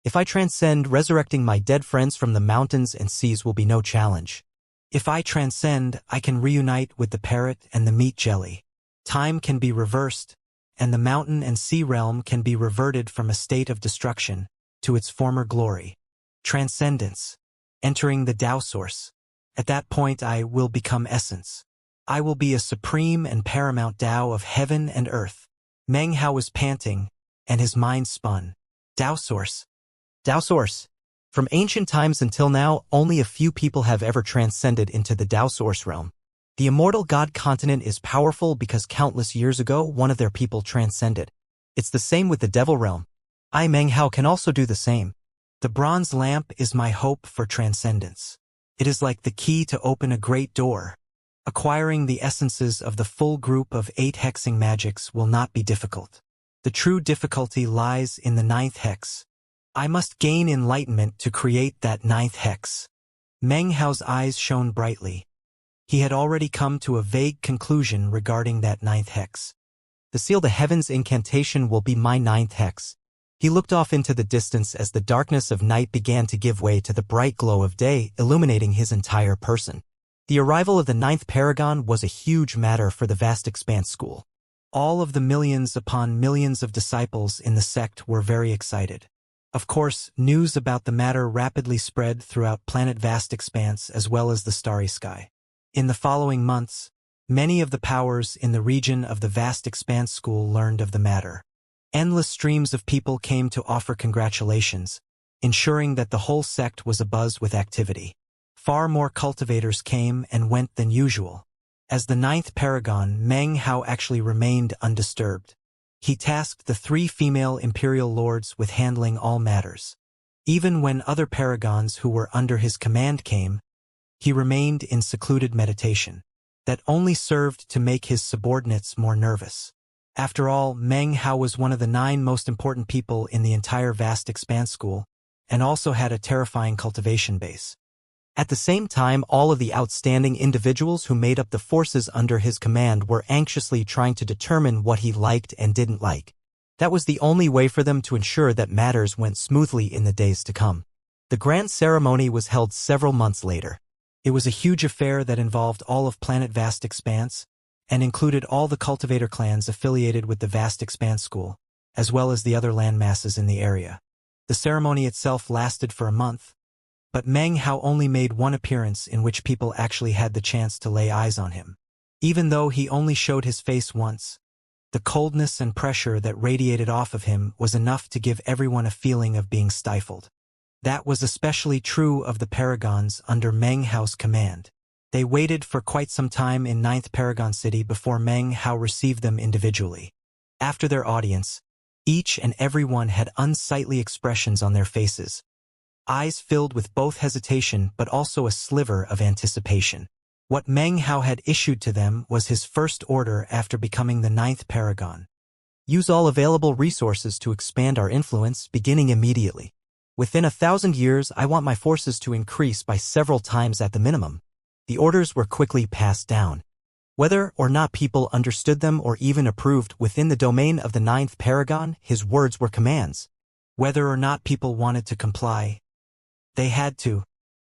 If I transcend, resurrecting my dead friends from the mountains and seas will be no challenge. If I transcend, I can reunite with the parrot and the meat jelly. Time can be reversed, and the mountain and sea realm can be reverted from a state of destruction to its former glory. Transcendence. Entering the Tao source. At that point I will become essence. I will be a supreme and paramount Tao of heaven and earth." Meng Hao was panting, and his mind spun. Tao source. Tao source. From ancient times until now, only a few people have ever transcended into the Tao source realm. The immortal god continent is powerful because countless years ago, one of their people transcended. It's the same with the devil realm. I Meng Hao can also do the same. The bronze lamp is my hope for transcendence. It is like the key to open a great door. Acquiring the essences of the full group of 8 hexing magics will not be difficult. The true difficulty lies in the 9th hex. I must gain enlightenment to create that 9th hex. Meng Hao's eyes shone brightly. He had already come to a vague conclusion regarding that 9th hex. The Seal the Heavens incantation will be my 9th hex. He looked off into the distance as the darkness of night began to give way to the bright glow of day, illuminating his entire person. The arrival of the 9th paragon was a huge matter for the vast expanse school. All of the millions upon millions of disciples in the sect were very excited. Of course, news about the matter rapidly spread throughout planet vast expanse as well as the starry sky. In the following months, many of the powers in the region of the vast expanse school learned of the matter. Endless streams of people came to offer congratulations, ensuring that the whole sect was abuzz with activity. Far more cultivators came and went than usual. As the 9th paragon, Meng Hao actually remained undisturbed. He tasked the 3 female imperial lords with handling all matters. Even when other paragons who were under his command came, he remained in secluded meditation. That only served to make his subordinates more nervous. After all, Meng Hao was one of the 9 most important people in the entire vast expanse school, and also had a terrifying cultivation base. At the same time, all of the outstanding individuals who made up the forces under his command were anxiously trying to determine what he liked and didn't like. That was the only way for them to ensure that matters went smoothly in the days to come. The grand ceremony was held several months later. It was a huge affair that involved all of planet vast expanse, and included all the cultivator clans affiliated with the vast expanse school, as well as the other land masses in the area. The ceremony itself lasted for a month, but Meng Hao only made one appearance in which people actually had the chance to lay eyes on him. Even though he only showed his face once, the coldness and pressure that radiated off of him was enough to give everyone a feeling of being stifled. That was especially true of the paragons under Meng Hao's command. They waited for quite some time in 9th Paragon City before Meng Hao received them individually. After their audience, each and every one had unsightly expressions on their faces, eyes filled with both hesitation but also a sliver of anticipation. What Meng Hao had issued to them was his first order after becoming the 9th Paragon. Use all available resources to expand our influence, beginning immediately. Within 1,000 years, I want my forces to increase by several times at the minimum. The orders were quickly passed down. Whether or not people understood them or even approved within the domain of the 9th Paragon, his words were commands. Whether or not people wanted to comply, they had to.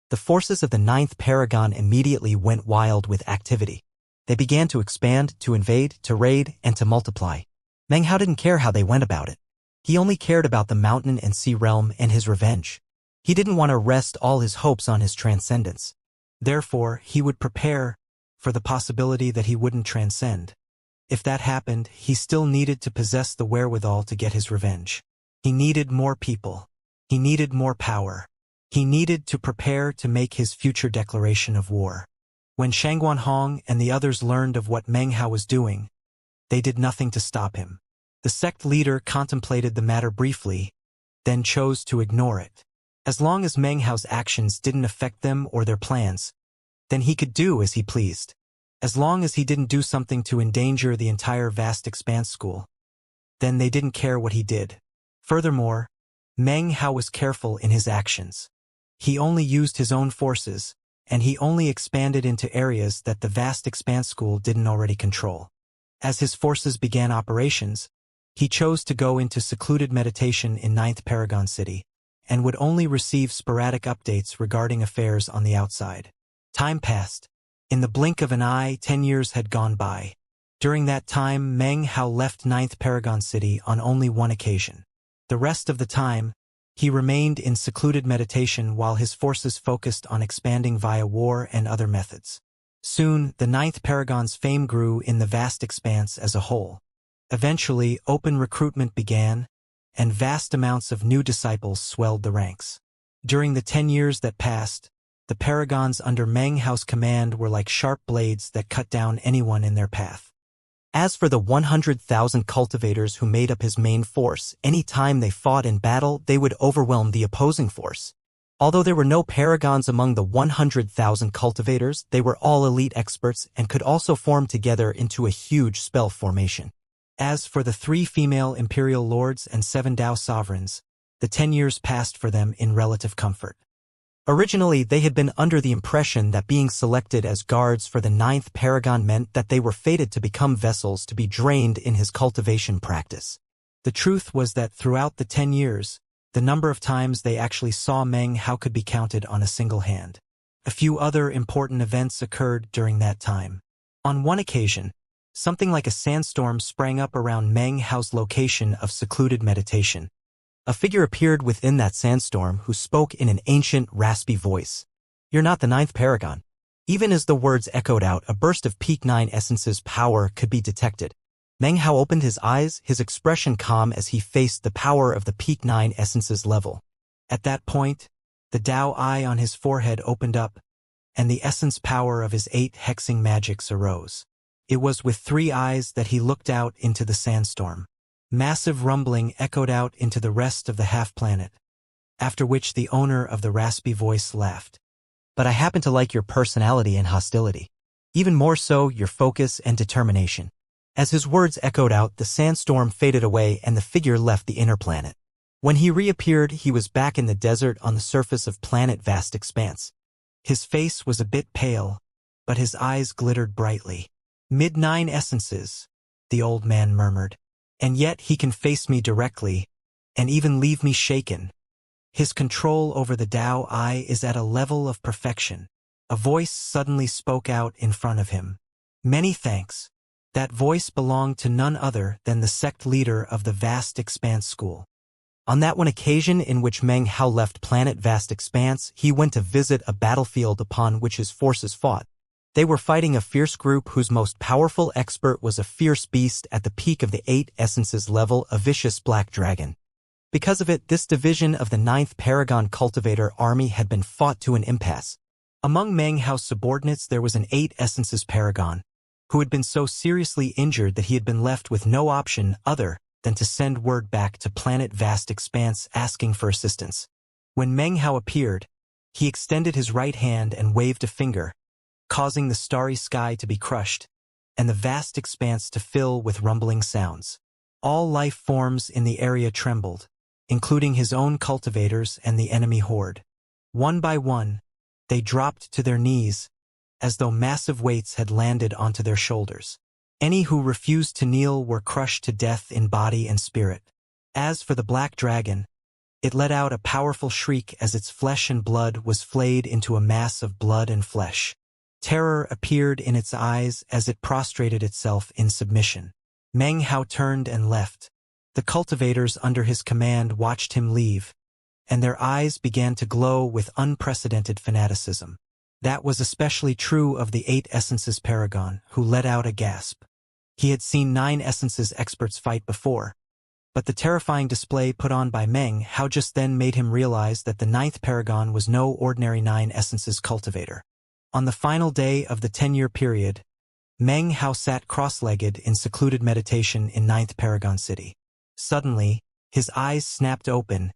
The forces of the 9th Paragon immediately went wild with activity. They began to expand, to invade, to raid, and to multiply. Meng Hao didn't care how they went about it. He only cared about the mountain and sea realm and his revenge. He didn't want to rest all his hopes on his transcendence. Therefore, he would prepare for the possibility that he wouldn't transcend. If that happened, he still needed to possess the wherewithal to get his revenge. He needed more people. He needed more power. He needed to prepare to make his future declaration of war. When Shangguan Hong and the others learned of what Meng Hao was doing, they did nothing to stop him. The sect leader contemplated the matter briefly, then chose to ignore it. As long as Meng Hao's actions didn't affect them or their plans, then he could do as he pleased. As long as he didn't do something to endanger the entire vast expanse school, then they didn't care what he did. Furthermore, Meng Hao was careful in his actions. He only used his own forces, and he only expanded into areas that the vast expanse school didn't already control. As his forces began operations, he chose to go into secluded meditation in 9th Paragon City, and would only receive sporadic updates regarding affairs on the outside. Time passed. In the blink of an eye, 10 years had gone by. During that time, Meng Hao left 9th Paragon City on only one occasion. The rest of the time, he remained in secluded meditation while his forces focused on expanding via war and other methods. Soon, the 9th Paragon's fame grew in the vast expanse as a whole. Eventually, open recruitment began, and vast amounts of new disciples swelled the ranks. During the 10 years that passed, the paragons under Meng Hao's command were like sharp blades that cut down anyone in their path. As for the 100,000 cultivators who made up his main force, any time they fought in battle, they would overwhelm the opposing force. Although there were no paragons among the 100,000 cultivators, they were all elite experts and could also form together into a huge spell formation. As for the 3 female imperial lords and 7 Dao sovereigns, the 10 years passed for them in relative comfort. Originally, they had been under the impression that being selected as guards for the 9th paragon meant that they were fated to become vessels to be drained in his cultivation practice. The truth was that throughout the 10 years, the number of times they actually saw Meng Hao could be counted on a single hand. A few other important events occurred during that time. On one occasion, something like a sandstorm sprang up around Meng Hao's location of secluded meditation. A figure appeared within that sandstorm who spoke in an ancient, raspy voice. "You're not the 9th paragon." Even as the words echoed out, a burst of Peak 9 Essence's power could be detected. Meng Hao opened his eyes, his expression calm as he faced the power of the Peak 9 Essence's level. At that point, the Dao eye on his forehead opened up, and the essence power of his 8 hexing magics arose. It was with 3 eyes that he looked out into the sandstorm. Massive rumbling echoed out into the rest of the half-planet, after which the owner of the raspy voice laughed. "But I happen to like your personality and hostility. Even more so, your focus and determination." As his words echoed out, the sandstorm faded away and the figure left the inner planet. When he reappeared, he was back in the desert on the surface of planet Vast Expanse. His face was a bit pale, but his eyes glittered brightly. "Mid-9 essences," the old man murmured. "And yet he can face me directly, and even leave me shaken. His control over the Dao Eye is at a level of perfection." A voice suddenly spoke out in front of him. "Many thanks." That voice belonged to none other than the sect leader of the Vast Expanse School. On that one occasion in which Meng Hao left planet Vast Expanse, he went to visit a battlefield upon which his forces fought. They were fighting a fierce group whose most powerful expert was a fierce beast at the peak of the 8 essences level, a vicious black dragon. Because of it, this division of the 9th Paragon Cultivator Army had been fought to an impasse. Among Meng Hao's subordinates there was an 8 essences Paragon, who had been so seriously injured that he had been left with no option other than to send word back to planet Vast Expanse asking for assistance. When Meng Hao appeared, he extended his right hand and waved a finger, causing the starry sky to be crushed, and the vast expanse to fill with rumbling sounds. All life forms in the area trembled, including his own cultivators and the enemy horde. One by one, they dropped to their knees, as though massive weights had landed onto their shoulders. Any who refused to kneel were crushed to death in body and spirit. As for the black dragon, it let out a powerful shriek as its flesh and blood was flayed into a mass of blood and flesh. Terror appeared in its eyes as it prostrated itself in submission. Meng Hao turned and left. The cultivators under his command watched him leave, and their eyes began to glow with unprecedented fanaticism. That was especially true of the 8 Essences Paragon, who let out a gasp. He had seen 9 Essences experts fight before, but the terrifying display put on by Meng Hao just then made him realize that the 9th Paragon was no ordinary 9 Essences cultivator. On the final day of the 10-year period, Meng Hao sat cross-legged in secluded meditation in 9th Paragon City. Suddenly, his eyes snapped open,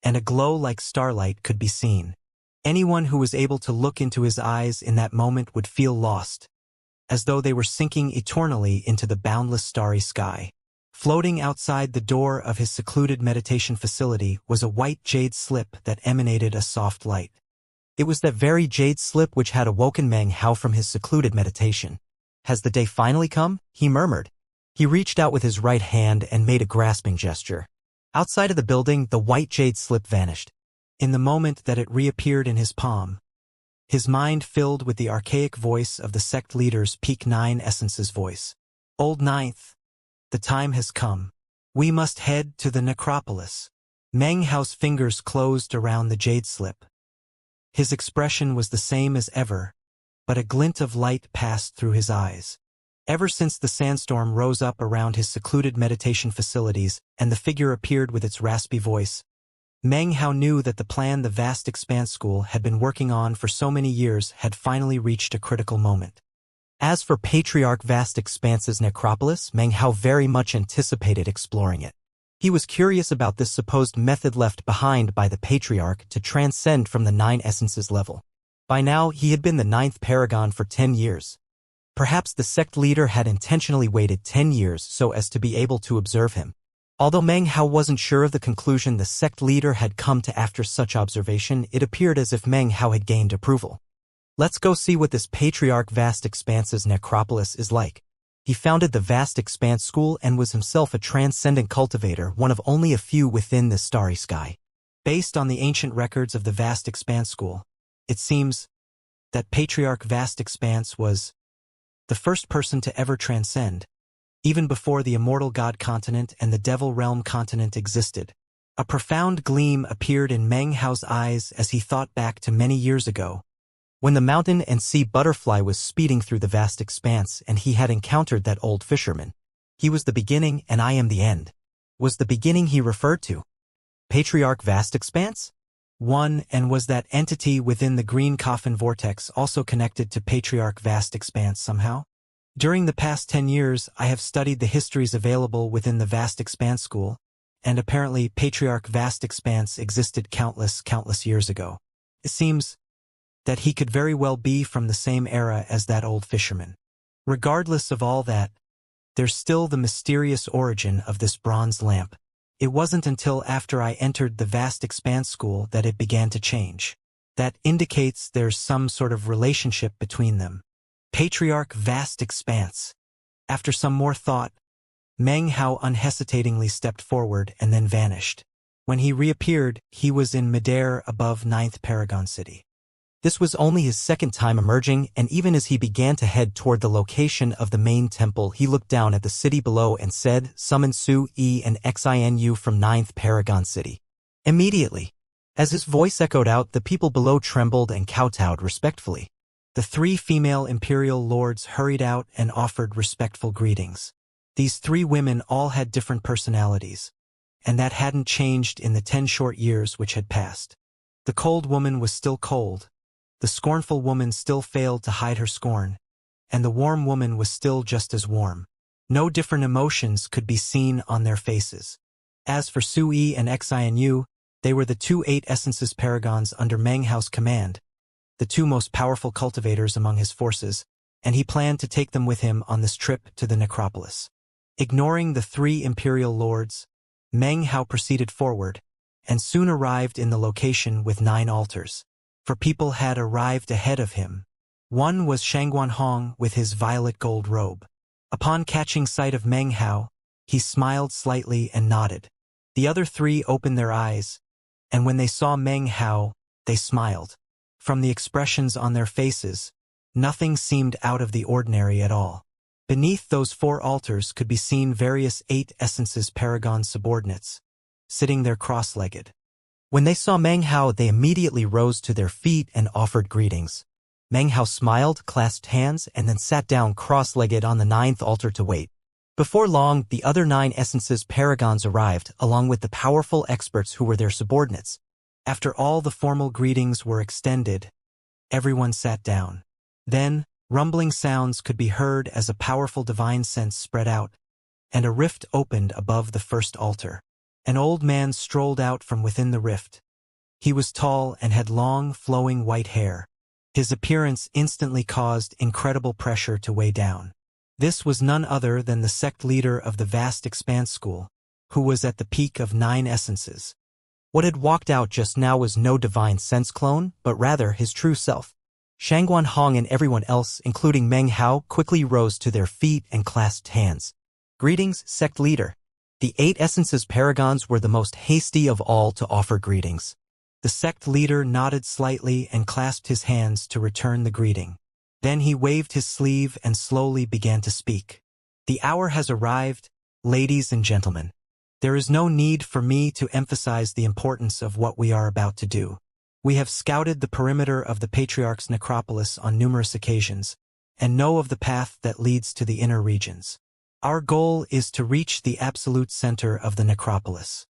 and a glow like starlight could be seen. Anyone who was able to look into his eyes in that moment would feel lost, as though they were sinking eternally into the boundless starry sky. Floating outside the door of his secluded meditation facility was a white jade slip that emanated a soft light. It was that very jade slip which had awoken Meng Hao from his secluded meditation. "Has the day finally come?" he murmured. He reached out with his right hand and made a grasping gesture. Outside of the building, the white jade slip vanished. In the moment that it reappeared in his palm, his mind filled with the archaic voice of the sect leader's Peak 9 Essence's voice. "Old Ninth, the time has come. We must head to the necropolis." Meng Hao's fingers closed around the jade slip. His expression was the same as ever, but a glint of light passed through his eyes. Ever since the sandstorm rose up around his secluded meditation facilities and the figure appeared with its raspy voice, Meng Hao knew that the plan the vast expanse school had been working on for so many years had finally reached a critical moment. As for Patriarch Vast Expanse's necropolis, Meng Hao very much anticipated exploring it. He was curious about this supposed method left behind by the Patriarch to transcend from the 9 essences level. By now, he had been the 9th paragon for 10 years. Perhaps the sect leader had intentionally waited 10 years so as to be able to observe him. Although Meng Hao wasn't sure of the conclusion the sect leader had come to after such observation, it appeared as if Meng Hao had gained approval. Let's go see what this Patriarch Vast Expanse's necropolis is like. He founded the Vast Expanse School and was himself a transcendent cultivator, one of only a few within this starry sky. Based on the ancient records of the Vast Expanse School, it seems that Patriarch Vast Expanse was the first person to ever transcend, even before the Immortal God continent and the Devil Realm continent existed. A profound gleam appeared in Meng Hao's eyes as he thought back to many years ago, when the mountain and sea butterfly was speeding through the vast expanse and he had encountered that old fisherman. He was the beginning and I am the end. Was the beginning he referred to Patriarch Vast Expanse? And was that entity within the green coffin vortex also connected to Patriarch Vast Expanse somehow? During the past 10 years, I have studied the histories available within the Vast Expanse School, and apparently Patriarch Vast Expanse existed countless years ago. It seems that he could very well be from the same era as that old fisherman. Regardless of all that, there's still the mysterious origin of this bronze lamp. It wasn't until after I entered the Vast Expanse School that it began to change. That indicates there's some sort of relationship between them. Patriarch Vast Expanse. After some more thought, Meng Hao unhesitatingly stepped forward and then vanished. When he reappeared, he was in midair above 9th Paragon City. This was only his second time emerging, and even as he began to head toward the location of the main temple, he looked down at the city below and said, "Summon Su-E and Xinu from 9th Paragon City." Immediately, as his voice echoed out, the people below trembled and kowtowed respectfully. The 3 female imperial lords hurried out and offered respectful greetings. These 3 women all had different personalities, and that hadn't changed in the 10 short years which had passed. The cold woman was still cold. The scornful woman still failed to hide her scorn, and the warm woman was still just as warm. No different emotions could be seen on their faces. As for Su-E and Xinu, they were the 2 8 essences paragons under Meng Hao's command, the 2 most powerful cultivators among his forces, and he planned to take them with him on this trip to the necropolis. Ignoring the 3 imperial lords, Meng Hao proceeded forward, and soon arrived in the location with 9 altars. For people had arrived ahead of him. One was Shangguan Hong with his violet gold robe. Upon catching sight of Meng Hao, he smiled slightly and nodded. The other 3 opened their eyes, and when they saw Meng Hao, they smiled. From the expressions on their faces, nothing seemed out of the ordinary at all. Beneath those 4 altars could be seen various 8 essences paragon subordinates, sitting there cross-legged. When they saw Meng Hao, they immediately rose to their feet and offered greetings. Meng Hao smiled, clasped hands, and then sat down cross-legged on the 9th altar to wait. Before long, the other 9 essences paragons arrived, along with the powerful experts who were their subordinates. After all the formal greetings were extended, everyone sat down. Then, rumbling sounds could be heard as a powerful divine sense spread out, and a rift opened above the first altar. An old man strolled out from within the rift. He was tall and had long, flowing white hair. His appearance instantly caused incredible pressure to weigh down. This was none other than the sect leader of the Vast Expanse School, who was at the peak of 9 essences. What had walked out just now was no divine sense clone, but rather his true self. Shangguan Hong and everyone else, including Meng Hao, quickly rose to their feet and clasped hands. "Greetings, sect leader." The 8 essences paragons were the most hasty of all to offer greetings. The sect leader nodded slightly and clasped his hands to return the greeting. Then he waved his sleeve and slowly began to speak. "The hour has arrived, ladies and gentlemen. There is no need for me to emphasize the importance of what we are about to do. We have scouted the perimeter of the Patriarch's necropolis on numerous occasions, and know of the path that leads to the inner regions. Our goal is to reach the absolute center of the necropolis.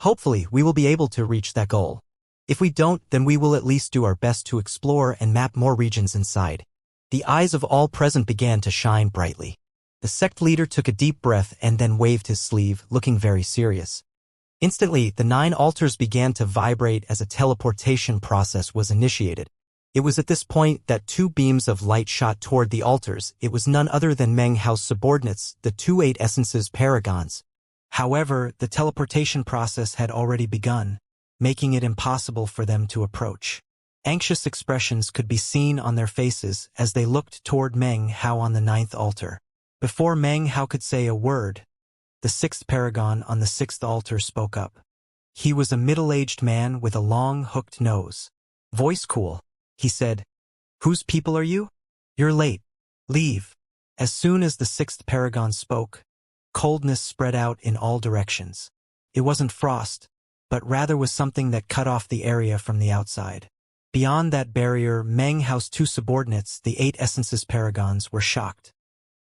Hopefully, we will be able to reach that goal. If we don't, then we will at least do our best to explore and map more regions inside. The eyes of all present began to shine brightly. The sect leader took a deep breath and then waved his sleeve, looking very serious. Instantly, the 9 altars began to vibrate as a teleportation process was initiated. It was at this point that 2 beams of light shot toward the altars. It was none other than Meng Hao's subordinates, the 2 8 essences paragons. However, the teleportation process had already begun, making it impossible for them to approach. Anxious expressions could be seen on their faces as they looked toward Meng Hao on the 9th altar. Before Meng Hao could say a word, the 6th paragon on the 6th altar spoke up. He was a middle-aged man with a long, hooked nose. Voice cool, he said. "Whose people are you? You're late. Leave." As soon as the 6th paragon spoke, coldness spread out in all directions. It wasn't frost, but rather was something that cut off the area from the outside. Beyond that barrier, Meng Hao's 2 subordinates, the 8 essences paragons, were shocked.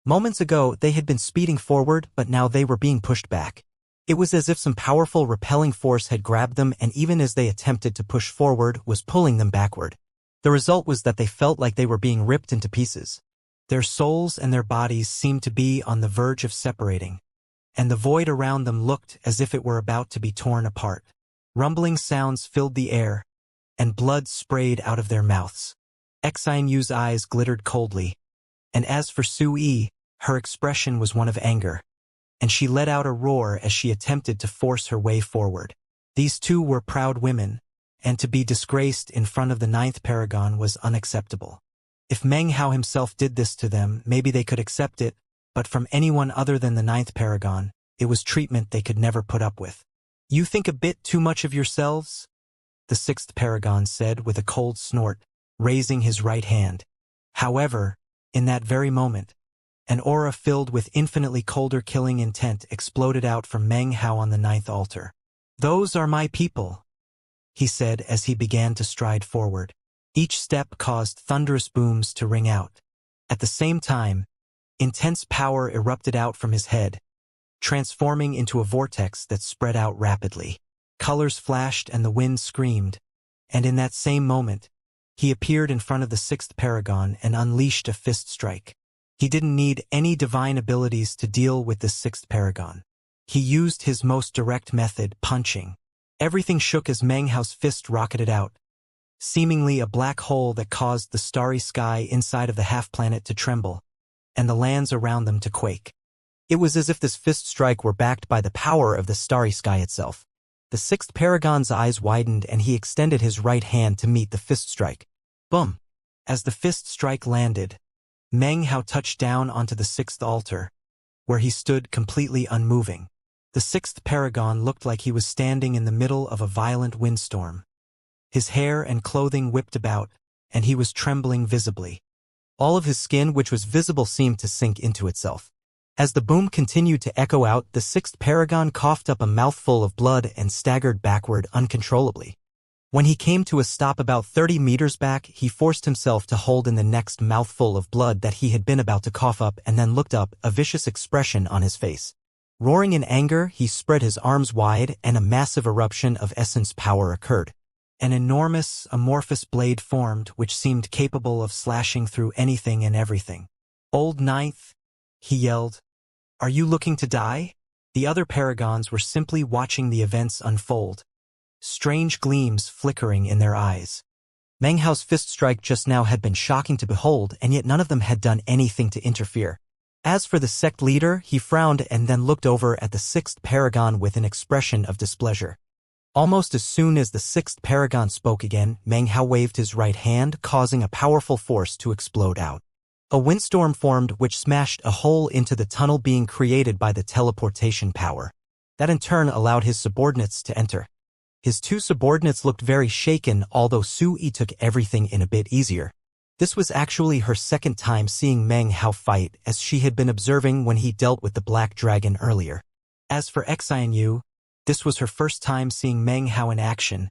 Moments ago, they had been speeding forward, but now they were being pushed back. It was as if some powerful repelling force had grabbed them, and even as they attempted to push forward, was pulling them backward. The result was that they felt like they were being ripped into pieces. Their souls and their bodies seemed to be on the verge of separating, and the void around them looked as if it were about to be torn apart. Rumbling sounds filled the air, and blood sprayed out of their mouths. Xianxia's eyes glittered coldly, and as for Sui, her expression was one of anger, and she let out a roar as she attempted to force her way forward. These 2 were proud women, and to be disgraced in front of the 9th paragon was unacceptable. If Meng Hao himself did this to them, maybe they could accept it, but from anyone other than the 9th paragon, it was treatment they could never put up with. "You think a bit too much of yourselves?" the 6th paragon said with a cold snort, raising his right hand. However, in that very moment, an aura filled with infinitely colder killing intent exploded out from Meng Hao on the 9th altar. "Those are my people," he said as he began to stride forward. Each step caused thunderous booms to ring out. At the same time, intense power erupted out from his head, transforming into a vortex that spread out rapidly. Colors flashed and the wind screamed, and in that same moment, he appeared in front of the 6th paragon and unleashed a fist strike. He didn't need any divine abilities to deal with the 6th paragon. He used his most direct method, punching. Everything shook as Meng Hao's fist rocketed out, seemingly a black hole that caused the starry sky inside of the half-planet to tremble, and the lands around them to quake. It was as if this fist strike were backed by the power of the starry sky itself. The 6th paragon's eyes widened and he extended his right hand to meet the fist strike. Boom! As the fist strike landed, Meng Hao touched down onto the 6th altar, where he stood completely unmoving. The 6th paragon looked like he was standing in the middle of a violent windstorm. His hair and clothing whipped about, and he was trembling visibly. All of his skin, which was visible, seemed to sink into itself. As the boom continued to echo out, the 6th paragon coughed up a mouthful of blood and staggered backward uncontrollably. When he came to a stop about 30 meters back, he forced himself to hold in the next mouthful of blood that he had been about to cough up and then looked up, a vicious expression on his face. Roaring in anger, he spread his arms wide and a massive eruption of essence power occurred. An enormous, amorphous blade formed which seemed capable of slashing through anything and everything. "Old Ninth," he yelled, "are you looking to die?" The other paragons were simply watching the events unfold, strange gleams flickering in their eyes. Meng Hao's fist strike just now had been shocking to behold, and yet none of them had done anything to interfere. As for the sect leader, he frowned and then looked over at the 6th paragon with an expression of displeasure. Almost as soon as the 6th paragon spoke again, Meng Hao waved his right hand, causing a powerful force to explode out. A windstorm formed which smashed a hole into the tunnel being created by the teleportation power. That in turn allowed his subordinates to enter. His 2 subordinates looked very shaken, although Sui took everything in a bit easier. This was actually her second time seeing Meng Hao fight, as she had been observing when he dealt with the Black Dragon earlier. As for Xianxia, this was her first time seeing Meng Hao in action,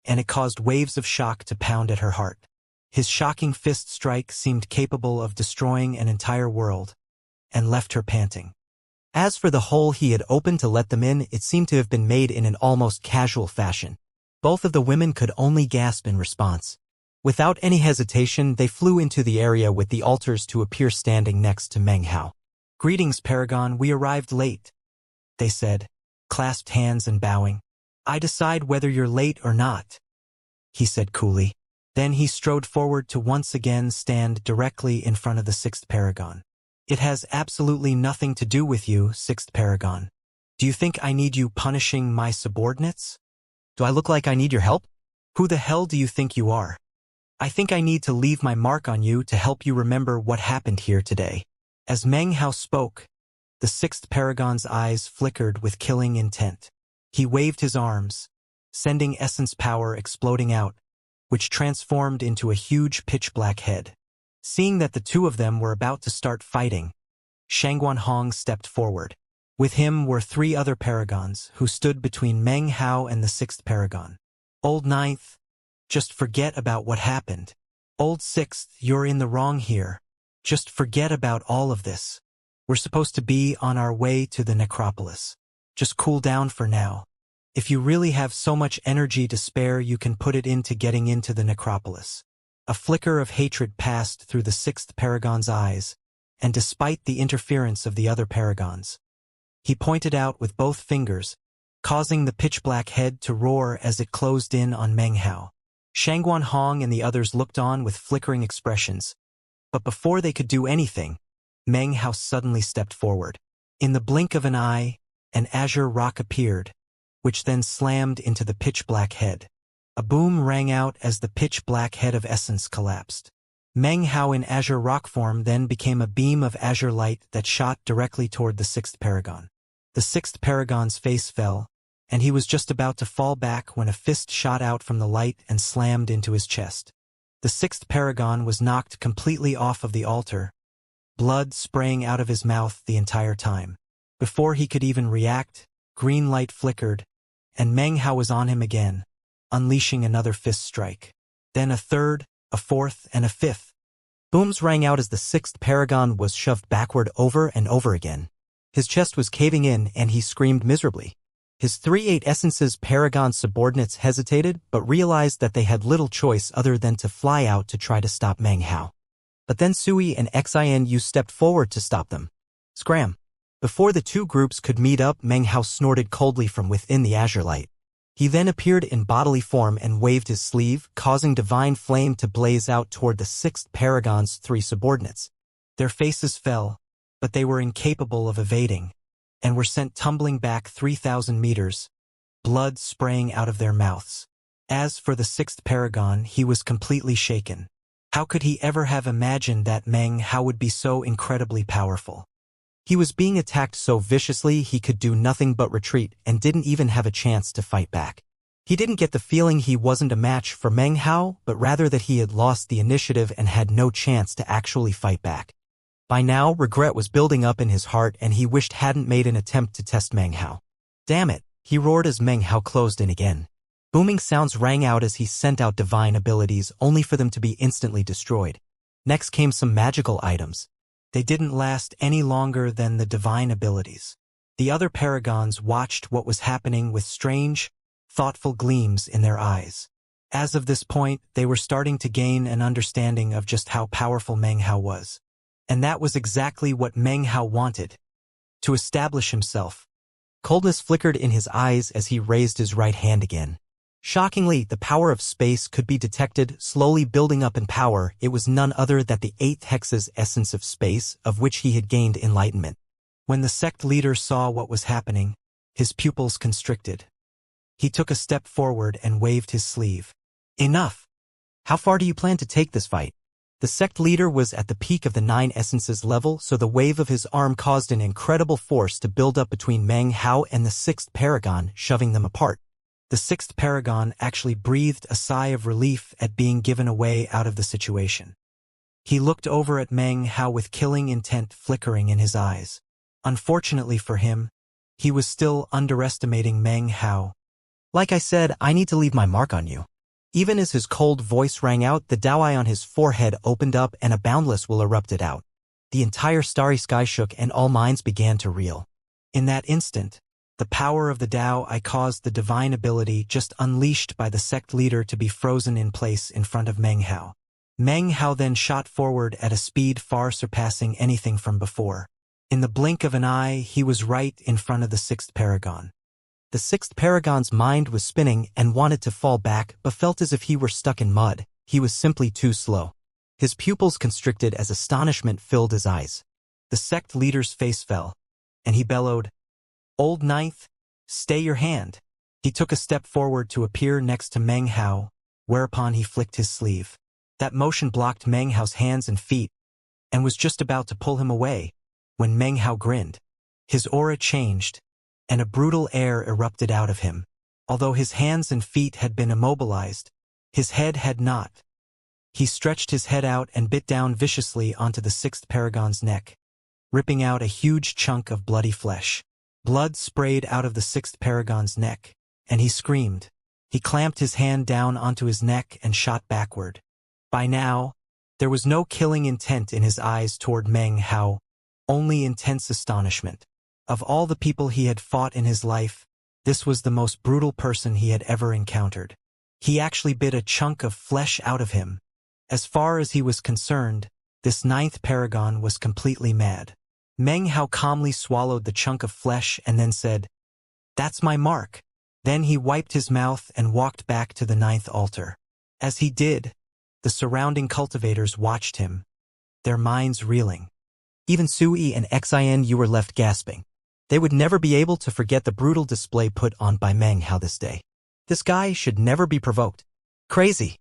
and it caused waves of shock to pound at her heart. His shocking fist strike seemed capable of destroying an entire world, and left her panting. As for the hole he had opened to let them in, it seemed to have been made in an almost casual fashion. Both of the women could only gasp in response. Without any hesitation, they flew into the area with the altars to appear standing next to Meng Hao. "Greetings, Paragon, we arrived late," they said, clasped hands and bowing. "I decide whether you're late or not," he said coolly. Then he strode forward to once again stand directly in front of the sixth Paragon. "It has absolutely nothing to do with you, sixth Paragon. Do you think I need you punishing my subordinates? Do I look like I need your help? Who the hell do you think you are? I think I need to leave my mark on you to help you remember what happened here today." As Meng Hao spoke, the sixth Paragon's eyes flickered with killing intent. He waved his arms, sending essence power exploding out, which transformed into a huge pitch-black head. Seeing that the two of them were about to start fighting, Shangguan Hong stepped forward. With him were three other Paragons, who stood between Meng Hao and the sixth Paragon. "Old Ninth, just forget about what happened. Old Sixth, you're in the wrong here. Just forget about all of this. We're supposed to be on our way to the necropolis. Just cool down for now. If you really have so much energy to spare, you can put it into getting into the necropolis." A flicker of hatred passed through the sixth Paragon's eyes, and despite the interference of the other Paragons, he pointed out with both fingers, causing the pitch-black head to roar as it closed in on Meng Hao. Shangguan Hong and the others looked on with flickering expressions, but before they could do anything, Meng Hao suddenly stepped forward. In the blink of an eye, an azure rock appeared, which then slammed into the pitch-black head. A boom rang out as the pitch-black head of essence collapsed. Meng Hao in azure rock form then became a beam of azure light that shot directly toward the sixth Paragon. The sixth Paragon's face fell, and he was just about to fall back when a fist shot out from the light and slammed into his chest. The sixth Paragon was knocked completely off of the altar, blood spraying out of his mouth the entire time. Before he could even react, green light flickered, and Meng Hao was on him again, unleashing another fist strike. Then a third, a fourth, and a fifth. Booms rang out as the sixth Paragon was shoved backward over and over again. His chest was caving in and he screamed miserably. His 3/8 Essence's Paragon subordinates hesitated but realized that they had little choice other than to fly out to try to stop Meng Hao. But then Sui and Xinu stepped forward to stop them. Scram! Before the two groups could meet up, Meng Hao snorted coldly from within the azure light. He then appeared in bodily form and waved his sleeve, causing divine flame to blaze out toward the sixth Paragon's three subordinates. Their faces fell, but they were incapable of evading, and were sent tumbling back 3,000 meters, blood spraying out of their mouths. As for the sixth Paragon, he was completely shaken. How could he ever have imagined that Meng Hao would be so incredibly powerful? He was being attacked so viciously he could do nothing but retreat and didn't even have a chance to fight back. He didn't get the feeling he wasn't a match for Meng Hao, but rather that he had lost the initiative and had no chance to actually fight back. By now, regret was building up in his heart and he wished hadn't made an attempt to test Meng Hao. "Damn it," he roared as Meng Hao closed in again. Booming sounds rang out as he sent out divine abilities only for them to be instantly destroyed. Next came some magical items. They didn't last any longer than the divine abilities. The other Paragons watched what was happening with strange, thoughtful gleams in their eyes. As of this point, they were starting to gain an understanding of just how powerful Meng Hao was. And that was exactly what Meng Hao wanted, to establish himself. Coldness flickered in his eyes as he raised his right hand again. Shockingly, the power of space could be detected, slowly building up in power. It was none other than the 8th hex's essence of space, of which he had gained enlightenment. When the sect leader saw what was happening, his pupils constricted. He took a step forward and waved his sleeve. "Enough! How far do you plan to take this fight?" The sect leader was at the peak of the 9 essences level, so the wave of his arm caused an incredible force to build up between Meng Hao and the 6th Paragon, shoving them apart. The 6th Paragon actually breathed a sigh of relief at being given a way out of the situation. He looked over at Meng Hao with killing intent flickering in his eyes. Unfortunately for him, he was still underestimating Meng Hao. "Like I said, I need to leave my mark on you." Even as his cold voice rang out, the Dao eye on his forehead opened up and a boundless will erupted out. The entire starry sky shook and all minds began to reel. In that instant, the power of the Tao I caused the divine ability just unleashed by the sect leader to be frozen in place in front of Meng Hao. Meng Hao then shot forward at a speed far surpassing anything from before. In the blink of an eye, he was right in front of the sixth paragon. The sixth paragon's mind was spinning and wanted to fall back but felt as if he were stuck in mud. He was simply too slow. His pupils constricted as astonishment filled his eyes. The sect leader's face fell, and he bellowed, "Old Ninth, stay your hand." He took a step forward to appear next to Meng Hao, whereupon he flicked his sleeve. That motion blocked Meng Hao's hands and feet, and was just about to pull him away, when Meng Hao grinned. His aura changed, and a brutal air erupted out of him. Although his hands and feet had been immobilized, his head had not. He stretched his head out and bit down viciously onto the sixth paragon's neck, ripping out a huge chunk of bloody flesh. Blood sprayed out of the sixth paragon's neck, and he screamed. He clamped his hand down onto his neck and shot backward. By now, there was no killing intent in his eyes toward Meng Hao, only intense astonishment. Of all the people he had fought in his life, this was the most brutal person he had ever encountered. He actually bit a chunk of flesh out of him. As far as he was concerned, this ninth paragon was completely mad. Meng Hao calmly swallowed the chunk of flesh and then said, "That's my mark." Then he wiped his mouth and walked back to the ninth altar. As he did, the surrounding cultivators watched him, their minds reeling. Even Sui and Xianxia were left gasping. They would never be able to forget the brutal display put on by Meng Hao this day. This guy should never be provoked. Crazy.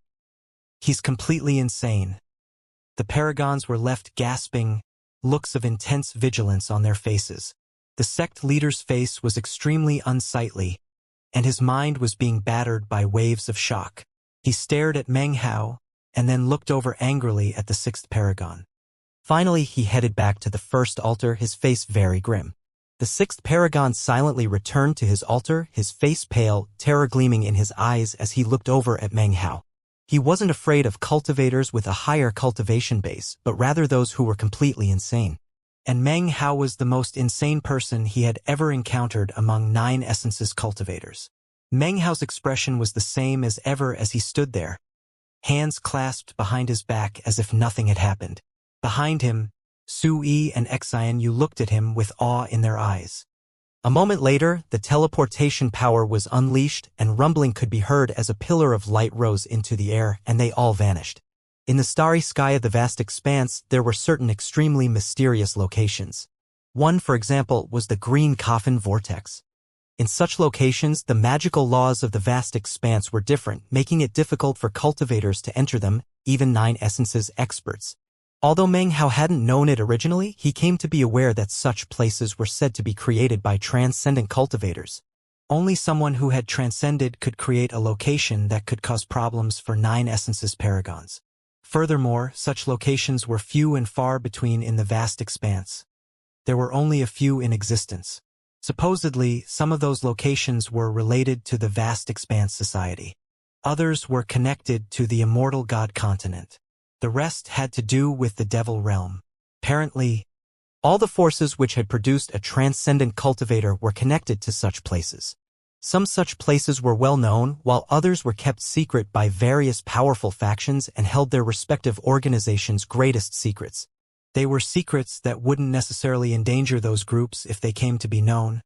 He's completely insane. The paragons were left gasping, looks of intense vigilance on their faces. The sect leader's face was extremely unsightly, and his mind was being battered by waves of shock. He stared at Meng Hao, and then looked over angrily at the sixth paragon. Finally, he headed back to the first altar, his face very grim. The sixth paragon silently returned to his altar, his face pale, terror gleaming in his eyes as he looked over at Meng Hao. He wasn't afraid of cultivators with a higher cultivation base, but rather those who were completely insane. And Meng Hao was the most insane person he had ever encountered among 9 essences cultivators. Meng Hao's expression was the same as ever as he stood there, hands clasped behind his back as if nothing had happened. Behind him, Sui and Xianxia looked at him with awe in their eyes. A moment later, the teleportation power was unleashed and rumbling could be heard as a pillar of light rose into the air and they all vanished. In the starry sky of the vast expanse, there were certain extremely mysterious locations. One, for example, was the green coffin vortex. In such locations, the magical laws of the vast expanse were different, making it difficult for cultivators to enter them, even 9 essences experts. Although Meng Hao hadn't known it originally, he came to be aware that such places were said to be created by transcendent cultivators. Only someone who had transcended could create a location that could cause problems for 9 essences paragons. Furthermore, such locations were few and far between in the vast expanse. There were only a few in existence. Supposedly, some of those locations were related to the vast expanse society. Others were connected to the immortal god continent. The rest had to do with the devil realm. Apparently, all the forces which had produced a transcendent cultivator were connected to such places. Some such places were well known, while others were kept secret by various powerful factions and held their respective organizations' greatest secrets. They were secrets that wouldn't necessarily endanger those groups if they came to be known,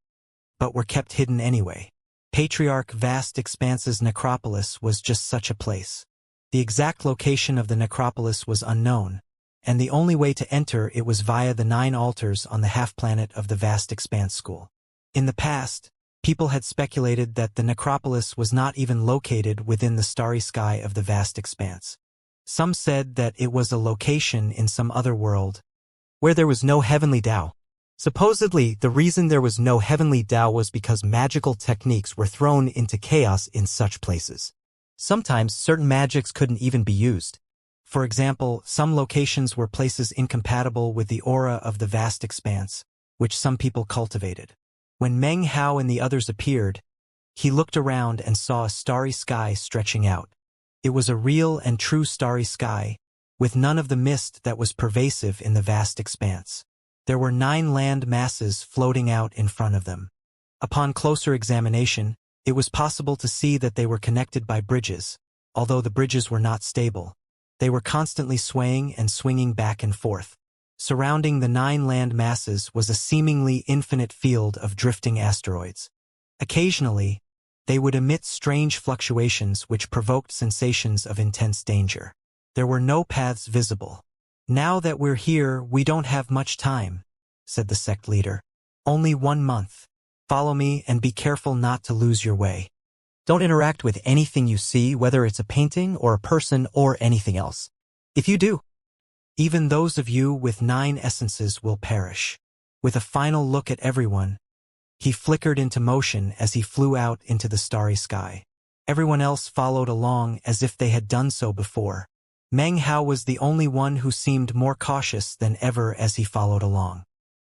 but were kept hidden anyway. Patriarch Vast Expanse's necropolis was just such a place. The exact location of the necropolis was unknown, and the only way to enter it was via the 9 altars on the half-planet of the Vast Expanse School. In the past, people had speculated that the necropolis was not even located within the starry sky of the vast expanse. Some said that it was a location in some other world, where there was no heavenly Tao. Supposedly, the reason there was no heavenly Tao was because magical techniques were thrown into chaos in such places. Sometimes certain magics couldn't even be used. For example, some locations were places incompatible with the aura of the vast expanse, which some people cultivated. When Meng Hao and the others appeared, he looked around and saw a starry sky stretching out. It was a real and true starry sky, with none of the mist that was pervasive in the vast expanse. There were 9 land masses floating out in front of them. Upon closer examination, it was possible to see that they were connected by bridges, although the bridges were not stable. They were constantly swaying and swinging back and forth. Surrounding the 9 land masses was a seemingly infinite field of drifting asteroids. Occasionally, they would emit strange fluctuations which provoked sensations of intense danger. There were no paths visible. "Now that we're here, we don't have much time," said the sect leader. "Only 1 month. Follow me and be careful not to lose your way. Don't interact with anything you see, whether it's a painting or a person or anything else. If you do, even those of you with 9 essences will perish." With a final look at everyone, he flickered into motion as he flew out into the starry sky. Everyone else followed along as if they had done so before. Meng Hao was the only one who seemed more cautious than ever as he followed along.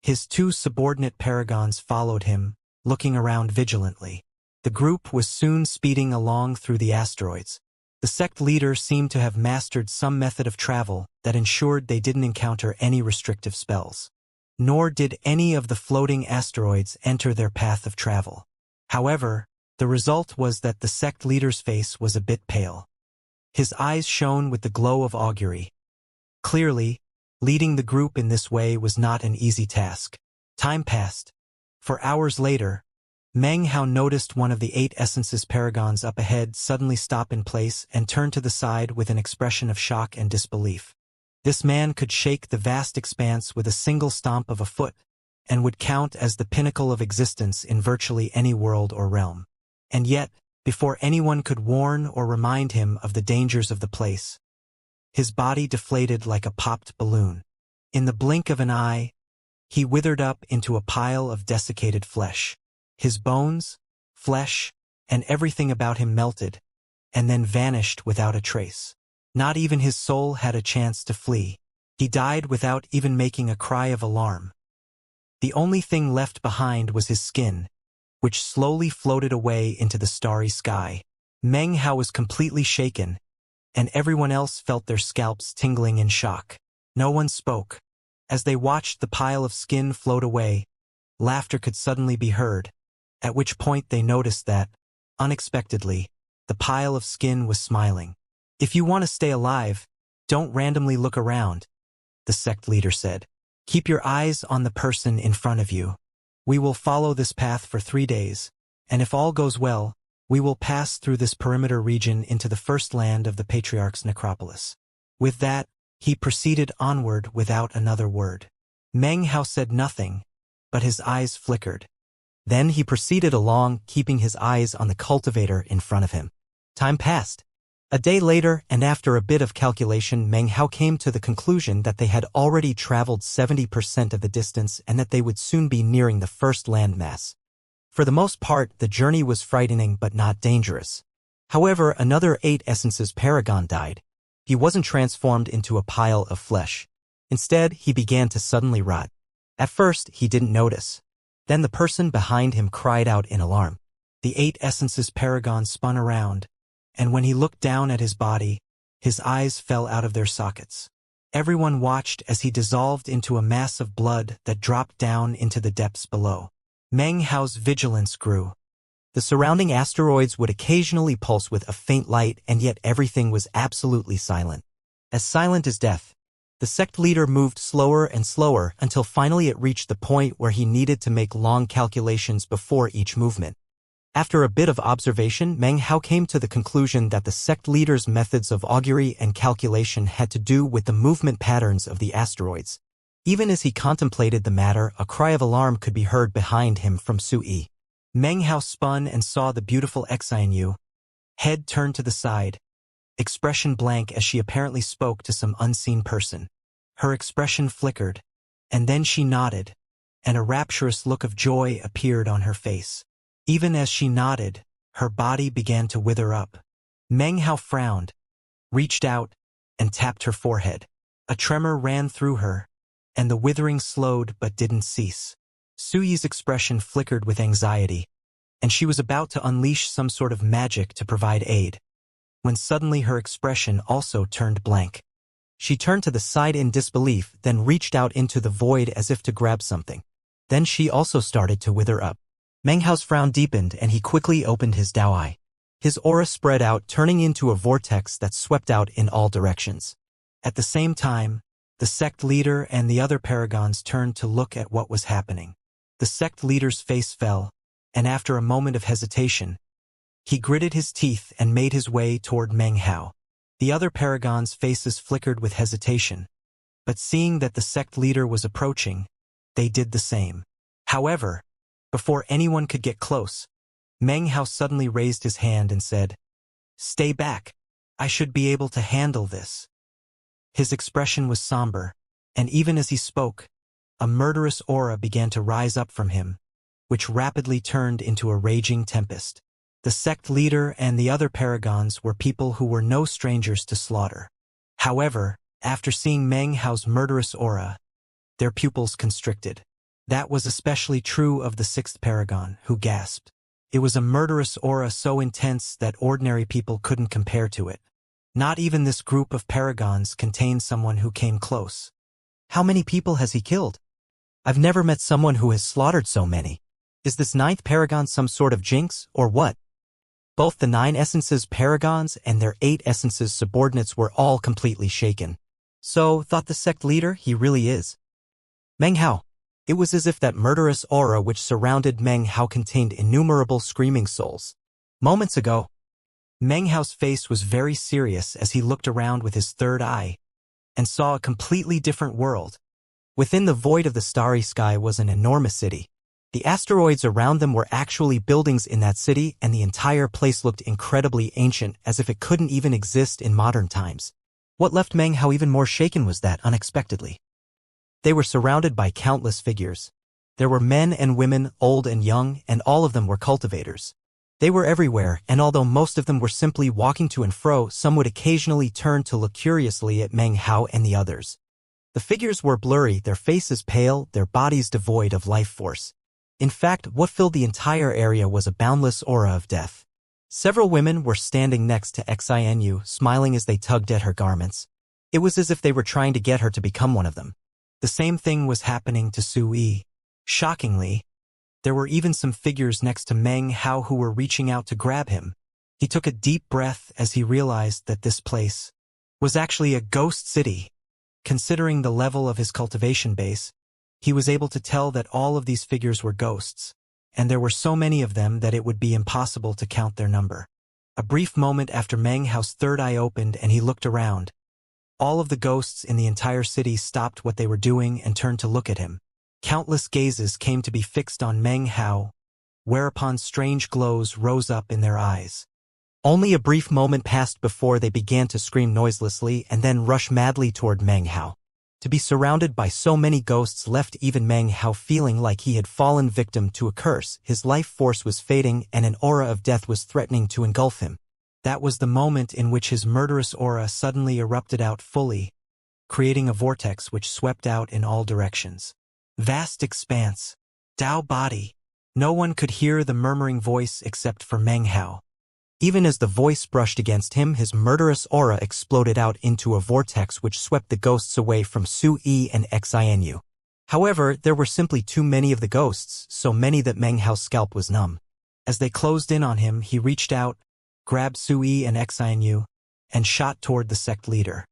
His 2 subordinate paragons followed him, looking around vigilantly. The group was soon speeding along through the asteroids. The sect leader seemed to have mastered some method of travel that ensured they didn't encounter any restrictive spells. Nor did any of the floating asteroids enter their path of travel. However, the result was that the sect leader's face was a bit pale. His eyes shone with the glow of augury. Clearly, leading the group in this way was not an easy task. Time passed. For hours later, Meng Hao noticed one of the 8 essences paragons up ahead suddenly stop in place and turn to the side with an expression of shock and disbelief. This man could shake the vast expanse with a single stomp of a foot, and would count as the pinnacle of existence in virtually any world or realm. And yet, before anyone could warn or remind him of the dangers of the place, his body deflated like a popped balloon. In the blink of an eye, he withered up into a pile of desiccated flesh. His bones, flesh, and everything about him melted, and then vanished without a trace. Not even his soul had a chance to flee. He died without even making a cry of alarm. The only thing left behind was his skin, which slowly floated away into the starry sky. Meng Hao was completely shaken, and everyone else felt their scalps tingling in shock. No one spoke. As they watched the pile of skin float away, laughter could suddenly be heard, at which point they noticed that, unexpectedly, the pile of skin was smiling. "If you want to stay alive, don't randomly look around," the sect leader said. "Keep your eyes on the person in front of you. We will follow this path for 3 days, and if all goes well, we will pass through this perimeter region into the first land of the Patriarch's necropolis." With that, he proceeded onward without another word. Meng Hao said nothing, but his eyes flickered. Then he proceeded along, keeping his eyes on the cultivator in front of him. Time passed. A day later, and after a bit of calculation, Meng Hao came to the conclusion that they had already traveled 70% of the distance and that they would soon be nearing the first landmass. For the most part, the journey was frightening but not dangerous. However, another 8 essences paragon died. He wasn't transformed into a pile of flesh. Instead, he began to suddenly rot. At first, he didn't notice. Then the person behind him cried out in alarm. The 8 essences paragon spun around, and when he looked down at his body, his eyes fell out of their sockets. Everyone watched as he dissolved into a mass of blood that dropped down into the depths below. Meng Hao's vigilance grew. The surrounding asteroids would occasionally pulse with a faint light, and yet everything was absolutely silent. As silent as death. The sect leader moved slower and slower until finally it reached the point where he needed to make long calculations before each movement. After a bit of observation, Meng Hao came to the conclusion that the sect leader's methods of augury and calculation had to do with the movement patterns of the asteroids. Even as he contemplated the matter, a cry of alarm could be heard behind him from Sui. Meng Hao spun and saw the beautiful Xianxia, head turned to the side, expression blank as she apparently spoke to some unseen person. Her expression flickered, and then she nodded, and a rapturous look of joy appeared on her face. Even as she nodded, her body began to wither up. Meng Hao frowned, reached out, and tapped her forehead. A tremor ran through her, and the withering slowed but didn't cease. Suyi's expression flickered with anxiety, and she was about to unleash some sort of magic to provide aid, when suddenly her expression also turned blank. She turned to the side in disbelief, then reached out into the void as if to grab something. Then she also started to wither up. Meng Hao's frown deepened and he quickly opened his Dao eye. His aura spread out, turning into a vortex that swept out in all directions. At the same time, the sect leader and the other paragons turned to look at what was happening. The sect leader's face fell, and after a moment of hesitation, he gritted his teeth and made his way toward Meng Hao. The other paragons' faces flickered with hesitation, but seeing that the sect leader was approaching, they did the same. However, before anyone could get close, Meng Hao suddenly raised his hand and said, "Stay back. I should be able to handle this." His expression was somber, and even as he spoke, a murderous aura began to rise up from him, which rapidly turned into a raging tempest. The sect leader and the other paragons were people who were no strangers to slaughter. However, after seeing Meng Hao's murderous aura, their pupils constricted. That was especially true of the sixth paragon, who gasped. It was a murderous aura so intense that ordinary people couldn't compare to it. Not even this group of paragons contained someone who came close. How many people has he killed? I've never met someone who has slaughtered so many. Is this ninth paragon some sort of jinx, or what? Both the 9 essences paragons and their 8 essences subordinates were all completely shaken. So, thought the sect leader, he really is Meng Hao. It was as if that murderous aura which surrounded Meng Hao contained innumerable screaming souls. Moments ago, Meng Hao's face was very serious as he looked around with his third eye and saw a completely different world. Within the void of the starry sky was an enormous city. The asteroids around them were actually buildings in that city, and the entire place looked incredibly ancient, as if it couldn't even exist in modern times. What left Meng Hao even more shaken was that, unexpectedly, they were surrounded by countless figures. There were men and women, old and young, and all of them were cultivators. They were everywhere, and although most of them were simply walking to and fro, some would occasionally turn to look curiously at Meng Hao and the others. The figures were blurry, their faces pale, their bodies devoid of life force. In fact, what filled the entire area was a boundless aura of death. Several women were standing next to Xianxia, smiling as they tugged at her garments. It was as if they were trying to get her to become one of them. The same thing was happening to Sui. Shockingly, there were even some figures next to Meng Hao who were reaching out to grab him. He took a deep breath as he realized that this place was actually a ghost city. Considering the level of his cultivation base, he was able to tell that all of these figures were ghosts, and there were so many of them that it would be impossible to count their number. A brief moment after Meng Hao's third eye opened and he looked around, all of the ghosts in the entire city stopped what they were doing and turned to look at him. Countless gazes came to be fixed on Meng Hao, whereupon strange glows rose up in their eyes. Only a brief moment passed before they began to scream noiselessly and then rush madly toward Meng Hao. To be surrounded by so many ghosts left even Meng Hao feeling like he had fallen victim to a curse. His life force was fading and an aura of death was threatening to engulf him. That was the moment in which his murderous aura suddenly erupted out fully, creating a vortex which swept out in all directions. Vast expanse. Dao body. No one could hear the murmuring voice except for Meng Hao. Even as the voice brushed against him, his murderous aura exploded out into a vortex which swept the ghosts away from Sui and Xianxia. However, there were simply too many of the ghosts, so many that Meng Hao's scalp was numb. As they closed in on him, he reached out, grabbed Sui and Xianxia, and shot toward the sect leader.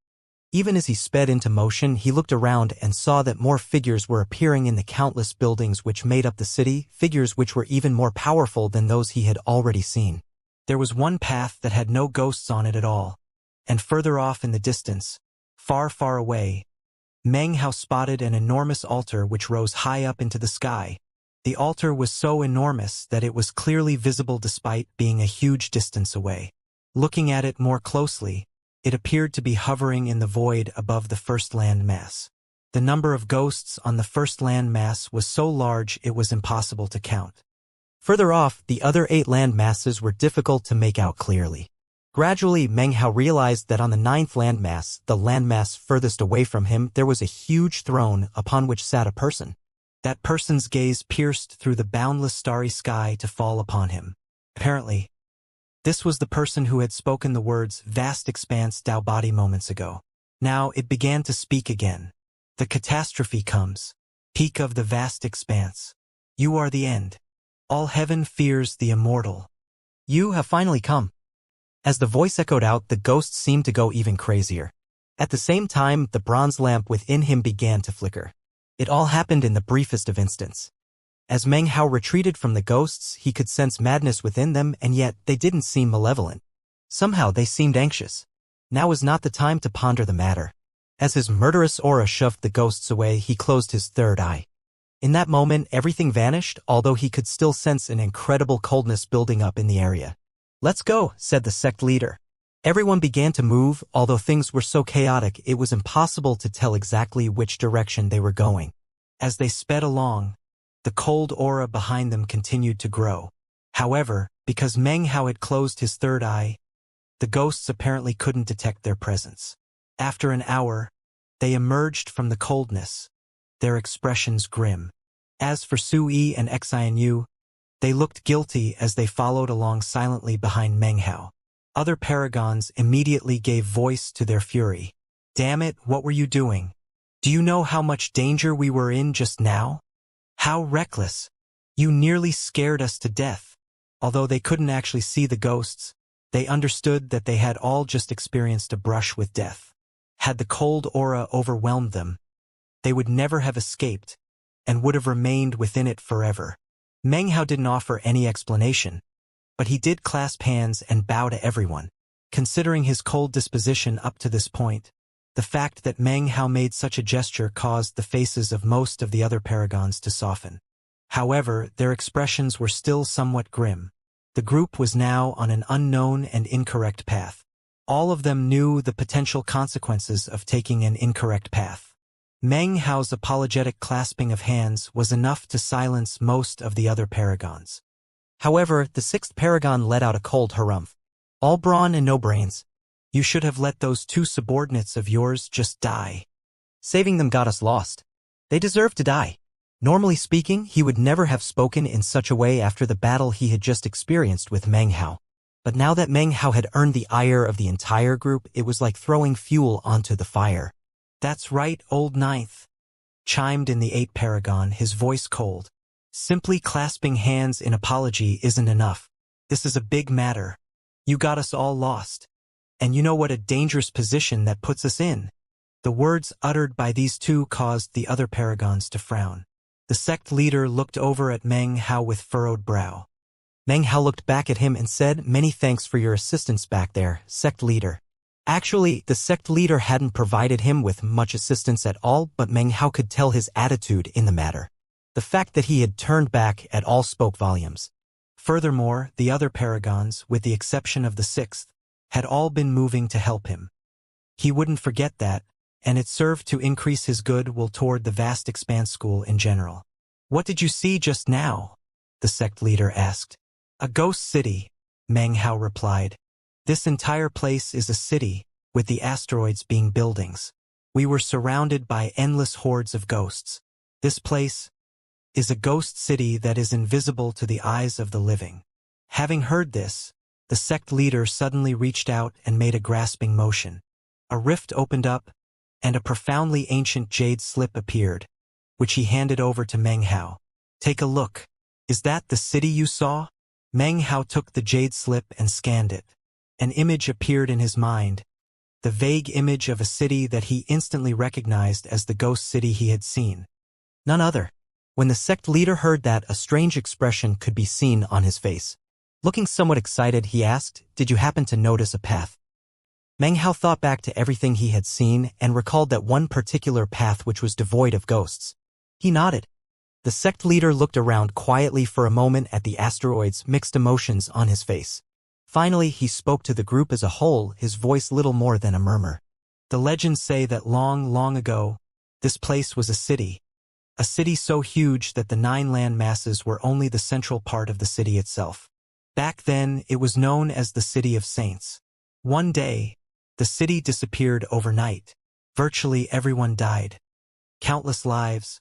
Even as he sped into motion, he looked around and saw that more figures were appearing in the countless buildings which made up the city, figures which were even more powerful than those he had already seen. There was one path that had no ghosts on it at all, and further off in the distance, far, far away, Meng Hao spotted an enormous altar which rose high up into the sky. The altar was so enormous that it was clearly visible despite being a huge distance away. Looking at it more closely, it appeared to be hovering in the void above the first land mass. The number of ghosts on the first land mass was so large it was impossible to count. Further off, the other 8 land masses were difficult to make out clearly. Gradually, Meng Hao realized that on the 9th landmass, the landmass furthest away from him, there was a huge throne upon which sat a person. That person's gaze pierced through the boundless starry sky to fall upon him. Apparently, this was the person who had spoken the words vast expanse Dao body moments ago. Now it began to speak again. The catastrophe comes. Peak of the vast expanse. You are the end. All heaven fears the immortal. You have finally come. As the voice echoed out, the ghost seemed to go even crazier. At the same time, the bronze lamp within him began to flicker. It all happened in the briefest of instants. As Meng Hao retreated from the ghosts, he could sense madness within them, and yet they didn't seem malevolent. Somehow they seemed anxious. Now was not the time to ponder the matter. As his murderous aura shoved the ghosts away, he closed his third eye. In that moment, everything vanished, although he could still sense an incredible coldness building up in the area. "Let's go," said the sect leader. Everyone began to move, although things were so chaotic it was impossible to tell exactly which direction they were going. As they sped along, the cold aura behind them continued to grow. However, because Meng Hao had closed his third eye, the ghosts apparently couldn't detect their presence. After an hour, they emerged from the coldness, their expressions grim. As for Sui and Xianxia, they looked guilty as they followed along silently behind Meng Hao. Other paragons immediately gave voice to their fury. "Damn it, what were you doing? Do you know how much danger we were in just now? How reckless! You nearly scared us to death." Although they couldn't actually see the ghosts, they understood that they had all just experienced a brush with death. Had the cold aura overwhelmed them, they would never have escaped, and would have remained within it forever. Meng Hao didn't offer any explanation, but he did clasp hands and bow to everyone. Considering his cold disposition up to this point, the fact that Meng Hao made such a gesture caused the faces of most of the other paragons to soften. However, their expressions were still somewhat grim. The group was now on an unknown and incorrect path. All of them knew the potential consequences of taking an incorrect path. Meng Hao's apologetic clasping of hands was enough to silence most of the other paragons. However, the sixth paragon let out a cold harumph. "All brawn and no brains. You should have let those two subordinates of yours just die. Saving them got us lost. They deserve to die." Normally speaking, he would never have spoken in such a way after the battle he had just experienced with Meng Hao. But now that Meng Hao had earned the ire of the entire group, it was like throwing fuel onto the fire. "That's right, old ninth," chimed in the eighth paragon, his voice cold. "Simply clasping hands in apology isn't enough. This is a big matter. You got us all lost. And you know what a dangerous position that puts us in." The words uttered by these two caused the other paragons to frown. The sect leader looked over at Meng Hao with furrowed brow. Meng Hao looked back at him and said, "Many thanks for your assistance back there, sect leader." Actually, the sect leader hadn't provided him with much assistance at all, but Meng Hao could tell his attitude in the matter. The fact that he had turned back at all spoke volumes. Furthermore, the other paragons, with the exception of the sixth, had all been moving to help him. He wouldn't forget that, and it served to increase his goodwill toward the vast expanse school in general. "What did you see just now?" the sect leader asked. "A ghost city," Meng Hao replied. "This entire place is a city, with the asteroids being buildings. We were surrounded by endless hordes of ghosts. This place is a ghost city that is invisible to the eyes of the living." Having heard this, the sect leader suddenly reached out and made a grasping motion. A rift opened up, and a profoundly ancient jade slip appeared, which he handed over to Meng Hao. "Take a look. Is that the city you saw?" Meng Hao took the jade slip and scanned it. An image appeared in his mind, the vague image of a city that he instantly recognized as the ghost city he had seen. None other. When the sect leader heard that, a strange expression could be seen on his face. Looking somewhat excited, he asked, "Did you happen to notice a path?" Meng Hao thought back to everything he had seen and recalled that one particular path which was devoid of ghosts. He nodded. The sect leader looked around quietly for a moment at the asteroids, mixed emotions on his face. Finally, he spoke to the group as a whole, his voice little more than a murmur. "The legends say that long, long ago, this place was a city so huge that the 9 land masses were only the central part of the city itself. Back then, it was known as the City of Saints. One day, the city disappeared overnight. Virtually everyone died. Countless lives,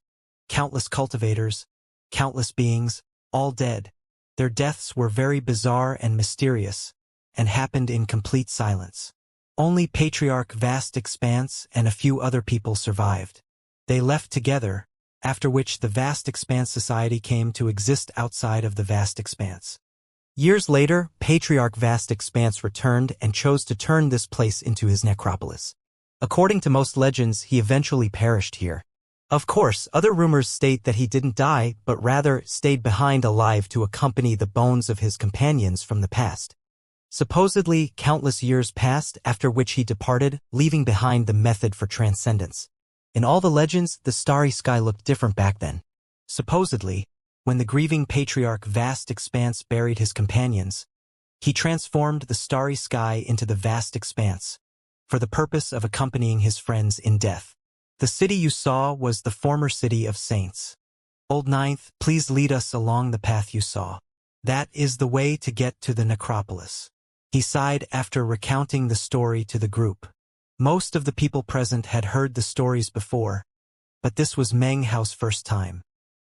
countless cultivators, countless beings, all dead. Their deaths were very bizarre and mysterious, and happened in complete silence. Only Patriarch Vast Expanse and a few other people survived. They left together, after which the Vast Expanse Society came to exist outside of the Vast Expanse. Years later, Patriarch Vast Expanse returned and chose to turn this place into his necropolis. According to most legends, he eventually perished here. Of course, other rumors state that he didn't die, but rather stayed behind alive to accompany the bones of his companions from the past. Supposedly, countless years passed, after which he departed, leaving behind the method for transcendence. In all the legends, the starry sky looked different back then. Supposedly, when the grieving Patriarch Vast Expanse buried his companions, he transformed the starry sky into the Vast Expanse, for the purpose of accompanying his friends in death. The city you saw was the former city of saints. Old Ninth, please lead us along the path you saw. That is the way to get to the necropolis. He sighed after recounting the story to the group. Most of the people present had heard the stories before, but this was Meng Hao's first time.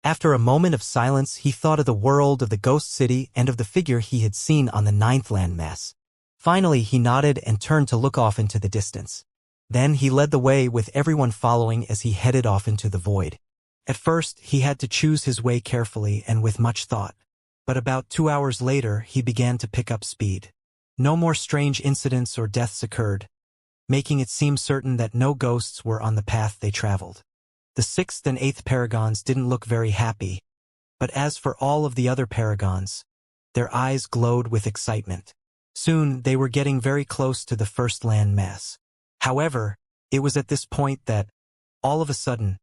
After a moment of silence, he thought of the world of the ghost city and of the figure he had seen on the 9th landmass. Finally, he nodded and turned to look off into the distance. Then he led the way with everyone following as he headed off into the void. At first, he had to choose his way carefully and with much thought. But about 2 hours later, he began to pick up speed. No more strange incidents or deaths occurred, making it seem certain that no ghosts were on the path they traveled. The 6th and 8th paragons didn't look very happy, but as for all of the other paragons, their eyes glowed with excitement. Soon, they were getting very close to the first land mass. However, it was at this point that, all of a sudden,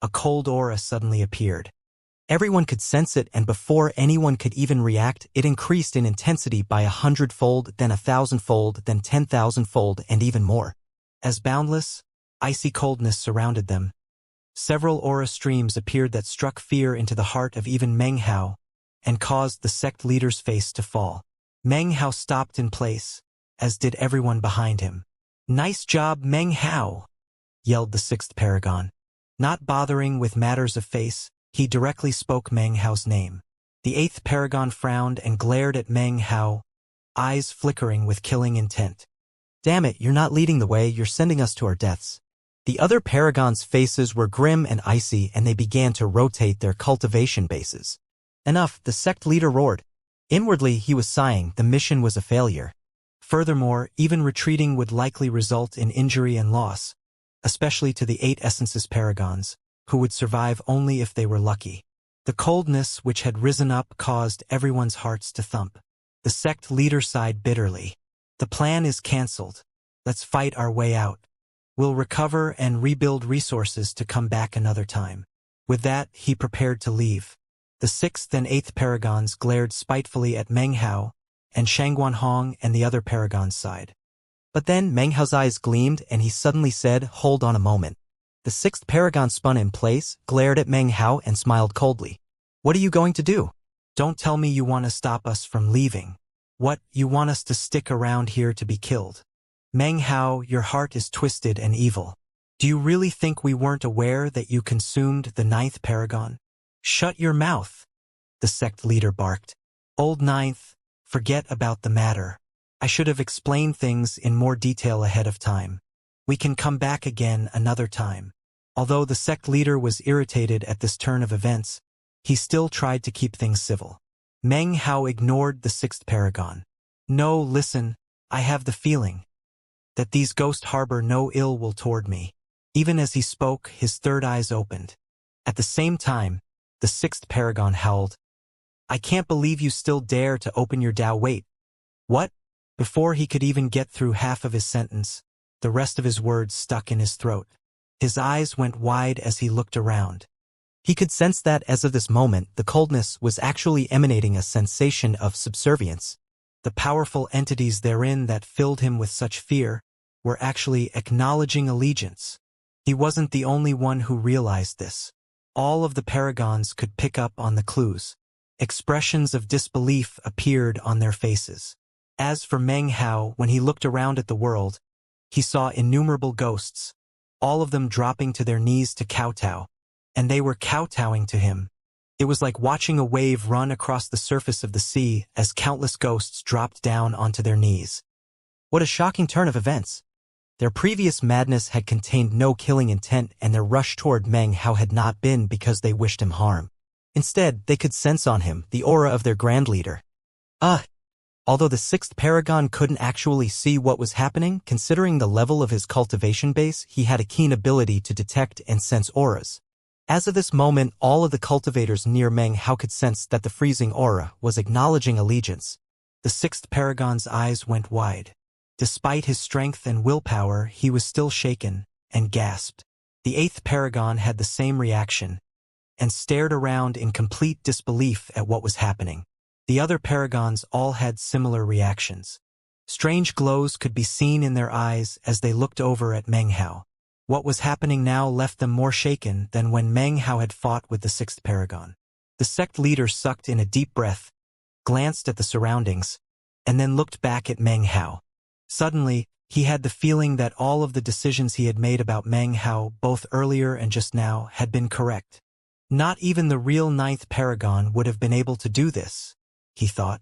a cold aura suddenly appeared. Everyone could sense it, and before anyone could even react, it increased in intensity by 100-fold, then 1,000-fold, then 10,000-fold, and even more. As boundless, icy coldness surrounded them, several aura streams appeared that struck fear into the heart of even Meng Hao, and caused the sect leader's face to fall. Meng Hao stopped in place, as did everyone behind him. "Nice job, Meng Hao," yelled the 6th paragon. Not bothering with matters of face, he directly spoke Meng Hao's name. The 8th paragon frowned and glared at Meng Hao, eyes flickering with killing intent. "Damn it, you're not leading the way, you're sending us to our deaths." The other paragons' faces were grim and icy, and they began to rotate their cultivation bases. "Enough," the sect leader roared. Inwardly, he was sighing. The mission was a failure. Furthermore, even retreating would likely result in injury and loss, especially to the 8 essences paragons, who would survive only if they were lucky. The coldness which had risen up caused everyone's hearts to thump. The sect leader sighed bitterly. "The plan is cancelled. Let's fight our way out. We'll recover and rebuild resources to come back another time." With that, he prepared to leave. The 6th and 8th paragons glared spitefully at Meng Hao, and Shangguan Hong and the other paragons sighed. But then Meng Hao's eyes gleamed, and he suddenly said, "Hold on a moment." The 6th paragon spun in place, glared at Meng Hao, and smiled coldly. "What are you going to do? Don't tell me you want to stop us from leaving. What, you want us to stick around here to be killed? Meng Hao, your heart is twisted and evil. Do you really think we weren't aware that you consumed the 9th paragon? Shut your mouth," the sect leader barked. "Old 9th, forget about the matter. I should have explained things in more detail ahead of time. We can come back again another time." Although the sect leader was irritated at this turn of events, he still tried to keep things civil. Meng Hao ignored the 6th paragon. "No, listen, I have the feeling that these ghosts harbor no ill will toward me." Even as he spoke, his third eyes opened. At the same time, the 6th paragon howled. "I can't believe you still dare to open your Dao. Wait. What?" Before he could even get through half of his sentence, the rest of his words stuck in his throat. His eyes went wide as he looked around. He could sense that, as of this moment, the coldness was actually emanating a sensation of subservience. The powerful entities therein that filled him with such fear were actually acknowledging allegiance. He wasn't the only one who realized this. All of the paragons could pick up on the clues. Expressions of disbelief appeared on their faces. As for Meng Hao, when he looked around at the world, he saw innumerable ghosts, all of them dropping to their knees to kowtow, and they were kowtowing to him. It was like watching a wave run across the surface of the sea as countless ghosts dropped down onto their knees. What a shocking turn of events! Their previous madness had contained no killing intent, and their rush toward Meng Hao had not been because they wished him harm. Instead, they could sense on him the aura of their grand leader. Although the sixth paragon couldn't actually see what was happening, considering the level of his cultivation base, he had a keen ability to detect and sense auras. As of this moment, all of the cultivators near Meng Hao could sense that the freezing aura was acknowledging allegiance. The sixth paragon's eyes went wide. Despite his strength and willpower, he was still shaken and gasped. The eighth paragon had the same reaction and stared around in complete disbelief at what was happening. The other paragons all had similar reactions. Strange glows could be seen in their eyes as they looked over at Meng Hao. What was happening now left them more shaken than when Meng Hao had fought with the sixth paragon. The sect leader sucked in a deep breath, glanced at the surroundings, and then looked back at Meng Hao. Suddenly, he had the feeling that all of the decisions he had made about Meng Hao, both earlier and just now, had been correct. Not even the real ninth paragon would have been able to do this, he thought.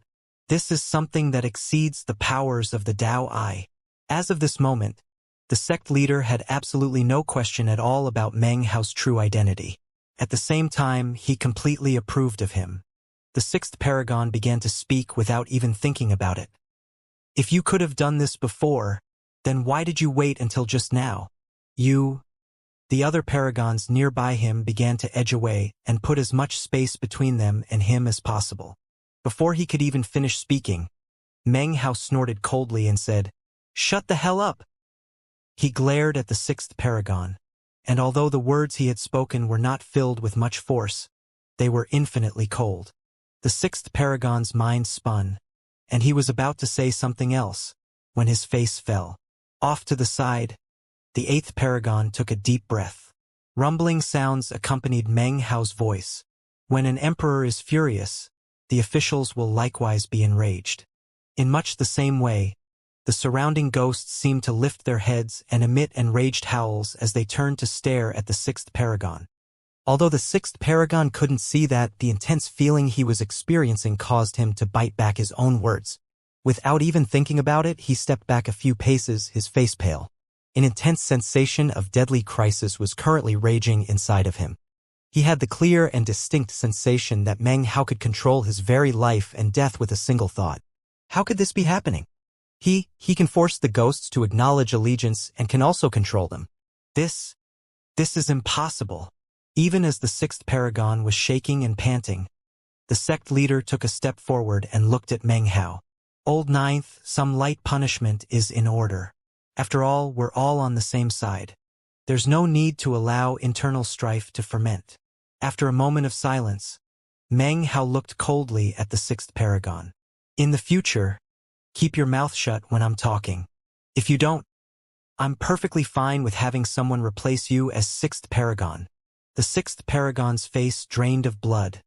This is something that exceeds the powers of the Tao I. As of this moment, the sect leader had absolutely no question at all about Meng Hao's true identity. At the same time, he completely approved of him. The sixth paragon began to speak without even thinking about it. If you could have done this before, then why did you wait until just now? The other paragons nearby him began to edge away and put as much space between them and him as possible. Before he could even finish speaking, Meng Hao snorted coldly and said, "Shut the hell up!" He glared at the sixth paragon, and although the words he had spoken were not filled with much force, they were infinitely cold. The sixth paragon's mind spun, and he was about to say something else, when his face fell. Off to the side, the eighth paragon took a deep breath. Rumbling sounds accompanied Meng Hao's voice. When an emperor is furious, the officials will likewise be enraged. In much the same way, the surrounding ghosts seemed to lift their heads and emit enraged howls as they turned to stare at the sixth paragon. Although the sixth paragon couldn't see that, the intense feeling he was experiencing caused him to bite back his own words. Without even thinking about it, he stepped back a few paces, his face pale. An intense sensation of deadly crisis was currently raging inside of him. He had the clear and distinct sensation that Meng Hao could control his very life and death with a single thought. How could this be happening? He can force the ghosts to acknowledge allegiance and can also control them. This is impossible. Even as the sixth paragon was shaking and panting, the sect leader took a step forward and looked at Meng Hao. "Old Ninth, some light punishment is in order. After all, we're all on the same side. There's no need to allow internal strife to ferment." After a moment of silence, Meng Hao looked coldly at the sixth paragon. "In the future, keep your mouth shut when I'm talking. If you don't, I'm perfectly fine with having someone replace you as sixth paragon." The sixth paragon's face drained of blood,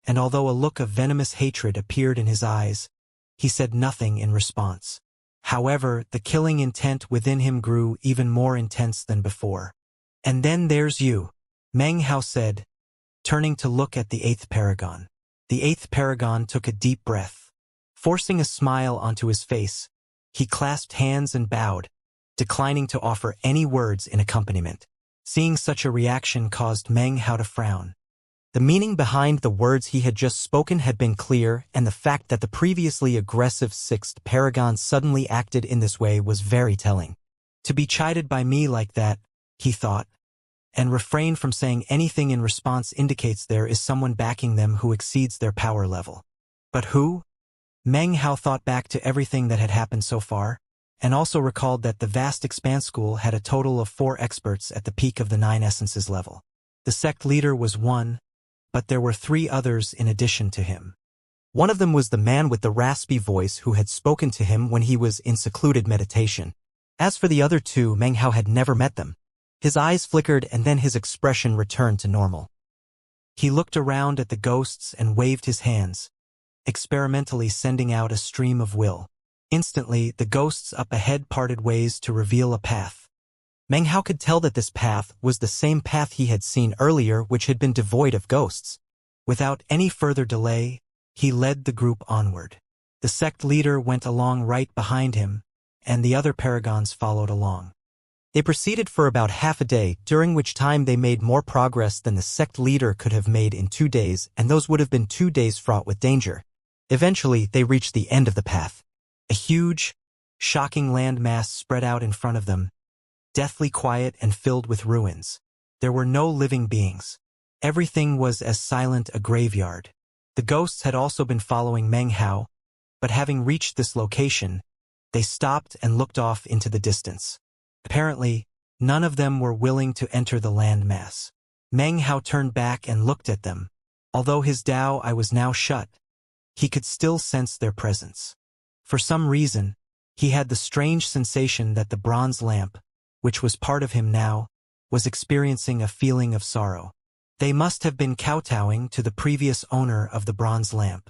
and although a look of venomous hatred appeared in his eyes, he said nothing in response. However, the killing intent within him grew even more intense than before. "And then there's you," Meng Hao said, turning to look at the eighth paragon. The eighth paragon took a deep breath. Forcing a smile onto his face, he clasped hands and bowed, declining to offer any words in accompaniment. Seeing such a reaction caused Meng Hao to frown. The meaning behind the words he had just spoken had been clear, and the fact that the previously aggressive sixth paragon suddenly acted in this way was very telling. To be chided by me like that, he thought, and refrain from saying anything in response indicates there is someone backing them who exceeds their power level. But who? Meng Hao thought back to everything that had happened so far, and also recalled that the vast Expanse School had a total of 4 experts at the peak of the 9 essences level. The sect leader was one, but there were 3 others in addition to him. One of them was the man with the raspy voice who had spoken to him when he was in secluded meditation. As for the other 2, Meng Hao had never met them. His eyes flickered and then his expression returned to normal. He looked around at the ghosts and waved his hands, experimentally sending out a stream of will. Instantly, the ghosts up ahead parted ways to reveal a path. Meng Hao could tell that this path was the same path he had seen earlier, which had been devoid of ghosts. Without any further delay, he led the group onward. The sect leader went along right behind him, and the other paragons followed along. They proceeded for about half a day, during which time they made more progress than the sect leader could have made in 2 days, and those would have been 2 days fraught with danger. Eventually, they reached the end of the path. A huge, shocking land mass spread out in front of them, deathly quiet and filled with ruins. There were no living beings. Everything was as silent a graveyard. The ghosts had also been following Meng Hao, but having reached this location, they stopped and looked off into the distance. Apparently, none of them were willing to enter the landmass. Meng Hao turned back and looked at them. Although his Dao eye was now shut, he could still sense their presence. For some reason, he had the strange sensation that the bronze lamp, which was part of him now, was experiencing a feeling of sorrow. They must have been kowtowing to the previous owner of the bronze lamp.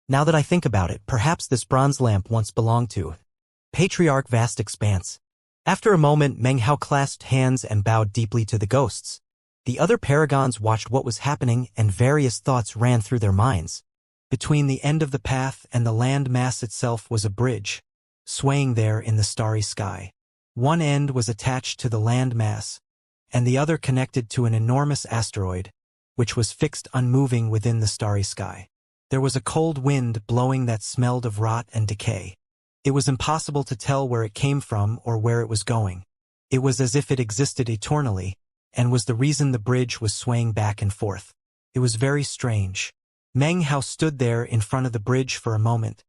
Now that I think about it, perhaps this bronze lamp once belonged to Patriarch Vast Expanse. After a moment, Meng Hao clasped hands and bowed deeply to the ghosts. The other paragons watched what was happening, and various thoughts ran through their minds. Between the end of the path and the land mass itself was a bridge, swaying there in the starry sky. One end was attached to the land mass, and the other connected to an enormous asteroid, which was fixed unmoving within the starry sky. There was a cold wind blowing that smelled of rot and decay. It was impossible to tell where it came from or where it was going. It was as if it existed eternally, and was the reason the bridge was swaying back and forth. It was very strange. Meng Hao stood there in front of the bridge for a moment,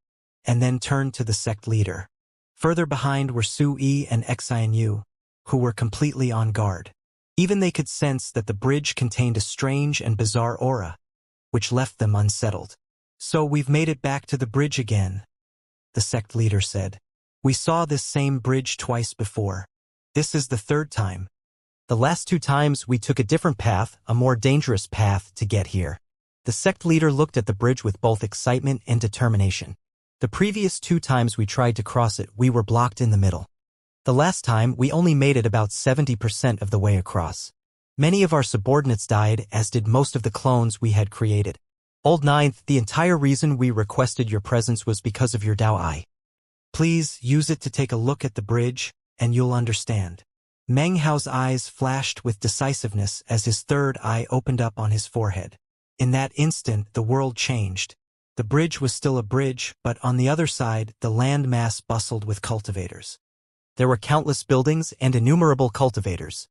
and then turned to the sect leader. Further behind were Su Yi and Xianxia, who were completely on guard. Even they could sense that the bridge contained a strange and bizarre aura, which left them unsettled. "So we've made it back to the bridge again," the sect leader said. "We saw this same bridge twice before. This is the third time. The last 2 times we took a different path, a more dangerous path, to get here." The sect leader looked at the bridge with both excitement and determination. "The previous 2 times we tried to cross it, we were blocked in the middle. The last time, we only made it about 70% of the way across. Many of our subordinates died, as did most of the clones we had created. Old Ninth, the entire reason we requested your presence was because of your Dao eye. Please use it to take a look at the bridge, and you'll understand." Meng Hao's eyes flashed with decisiveness as his third eye opened up on his forehead. In that instant, the world changed. The bridge was still a bridge, but on the other side, the land mass bustled with cultivators. There were countless buildings and innumerable cultivators.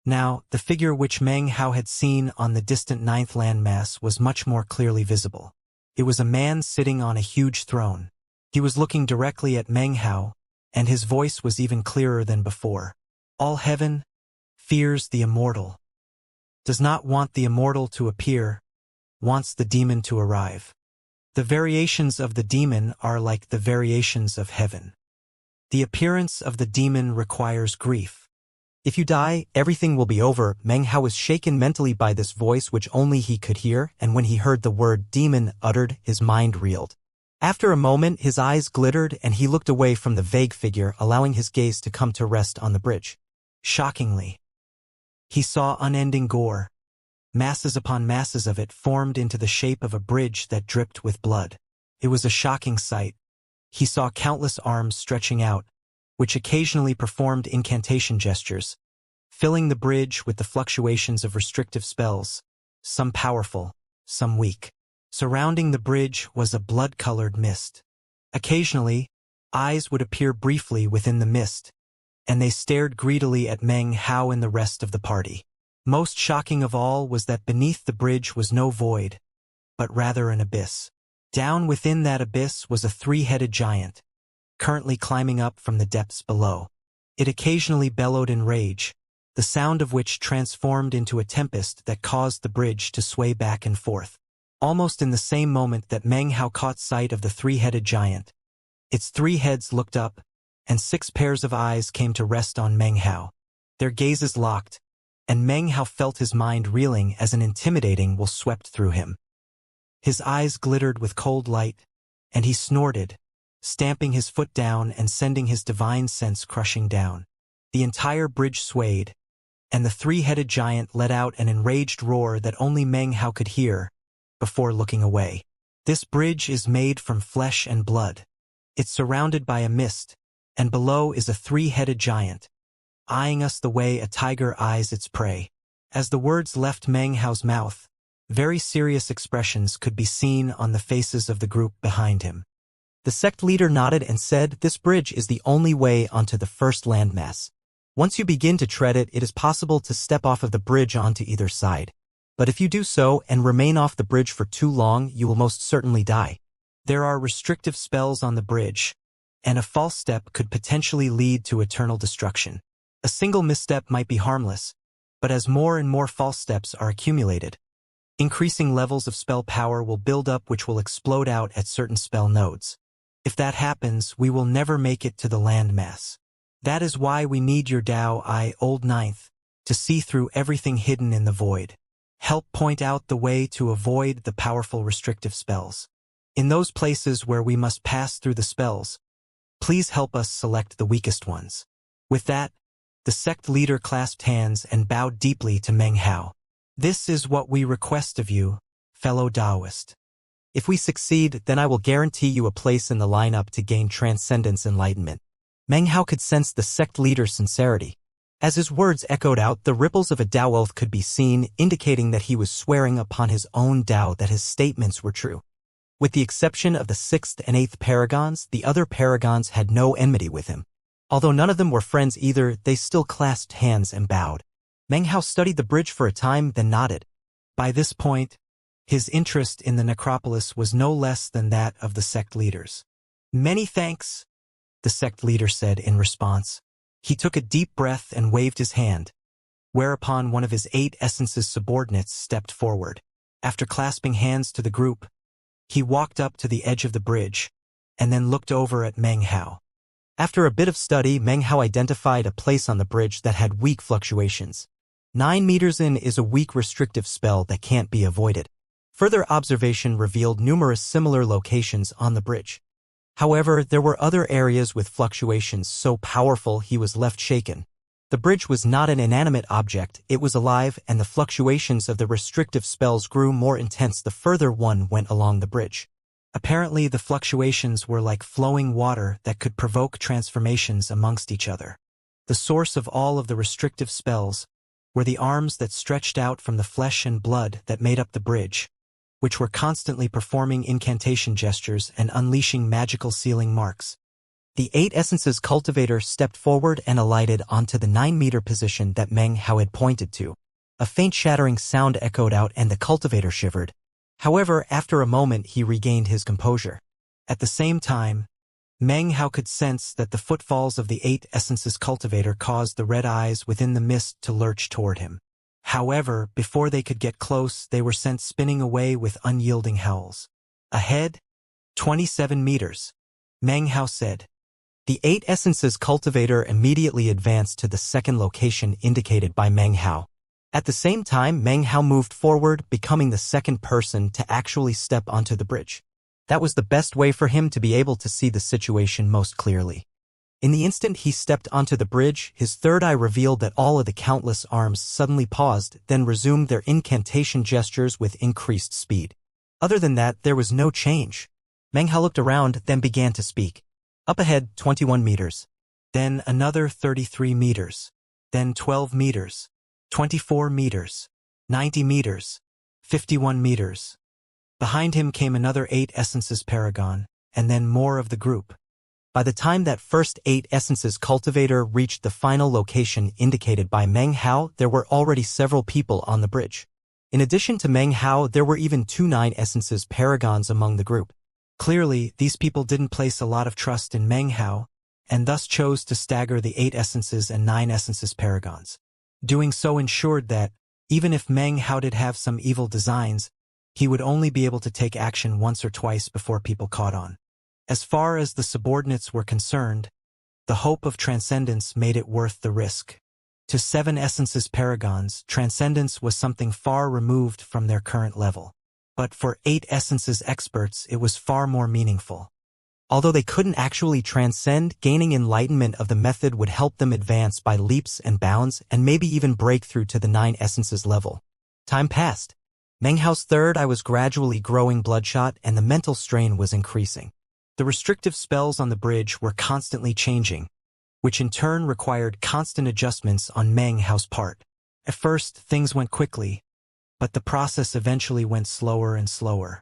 Now, the figure which Meng Hao had seen on the distant 9th landmass was much more clearly visible. It was a man sitting on a huge throne. He was looking directly at Meng Hao, and his voice was even clearer than before. "All heaven fears the immortal. Does not want the immortal to appear, wants the demon to arrive. The variations of the demon are like the variations of heaven. The appearance of the demon requires grief. If you die, everything will be over." Meng Hao was shaken mentally by this voice which only he could hear, and when he heard the word demon uttered, his mind reeled. After a moment, his eyes glittered and he looked away from the vague figure, allowing his gaze to come to rest on the bridge. Shockingly, he saw unending gore. Masses upon masses of it formed into the shape of a bridge that dripped with blood. It was a shocking sight. He saw countless arms stretching out, which occasionally performed incantation gestures, filling the bridge with the fluctuations of restrictive spells, some powerful, some weak. Surrounding the bridge was a blood-colored mist. Occasionally, eyes would appear briefly within the mist, and they stared greedily at Meng Hao and the rest of the party. Most shocking of all was that beneath the bridge was no void, but rather an abyss. Down within that abyss was a 3-headed giant, currently climbing up from the depths below. It occasionally bellowed in rage, the sound of which transformed into a tempest that caused the bridge to sway back and forth. Almost in the same moment that Meng Hao caught sight of the 3-headed giant, its 3 heads looked up, and 6 pairs of eyes came to rest on Meng Hao. Their gazes locked, and Meng Hao felt his mind reeling as an intimidating will swept through him. His eyes glittered with cold light, and he snorted, stamping his foot down and sending his divine sense crushing down. The entire bridge swayed, and the 3-headed giant let out an enraged roar that only Meng Hao could hear, before looking away. "This bridge is made from flesh and blood. It's surrounded by a mist, and below is a 3-headed giant. eyeing us the way a tiger eyes its prey. As the words left Meng Hao's mouth, very serious expressions could be seen on the faces of the group behind him. The sect leader nodded and said, "This bridge is the only way onto the first landmass. Once you begin to tread it, it is possible to step off of the bridge onto either side. But if you do so and remain off the bridge for too long, you will most certainly die. There are restrictive spells on the bridge, and a false step could potentially lead to eternal destruction. A single misstep might be harmless, but as more and more false steps are accumulated, increasing levels of spell power will build up which will explode out at certain spell nodes. If that happens, we will never make it to the landmass. That is why we need your Dao Eye, Old Ninth, to see through everything hidden in the void. Help point out the way to avoid the powerful restrictive spells. In those places where we must pass through the spells, please help us select the weakest ones." With that, the sect leader clasped hands and bowed deeply to Meng Hao. "This is what we request of you, fellow Taoist. If we succeed, then I will guarantee you a place in the lineup to gain transcendence enlightenment." Meng Hao could sense the sect leader's sincerity. As his words echoed out, the ripples of a Dao oath could be seen, indicating that he was swearing upon his own Dao that his statements were true. With the exception of the 6th and 8th paragons, the other paragons had no enmity with him. Although none of them were friends either, they still clasped hands and bowed. Meng Hao studied the bridge for a time, then nodded. By this point, his interest in the necropolis was no less than that of the sect leaders. "Many thanks," the sect leader said in response. He took a deep breath and waved his hand, whereupon one of his 8 essences subordinates stepped forward. After clasping hands to the group, he walked up to the edge of the bridge, and then looked over at Meng Hao. After a bit of study, Meng Hao identified a place on the bridge that had weak fluctuations. 9 meters in is a weak restrictive spell that can't be avoided. Further observation revealed numerous similar locations on the bridge. However, there were other areas with fluctuations so powerful he was left shaken. The bridge was not an inanimate object, it was alive, and the fluctuations of the restrictive spells grew more intense the further one went along the bridge. Apparently, the fluctuations were like flowing water that could provoke transformations amongst each other. The source of all of the restrictive spells were the arms that stretched out from the flesh and blood that made up the bridge, which were constantly performing incantation gestures and unleashing magical sealing marks. The 8 essences cultivator stepped forward and alighted onto the 9-meter position that Meng Hao had pointed to. A faint shattering sound echoed out and the cultivator shivered. However, after a moment he regained his composure. At the same time, Meng Hao could sense that the footfalls of the 8 essences cultivator caused the red eyes within the mist to lurch toward him. However, before they could get close, they were sent spinning away with unyielding howls. "Ahead, 27 meters, Meng Hao said. The 8 essences cultivator immediately advanced to the second location indicated by Meng Hao. At the same time, Meng Hao moved forward, becoming the second person to actually step onto the bridge. That was the best way for him to be able to see the situation most clearly. In the instant he stepped onto the bridge, his third eye revealed that all of the countless arms suddenly paused, then resumed their incantation gestures with increased speed. Other than that, there was no change. Meng Hao looked around, then began to speak. Up ahead, 21 meters. Then another 33 meters. Then 12 meters. 24 meters. 90 meters. 51 meters. Behind him came another 8 essences paragon, and then more of the group. By the time that first 8 essences cultivator reached the final location indicated by Meng Hao, there were already several people on the bridge. In addition to Meng Hao, there were even 2 9 essences paragons among the group. Clearly, these people didn't place a lot of trust in Meng Hao, and thus chose to stagger the 8 essences and 9 essences paragons. Doing so ensured that, even if Meng Hao did have some evil designs, he would only be able to take action once or twice before people caught on. As far as the subordinates were concerned, the hope of transcendence made it worth the risk. To 7 essences paragons, transcendence was something far removed from their current level. But for 8 essences experts, it was far more meaningful. Although they couldn't actually transcend, gaining enlightenment of the method would help them advance by leaps and bounds and maybe even break through to the 9 essences level. Time passed. Meng Hao's third eye was gradually growing bloodshot and the mental strain was increasing. The restrictive spells on the bridge were constantly changing, which in turn required constant adjustments on Meng Hao's part. At first, things went quickly, but the process eventually went slower and slower.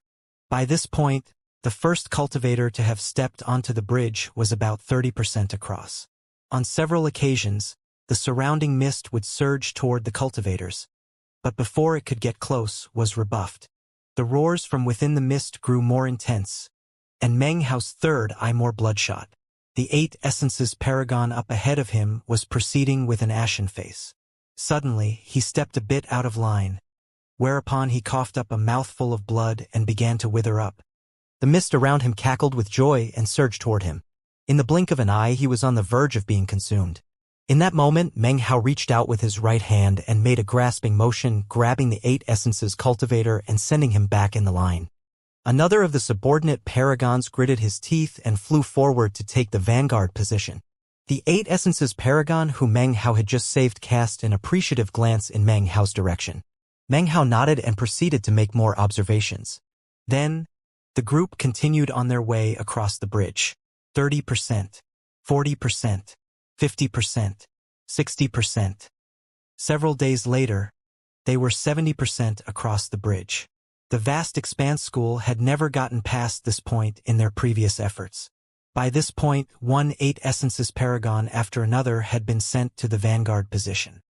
By this point, the first cultivator to have stepped onto the bridge was about 30% across. On several occasions, the surrounding mist would surge toward the cultivators, but before it could get close was rebuffed. The roars from within the mist grew more intense, and Meng Hao's third eye more bloodshot. The 8 essences paragon up ahead of him was proceeding with an ashen face. Suddenly, he stepped a bit out of line, whereupon he coughed up a mouthful of blood and began to wither up. The mist around him cackled with joy and surged toward him. In the blink of an eye, he was on the verge of being consumed. In that moment, Meng Hao reached out with his right hand and made a grasping motion, grabbing the 8 essences cultivator and sending him back in the line. Another of the subordinate paragons gritted his teeth and flew forward to take the vanguard position. The 8 essences paragon who Meng Hao had just saved cast an appreciative glance in Meng Hao's direction. Meng Hao nodded and proceeded to make more observations. Then, the group continued on their way across the bridge. 30%, 40%, 50%, 60%. Several days later, they were 70% across the bridge. The vast expanse school had never gotten past this point in their previous efforts. By this point, 8 essences paragon after another had been sent to the vanguard position.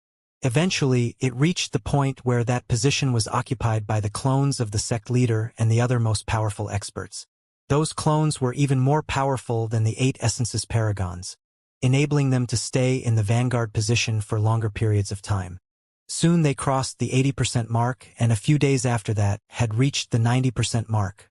Eventually, it reached the point where that position was occupied by the clones of the sect leader and the other most powerful experts. Those clones were even more powerful than the 8 essences paragons, enabling them to stay in the vanguard position for longer periods of time. Soon they crossed the 80% mark, and a few days after that had reached the 90% mark.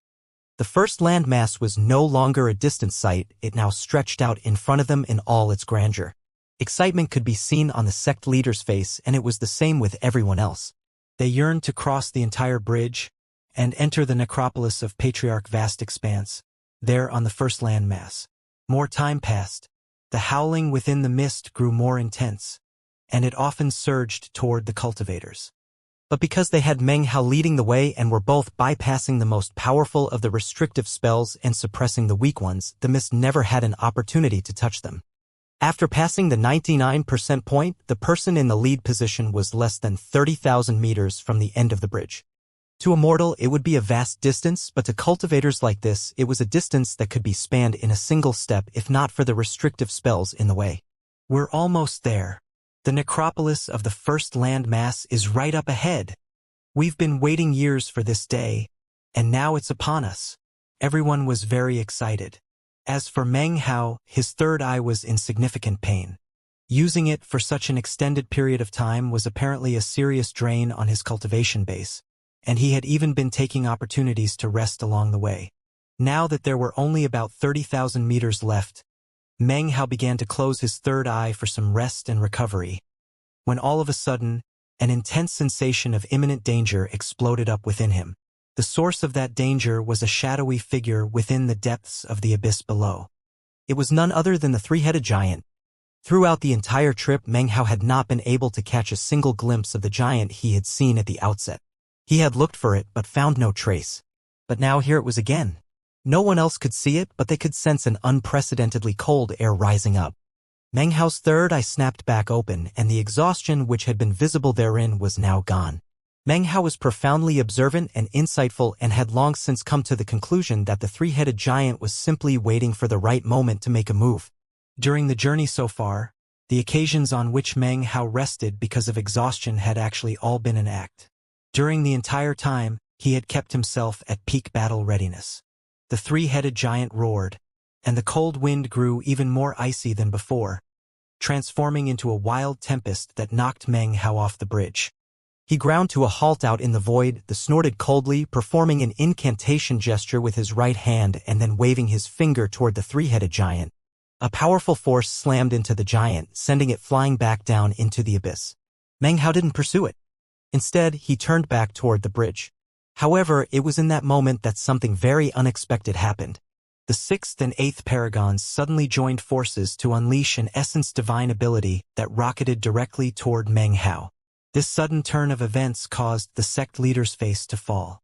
The first landmass was no longer a distant sight, it now stretched out in front of them in all its grandeur. Excitement could be seen on the sect leader's face, and it was the same with everyone else. They yearned to cross the entire bridge and enter the necropolis of Patriarch Vast Expanse, there on the first landmass. More time passed. The howling within the mist grew more intense, and it often surged toward the cultivators. But because they had Meng Hao leading the way and were both bypassing the most powerful of the restrictive spells and suppressing the weak ones, the mist never had an opportunity to touch them. After passing the 99% point, the person in the lead position was less than 30,000 meters from the end of the bridge. To a mortal, it would be a vast distance, but to cultivators like this, it was a distance that could be spanned in a single step if not for the restrictive spells in the way. We're almost there. The necropolis of the first land mass is right up ahead. We've been waiting years for this day, and now it's upon us. Everyone was very excited. As for Meng Hao, his third eye was in significant pain. Using it for such an extended period of time was apparently a serious drain on his cultivation base, and he had even been taking opportunities to rest along the way. Now that there were only about 30,000 meters left, Meng Hao began to close his third eye for some rest and recovery, when all of a sudden, an intense sensation of imminent danger exploded up within him. The source of that danger was a shadowy figure within the depths of the abyss below. It was none other than the three-headed giant. Throughout the entire trip, Meng Hao had not been able to catch a single glimpse of the giant he had seen at the outset. He had looked for it but found no trace. But now here it was again. No one else could see it, but they could sense an unprecedentedly cold air rising up. Meng Hao's third eye snapped back open, and the exhaustion which had been visible therein was now gone. Meng Hao was profoundly observant and insightful and had long since come to the conclusion that the three-headed giant was simply waiting for the right moment to make a move. During the journey so far, the occasions on which Meng Hao rested because of exhaustion had actually all been an act. During the entire time, he had kept himself at peak battle readiness. The three-headed giant roared, and the cold wind grew even more icy than before, transforming into a wild tempest that knocked Meng Hao off the bridge. He ground to a halt out in the void, snorted coldly, performing an incantation gesture with his right hand and then waving his finger toward the three-headed giant. A powerful force slammed into the giant, sending it flying back down into the abyss. Meng Hao didn't pursue it. Instead, he turned back toward the bridge. However, it was in that moment that something very unexpected happened. The 6th and 8th paragons suddenly joined forces to unleash an essence divine ability that rocketed directly toward Meng Hao. This sudden turn of events caused the sect leader's face to fall.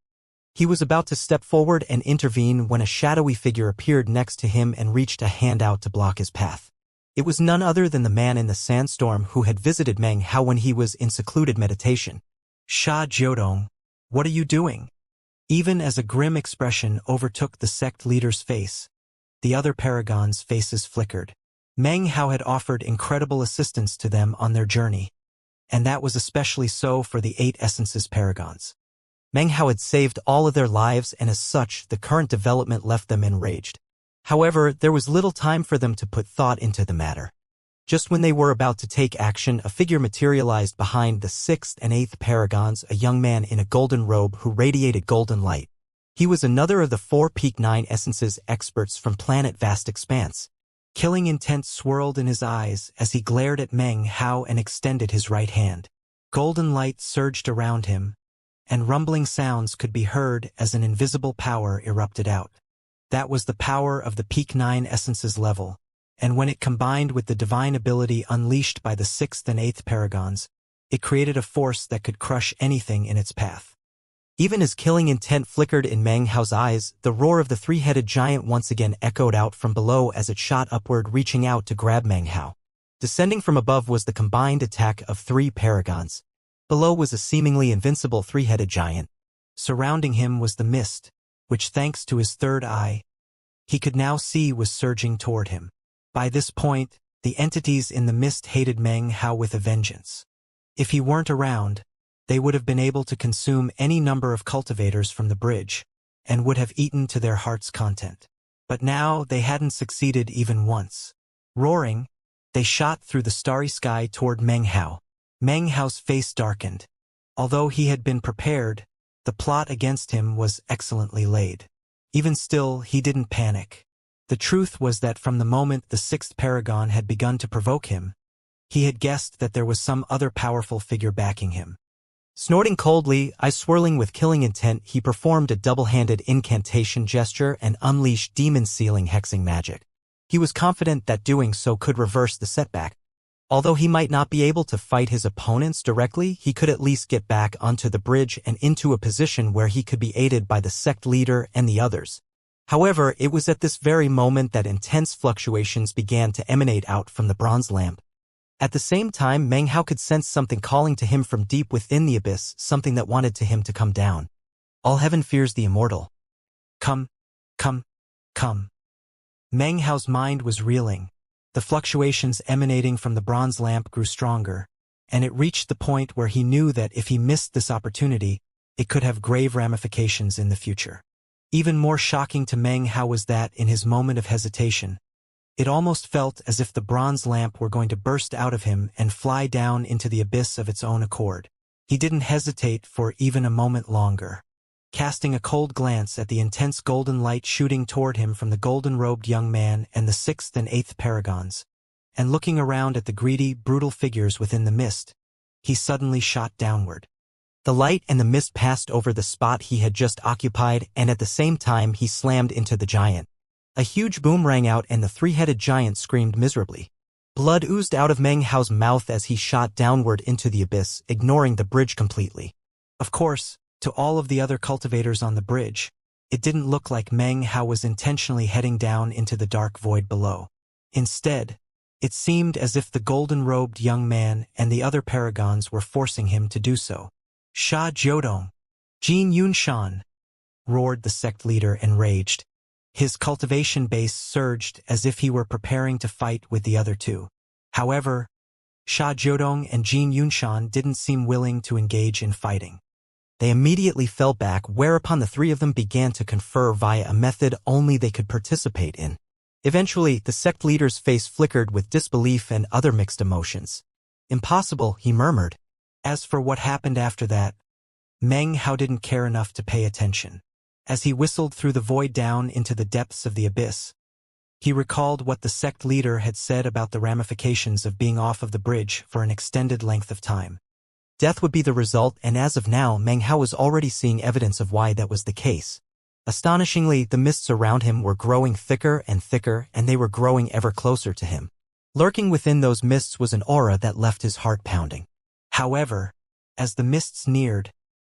He was about to step forward and intervene when a shadowy figure appeared next to him and reached a hand out to block his path. It was none other than the man in the sandstorm who had visited Meng Hao when he was in secluded meditation. Sha Jiodong, what are you doing? Even as a grim expression overtook the sect leader's face, the other paragons' faces flickered. Meng Hao had offered incredible assistance to them on their journey, and that was especially so for the 8 Essences paragons. Meng Hao had saved all of their lives, and as such, the current development left them enraged. However, there was little time for them to put thought into the matter. Just when they were about to take action, a figure materialized behind the 6th and 8th paragons, a young man in a golden robe who radiated golden light. He was another of the 4 Peak 9 Essences experts from planet Vast Expanse. Killing intent swirled in his eyes as he glared at Meng Hao and extended his right hand. Golden light surged around him, and rumbling sounds could be heard as an invisible power erupted out. That was the power of the Peak 9 Essences level, and when it combined with the divine ability unleashed by the 6th and 8th paragons, it created a force that could crush anything in its path. Even as killing intent flickered in Meng Hao's eyes, the roar of the 3-headed giant once again echoed out from below as it shot upward, reaching out to grab Meng Hao. Descending from above was the combined attack of 3 paragons. Below was a seemingly invincible 3-headed giant. Surrounding him was the mist, which, thanks to his third eye, he could now see was surging toward him. By this point, the entities in the mist hated Meng Hao with a vengeance. If he weren't around, they would have been able to consume any number of cultivators from the bridge, and would have eaten to their heart's content. But now they hadn't succeeded even once. Roaring, they shot through the starry sky toward Meng Hao. Meng Hao's face darkened. Although he had been prepared, the plot against him was excellently laid. Even still, he didn't panic. The truth was that from the moment the 6th paragon had begun to provoke him, he had guessed that there was some other powerful figure backing him. Snorting coldly, eyes swirling with killing intent, he performed a double-handed incantation gesture and unleashed demon-sealing hexing magic. He was confident that doing so could reverse the setback. Although he might not be able to fight his opponents directly, he could at least get back onto the bridge and into a position where he could be aided by the sect leader and the others. However, it was at this very moment that intense fluctuations began to emanate out from the bronze lamp. At the same time, Meng Hao could sense something calling to him from deep within the abyss, something that wanted to him to come down. All heaven fears the immortal. Come, come, come. Meng Hao's mind was reeling. The fluctuations emanating from the bronze lamp grew stronger, and it reached the point where he knew that if he missed this opportunity, it could have grave ramifications in the future. Even more shocking to Meng Hao was that, in his moment of hesitation, it almost felt as if the bronze lamp were going to burst out of him and fly down into the abyss of its own accord. He didn't hesitate for even a moment longer. Casting a cold glance at the intense golden light shooting toward him from the golden-robed young man and the 6th and 8th paragons, and looking around at the greedy, brutal figures within the mist, he suddenly shot downward. The light and the mist passed over the spot he had just occupied, and at the same time he slammed into the giant. A huge boom rang out and the 3-headed giant screamed miserably. Blood oozed out of Meng Hao's mouth as he shot downward into the abyss, ignoring the bridge completely. Of course, to all of the other cultivators on the bridge, it didn't look like Meng Hao was intentionally heading down into the dark void below. Instead, it seemed as if the golden-robed young man and the other paragons were forcing him to do so. Sha Jiodong, Jin Yunshan, roared the sect leader, enraged. His cultivation base surged as if he were preparing to fight with the other two. However, Sha Jiodong and Jin Yunshan didn't seem willing to engage in fighting. They immediately fell back, whereupon the 3 of them began to confer via a method only they could participate in. Eventually, the sect leader's face flickered with disbelief and other mixed emotions. Impossible, he murmured. As for what happened after that, Meng Hao didn't care enough to pay attention. As he whistled through the void down into the depths of the abyss, he recalled what the sect leader had said about the ramifications of being off of the bridge for an extended length of time. Death would be the result, and as of now, Meng Hao was already seeing evidence of why that was the case. Astonishingly, the mists around him were growing thicker, and they were growing ever closer to him. Lurking within those mists was an aura that left his heart pounding. However, as the mists neared,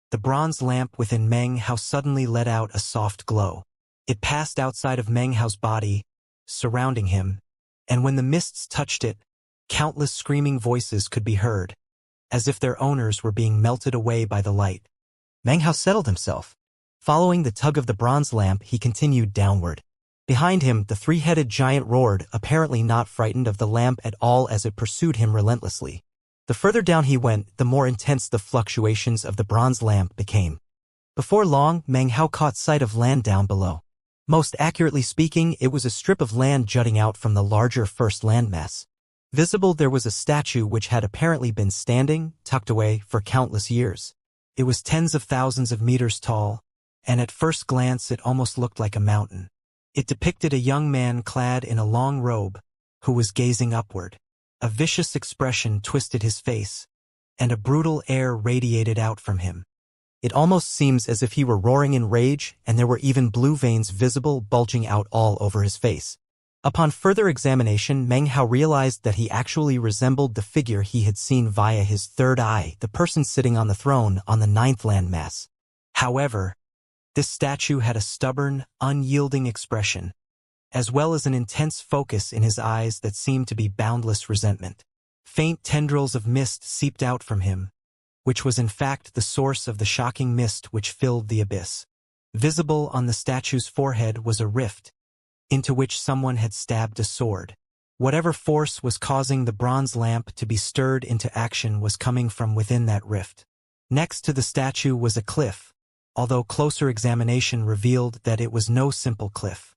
the bronze lamp within Meng Hao suddenly let out a soft glow. It passed outside of Meng Hao's body, surrounding him, and when the mists touched it, countless screaming voices could be heard, as if their owners were being melted away by the light. Meng Hao settled himself. Following the tug of the bronze lamp, he continued downward. Behind him, the three-headed giant roared, apparently not frightened of the lamp at all as it pursued him relentlessly. The further down he went, the more intense the fluctuations of the bronze lamp became. Before long, Meng Hao caught sight of land down below. Most accurately speaking, it was a strip of land jutting out from the larger first landmass. Visible, there was a statue which had apparently been standing, tucked away, for countless years. It was tens of thousands of meters tall, and at first glance it almost looked like a mountain. It depicted a young man clad in a long robe, who was gazing upward. A vicious expression twisted his face, and a brutal air radiated out from him. It almost seems as if he were roaring in rage, and there were even blue veins visible bulging out all over his face. Upon further examination, Meng Hao realized that he actually resembled the figure he had seen via his third eye, the person sitting on the throne on the ninth landmass. However, this statue had a stubborn, unyielding expression, as well as an intense focus in his eyes that seemed to be boundless resentment. Faint tendrils of mist seeped out from him, which was in fact the source of the shocking mist which filled the abyss. Visible on the statue's forehead was a rift, into which someone had stabbed a sword. Whatever force was causing the bronze lamp to be stirred into action was coming from within that rift. Next to the statue was a cliff, although closer examination revealed that it was no simple cliff.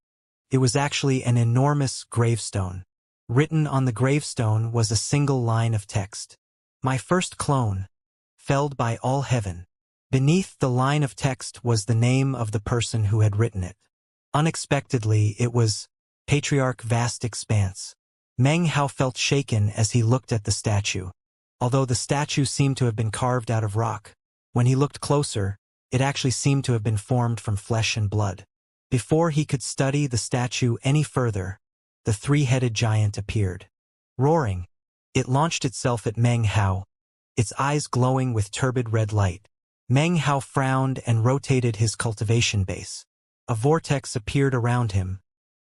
It was actually an enormous gravestone. Written on the gravestone was a single line of text. "My first clone, felled by all heaven." Beneath the line of text was the name of the person who had written it. Unexpectedly, it was Patriarch Vast Expanse. Meng Hao felt shaken as he looked at the statue. Although the statue seemed to have been carved out of rock, when he looked closer, it actually seemed to have been formed from flesh and blood. Before he could study the statue any further, the three-headed giant appeared. Roaring, it launched itself at Meng Hao, its eyes glowing with turbid red light. Meng Hao frowned and rotated his cultivation base. A vortex appeared around him,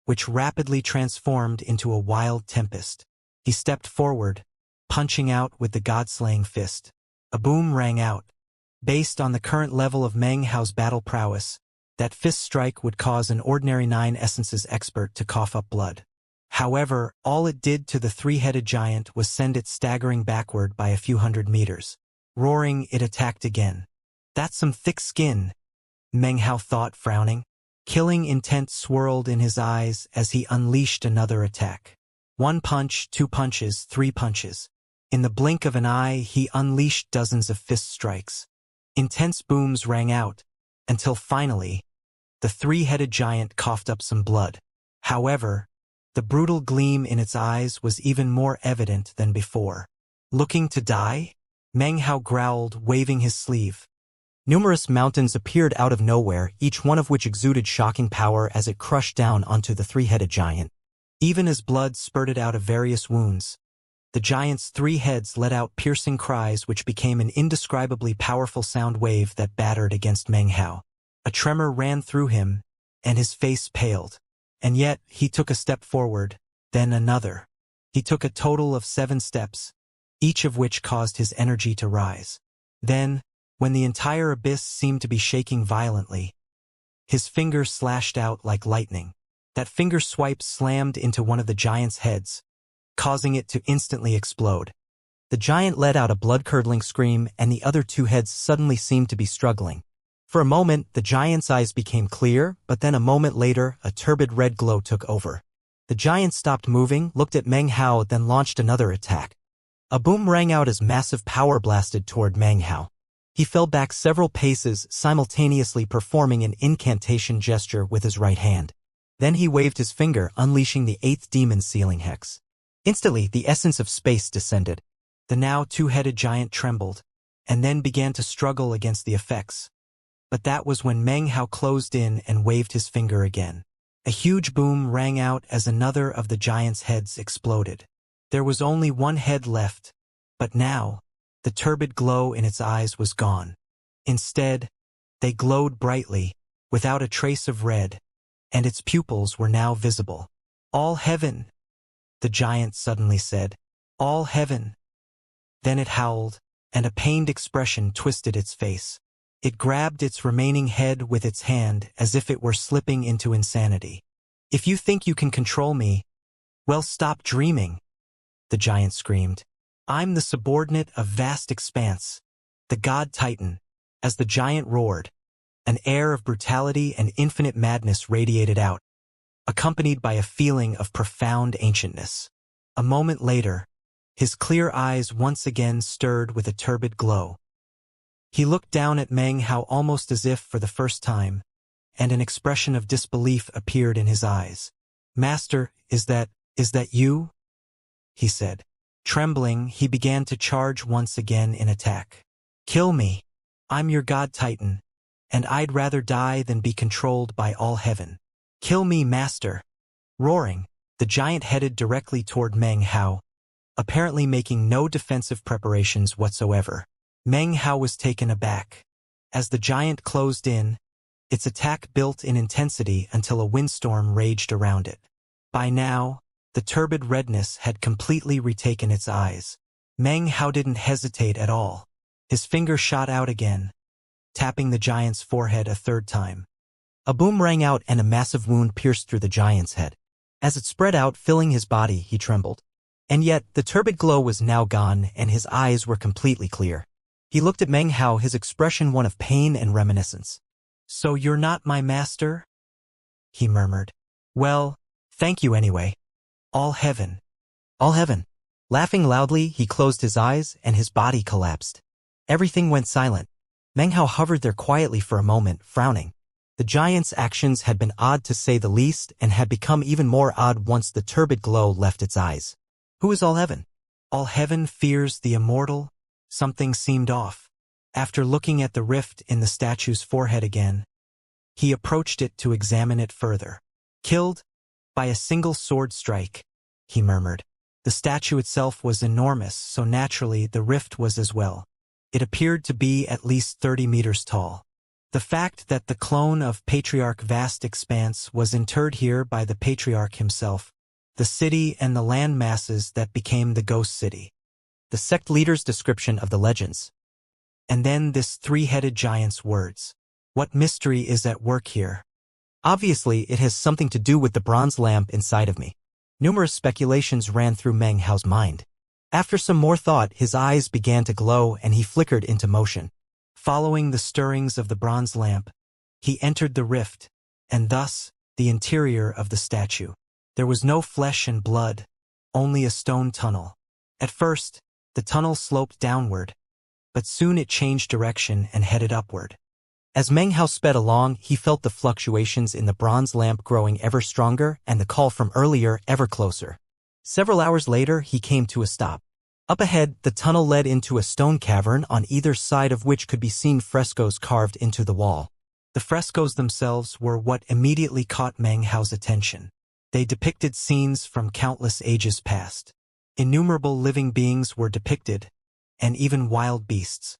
which rapidly transformed into a wild tempest. He stepped forward, punching out with the god-slaying fist. A boom rang out. Based on the current level of Meng Hao's battle prowess, that fist strike would cause an ordinary 9 essences expert to cough up blood. However, all it did to the three-headed giant was send it staggering backward by a few hundred meters. Roaring, it attacked again. "That's some thick skin," Meng Hao thought, frowning. Killing intent swirled in his eyes as he unleashed another attack. 1 punch, 2 punches, 3 punches. In the blink of an eye, he unleashed dozens of fist strikes. Intense booms rang out, until finally, the three-headed giant coughed up some blood. However, the brutal gleam in its eyes was even more evident than before. "Looking to die?" Meng Hao growled, waving his sleeve. Numerous mountains appeared out of nowhere, each one of which exuded shocking power as it crushed down onto the three-headed giant. Even as blood spurted out of various wounds, the giant's 3 heads let out piercing cries which became an indescribably powerful sound wave that battered against Meng Hao. A tremor ran through him, and his face paled. And yet, he took a step forward, then another. He took a total of 7 steps, each of which caused his energy to rise. Then, when the entire abyss seemed to be shaking violently, his finger slashed out like lightning. That finger swipe slammed into one of the giant's heads, causing it to instantly explode. The giant let out a blood-curdling scream, and the other 2 heads suddenly seemed to be struggling. For a moment, the giant's eyes became clear, but then a moment later, a turbid red glow took over. The giant stopped moving, looked at Meng Hao, then launched another attack. A boom rang out as massive power blasted toward Meng Hao. He fell back several paces, simultaneously performing an incantation gesture with his right hand. Then he waved his finger, unleashing the 8th demon sealing hex. Instantly, the essence of space descended. The now 2-headed giant trembled, and then began to struggle against the effects. But that was when Meng Hao closed in and waved his finger again. A huge boom rang out as another of the giant's heads exploded. There was only 1 head left, but now, the turbid glow in its eyes was gone. Instead, they glowed brightly, without a trace of red, and its pupils were now visible. "All heaven!" the giant suddenly said. All heaven. Then it howled, and a pained expression twisted its face. It grabbed its remaining head with its hand as if it were slipping into insanity. If you think you can control me, well, stop dreaming, the giant screamed. I'm the subordinate of vast expanse, the god Titan. As the giant roared, an air of brutality and infinite madness radiated out, accompanied by a feeling of profound ancientness. A moment later, his clear eyes once again stirred with a turbid glow. He looked down at Meng Hao almost as if for the first time, and an expression of disbelief appeared in his eyes. Master, is that you? He said. Trembling, he began to charge once again in attack. Kill me. I'm your god Titan, and I'd rather die than be controlled by all heaven. Kill me, master. Roaring, the giant headed directly toward Meng Hao, apparently making no defensive preparations whatsoever. Meng Hao was taken aback. As the giant closed in, its attack built in intensity until a windstorm raged around it. By now, the turbid redness had completely retaken its eyes. Meng Hao didn't hesitate at all. His finger shot out again, tapping the giant's forehead a third time. A boom rang out and a massive wound pierced through the giant's head. As it spread out, filling his body, he trembled. And yet, the turbid glow was now gone and his eyes were completely clear. He looked at Meng Hao, his expression one of pain and reminiscence. So you're not my master? He murmured. Well, thank you anyway. All heaven. All heaven. Laughing loudly, he closed his eyes and his body collapsed. Everything went silent. Meng Hao hovered there quietly for a moment, frowning. The giant's actions had been odd to say the least and had become even more odd once the turbid glow left its eyes. Who is all heaven? All heaven fears the immortal? Something seemed off. After looking at the rift in the statue's forehead again, he approached it to examine it further. Killed by a single sword strike, he murmured. The statue itself was enormous, so naturally the rift was as well. It appeared to be at least 30 meters tall. The fact that the clone of Patriarch Vast Expanse was interred here by the Patriarch himself, the city and the land masses that became the Ghost City. The sect leader's description of the legends. And then this three-headed giant's words. What mystery is at work here? Obviously, it has something to do with the bronze lamp inside of me. Numerous speculations ran through Meng Hao's mind. After some more thought, his eyes began to glow and he flickered into motion. Following the stirrings of the bronze lamp, he entered the rift, and thus, the interior of the statue. There was no flesh and blood, only a stone tunnel. At first, the tunnel sloped downward, but soon it changed direction and headed upward. As Meng Hao sped along, he felt the fluctuations in the bronze lamp growing ever stronger and the call from earlier ever closer. Several hours later, he came to a stop. Up ahead, the tunnel led into a stone cavern on either side of which could be seen frescoes carved into the wall. The frescoes themselves were what immediately caught Meng Hao's attention. They depicted scenes from countless ages past. Innumerable living beings were depicted, and even wild beasts.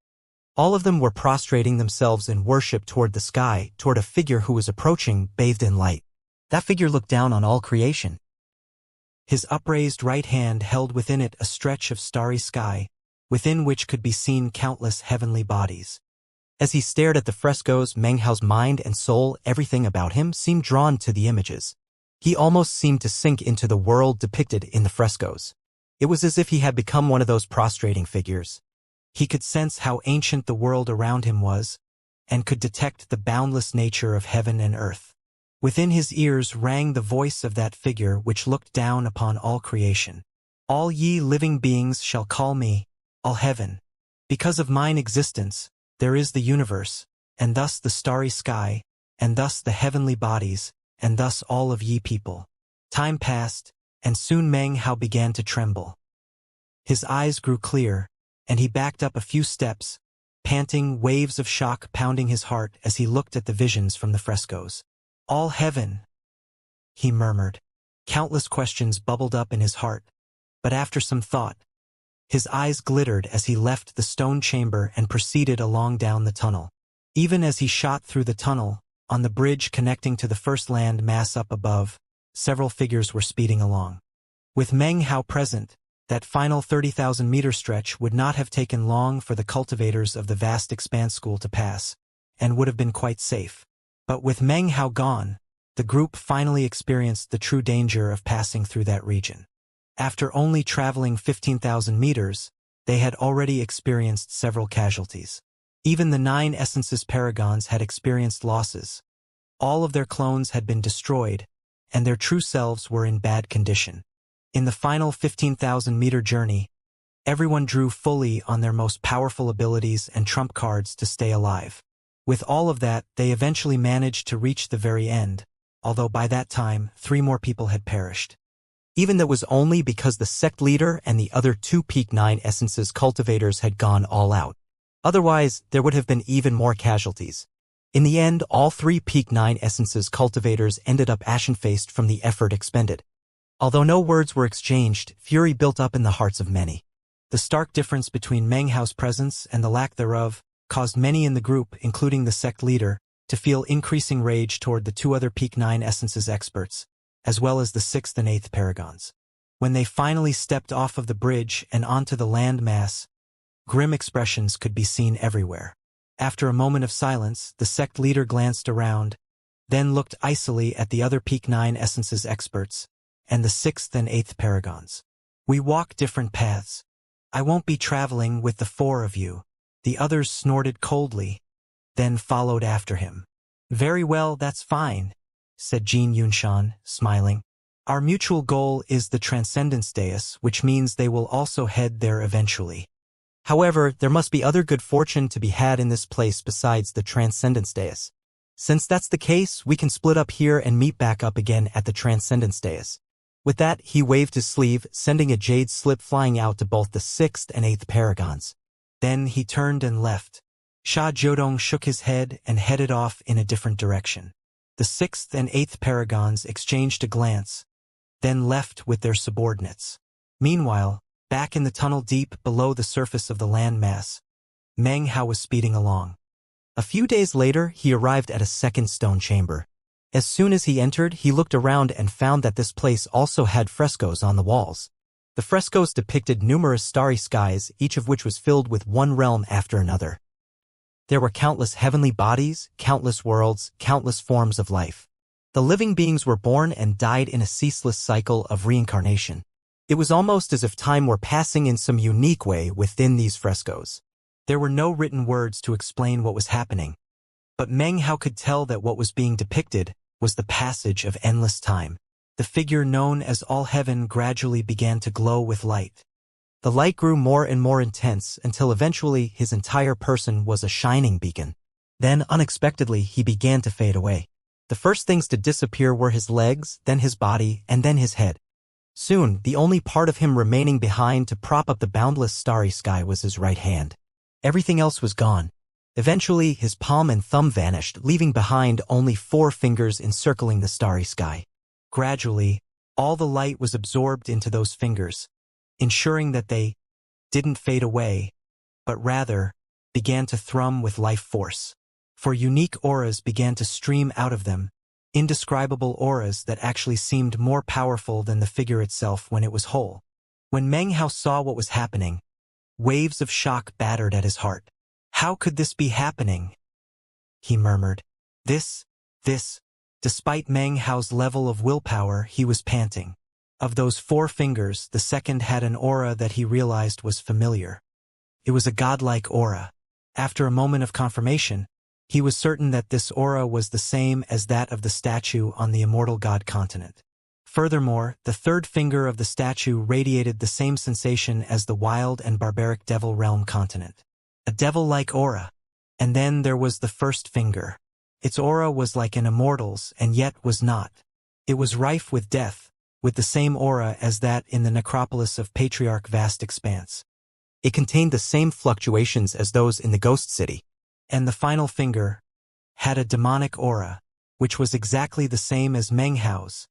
All of them were prostrating themselves in worship toward the sky, toward a figure who was approaching, bathed in light. That figure looked down on all creation. His upraised right hand held within it a stretch of starry sky, within which could be seen countless heavenly bodies. As he stared at the frescoes, Meng Hao's mind and soul, everything about him, seemed drawn to the images. He almost seemed to sink into the world depicted in the frescoes. It was as if he had become one of those prostrating figures. He could sense how ancient the world around him was, and could detect the boundless nature of heaven and earth. Within his ears rang the voice of that figure which looked down upon all creation. All ye living beings shall call me, all heaven. Because of mine existence, there is the universe, and thus the starry sky, and thus the heavenly bodies, and thus all of ye people. Time passed, and soon Meng Hao began to tremble. His eyes grew clear, and he backed up a few steps, panting, waves of shock pounding his heart as he looked at the visions from the frescoes. All heaven, he murmured. Countless questions bubbled up in his heart, but after some thought, his eyes glittered as he left the stone chamber and proceeded along down the tunnel. Even as he shot through the tunnel, on the bridge connecting to the first land mass up above, several figures were speeding along. With Meng Hao present, that final 30,000-meter stretch would not have taken long for the cultivators of the vast expanse school to pass, and would have been quite safe. But with Meng Hao gone, the group finally experienced the true danger of passing through that region. After only traveling 15,000 meters, they had already experienced several casualties. Even the 9 Essences Paragons had experienced losses. All of their clones had been destroyed, and their true selves were in bad condition. In the final 15,000-meter journey, everyone drew fully on their most powerful abilities and trump cards to stay alive. With all of that, they eventually managed to reach the very end, although by that time, 3 more people had perished. Even that was only because the sect leader and the other 2 Peak 9 Essences cultivators had gone all out. Otherwise, there would have been even more casualties. In the end, all 3 Peak 9 Essences cultivators ended up ashen-faced from the effort expended. Although no words were exchanged, fury built up in the hearts of many. The stark difference between Meng Hao's presence and the lack thereof caused many in the group, including the sect leader, to feel increasing rage toward the 2 other Peak 9 Essences experts, as well as the 6th and 8th Paragons. When they finally stepped off of the bridge and onto the land mass, grim expressions could be seen everywhere. After a moment of silence, the sect leader glanced around, then looked icily at the other Peak 9 Essences experts, and the 6th and 8th Paragons. "We walk different paths. I won't be traveling with the 4 of you." The others snorted coldly, then followed after him. "Very well, that's fine," said Jin Yunshan, smiling. "Our mutual goal is the Transcendence Dais, which means they will also head there eventually. However, there must be other good fortune to be had in this place besides the Transcendence Dais. Since that's the case, we can split up here and meet back up again at the Transcendence Dais." With that, he waved his sleeve, sending a jade slip flying out to both the 6th and 8th Paragons. Then he turned and left. Sha Jiodong shook his head and headed off in a different direction. The 6th and 8th Paragons exchanged a glance, then left with their subordinates. Meanwhile, back in the tunnel deep below the surface of the land mass, Meng Hao was speeding along. A few days later, he arrived at a second stone chamber. As soon as he entered, he looked around and found that this place also had frescoes on the walls. The frescoes depicted numerous starry skies, each of which was filled with one realm after another. There were countless heavenly bodies, countless worlds, countless forms of life. The living beings were born and died in a ceaseless cycle of reincarnation. It was almost as if time were passing in some unique way within these frescoes. There were no written words to explain what was happening, but Meng Hao could tell that what was being depicted was the passage of endless time. The figure known as All Heaven gradually began to glow with light. The light grew more and more intense until eventually his entire person was a shining beacon. Then, unexpectedly, he began to fade away. The first things to disappear were his legs, then his body, and then his head. Soon, the only part of him remaining behind to prop up the boundless starry sky was his right hand. Everything else was gone. Eventually, his palm and thumb vanished, leaving behind only 4 fingers encircling the starry sky. Gradually, all the light was absorbed into those fingers, ensuring that they didn't fade away, but rather began to thrum with life force. For unique auras began to stream out of them, indescribable auras that actually seemed more powerful than the figure itself when it was whole. When Meng Hao saw what was happening, waves of shock battered at his heart. "How could this be happening?" he murmured. This. Despite Meng Hao's level of willpower, he was panting. Of those 4 fingers, the second had an aura that he realized was familiar. It was a godlike aura. After a moment of confirmation, he was certain that this aura was the same as that of the statue on the Immortal God continent. Furthermore, the 3rd finger of the statue radiated the same sensation as the wild and barbaric Devil Realm continent. A devil-like aura. And then there was the 1st finger. Its aura was like an immortal's and yet was not. It was rife with death, with the same aura as that in the necropolis of Patriarch Vast Expanse. It contained the same fluctuations as those in the Ghost City. And the final finger had a demonic aura, which was exactly the same as Meng Hao's.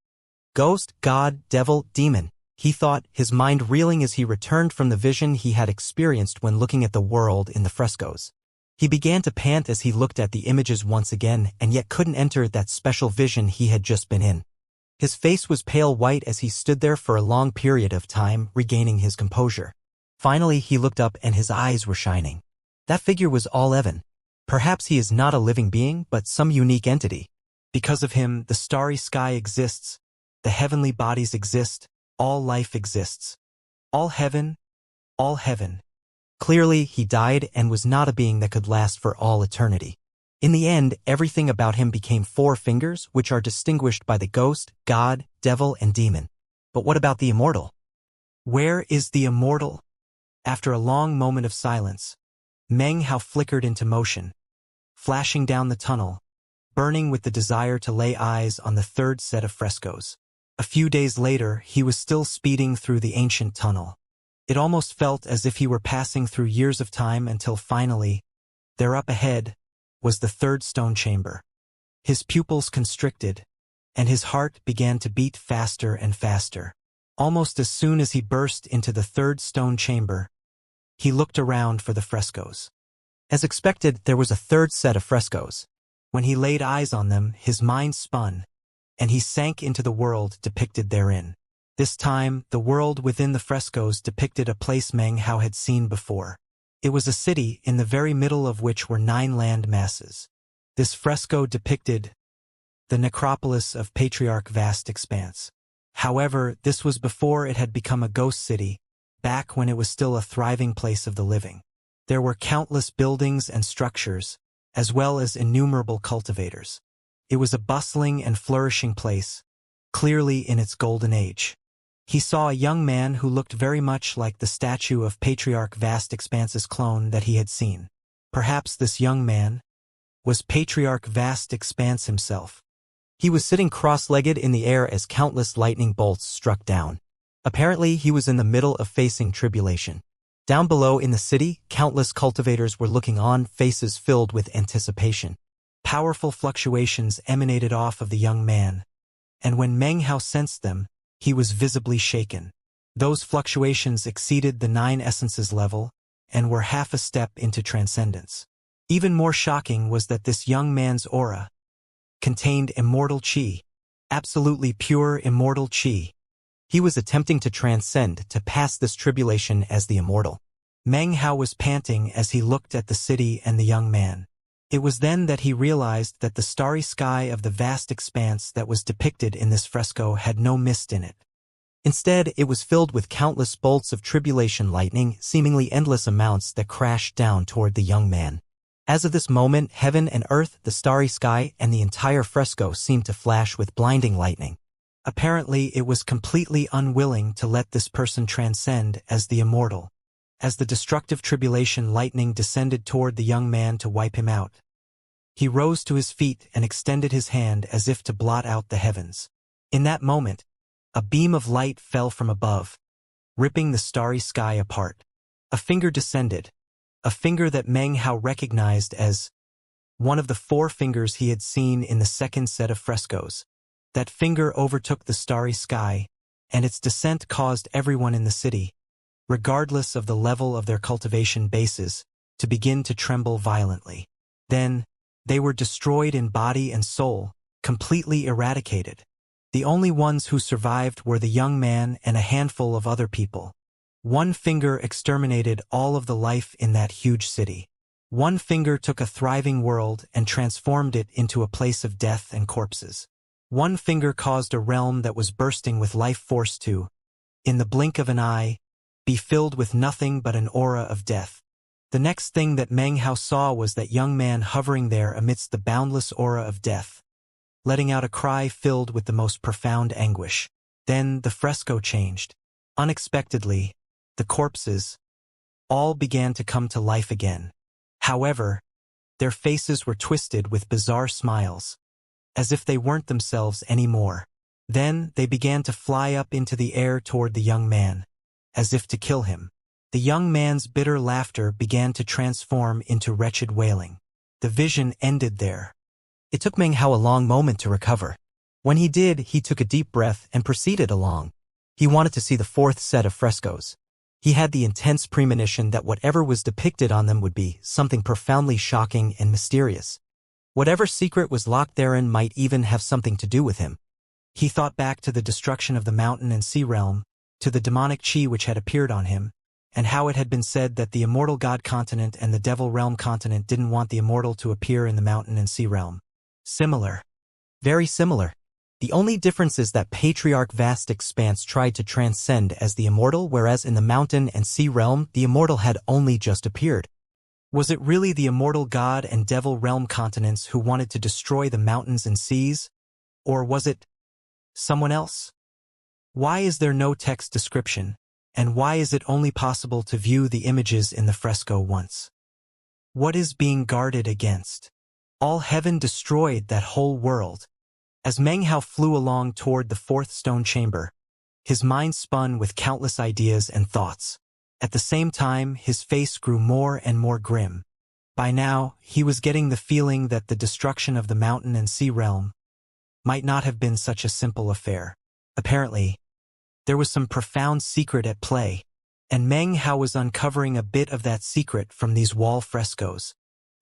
Ghost, god, devil, demon, he thought, his mind reeling as he returned from the vision he had experienced when looking at the world in the frescoes. He began to pant as he looked at the images once again and yet couldn't enter that special vision he had just been in. His face was pale white as he stood there for a long period of time, regaining his composure. Finally, he looked up and his eyes were shining. That figure was all Evan. Perhaps he is not a living being, but some unique entity. Because of him, the starry sky exists, the heavenly bodies exist, all life exists. All heaven. Clearly, he died and was not a being that could last for all eternity. In the end, everything about him became four fingers, which are distinguished by the ghost, god, devil, and demon. But what about the immortal? Where is the immortal? After a long moment of silence, Meng Hao flickered into motion, flashing down the tunnel, burning with the desire to lay eyes on the third set of frescoes. A few days later, he was still speeding through the ancient tunnel. It almost felt as if he were passing through years of time until finally, there up ahead, was the third stone chamber. His pupils constricted, and his heart began to beat faster and faster. Almost as soon as he burst into the third stone chamber, he looked around for the frescoes. As expected, there was a third set of frescoes. When he laid eyes on them, his mind spun, and he sank into the world depicted therein. This time, the world within the frescoes depicted a place Meng Hao had seen before. It was a city in the very middle of which were 9 land masses. This fresco depicted the necropolis of Patriarch Vast Expanse. However, this was before it had become a ghost city, back when it was still a thriving place of the living. There were countless buildings and structures, as well as innumerable cultivators. It was a bustling and flourishing place, clearly in its golden age. He saw a young man who looked very much like the statue of Patriarch Vast Expanse's clone that he had seen. Perhaps this young man was Patriarch Vast Expanse himself. He was sitting cross-legged in the air as countless lightning bolts struck down. Apparently, he was in the middle of facing tribulation. Down below in the city, countless cultivators were looking on, faces filled with anticipation. Powerful fluctuations emanated off of the young man, and when Meng Hao sensed them, he was visibly shaken. Those fluctuations exceeded the 9 essences level and were half a step into transcendence. Even more shocking was that this young man's aura contained immortal qi, absolutely pure immortal qi. He was attempting to transcend, to pass this tribulation as the immortal. Meng Hao was panting as he looked at the city and the young man. It was then that he realized that the starry sky of the vast expanse that was depicted in this fresco had no mist in it. Instead, it was filled with countless bolts of tribulation lightning, seemingly endless amounts that crashed down toward the young man. As of this moment, heaven and earth, the starry sky, and the entire fresco seemed to flash with blinding lightning. Apparently, it was completely unwilling to let this person transcend as the immortal. As the destructive tribulation lightning descended toward the young man to wipe him out, he rose to his feet and extended his hand as if to blot out the heavens. In that moment, a beam of light fell from above, ripping the starry sky apart. A finger descended, a finger that Meng Hao recognized as one of the 4 fingers he had seen in the second set of frescoes. That finger overtook the starry sky, and its descent caused everyone in the city, regardless of the level of their cultivation bases, to begin to tremble violently. Then, they were destroyed in body and soul, completely eradicated. The only ones who survived were the young man and a handful of other people. One finger exterminated all of the life in that huge city. One finger took a thriving world and transformed it into a place of death and corpses. One finger caused a realm that was bursting with life force to, in the blink of an eye, be filled with nothing but an aura of death. The next thing that Meng Hao saw was that young man hovering there amidst the boundless aura of death, letting out a cry filled with the most profound anguish. Then the fresco changed. Unexpectedly, the corpses all began to come to life again. However, their faces were twisted with bizarre smiles, as if they weren't themselves anymore. Then they began to fly up into the air toward the young man, as if to kill him. The young man's bitter laughter began to transform into wretched wailing. The vision ended there. It took Meng Hao a long moment to recover. When he did, he took a deep breath and proceeded along. He wanted to see the 4th set of frescoes. He had the intense premonition that whatever was depicted on them would be something profoundly shocking and mysterious. Whatever secret was locked therein might even have something to do with him. He thought back to the destruction of the mountain and sea realm, to the demonic chi which had appeared on him, and how it had been said that the immortal god continent and the devil realm continent didn't want the immortal to appear in the mountain and sea realm. Similar. Very similar. The only difference is that Patriarch Vast Expanse tried to transcend as the immortal, whereas in the mountain and sea realm, the immortal had only just appeared. Was it really the immortal god and devil realm continents who wanted to destroy the mountains and seas? Or was it someone else? Why is there no text description, and why is it only possible to view the images in the fresco once? What is being guarded against? All heaven destroyed that whole world. As Meng Hao flew along toward the fourth stone chamber, his mind spun with countless ideas and thoughts. At the same time, his face grew more and more grim. By now, he was getting the feeling that the destruction of the mountain and sea realm might not have been such a simple affair. Apparently, there was some profound secret at play, and Meng Hao was uncovering a bit of that secret from these wall frescoes.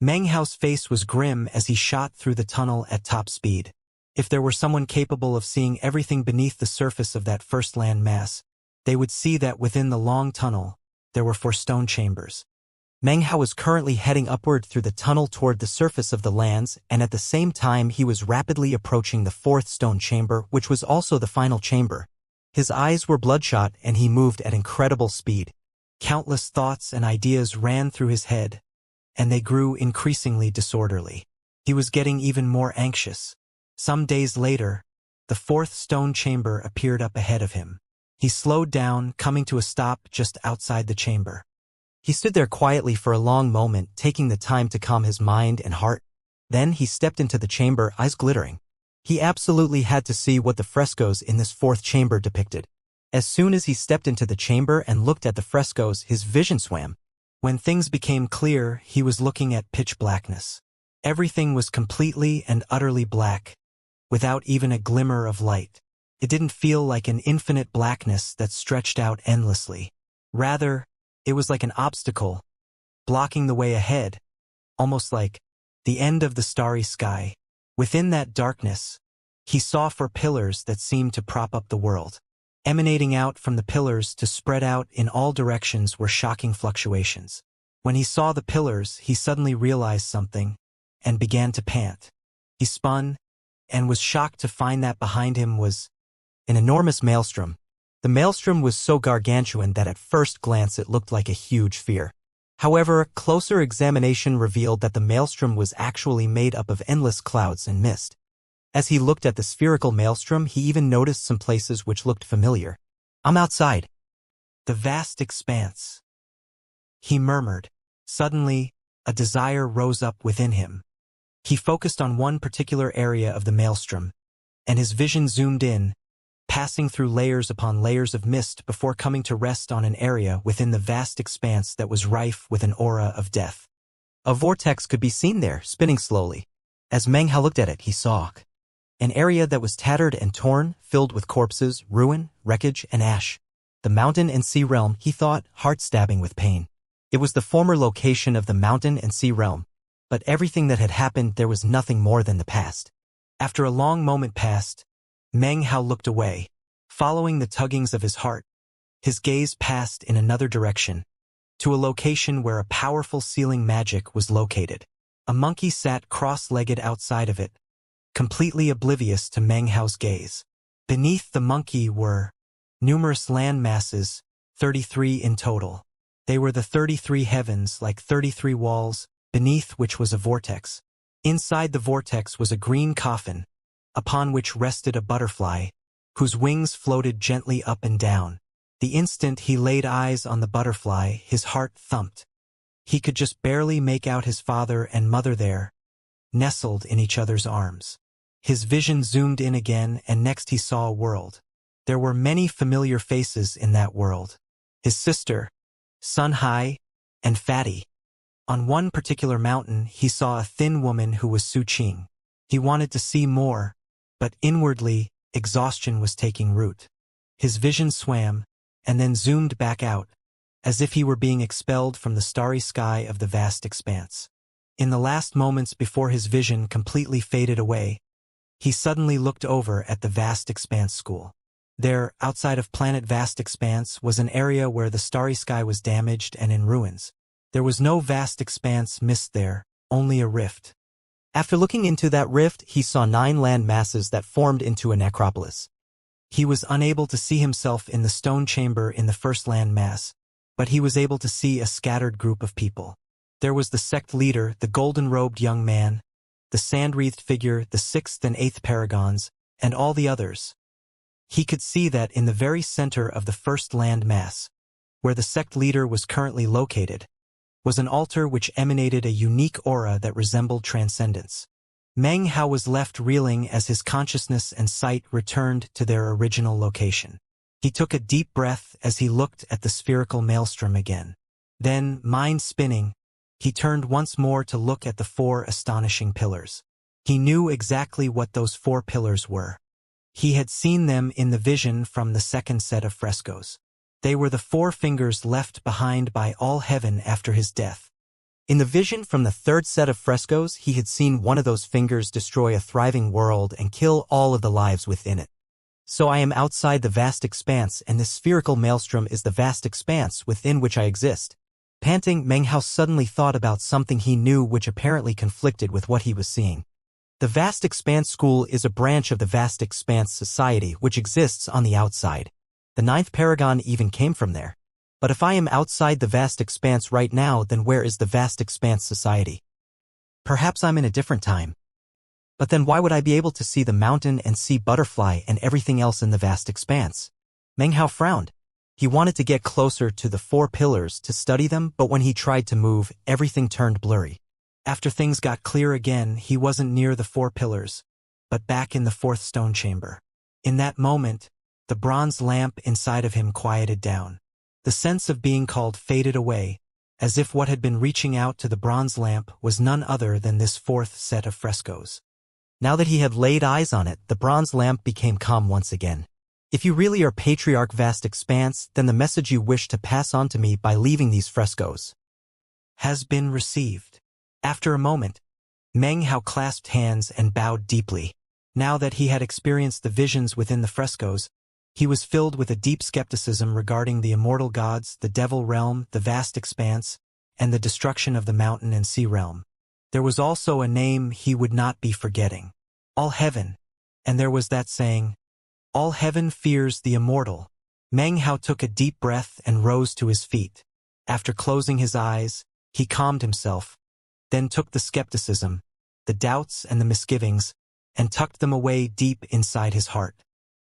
Meng Hao's face was grim as he shot through the tunnel at top speed. If there were someone capable of seeing everything beneath the surface of that first land mass, they would see that within the long tunnel, there were 4 stone chambers. Meng Hao was currently heading upward through the tunnel toward the surface of the lands, and at the same time he was rapidly approaching the 4th stone chamber, which was also the final chamber. His eyes were bloodshot and he moved at incredible speed. Countless thoughts and ideas ran through his head, and they grew increasingly disorderly. He was getting even more anxious. Some days later, the 4th stone chamber appeared up ahead of him. He slowed down, coming to a stop just outside the chamber. He stood there quietly for a long moment, taking the time to calm his mind and heart. Then he stepped into the chamber, eyes glittering. He absolutely had to see what the frescoes in this 4th chamber depicted. As soon as he stepped into the chamber and looked at the frescoes, his vision swam. When things became clear, he was looking at pitch blackness. Everything was completely and utterly black, without even a glimmer of light. It didn't feel like an infinite blackness that stretched out endlessly. Rather, it was like an obstacle, blocking the way ahead, almost like the end of the starry sky. Within that darkness, he saw 4 pillars that seemed to prop up the world. Emanating out from the pillars to spread out in all directions were shocking fluctuations. When he saw the pillars, he suddenly realized something and began to pant. He spun and was shocked to find that behind him was an enormous maelstrom. The maelstrom was so gargantuan that at first glance it looked like a huge sphere. However, closer examination revealed that the maelstrom was actually made up of endless clouds and mist. As he looked at the spherical maelstrom, he even noticed some places which looked familiar. "I'm outside." "The vast expanse," he murmured. Suddenly, a desire rose up within him. He focused on one particular area of the maelstrom, and his vision zoomed in, passing through layers upon layers of mist before coming to rest on an area within the vast expanse that was rife with an aura of death. A vortex could be seen there, spinning slowly. As Meng Hao looked at it, he saw an area that was tattered and torn, filled with corpses, ruin, wreckage, and ash. The mountain and sea realm, he thought, heart-stabbing with pain. It was the former location of the mountain and sea realm. But everything that had happened there was nothing more than the past. After a long moment passed, Meng Hao looked away. Following the tuggings of his heart, his gaze passed in another direction, to a location where a powerful sealing magic was located. A monkey sat cross-legged outside of it, completely oblivious to Meng Hao's gaze. Beneath the monkey were numerous land masses, 33 in total. They were the 33 heavens, like 33 walls, beneath which was a vortex. Inside the vortex was a green coffin, upon which rested a butterfly, whose wings floated gently up and down. The instant he laid eyes on the butterfly, his heart thumped. He could just barely make out his father and mother there, nestled in each other's arms. His vision zoomed in again, and next he saw a world. There were many familiar faces in that world. His sister, Sun Hai, and Fatty. On one particular mountain, he saw a thin woman who was Su Qing. He wanted to see more, but inwardly, exhaustion was taking root. His vision swam, and then zoomed back out, as if he were being expelled from the starry sky of the vast expanse. In the last moments before his vision completely faded away, He suddenly looked over at the Vast Expanse School. There, outside of planet Vast Expanse, was an area where the starry sky was damaged and in ruins. There was no vast expanse mist there, only a rift. After looking into that rift, he saw 9 land masses that formed into a necropolis. He was unable to see himself in the stone chamber in the first land mass, but he was able to see a scattered group of people. There was the sect leader, the golden-robed young man, the sand-wreathed figure, the 6th and 8th paragons, and all the others. He could see that in the very center of the first land mass, where the sect leader was currently located, was an altar which emanated a unique aura that resembled transcendence. Meng Hao was left reeling as his consciousness and sight returned to their original location. He took a deep breath as he looked at the spherical maelstrom again. Then, mind spinning, he turned once more to look at the 4 astonishing pillars. He knew exactly what those 4 pillars were. He had seen them in the vision from the second set of frescoes. They were the 4 fingers left behind by all heaven after his death. In the vision from the third set of frescoes, he had seen one of those fingers destroy a thriving world and kill all of the lives within it. So I am outside the vast expanse, and this spherical maelstrom is the vast expanse within which I exist. Panting, Meng Hao suddenly thought about something he knew which apparently conflicted with what he was seeing. The Vast Expanse School is a branch of the Vast Expanse Society which exists on the outside. The 9th paragon even came from there. But if I am outside the Vast Expanse right now, then where is the Vast Expanse Society? Perhaps I'm in a different time. But then why would I be able to see the mountain and sea butterfly and everything else in the Vast Expanse? Meng Hao frowned. He wanted to get closer to the 4 pillars to study them, but when he tried to move, everything turned blurry. After things got clear again, he wasn't near the 4 pillars, but back in the 4th stone chamber. In that moment, the bronze lamp inside of him quieted down. The sense of being called faded away, as if what had been reaching out to the bronze lamp was none other than this 4th set of frescoes. Now that he had laid eyes on it, the bronze lamp became calm once again. If you really are Patriarch Vast Expanse, then the message you wish to pass on to me by leaving these frescoes has been received. After a moment, Meng Hao clasped hands and bowed deeply. Now that he had experienced the visions within the frescoes, he was filled with a deep skepticism regarding the immortal gods, the devil realm, the vast expanse, and the destruction of the mountain and sea realm. There was also a name he would not be forgetting. All heaven. And there was that saying, all heaven fears the immortal. Meng Hao took a deep breath and rose to his feet. After closing his eyes, he calmed himself, then took the skepticism, the doubts and the misgivings, and tucked them away deep inside his heart.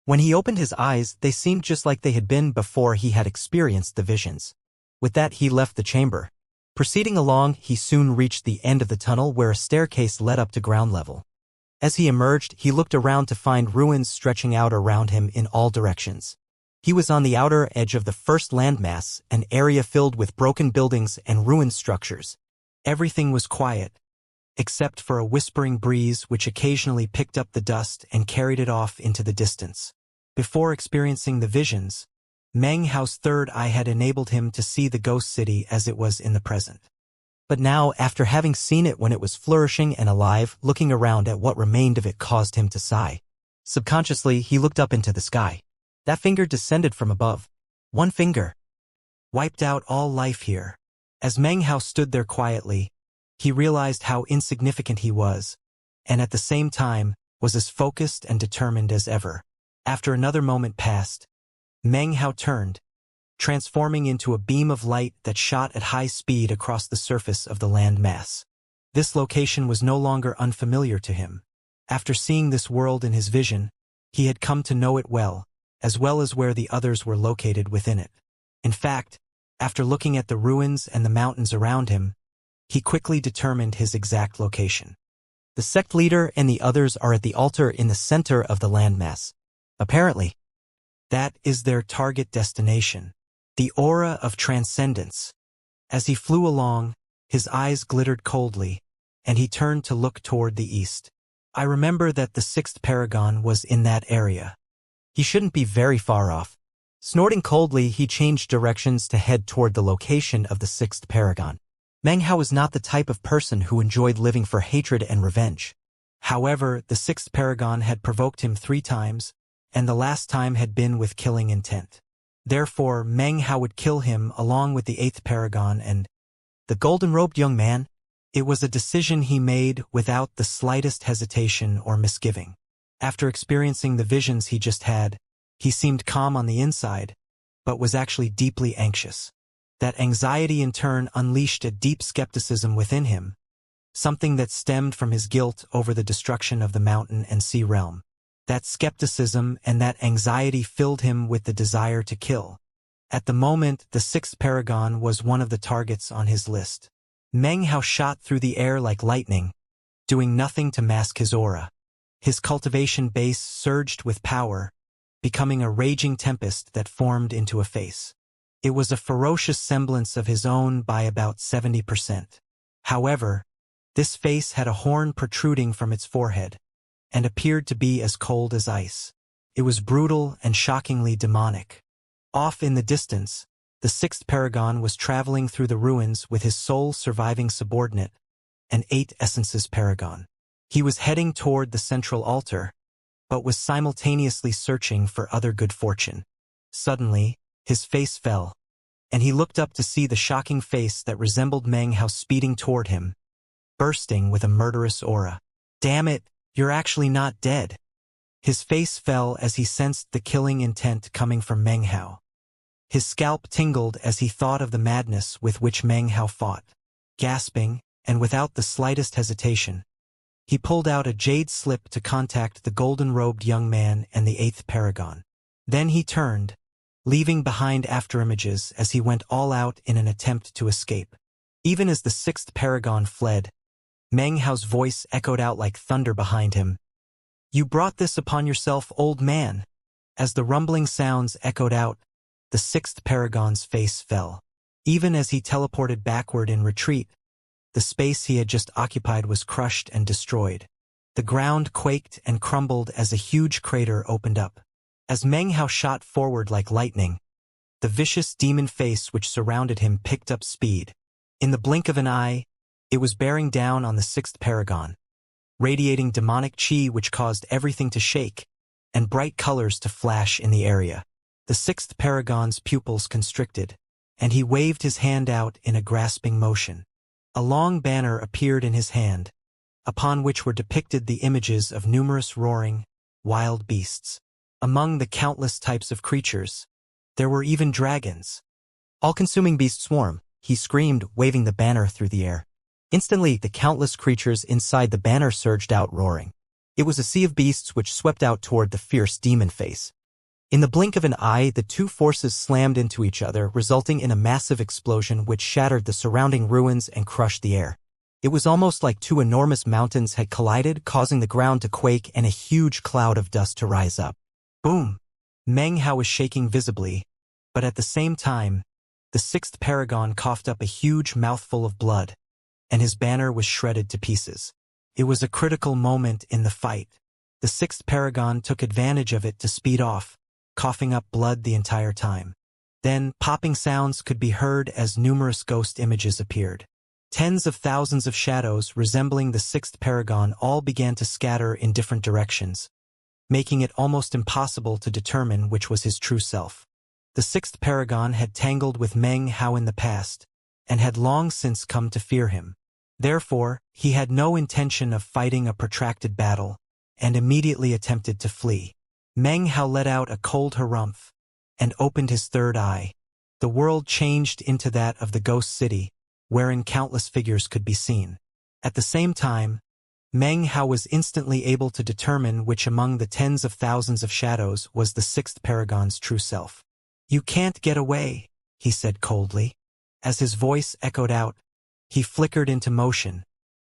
When he opened his eyes, they seemed just like they had been before he had experienced the visions. With that, he left the chamber. Proceeding along, he soon reached the end of the tunnel where a staircase led up to ground level. As he emerged, he looked around to find ruins stretching out around him in all directions. He was on the outer edge of the first landmass, an area filled with broken buildings and ruined structures. Everything was quiet, except for a whispering breeze which occasionally picked up the dust and carried it off into the distance. Before experiencing the visions, Meng Hao's third eye had enabled him to see the ghost city as it was in the present. But now, after having seen it when it was flourishing and alive, looking around at what remained of it caused him to sigh. Subconsciously, he looked up into the sky. That finger descended from above. One finger wiped out all life here. As Meng Hao stood there quietly, he realized how insignificant he was, and at the same time, was as focused and determined as ever. After another moment passed, Meng Hao turned, transforming into a beam of light that shot at high speed across the surface of the land mass. This location was no longer unfamiliar to him. After seeing this world in his vision, he had come to know it well as where the others were located within it. In fact, after looking at the ruins and the mountains around him, he quickly determined his exact location. The sect leader and the others are at the altar in the center of the landmass. Apparently, that is their target destination, the aura of transcendence. As he flew along, his eyes glittered coldly, and he turned to look toward the east. I remember that the 6th paragon was in that area. He shouldn't be very far off. Snorting coldly, he changed directions to head toward the location of the 6th paragon. Meng Hao was not the type of person who enjoyed living for hatred and revenge. However, the sixth paragon had provoked him 3 times, and the last time had been with killing intent. Therefore, Meng Hao would kill him along with the 8th paragon and the golden-robed young man. It was a decision he made without the slightest hesitation or misgiving. After experiencing the visions he just had, he seemed calm on the inside, but was actually deeply anxious. That anxiety in turn unleashed a deep skepticism within him, something that stemmed from his guilt over the destruction of the mountain and sea realm. That skepticism and that anxiety filled him with the desire to kill. At the moment, the 6th paragon was one of the targets on his list. Meng Hao shot through the air like lightning, doing nothing to mask his aura. His cultivation base surged with power, becoming a raging tempest that formed into a face. It was a ferocious semblance of his own by about 70%. However, this face had a horn protruding from its forehead, and appeared to be as cold as ice. It was brutal and shockingly demonic. Off in the distance, the 6th paragon was traveling through the ruins with his sole surviving subordinate, an 8 essences paragon. He was heading toward the central altar, but was simultaneously searching for other good fortune. Suddenly, his face fell, and he looked up to see the shocking face that resembled Meng Hao speeding toward him, bursting with a murderous aura. "Damn it, you're actually not dead." His face fell as he sensed the killing intent coming from Meng Hao. His scalp tingled as he thought of the madness with which Meng Hao fought. Gasping, and without the slightest hesitation, he pulled out a jade slip to contact the golden-robed young man and the 8th paragon. Then he turned, leaving behind afterimages as he went all out in an attempt to escape. Even as the 6th paragon fled, Meng Hao's voice echoed out like thunder behind him. "You brought this upon yourself, old man." As the rumbling sounds echoed out, the 6th paragon's face fell. Even as he teleported backward in retreat, the space he had just occupied was crushed and destroyed. The ground quaked and crumbled as a huge crater opened up. As Meng Hao shot forward like lightning, the vicious demon face which surrounded him picked up speed. In the blink of an eye, it was bearing down on the 6th paragon, radiating demonic chi which caused everything to shake, and bright colors to flash in the area. The 6th paragon's pupils constricted, and he waved his hand out in a grasping motion. A long banner appeared in his hand, upon which were depicted the images of numerous roaring, wild beasts. Among the countless types of creatures, there were even dragons. "All-consuming beast swarm," he screamed, waving the banner through the air. Instantly, the countless creatures inside the banner surged out roaring. It was a sea of beasts which swept out toward the fierce demon face. In the blink of an eye, the two forces slammed into each other, resulting in a massive explosion which shattered the surrounding ruins and crushed the air. It was almost like 2 enormous mountains had collided, causing the ground to quake and a huge cloud of dust to rise up. Boom! Meng Hao was shaking visibly, but at the same time, the 6th paragon coughed up a huge mouthful of blood, and his banner was shredded to pieces. It was a critical moment in the fight. The 6th paragon took advantage of it to speed off, coughing up blood the entire time. Then, popping sounds could be heard as numerous ghost images appeared. Tens of thousands of shadows resembling the 6th paragon all began to scatter in different directions, making it almost impossible to determine which was his true self. The 6th paragon had tangled with Meng Hao in the past, and had long since come to fear him. Therefore, he had no intention of fighting a protracted battle, and immediately attempted to flee. Meng Hao let out a cold harumph, and opened his third eye. The world changed into that of the ghost city, wherein countless figures could be seen. At the same time, Meng Hao was instantly able to determine which among the tens of thousands of shadows was the 6th paragon's true self. "You can't get away," he said coldly. As his voice echoed out, he flickered into motion,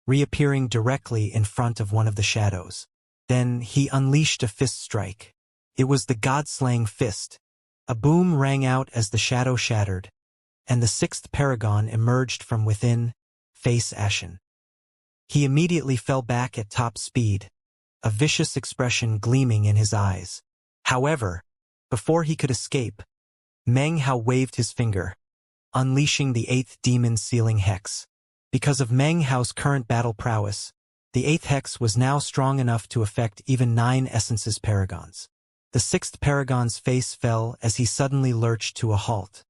reappearing directly in front of one of the shadows. Then he unleashed a fist strike. It was the god-slaying fist. A boom rang out as the shadow shattered, and the 6th paragon emerged from within, face ashen. He immediately fell back at top speed, a vicious expression gleaming in his eyes. However, before he could escape, Meng Hao waved his finger, unleashing the 8th demon sealing hex. Because of Meng Hao's current battle prowess, The 8th hex was now strong enough to affect even 9 essences paragons. The 6th paragon's face fell as he suddenly lurched to a halt.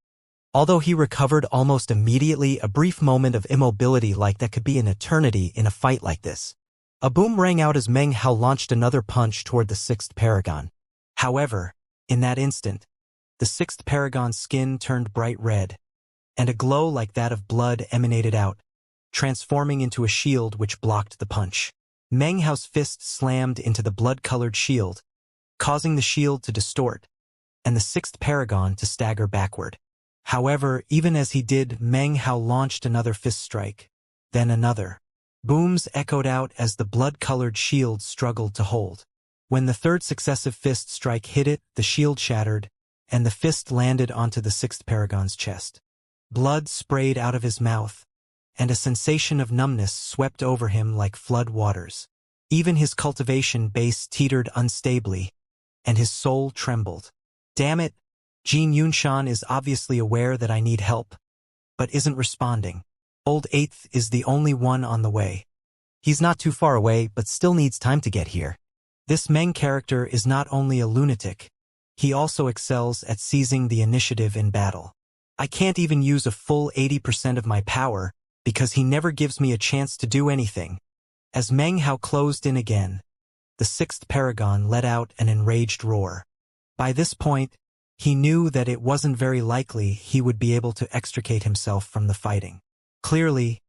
Although he recovered almost immediately, a brief moment of immobility like that could be an eternity in a fight like this. A boom rang out as Meng Hao launched another punch toward the 6th paragon. However, in that instant, the 6th paragon's skin turned bright red, and a glow like that of blood emanated out, transforming into a shield which blocked the punch. Meng Hao's fist slammed into the blood-colored shield, causing the shield to distort, and the 6th paragon to stagger backward. However, even as he did, Meng Hao launched another fist strike, then another. Booms echoed out as the blood-colored shield struggled to hold. When the 3rd successive fist strike hit it, the shield shattered, and the fist landed onto the 6th paragon's chest. Blood sprayed out of his mouth, and a sensation of numbness swept over him like flood waters. Even his cultivation base teetered unstably, and his soul trembled. Damn it, Jin Yunshan is obviously aware that I need help, but isn't responding. Old 8th is the only one on the way. He's not too far away, but still needs time to get here. This Meng character is not only a lunatic, he also excels at seizing the initiative in battle. I can't even use a full 80% of my power, because he never gives me a chance to do anything. As Meng Hao closed in again, the 6th paragon let out an enraged roar. By this point, he knew that it wasn't very likely he would be able to extricate himself from the fighting. Clearly,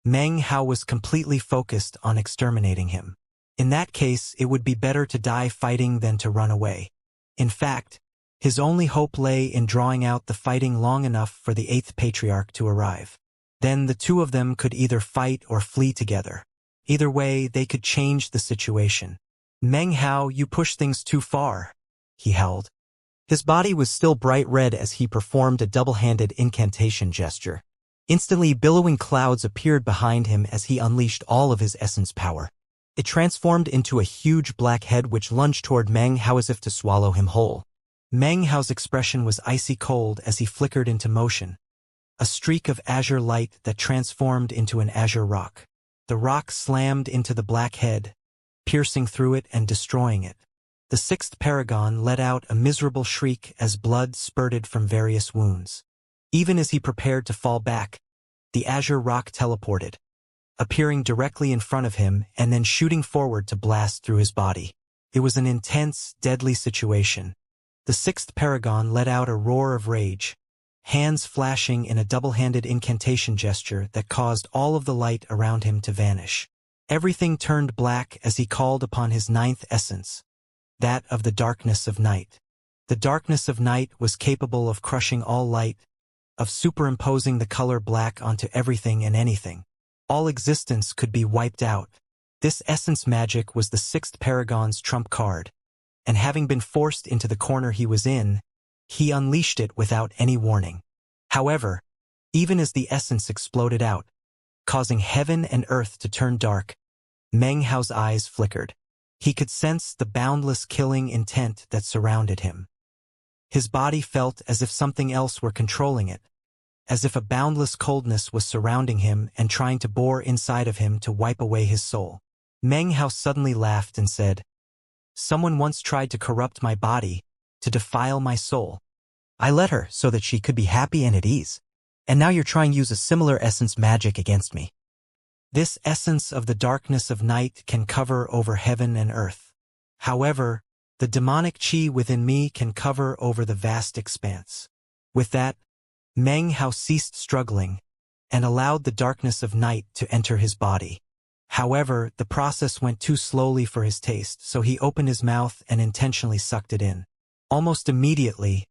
Meng Hao was completely focused on exterminating him. In that case, it would be better to die fighting than to run away. In fact, his only hope lay in drawing out the fighting long enough for the 8th patriarch to arrive. Then the two of them could either fight or flee together. Either way, they could change the situation. Meng Hao, you push things too far, he howled. His body was still bright red as he performed a double-handed incantation gesture. Instantly, billowing clouds appeared behind him as he unleashed all of his essence power. It transformed into a huge black head which lunged toward Meng Hao as if to swallow him whole. Meng Hao's expression was icy cold as he flickered into motion, a streak of azure light that transformed into an azure rock. The rock slammed into the black head, piercing through it and destroying it. The 6th paragon let out a miserable shriek as blood spurted from various wounds. Even as he prepared to fall back, the azure rock teleported, appearing directly in front of him and then shooting forward to blast through his body. It was an intense, deadly situation. The 6th paragon let out a roar of rage, hands flashing in a double-handed incantation gesture that caused all of the light around him to vanish. Everything turned black as he called upon his 9th essence, that of the darkness of night. The darkness of night was capable of crushing all light, of superimposing the color black onto everything and anything. All existence could be wiped out. This essence magic was the 6th paragon's trump card, and having been forced into the corner he was in, he unleashed it without any warning. However, even as the essence exploded out, causing heaven and earth to turn dark, Meng Hao's eyes flickered. He could sense the boundless killing intent that surrounded him. His body felt as if something else were controlling it, as if a boundless coldness was surrounding him and trying to bore inside of him to wipe away his soul. Meng Hao suddenly laughed and said, "Someone once tried to corrupt my body, to defile my soul. I let her so that she could be happy and at ease. And now you're trying to use a similar essence magic against me. This essence of the darkness of night can cover over heaven and earth. However, the demonic chi within me can cover over the vast expanse." With that, Meng Hao ceased struggling and allowed the darkness of night to enter his body. However, the process went too slowly for his taste, so he opened his mouth and intentionally sucked it in. Almost immediately,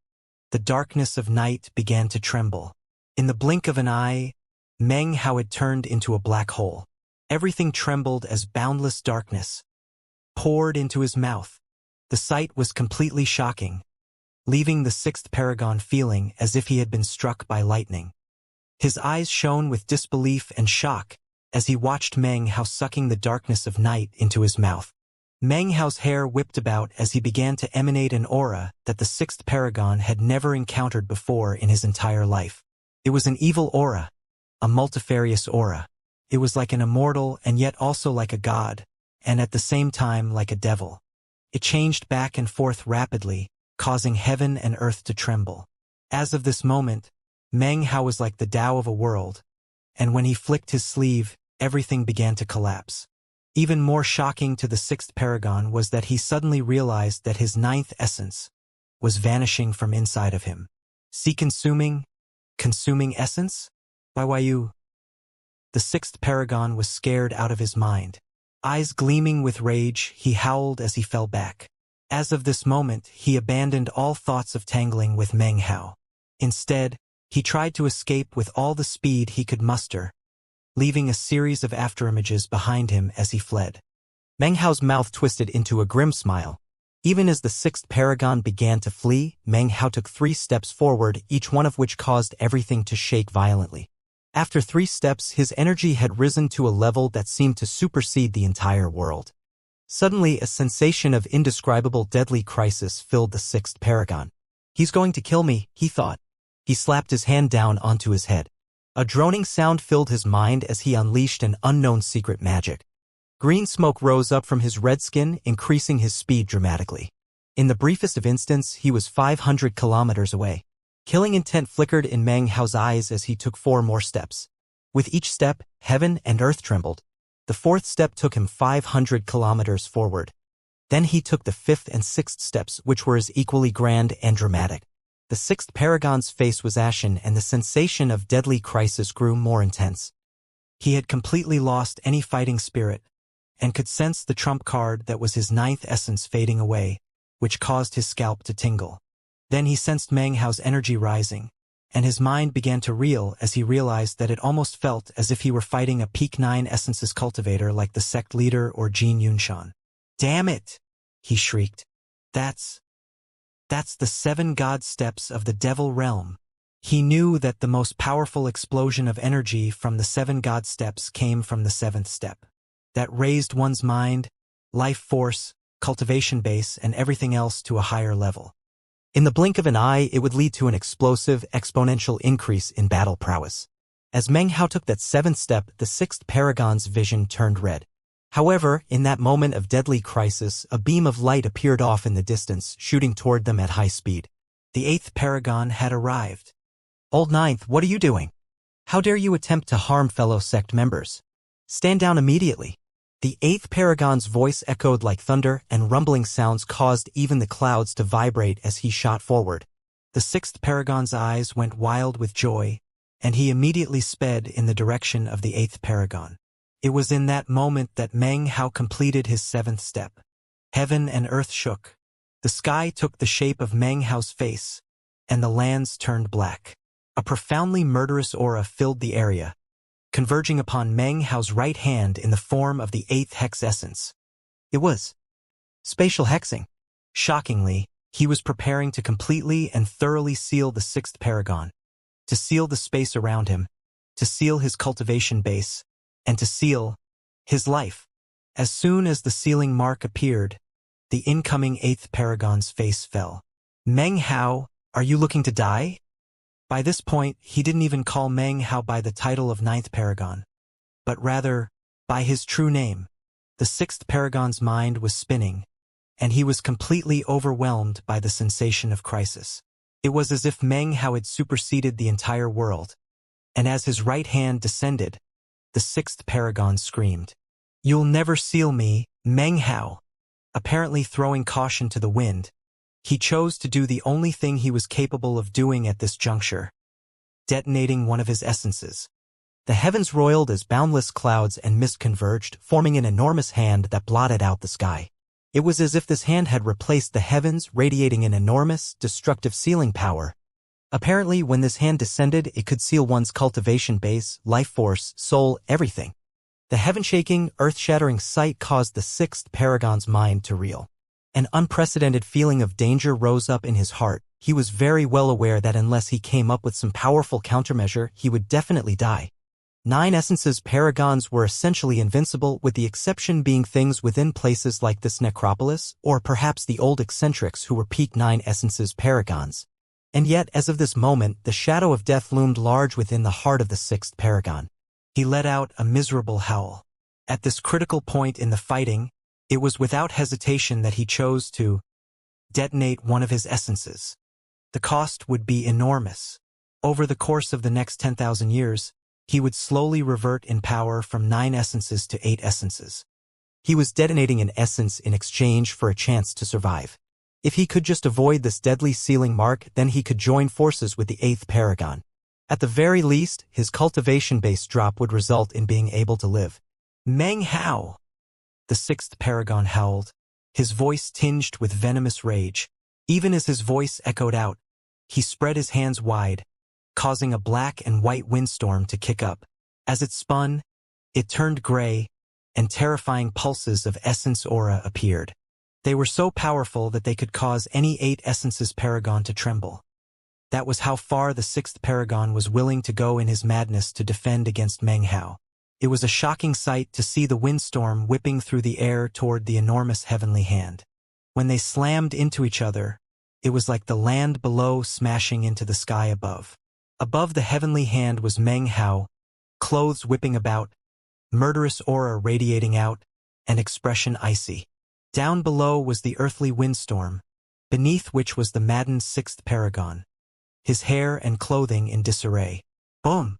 the darkness of night began to tremble. In the blink of an eye, Meng Hao had turned into a black hole. Everything trembled as boundless darkness poured into his mouth. The sight was completely shocking, leaving the 6th paragon feeling as if he had been struck by lightning. His eyes shone with disbelief and shock as he watched Meng Hao sucking the darkness of night into his mouth. Meng Hao's hair whipped about as he began to emanate an aura that the 6th paragon had never encountered before in his entire life. It was an evil aura, a multifarious aura. It was like an immortal and yet also like a god, and at the same time like a devil. It changed back and forth rapidly, causing heaven and earth to tremble. As of this moment, Meng Hao was like the Tao of a world, and when he flicked his sleeve, everything began to collapse. Even more shocking to the sixth paragon was that he suddenly realized that his ninth essence was vanishing from inside of him. See consuming essence? Why you? The sixth paragon was scared out of his mind. Eyes gleaming with rage, he howled as he fell back. As of this moment, he abandoned all thoughts of tangling with Meng Hao. Instead, he tried to escape with all the speed he could muster, leaving a series of afterimages behind him as he fled. Meng Hao's mouth twisted into a grim smile. Even as the sixth paragon began to flee, Meng Hao took 3 steps forward, each one of which caused everything to shake violently. After 3 steps, his energy had risen to a level that seemed to supersede the entire world. Suddenly, a sensation of indescribable deadly crisis filled the sixth paragon. He's going to kill me, he thought. He slapped his hand down onto his head. A droning sound filled his mind as he unleashed an unknown secret magic. Green smoke rose up from his red skin, increasing his speed dramatically. In the briefest of instants, he was 500 kilometers away. Killing intent flickered in Meng Hao's eyes as he took 4 more steps. With each step, heaven and earth trembled. The 4th step took him 500 kilometers forward. Then he took the 5th and 6th steps, which were as equally grand and dramatic. The 6th paragon's face was ashen, and the sensation of deadly crisis grew more intense. He had completely lost any fighting spirit, and could sense the trump card that was his 9th essence fading away, which caused his scalp to tingle. Then he sensed Meng Hao's energy rising, and his mind began to reel as he realized that it almost felt as if he were fighting a peak 9 essences cultivator like the sect leader or Jin Yunshan. "Damn it!" he shrieked. That's the 7 god steps of the devil realm. He knew that the most powerful explosion of energy from the 7 god steps came from the 7th step. That raised one's mind, life force, cultivation base, and everything else to a higher level. In the blink of an eye, it would lead to an explosive, exponential increase in battle prowess. As Meng Hao took that 7th step, the 6th paragon's vision turned red. However, in that moment of deadly crisis, a beam of light appeared off in the distance, shooting toward them at high speed. The 8th paragon had arrived. "Old Ninth, what are you doing? How dare you attempt to harm fellow sect members? Stand down immediately." The 8th paragon's voice echoed like thunder, and rumbling sounds caused even the clouds to vibrate as he shot forward. The 6th paragon's eyes went wild with joy, and he immediately sped in the direction of the 8th paragon. It was in that moment that Meng Hao completed his 7th step. Heaven and earth shook. The sky took the shape of Meng Hao's face, and the lands turned black. A profoundly murderous aura filled the area, converging upon Meng Hao's right hand in the form of the 8th hex essence. It was spatial hexing. Shockingly, he was preparing to completely and thoroughly seal the 6th paragon, to seal the space around him, to seal his cultivation base, and to seal his life. As soon as the sealing mark appeared, the incoming 8th paragon's face fell. "Meng Hao, are you looking to die?" By this point, he didn't even call Meng Hao by the title of 9th paragon, but rather by his true name. The 6th paragon's mind was spinning, and he was completely overwhelmed by the sensation of crisis. It was as if Meng Hao had superseded the entire world, and as his right hand descended, the 6th paragon screamed, "You'll never seal me, Meng Hao." Apparently throwing caution to the wind, he chose to do the only thing he was capable of doing at this juncture, detonating one of his essences. The heavens roiled as boundless clouds and mist converged, forming an enormous hand that blotted out the sky. It was as if this hand had replaced the heavens, radiating an enormous, destructive sealing power. Apparently, when this hand descended, it could seal one's cultivation base, life force, soul, everything. The heaven-shaking, earth-shattering sight caused the 6th paragon's mind to reel. An unprecedented feeling of danger rose up in his heart. He was very well aware that unless he came up with some powerful countermeasure, he would definitely die. 9 essences paragons were essentially invincible, with the exception being things within places like this necropolis, or perhaps the old eccentrics who were peak 9 essences paragons. And yet, as of this moment, the shadow of death loomed large within the heart of the 6th paragon. He let out a miserable howl. At this critical point in the fighting, it was without hesitation that he chose to detonate one of his essences. The cost would be enormous. Over the course of the next 10,000 years, he would slowly revert in power from 9 essences to 8 essences. He was detonating an essence in exchange for a chance to survive. If he could just avoid this deadly sealing mark, then he could join forces with the 8th Paragon. At the very least, his cultivation-based drop would result in being able to live. Meng Hao! The 6th Paragon howled, his voice tinged with venomous rage. Even as his voice echoed out, he spread his hands wide, causing a black and white windstorm to kick up. As it spun, it turned gray, and terrifying pulses of essence aura appeared. They were so powerful that they could cause any 8 essences paragon to tremble. That was how far the 6th Paragon was willing to go in his madness to defend against Meng Hao. It was a shocking sight to see the windstorm whipping through the air toward the enormous heavenly hand. When they slammed into each other, it was like the land below smashing into the sky above. Above the heavenly hand was Meng Hao, clothes whipping about, murderous aura radiating out, and expression icy. Down below was the earthly windstorm, beneath which was the maddened 6th Paragon, his hair and clothing in disarray. Boom!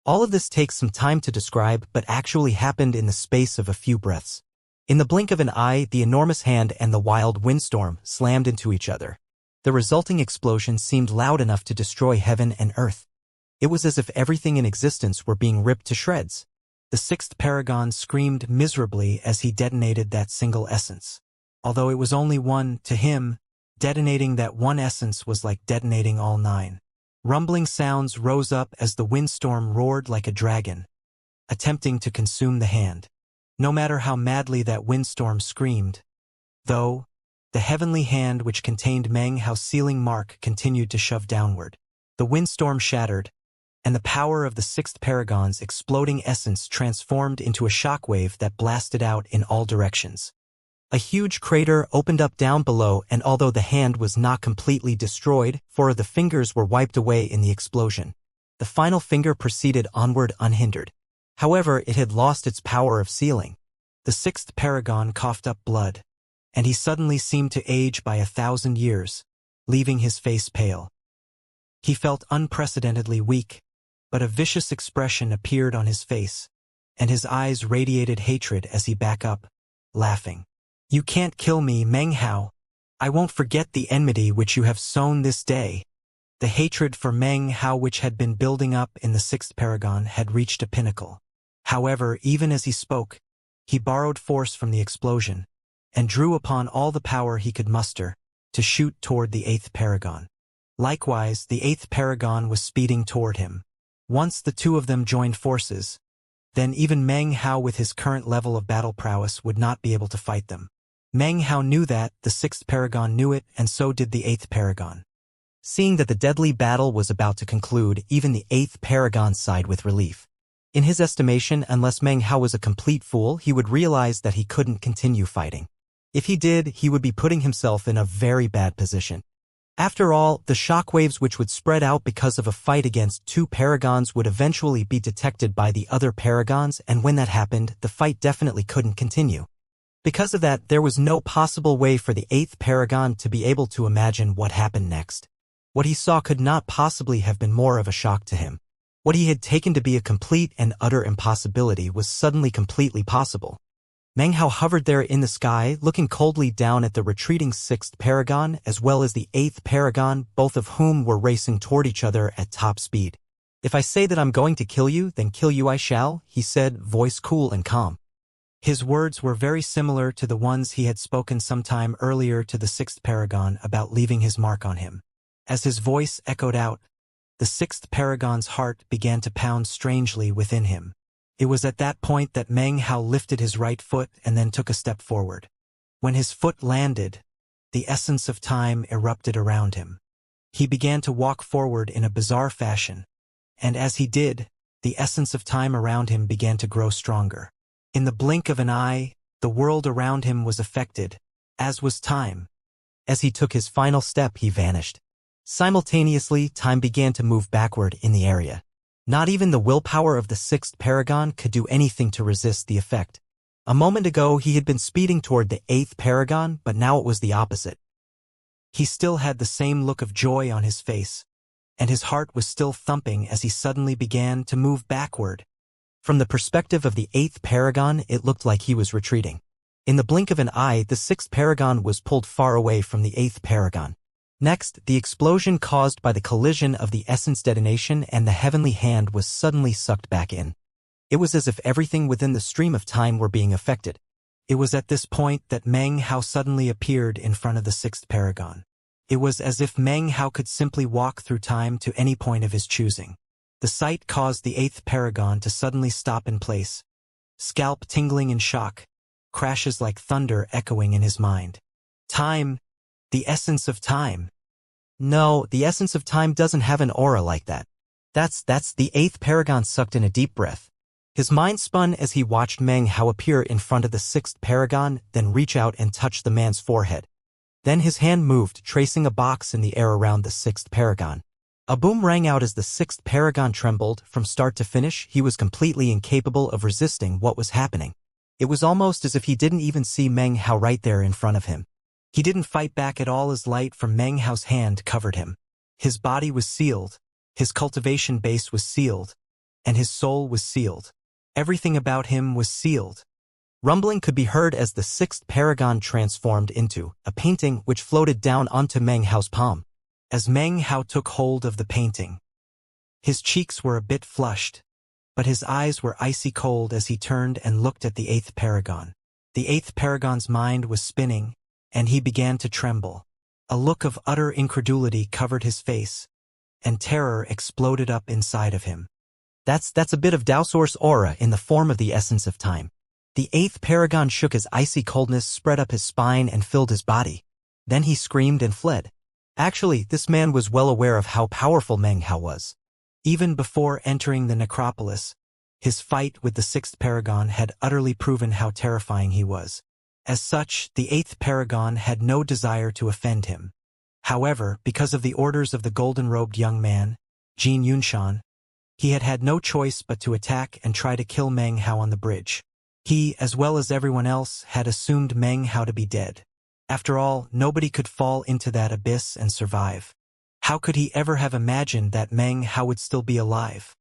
All of this takes some time to describe, but actually happened in the space of a few breaths. In the blink of an eye, the enormous hand and the wild windstorm slammed into each other. The resulting explosion seemed loud enough to destroy heaven and earth. It was as if everything in existence were being ripped to shreds. The 6th Paragon screamed miserably as he detonated that single essence. Although it was only one, to him, detonating that one essence was like detonating all 9. Rumbling sounds rose up as the windstorm roared like a dragon, attempting to consume the hand. No matter how madly that windstorm screamed, though, the heavenly hand which contained Meng Hao's sealing mark continued to shove downward. The windstorm shattered, and the power of the 6th Paragon's exploding essence transformed into a shockwave that blasted out in all directions. A huge crater opened up down below, and although the hand was not completely destroyed, 4 of the fingers were wiped away in the explosion. The final finger proceeded onward unhindered. However, it had lost its power of sealing. The 6th Paragon coughed up blood, and he suddenly seemed to age by 1,000 years, leaving his face pale. He felt unprecedentedly weak, but a vicious expression appeared on his face, and his eyes radiated hatred as he back up, laughing. You can't kill me, Meng Hao. I won't forget the enmity which you have sown this day. The hatred for Meng Hao which had been building up in the 6th Paragon had reached a pinnacle. However, even as he spoke, he borrowed force from the explosion, and drew upon all the power he could muster, to shoot toward the 8th Paragon. Likewise, the 8th Paragon was speeding toward him. Once the two of them joined forces, then even Meng Hao with his current level of battle prowess would not be able to fight them. Meng Hao knew that, the 6th Paragon knew it, and so did the 8th Paragon. Seeing that the deadly battle was about to conclude, even the 8th Paragon sighed with relief. In his estimation, unless Meng Hao was a complete fool, he would realize that he couldn't continue fighting. If he did, he would be putting himself in a very bad position. After all, the shockwaves which would spread out because of a fight against 2 paragons would eventually be detected by the other paragons, and when that happened, the fight definitely couldn't continue. Because of that, there was no possible way for the 8th Paragon to be able to imagine what happened next. What he saw could not possibly have been more of a shock to him. What he had taken to be a complete and utter impossibility was suddenly completely possible. Meng Hao hovered there in the sky, looking coldly down at the retreating 6th Paragon as well as the 8th Paragon, both of whom were racing toward each other at top speed. If I say that I'm going to kill you, then kill you I shall, he said, voice cool and calm. His words were very similar to the ones he had spoken some time earlier to the 6th Paragon about leaving his mark on him. As his voice echoed out, the 6th Paragon's heart began to pound strangely within him. It was at that point that Meng Hao lifted his right foot and then took a step forward. When his foot landed, the essence of time erupted around him. He began to walk forward in a bizarre fashion, and as he did, the essence of time around him began to grow stronger. In the blink of an eye, the world around him was affected, as was time. As he took his final step, he vanished. Simultaneously, time began to move backward in the area. Not even the willpower of the sixth paragon could do anything to resist the effect. A moment ago he had been speeding toward the eighth paragon, but now it was the opposite. He still had the same look of joy on his face, and his heart was still thumping as he suddenly began to move backward. From the perspective of the eighth paragon, it looked like he was retreating. In the blink of an eye, the sixth paragon was pulled far away from the eighth paragon. Next, the explosion caused by the collision of the essence detonation and the heavenly hand was suddenly sucked back in. It was as if everything within the stream of time were being affected. It was at this point that Meng Hao suddenly appeared in front of the sixth paragon. It was as if Meng Hao could simply walk through time to any point of his choosing. The sight caused the eighth paragon to suddenly stop in place, scalp tingling in shock, crashes like thunder echoing in his mind. Time. The essence of time. No, the essence of time doesn't have an aura like that. That's the eighth paragon sucked in a deep breath. His mind spun as he watched Meng Hao appear in front of the sixth paragon, then reach out and touch the man's forehead. Then his hand moved, tracing a box in the air around the sixth paragon. A boom rang out as the sixth paragon trembled. From start to finish, he was completely incapable of resisting what was happening. It was almost as if he didn't even see Meng Hao right there in front of him. He didn't fight back at all as light from Meng Hao's hand covered him. His body was sealed, his cultivation base was sealed, and his soul was sealed. Everything about him was sealed. Rumbling could be heard as the sixth paragon transformed into a painting which floated down onto Meng Hao's palm. As Meng Hao took hold of the painting, his cheeks were a bit flushed, but his eyes were icy cold as he turned and looked at the eighth paragon. The eighth paragon's mind was spinning, and he began to tremble. A look of utter incredulity covered his face, and terror exploded up inside of him. That's a bit of Daosor's aura in the form of the essence of time. The eighth paragon shook as icy coldness spread up his spine and filled his body. Then he screamed and fled. Actually, this man was well aware of how powerful Meng Hao was. Even before entering the necropolis, his fight with the sixth paragon had utterly proven how terrifying he was. As such, the eighth paragon had no desire to offend him. However, because of the orders of the golden-robed young man, Jin Yunshan, he had had no choice but to attack and try to kill Meng Hao on the bridge. He, as well as everyone else, had assumed Meng Hao to be dead. After all, nobody could fall into that abyss and survive. How could he ever have imagined that Meng Hao would still be alive?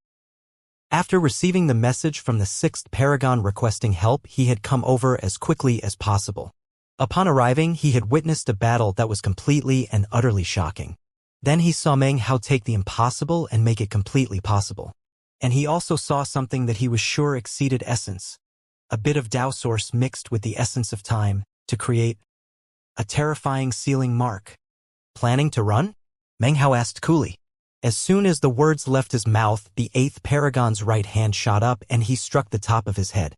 After receiving the message from the sixth paragon requesting help, he had come over as quickly as possible. Upon arriving, he had witnessed a battle that was completely and utterly shocking. Then he saw Meng Hao take the impossible and make it completely possible. And he also saw something that he was sure exceeded essence. A bit of Dao source mixed with the essence of time to create a terrifying sealing mark. Planning to run? Meng Hao asked coolly. As soon as the words left his mouth, the eighth paragon's right hand shot up and he struck the top of his head.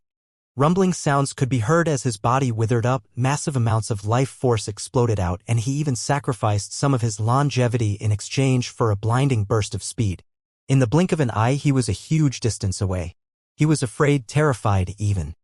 Rumbling sounds could be heard as his body withered up, massive amounts of life force exploded out, and he even sacrificed some of his longevity in exchange for a blinding burst of speed. In the blink of an eye, he was a huge distance away. He was afraid, terrified even.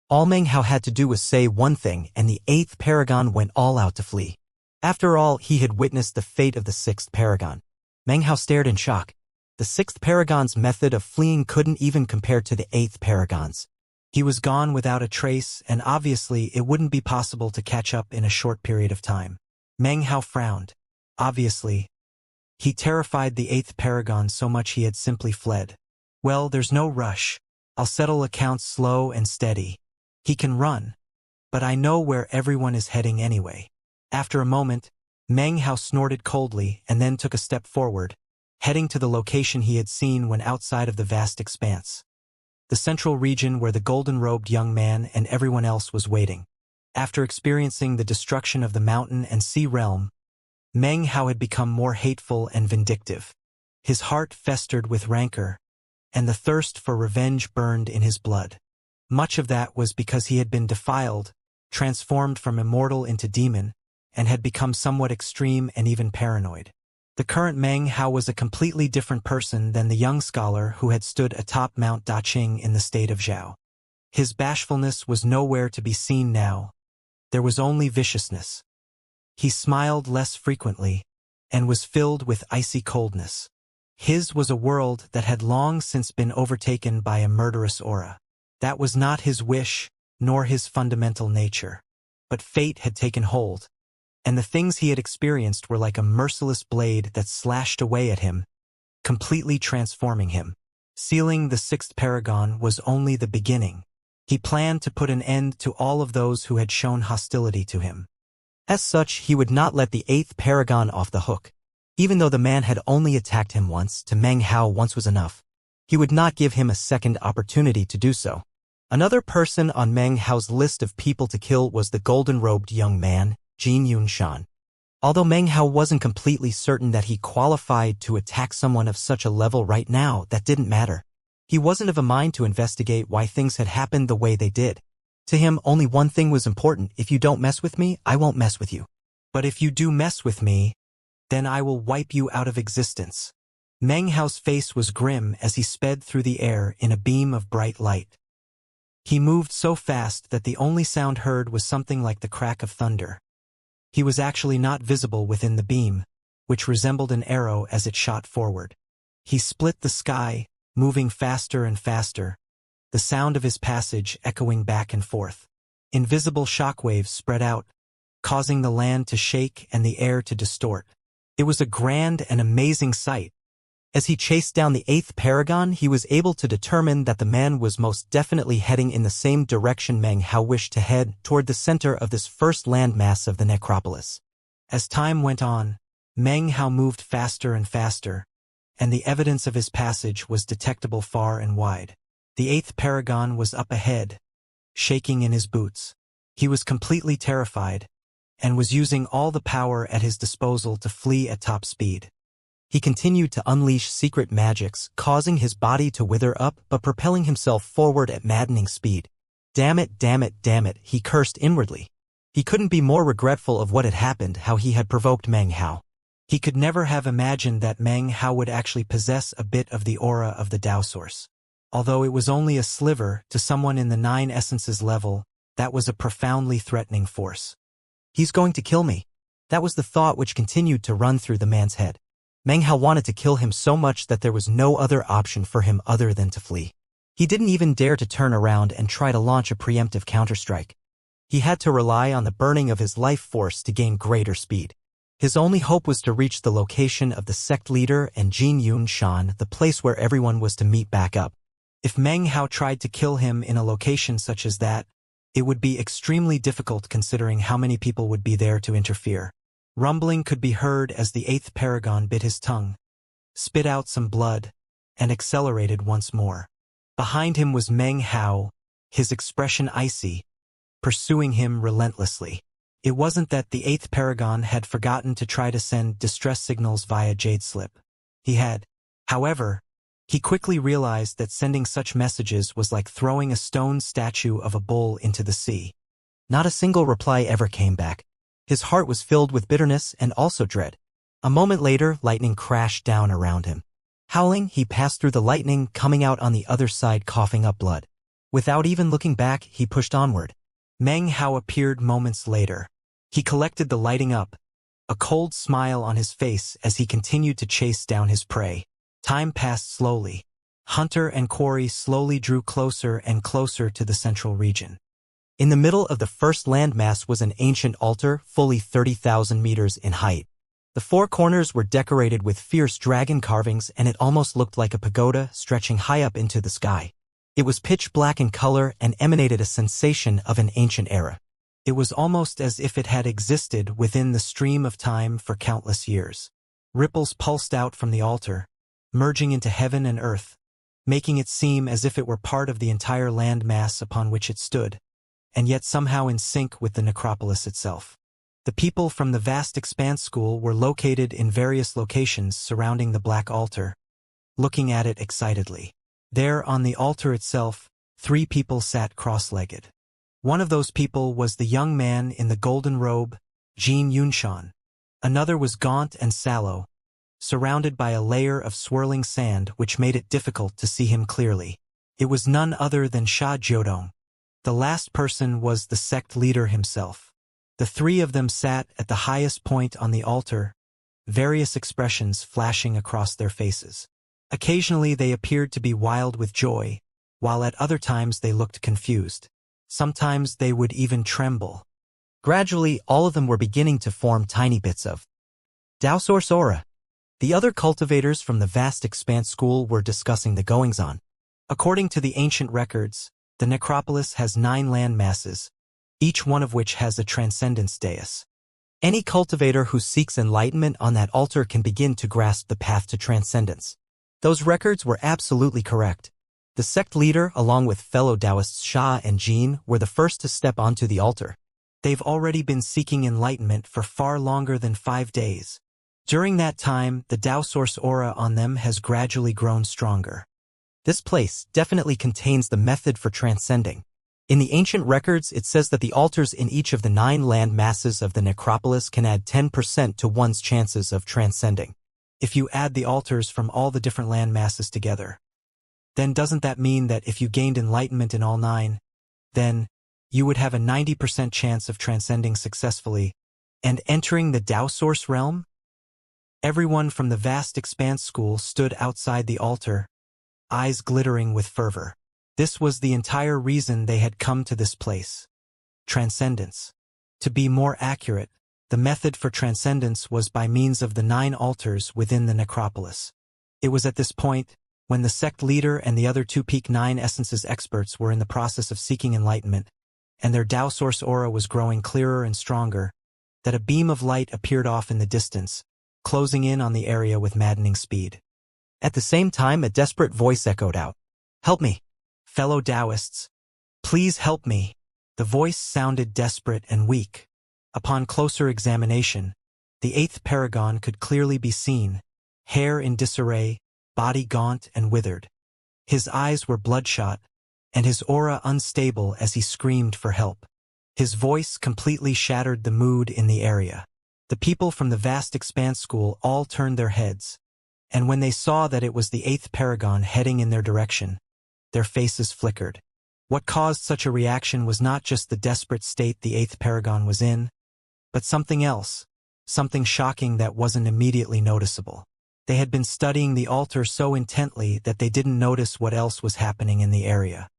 All Meng Hao had to do was say one thing, and the eighth paragon went all out to flee. After all, he had witnessed the fate of the sixth paragon. Meng Hao stared in shock. The sixth paragon's method of fleeing couldn't even compare to the eighth paragon's. He was gone without a trace, and obviously it wouldn't be possible to catch up in a short period of time. Meng Hao frowned. Obviously, he terrified the eighth paragon so much he had simply fled. Well, there's no rush. I'll settle accounts slow and steady. He can run, but I know where everyone is heading anyway. After a moment, Meng Hao snorted coldly and then took a step forward, heading to the location he had seen when outside of the vast expanse. The central region where the golden-robed young man and everyone else was waiting. After experiencing the destruction of the mountain and sea realm, Meng Hao had become more hateful and vindictive. His heart festered with rancor, and the thirst for revenge burned in his blood. Much of that was because he had been defiled, transformed from immortal into demon, and had become somewhat extreme and even paranoid. The current Meng Hao was a completely different person than the young scholar who had stood atop Mount Daqing in the state of Zhao. His bashfulness was nowhere to be seen now. There was only viciousness. He smiled less frequently, and was filled with icy coldness. His was a world that had long since been overtaken by a murderous aura. That was not his wish, nor his fundamental nature. But fate had taken hold, and the things he had experienced were like a merciless blade that slashed away at him, completely transforming him. Sealing the sixth paragon was only the beginning. He planned to put an end to all of those who had shown hostility to him. As such, he would not let the eighth paragon off the hook. Even though the man had only attacked him once, to Meng Hao once was enough. He would not give him a second opportunity to do so. Another person on Meng Hao's list of people to kill was the golden-robed young man, Jin Yunshan. Although Meng Hao wasn't completely certain that he qualified to attack someone of such a level right now, that didn't matter. He wasn't of a mind to investigate why things had happened the way they did. To him, only one thing was important: if you don't mess with me, I won't mess with you. But if you do mess with me, then I will wipe you out of existence. Meng Hao's face was grim as he sped through the air in a beam of bright light. He moved so fast that the only sound heard was something like the crack of thunder. He was actually not visible within the beam, which resembled an arrow as it shot forward. He split the sky, moving faster and faster, the sound of his passage echoing back and forth. Invisible shockwaves spread out, causing the land to shake and the air to distort. It was a grand and amazing sight. As he chased down the eighth paragon, he was able to determine that the man was most definitely heading in the same direction Meng Hao wished to head, toward the center of this first landmass of the necropolis. As time went on, Meng Hao moved faster and faster, and the evidence of his passage was detectable far and wide. The eighth paragon was up ahead, shaking in his boots. He was completely terrified, and was using all the power at his disposal to flee at top speed. He continued to unleash secret magics, causing his body to wither up but propelling himself forward at maddening speed. Damn it, damn it, damn it, he cursed inwardly. He couldn't be more regretful of what had happened, how he had provoked Meng Hao. He could never have imagined that Meng Hao would actually possess a bit of the aura of the Tao Source. Although it was only a sliver, to someone in the 9 essences level, that was a profoundly threatening force. He's going to kill me. That was the thought which continued to run through the man's head. Meng Hao wanted to kill him so much that there was no other option for him other than to flee. He didn't even dare to turn around and try to launch a preemptive counterstrike. He had to rely on the burning of his life force to gain greater speed. His only hope was to reach the location of the sect leader and Jin Yunshan, the place where everyone was to meet back up. If Meng Hao tried to kill him in a location such as that, it would be extremely difficult considering how many people would be there to interfere. Rumbling could be heard as the eighth paragon bit his tongue, spit out some blood, and accelerated once more. Behind him was Meng Hao, his expression icy, pursuing him relentlessly. It wasn't that the eighth paragon had forgotten to try to send distress signals via Jade Slip. He had. However, he quickly realized that sending such messages was like throwing a stone statue of a bull into the sea. Not a single reply ever came back. His heart was filled with bitterness and also dread. A moment later, lightning crashed down around him. Howling, he passed through the lightning, coming out on the other side coughing up blood. Without even looking back, he pushed onward. Meng Hao appeared moments later. He collected the lighting up, a cold smile on his face as he continued to chase down his prey. Time passed slowly. Hunter and quarry slowly drew closer and closer to the central region. In the middle of the first landmass was an ancient altar, fully 30,000 meters in height. The 4 corners were decorated with fierce dragon carvings, and it almost looked like a pagoda stretching high up into the sky. It was pitch black in color and emanated a sensation of an ancient era. It was almost as if it had existed within the stream of time for countless years. Ripples pulsed out from the altar, merging into heaven and earth, making it seem as if it were part of the entire land mass upon which it stood, and yet somehow in sync with the necropolis itself. The people from the vast expanse school were located in various locations surrounding the black altar, looking at it excitedly. There on the altar itself, 3 people sat cross-legged. One of those people was the young man in the golden robe, Jin Yunshan. Another was gaunt and sallow, surrounded by a layer of swirling sand which made it difficult to see him clearly. It was none other than Sha Jiodong. The last person was the sect leader himself. The 3 of them sat at the highest point on the altar, various expressions flashing across their faces. Occasionally they appeared to be wild with joy, while at other times they looked confused. Sometimes they would even tremble. Gradually, all of them were beginning to form tiny bits of Tao Source aura. The other cultivators from the vast expanse school were discussing the goings-on. According to the ancient records, the necropolis has 9 land masses, each one of which has a transcendence dais. Any cultivator who seeks enlightenment on that altar can begin to grasp the path to transcendence. Those records were absolutely correct. The sect leader, along with fellow Taoists Xia and Jin, were the first to step onto the altar. They've already been seeking enlightenment for far longer than 5 days. During that time, the Tao Source aura on them has gradually grown stronger. This place definitely contains the method for transcending. In the ancient records, it says that the altars in each of the 9 land masses of the necropolis can add 10% to one's chances of transcending. If you add the altars from all the different land masses together, then doesn't that mean that if you gained enlightenment in all 9, then you would have a 90% chance of transcending successfully and entering the Tao Source realm? Everyone from the vast expanse school stood outside the altar, eyes glittering with fervor. This was the entire reason they had come to this place. Transcendence. To be more accurate, the method for transcendence was by means of the 9 altars within the necropolis. It was at this point, when the sect leader and the other 2 Peak 9 Essences experts were in the process of seeking enlightenment, and their Tao Source aura was growing clearer and stronger, that a beam of light appeared off in the distance, closing in on the area with maddening speed. At the same time, a desperate voice echoed out, "Help me, fellow Taoists. Please help me." The voice sounded desperate and weak. Upon closer examination, the 8th paragon could clearly be seen, hair in disarray, body gaunt and withered. His eyes were bloodshot, and his aura unstable as he screamed for help. His voice completely shattered the mood in the area. The people from the vast expanse school all turned their heads, and when they saw that it was the 8th paragon heading in their direction, their faces flickered. What caused such a reaction was not just the desperate state the 8th paragon was in, but something else, something shocking that wasn't immediately noticeable. They had been studying the altar so intently that they didn't notice what else was happening in the area.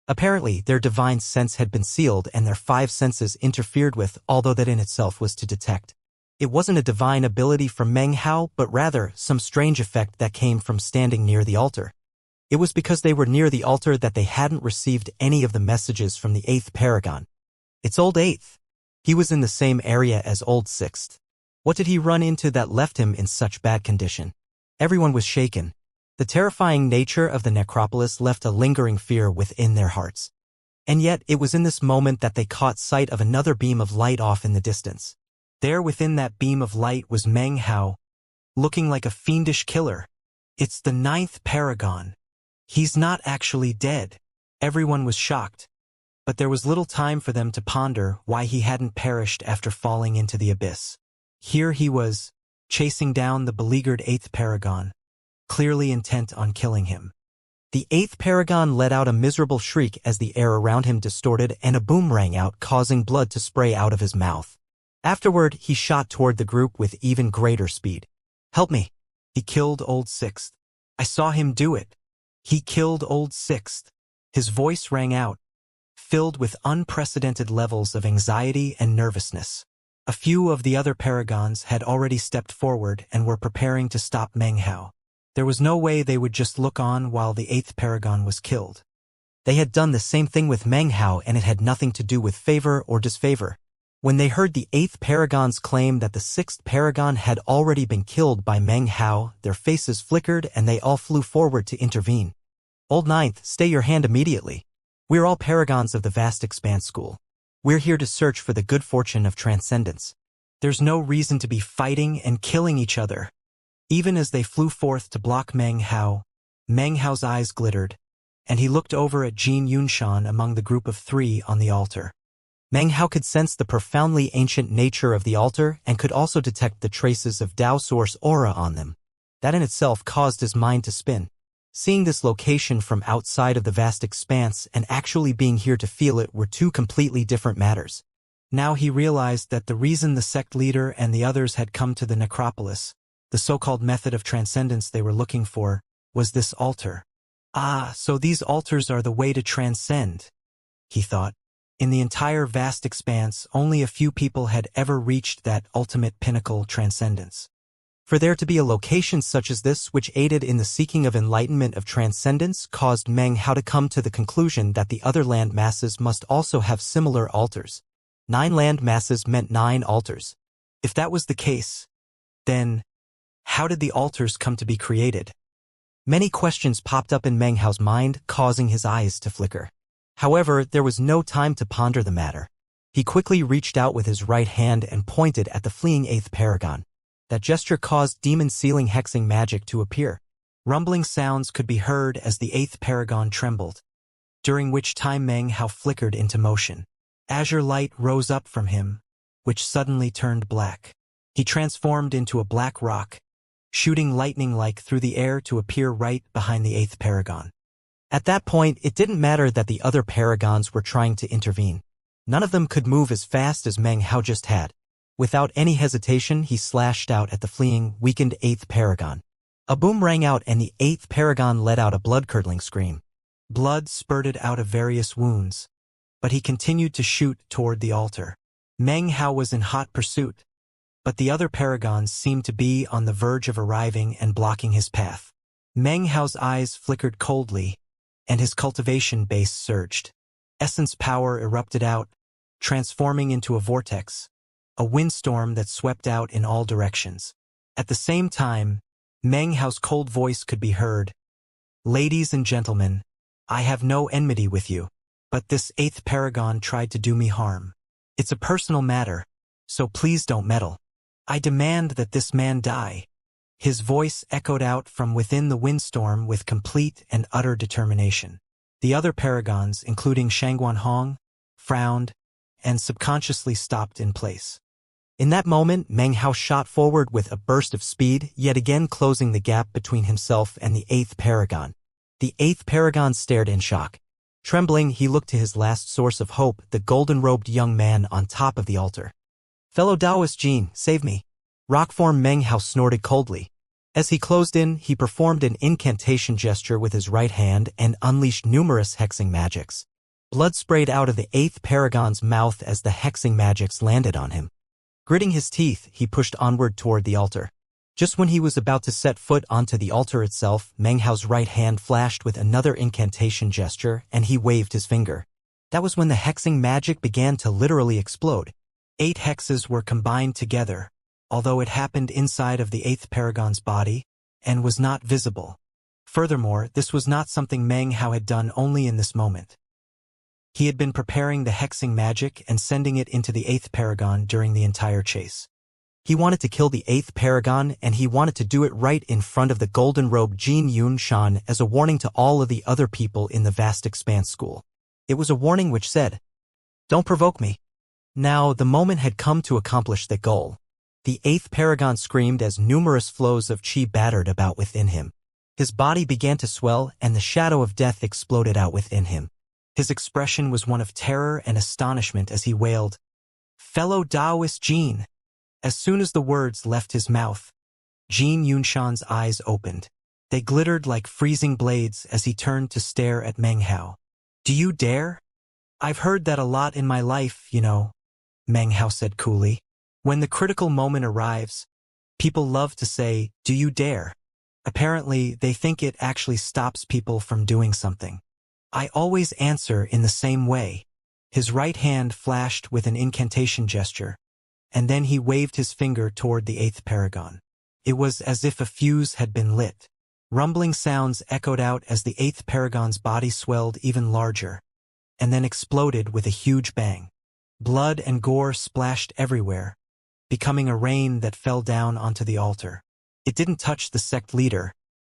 Apparently, their divine sense had been sealed and their 5 senses interfered with, although that in itself was to detect. It wasn't a divine ability from Meng Hao, but rather some strange effect that came from standing near the altar. It was because they were near the altar that they hadn't received any of the messages from the 8th paragon. It's old 8th. He was in the same area as old 6th. What did he run into that left him in such bad condition? Everyone was shaken. The terrifying nature of the necropolis left a lingering fear within their hearts. And yet, it was in this moment that they caught sight of another beam of light off in the distance. There within that beam of light was Meng Hao, looking like a fiendish killer. It's the 9th paragon. He's not actually dead. Everyone was shocked, but there was little time for them to ponder why he hadn't perished after falling into the abyss. Here he was, chasing down the beleaguered 8th paragon, clearly intent on killing him. The 8th paragon let out a miserable shriek as the air around him distorted and a boom rang out, causing blood to spray out of his mouth. Afterward, he shot toward the group with even greater speed. "Help me. He killed old 6th. I saw him do it. He killed old 6th." His voice rang out, filled with unprecedented levels of anxiety and nervousness. A few of the other paragons had already stepped forward and were preparing to stop Meng Hao. There was no way they would just look on while the 8th paragon was killed. They had done the same thing with Meng Hao, and it had nothing to do with favor or disfavor. When they heard the 8th paragon's claim that the 6th paragon had already been killed by Meng Hao, their faces flickered and they all flew forward to intervene. "Old 9th, stay your hand immediately. We're all paragons of the vast expanse school. We're here to search for the good fortune of transcendence. There's no reason to be fighting and killing each other." Even as they flew forth to block Meng Hao's eyes glittered, and he looked over at Jin Yunshan among the group of 3 on the altar. Meng Hao could sense the profoundly ancient nature of the altar and could also detect the traces of Tao Source aura on them. That in itself caused his mind to spin. Seeing this location from outside of the vast expanse and actually being here to feel it were 2 completely different matters. Now he realized that the reason the sect leader and the others had come to the necropolis, the so-called method of transcendence they were looking for, was this altar. Ah, so these altars are the way to transcend, he thought. In the entire vast expanse, only a few people had ever reached that ultimate pinnacle transcendence. For there to be a location such as this which aided in the seeking of enlightenment of transcendence caused Meng Hao to come to the conclusion that the other land masses must also have similar altars. 9 land masses meant 9 altars. If that was the case, then how did the altars come to be created? Many questions popped up in Meng Hao's mind, causing his eyes to flicker. However, there was no time to ponder the matter. He quickly reached out with his right hand and pointed at the fleeing 8th paragon. That gesture caused demon-sealing hexing magic to appear. Rumbling sounds could be heard as the 8th paragon trembled, during which time Meng Hao flickered into motion. Azure light rose up from him, which suddenly turned black. He transformed into a black rock, shooting lightning-like through the air to appear right behind the 8th paragon. At that point, it didn't matter that the other paragons were trying to intervene. None of them could move as fast as Meng Hao just had. Without any hesitation, he slashed out at the fleeing, weakened 8th paragon. A boom rang out and the 8th paragon let out a blood-curdling scream. Blood spurted out of various wounds, but he continued to shoot toward the altar. Meng Hao was in hot pursuit, but the other paragons seemed to be on the verge of arriving and blocking his path. Meng Hao's eyes flickered coldly, and his cultivation base surged. Essence power erupted out, transforming into a vortex, a windstorm that swept out in all directions. At the same time, Meng Hao's cold voice could be heard. "Ladies and gentlemen, I have no enmity with you, but this 8th paragon tried to do me harm. It's a personal matter, so please don't meddle. I demand that this man die." His voice echoed out from within the windstorm with complete and utter determination. The other paragons, including Shangguan Hong, frowned and subconsciously stopped in place. In that moment, Meng Hao shot forward with a burst of speed, yet again closing the gap between himself and the 8th paragon. The 8th paragon stared in shock. Trembling, he looked to his last source of hope, the golden-robed young man on top of the altar. "Fellow Taoist Jin, save me." Rockform Meng Hao snorted coldly. As he closed in, he performed an incantation gesture with his right hand and unleashed numerous hexing magics. Blood sprayed out of the 8th paragon's mouth as the hexing magics landed on him. Gritting his teeth, he pushed onward toward the altar. Just when he was about to set foot onto the altar itself, Meng Hao's right hand flashed with another incantation gesture, and he waved his finger. That was when the hexing magic began to literally explode. 8 hexes were combined together, although it happened inside of the 8th paragon's body and was not visible. Furthermore, this was not something Meng Hao had done only in this moment. He had been preparing the hexing magic and sending it into the 8th paragon during the entire chase. He wanted to kill the 8th paragon, and he wanted to do it right in front of the golden-robed Jin Yunshan as a warning to all of the other people in the vast expanse school. It was a warning which said, "Don't provoke me." Now, the moment had come to accomplish that goal. The 8th paragon screamed as numerous flows of qi battered about within him. His body began to swell, and the shadow of death exploded out within him. His expression was one of terror and astonishment as he wailed, "Fellow Taoist Jin." As soon as the words left his mouth, Jin Yunshan's eyes opened. They glittered like freezing blades as he turned to stare at Meng Hao. "Do you dare?" "I've heard that a lot in my life, you know," Meng Hao said coolly. "When the critical moment arrives, people love to say, 'Do you dare?' Apparently, they think it actually stops people from doing something. I always answer in the same way." His right hand flashed with an incantation gesture, and then he waved his finger toward the 8th paragon. It was as if a fuse had been lit. Rumbling sounds echoed out as the 8th paragon's body swelled even larger, and then exploded with a huge bang. Blood and gore splashed everywhere, becoming a rain that fell down onto the altar. It didn't touch the sect leader,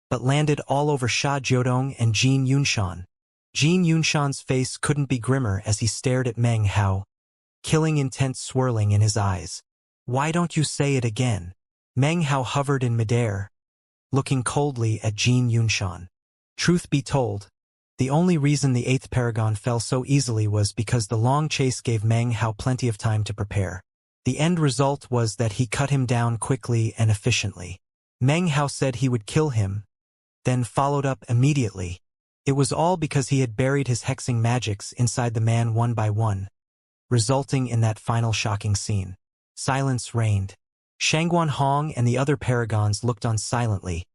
but landed all over Sha Jiodong and Jin Yunshan. Jin Yunshan's face couldn't be grimmer as he stared at Meng Hao, killing intent swirling in his eyes. "Why don't you say it again?" Meng Hao hovered in midair, looking coldly at Jin Yunshan. Truth be told, The only reason the 8th paragon fell so easily was because the long chase gave Meng Hao plenty of time to prepare. The end result was that he cut him down quickly and efficiently. Meng Hao said he would kill him, then followed up immediately. It was all because he had buried his hexing magics inside the man one by one, resulting in that final shocking scene. Silence reigned. Shangguan Hong and the other paragons looked on silently,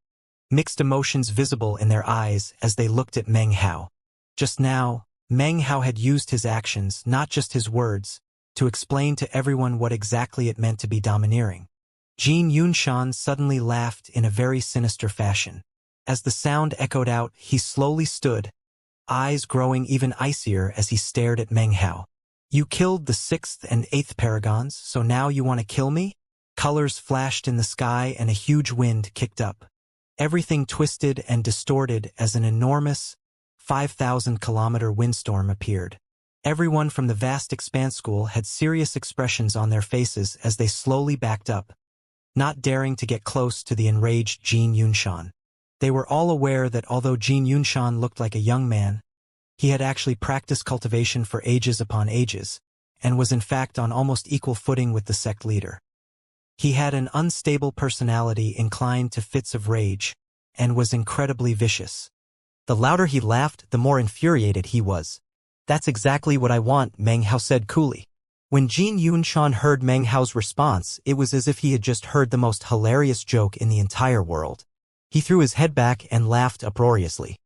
mixed emotions visible in their eyes as they looked at Meng Hao. Just now, Meng Hao had used his actions, not just his words, to explain to everyone what exactly it meant to be domineering. Jin Yunshan suddenly laughed in a very sinister fashion. As the sound echoed out, he slowly stood, eyes growing even icier as he stared at Meng Hao. You killed the 6th and 8th paragons, so now you want to kill me? Colors flashed in the sky and a huge wind kicked up. Everything twisted and distorted as an enormous 5,000-kilometer windstorm appeared. Everyone from the vast expanse school had serious expressions on their faces as they slowly backed up, not daring to get close to the enraged Jin Yunshan. They were all aware that although Jin Yunshan looked like a young man, he had actually practiced cultivation for ages upon ages, and was in fact on almost equal footing with the sect leader. He had an unstable personality inclined to fits of rage, and was incredibly vicious. The louder he laughed, the more infuriated he was. That's exactly what I want, Meng Hao said coolly. When Jin Yunshan heard Meng Hao's response, it was as if he had just heard the most hilarious joke in the entire world. He threw his head back and laughed uproariously.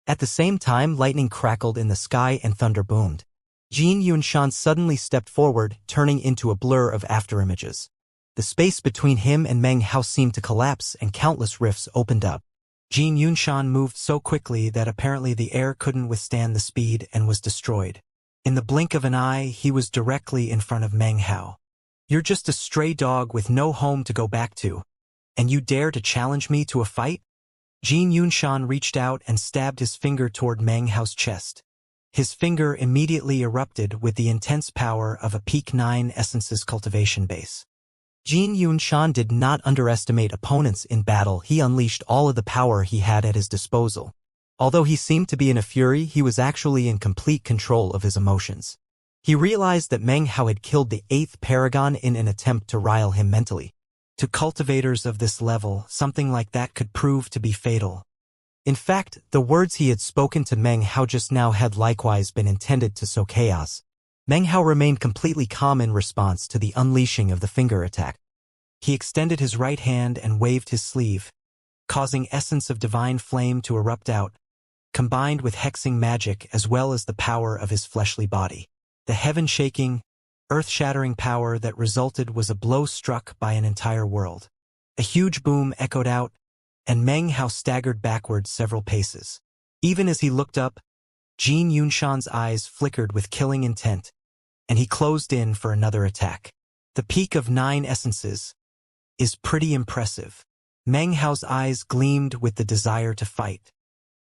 At the same time, lightning crackled in the sky and thunder boomed. Jin Yunshan suddenly stepped forward, turning into a blur of afterimages. The space between him and Meng Hao seemed to collapse and countless rifts opened up. Jin Yunshan moved so quickly that apparently the air couldn't withstand the speed and was destroyed. In the blink of an eye, he was directly in front of Meng Hao. You're just a stray dog with no home to go back to, and you dare to challenge me to a fight? Jin Yunshan reached out and stabbed his finger toward Meng Hao's chest. His finger immediately erupted with the intense power of a Peak 9 Essence's cultivation base. Jin Yunshan did not underestimate opponents in battle. He unleashed all of the power he had at his disposal. Although he seemed to be in a fury, he was actually in complete control of his emotions. He realized that Meng Hao had killed the 8th paragon in an attempt to rile him mentally. To cultivators of this level, something like that could prove to be fatal. In fact, the words he had spoken to Meng Hao just now had likewise been intended to sow chaos. Meng Hao remained completely calm in response to the unleashing of the finger attack. He extended his right hand and waved his sleeve, causing essence of divine flame to erupt out, combined with hexing magic as well as the power of his fleshly body. The heaven-shaking, earth-shattering power that resulted was a blow struck by an entire world. A huge boom echoed out, and Meng Hao staggered backward several paces. Even as he looked up, Jin Yunshan's eyes flickered with killing intent, and he closed in for another attack. The peak of 9 essences is pretty impressive. Meng Hao's eyes gleamed with the desire to fight.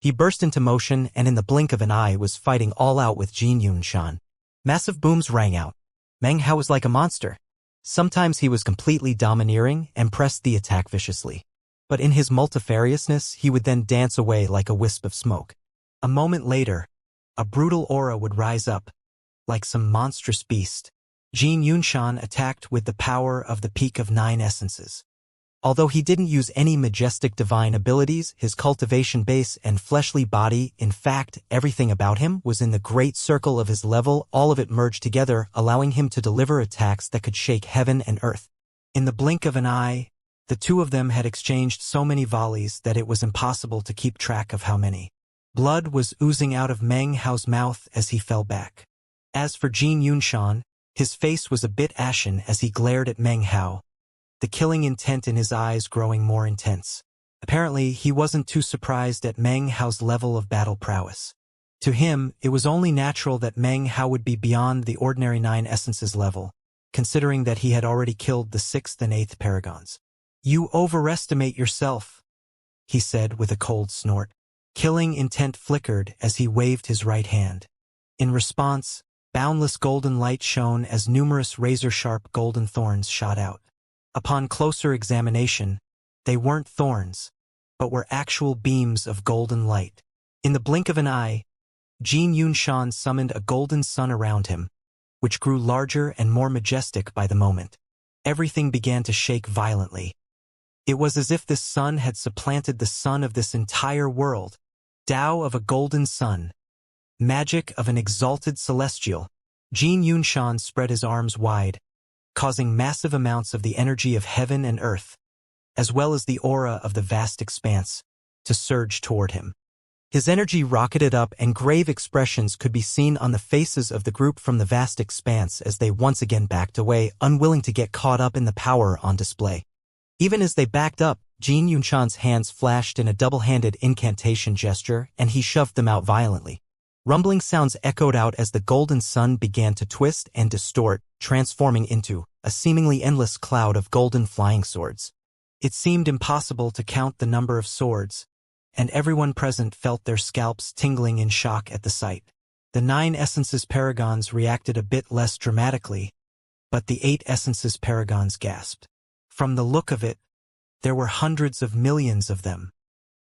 He burst into motion and in the blink of an eye was fighting all out with Jin Yunshan. Massive booms rang out. Meng Hao was like a monster. Sometimes he was completely domineering and pressed the attack viciously. But in his multifariousness, he would then dance away like a wisp of smoke. A moment later, a brutal aura would rise up, like some monstrous beast. Jin Yunshan attacked with the power of the peak of 9 essences. Although he didn't use any majestic divine abilities, his cultivation base and fleshly body, in fact, everything about him was in the great circle of his level, all of it merged together, allowing him to deliver attacks that could shake heaven and earth. In the blink of an eye, the two of them had exchanged so many volleys that it was impossible to keep track of how many. Blood was oozing out of Meng Hao's mouth as he fell back. As for Jin Yunshan, his face was a bit ashen as he glared at Meng Hao, the killing intent in his eyes growing more intense. Apparently, he wasn't too surprised at Meng Hao's level of battle prowess. To him, it was only natural that Meng Hao would be beyond the ordinary 9 essences level, considering that he had already killed the 6th and 8th paragons. You overestimate yourself, he said with a cold snort. Killing intent flickered as he waved his right hand. In response, boundless golden light shone as numerous razor-sharp golden thorns shot out. Upon closer examination, they weren't thorns, but were actual beams of golden light. In the blink of an eye, Jin Yunshan summoned a golden sun around him, which grew larger and more majestic by the moment. Everything began to shake violently. It was as if this sun had supplanted the sun of this entire world. Tao of a golden sun. Magic of an exalted celestial. Jin Yunshan spread his arms wide, causing massive amounts of the energy of heaven and earth, as well as the aura of the vast expanse, to surge toward him. His energy rocketed up and grave expressions could be seen on the faces of the group from the vast expanse as they once again backed away, unwilling to get caught up in the power on display. Even as they backed up, Jin Yunshan's hands flashed in a double-handed incantation gesture and he shoved them out violently. Rumbling sounds echoed out as the golden sun began to twist and distort, transforming into a seemingly endless cloud of golden flying swords. It seemed impossible to count the number of swords, and everyone present felt their scalps tingling in shock at the sight. The 9 Essences Paragons reacted a bit less dramatically, but the 8 Essences Paragons gasped. From the look of it, there were hundreds of millions of them.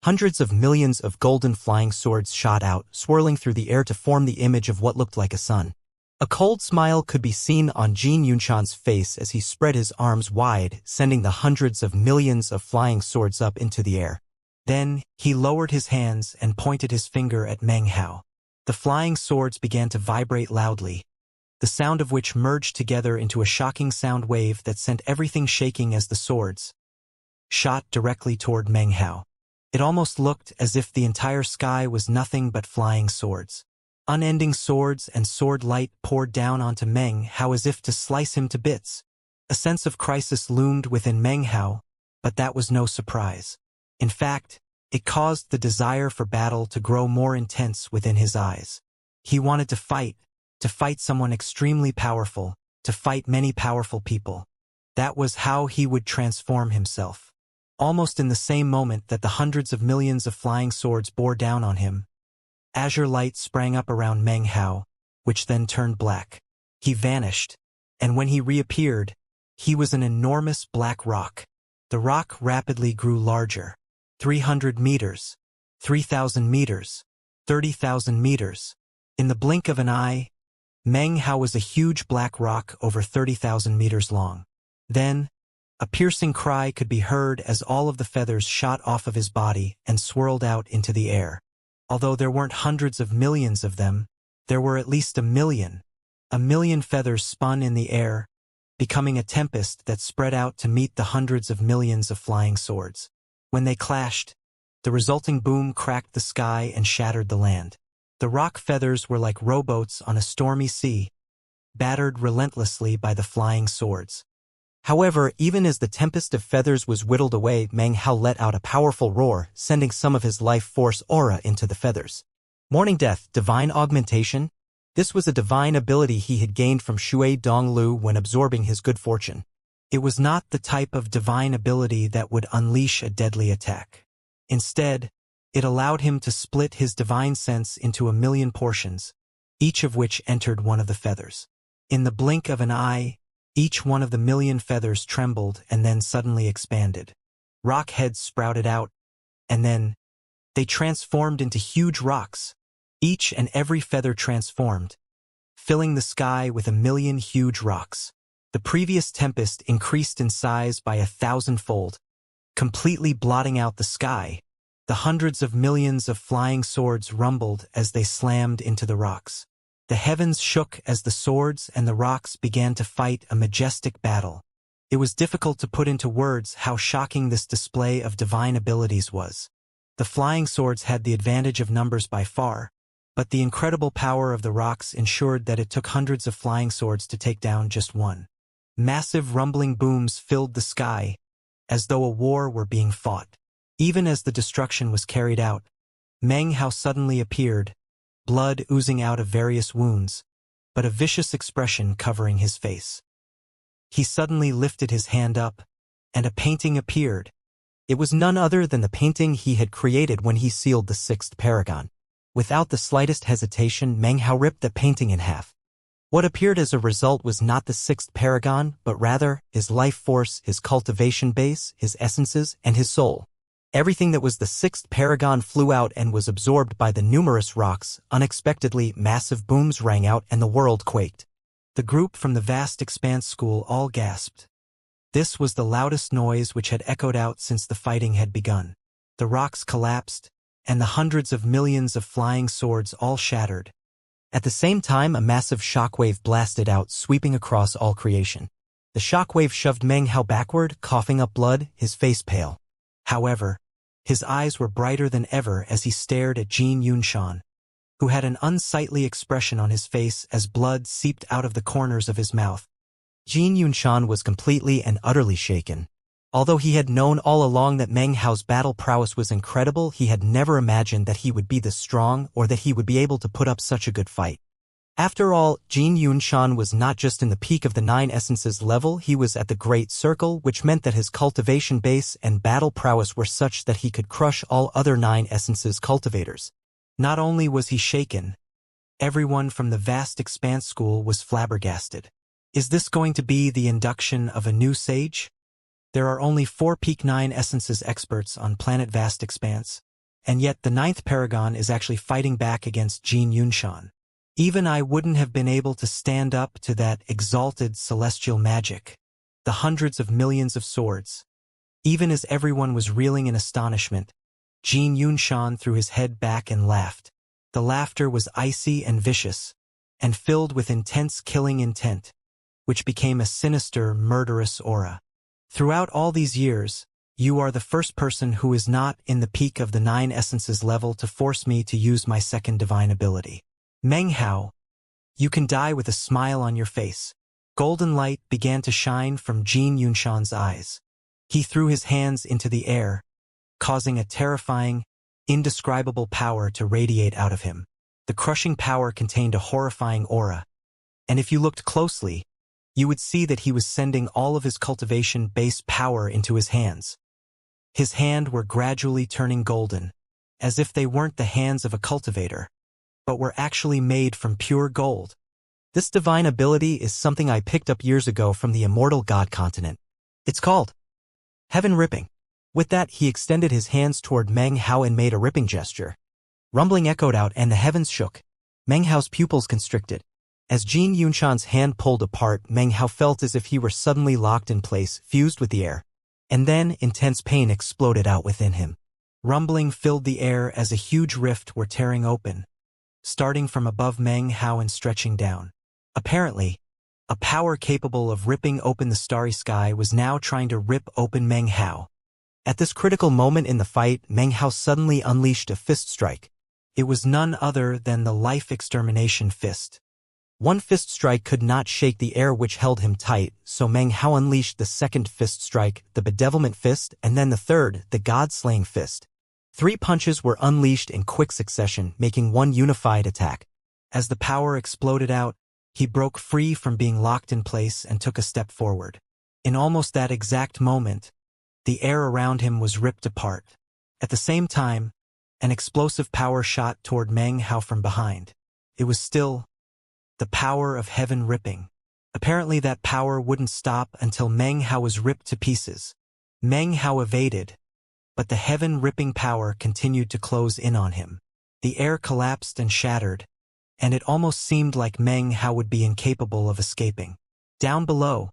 Hundreds of millions of golden flying swords shot out, swirling through the air to form the image of what looked like a sun. A cold smile could be seen on Jin Yunshan's face as he spread his arms wide, sending the hundreds of millions of flying swords up into the air. Then, he lowered his hands and pointed his finger at Meng Hao. The flying swords began to vibrate loudly, the sound of which merged together into a shocking sound wave that sent everything shaking as the swords shot directly toward Meng Hao. It almost looked as if the entire sky was nothing but flying swords. Unending swords and sword light poured down onto Meng Hao as if to slice him to bits. A sense of crisis loomed within Meng Hao, but that was no surprise. In fact, it caused the desire for battle to grow more intense within his eyes. He wanted to fight someone extremely powerful, to fight many powerful people. That was how he would transform himself. Almost in the same moment that the hundreds of millions of flying swords bore down on him, azure light sprang up around Meng Hao, which then turned black. He vanished, and when he reappeared, he was an enormous black rock. The rock rapidly grew larger. 300 meters, 3,000 meters, 30,000 meters. In the blink of an eye, Meng Hao was a huge black rock over 30,000 meters long. Then, a piercing cry could be heard as all of the feathers shot off of his body and swirled out into the air. Although there weren't hundreds of millions of them, there were at least a million. A million feathers spun in the air, becoming a tempest that spread out to meet the hundreds of millions of flying swords. When they clashed, the resulting boom cracked the sky and shattered the land. The rock feathers were like rowboats on a stormy sea, battered relentlessly by the flying swords. However, even as the tempest of feathers was whittled away, Meng Hao let out a powerful roar, sending some of his life force aura into the feathers. Morning Death, Divine Augmentation. This was a divine ability he had gained from Shui Donglu when absorbing his good fortune. It was not the type of divine ability that would unleash a deadly attack. Instead, it allowed him to split his divine sense into a million portions, each of which entered one of the feathers. In the blink of an eye, each one of the million feathers trembled and then suddenly expanded. Rock heads sprouted out, and then they transformed into huge rocks. Each and every feather transformed, filling the sky with a million huge rocks. The previous tempest increased in size by 1,000-fold, completely blotting out the sky. The hundreds of millions of flying swords rumbled as they slammed into the rocks. The heavens shook as the swords and the rocks began to fight a majestic battle. It was difficult to put into words how shocking this display of divine abilities was. The flying swords had the advantage of numbers by far, but the incredible power of the rocks ensured that it took hundreds of flying swords to take down just one. Massive rumbling booms filled the sky, as though a war were being fought. Even as the destruction was carried out, Meng Hao suddenly appeared, blood oozing out of various wounds, but a vicious expression covering his face. He suddenly lifted his hand up, and a painting appeared. It was none other than the painting he had created when he sealed the 6th paragon. Without the slightest hesitation, Meng Hao ripped the painting in half. What appeared as a result was not the 6th paragon, but rather his life force, his cultivation base, his essences, and his soul. Everything that was the sixth paragon flew out and was absorbed by the numerous rocks. Unexpectedly, massive booms rang out and the world quaked. The group from the vast expanse school all gasped. This was the loudest noise which had echoed out since the fighting had begun. The rocks collapsed, and the hundreds of millions of flying swords all shattered. At the same time, a massive shockwave blasted out, sweeping across all creation. The shockwave shoved Meng Hao backward, coughing up blood, his face pale. However, his eyes were brighter than ever as he stared at Jin Yunshan, who had an unsightly expression on his face as blood seeped out of the corners of his mouth. Jin Yunshan was completely and utterly shaken. Although he had known all along that Meng Hao's battle prowess was incredible, he had never imagined that he would be this strong or that he would be able to put up such a good fight. After all, Jin Yunshan was not just in the peak of the 9 essences level, he was at the Great Circle, which meant that his cultivation base and battle prowess were such that he could crush all other 9 essences cultivators. Not only was he shaken, everyone from the vast expanse school was flabbergasted. Is this going to be the induction of a new sage? There are only 4 peak 9 essences experts on planet Vast Expanse, and yet the 9th paragon is actually fighting back against Jin Yunshan. Even I wouldn't have been able to stand up to that exalted celestial magic, the hundreds of millions of swords. Even as everyone was reeling in astonishment, Jin Yunshan threw his head back and laughed. The laughter was icy and vicious, and filled with intense killing intent, which became a sinister, murderous aura. Throughout all these years, you are the first person who is not in the peak of the 9 essences level to force me to use my second divine ability. Meng Hao, you can die with a smile on your face. Golden light began to shine from Jin Yunshan's eyes. He threw his hands into the air, causing a terrifying, indescribable power to radiate out of him. The crushing power contained a horrifying aura, and if you looked closely, you would see that he was sending all of his cultivation-based power into his hands. His hands were gradually turning golden, as if they weren't the hands of a cultivator, but were actually made from pure gold. This divine ability is something I picked up years ago from the Immortal God continent. It's called Heaven Ripping. With that, he extended his hands toward Meng Hao and made a ripping gesture. Rumbling echoed out and the heavens shook. Meng Hao's pupils constricted. As Jin Yunshan's hand pulled apart, Meng Hao felt as if he were suddenly locked in place, fused with the air. And then, intense pain exploded out within him. Rumbling filled the air as a huge rift were tearing open, starting from above Meng Hao and stretching down. Apparently, a power capable of ripping open the starry sky was now trying to rip open Meng Hao. At this critical moment in the fight, Meng Hao suddenly unleashed a fist strike. It was none other than the life extermination fist. One fist strike could not shake the air which held him tight, so Meng Hao unleashed the second fist strike, the bedevilment fist, and then the third, the god-slaying fist. 3 punches were unleashed in quick succession, making one unified attack. As the power exploded out, he broke free from being locked in place and took a step forward. In almost that exact moment, the air around him was ripped apart. At the same time, an explosive power shot toward Meng Hao from behind. It was still the power of heaven ripping. Apparently that power wouldn't stop until Meng Hao was ripped to pieces. Meng Hao evaded, but the heaven-ripping power continued to close in on him. The air collapsed and shattered, and it almost seemed like Meng Hao would be incapable of escaping. Down below,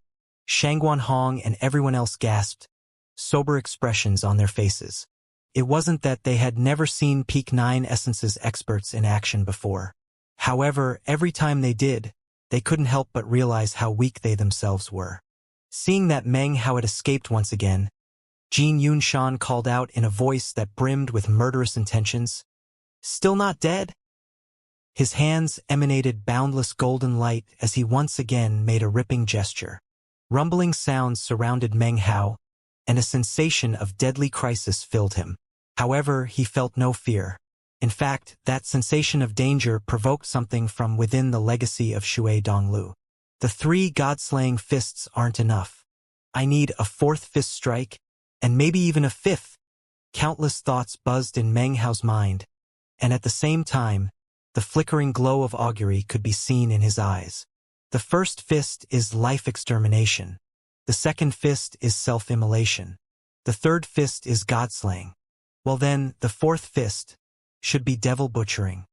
Shangguan Hong and everyone else gasped, sober expressions on their faces. It wasn't that they had never seen Peak 9 Essences experts in action before. However, every time they did, they couldn't help but realize how weak they themselves were. Seeing that Meng Hao had escaped once again, Jin Yunshan called out in a voice that brimmed with murderous intentions, "Still not dead?" His hands emanated boundless golden light as he once again made a ripping gesture. Rumbling sounds surrounded Meng Hao, and a sensation of deadly crisis filled him. However, he felt no fear. In fact, that sensation of danger provoked something from within the legacy of Shui Donglu. The 3 god-slaying fists aren't enough. I need a 4th fist strike, and maybe even a 5th. Countless thoughts buzzed in Meng Hao's mind, and at the same time, the flickering glow of augury could be seen in his eyes. The first fist is life extermination. The second fist is self-immolation. The third fist is god-slaying. Well then, the fourth fist should be devil butchering.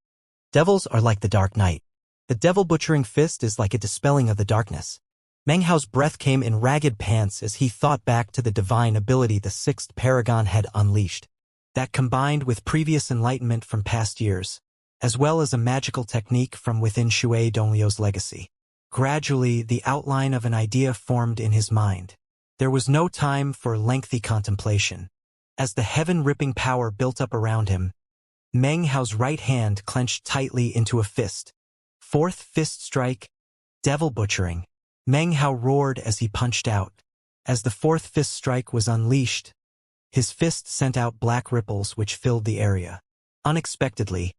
Devils are like the dark night. The devil butchering fist is like a dispelling of the darkness. Meng Hao's breath came in ragged pants as he thought back to the divine ability the sixth paragon had unleashed. That combined with previous enlightenment from past years, as well as a magical technique from within Shui Donglio's legacy. Gradually, the outline of an idea formed in his mind. There was no time for lengthy contemplation. As the heaven-ripping power built up around him, Meng Hao's right hand clenched tightly into a fist. Fourth fist strike, devil butchering. Meng Hao roared as he punched out. As the fourth fist strike was unleashed, his fist sent out black ripples which filled the area. Unexpectedly,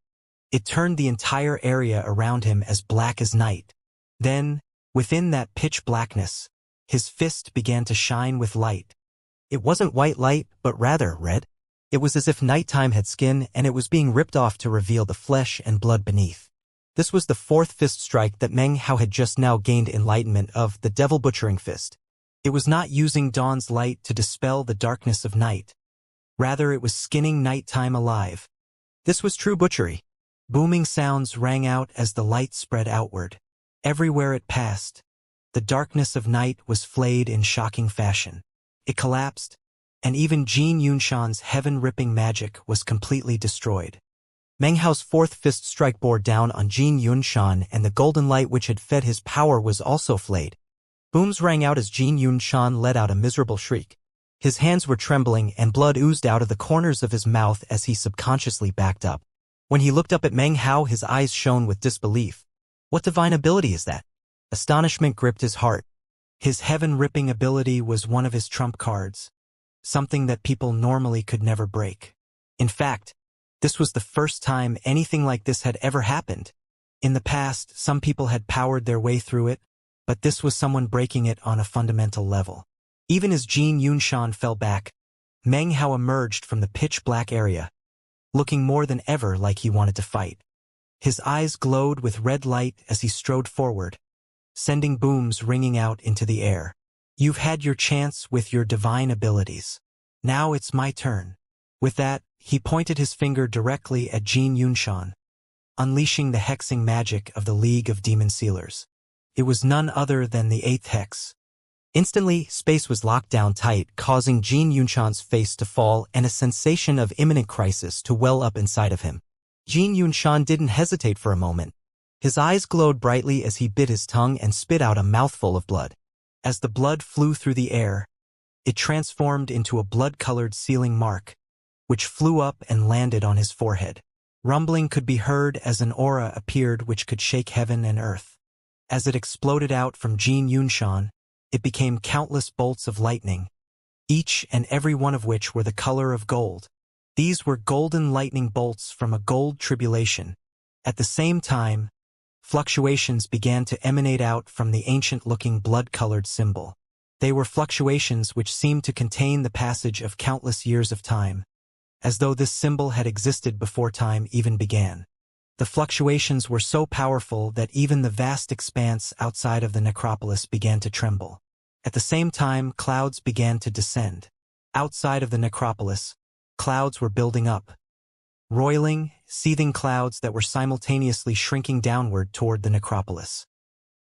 it turned the entire area around him as black as night. Then, within that pitch blackness, his fist began to shine with light. It wasn't white light, but rather red. It was as if nighttime had skin and it was being ripped off to reveal the flesh and blood beneath. This was the fourth fist strike that Meng Hao had just now gained enlightenment of, the devil butchering fist. It was not using dawn's light to dispel the darkness of night. Rather, it was skinning nighttime alive. This was true butchery. Booming sounds rang out as the light spread outward. Everywhere it passed, the darkness of night was flayed in shocking fashion. It collapsed, and even Jin Yunshan's heaven-ripping magic was completely destroyed. Meng Hao's fourth fist strike bore down on Jin Yunshan, and the golden light which had fed his power was also flayed. Booms rang out as Jin Yunshan let out a miserable shriek. His hands were trembling and blood oozed out of the corners of his mouth as he subconsciously backed up. When he looked up at Meng Hao, his eyes shone with disbelief. What divine ability is that? Astonishment gripped his heart. His heaven-ripping ability was one of his trump cards, something that people normally could never break. In fact, this was the first time anything like this had ever happened. In the past, some people had powered their way through it, but this was someone breaking it on a fundamental level. Even as Jin Yunshan fell back, Meng Hao emerged from the pitch-black area, looking more than ever like he wanted to fight. His eyes glowed with red light as he strode forward, sending booms ringing out into the air. You've had your chance with your divine abilities. Now it's my turn. With that, he pointed his finger directly at Jin Yunshan, unleashing the hexing magic of the League of Demon Sealers. It was none other than the eighth hex. Instantly, space was locked down tight, causing Jin Yunshan's face to fall and a sensation of imminent crisis to well up inside of him. Jin Yunshan didn't hesitate for a moment. His eyes glowed brightly as he bit his tongue and spit out a mouthful of blood. As the blood flew through the air, it transformed into a blood-colored sealing mark, which flew up and landed on his forehead. Rumbling could be heard as an aura appeared which could shake heaven and earth. As it exploded out from Jin Yunshan, it became countless bolts of lightning, each and every one of which were the color of gold. These were golden lightning bolts from a gold tribulation. At the same time, fluctuations began to emanate out from the ancient-looking blood-colored symbol. They were fluctuations which seemed to contain the passage of countless years of time, as though this symbol had existed before time even began. The fluctuations were so powerful that even the vast expanse outside of the necropolis began to tremble. At the same time, clouds began to descend. Outside of the necropolis, clouds were building up. Roiling, seething clouds that were simultaneously shrinking downward toward the necropolis.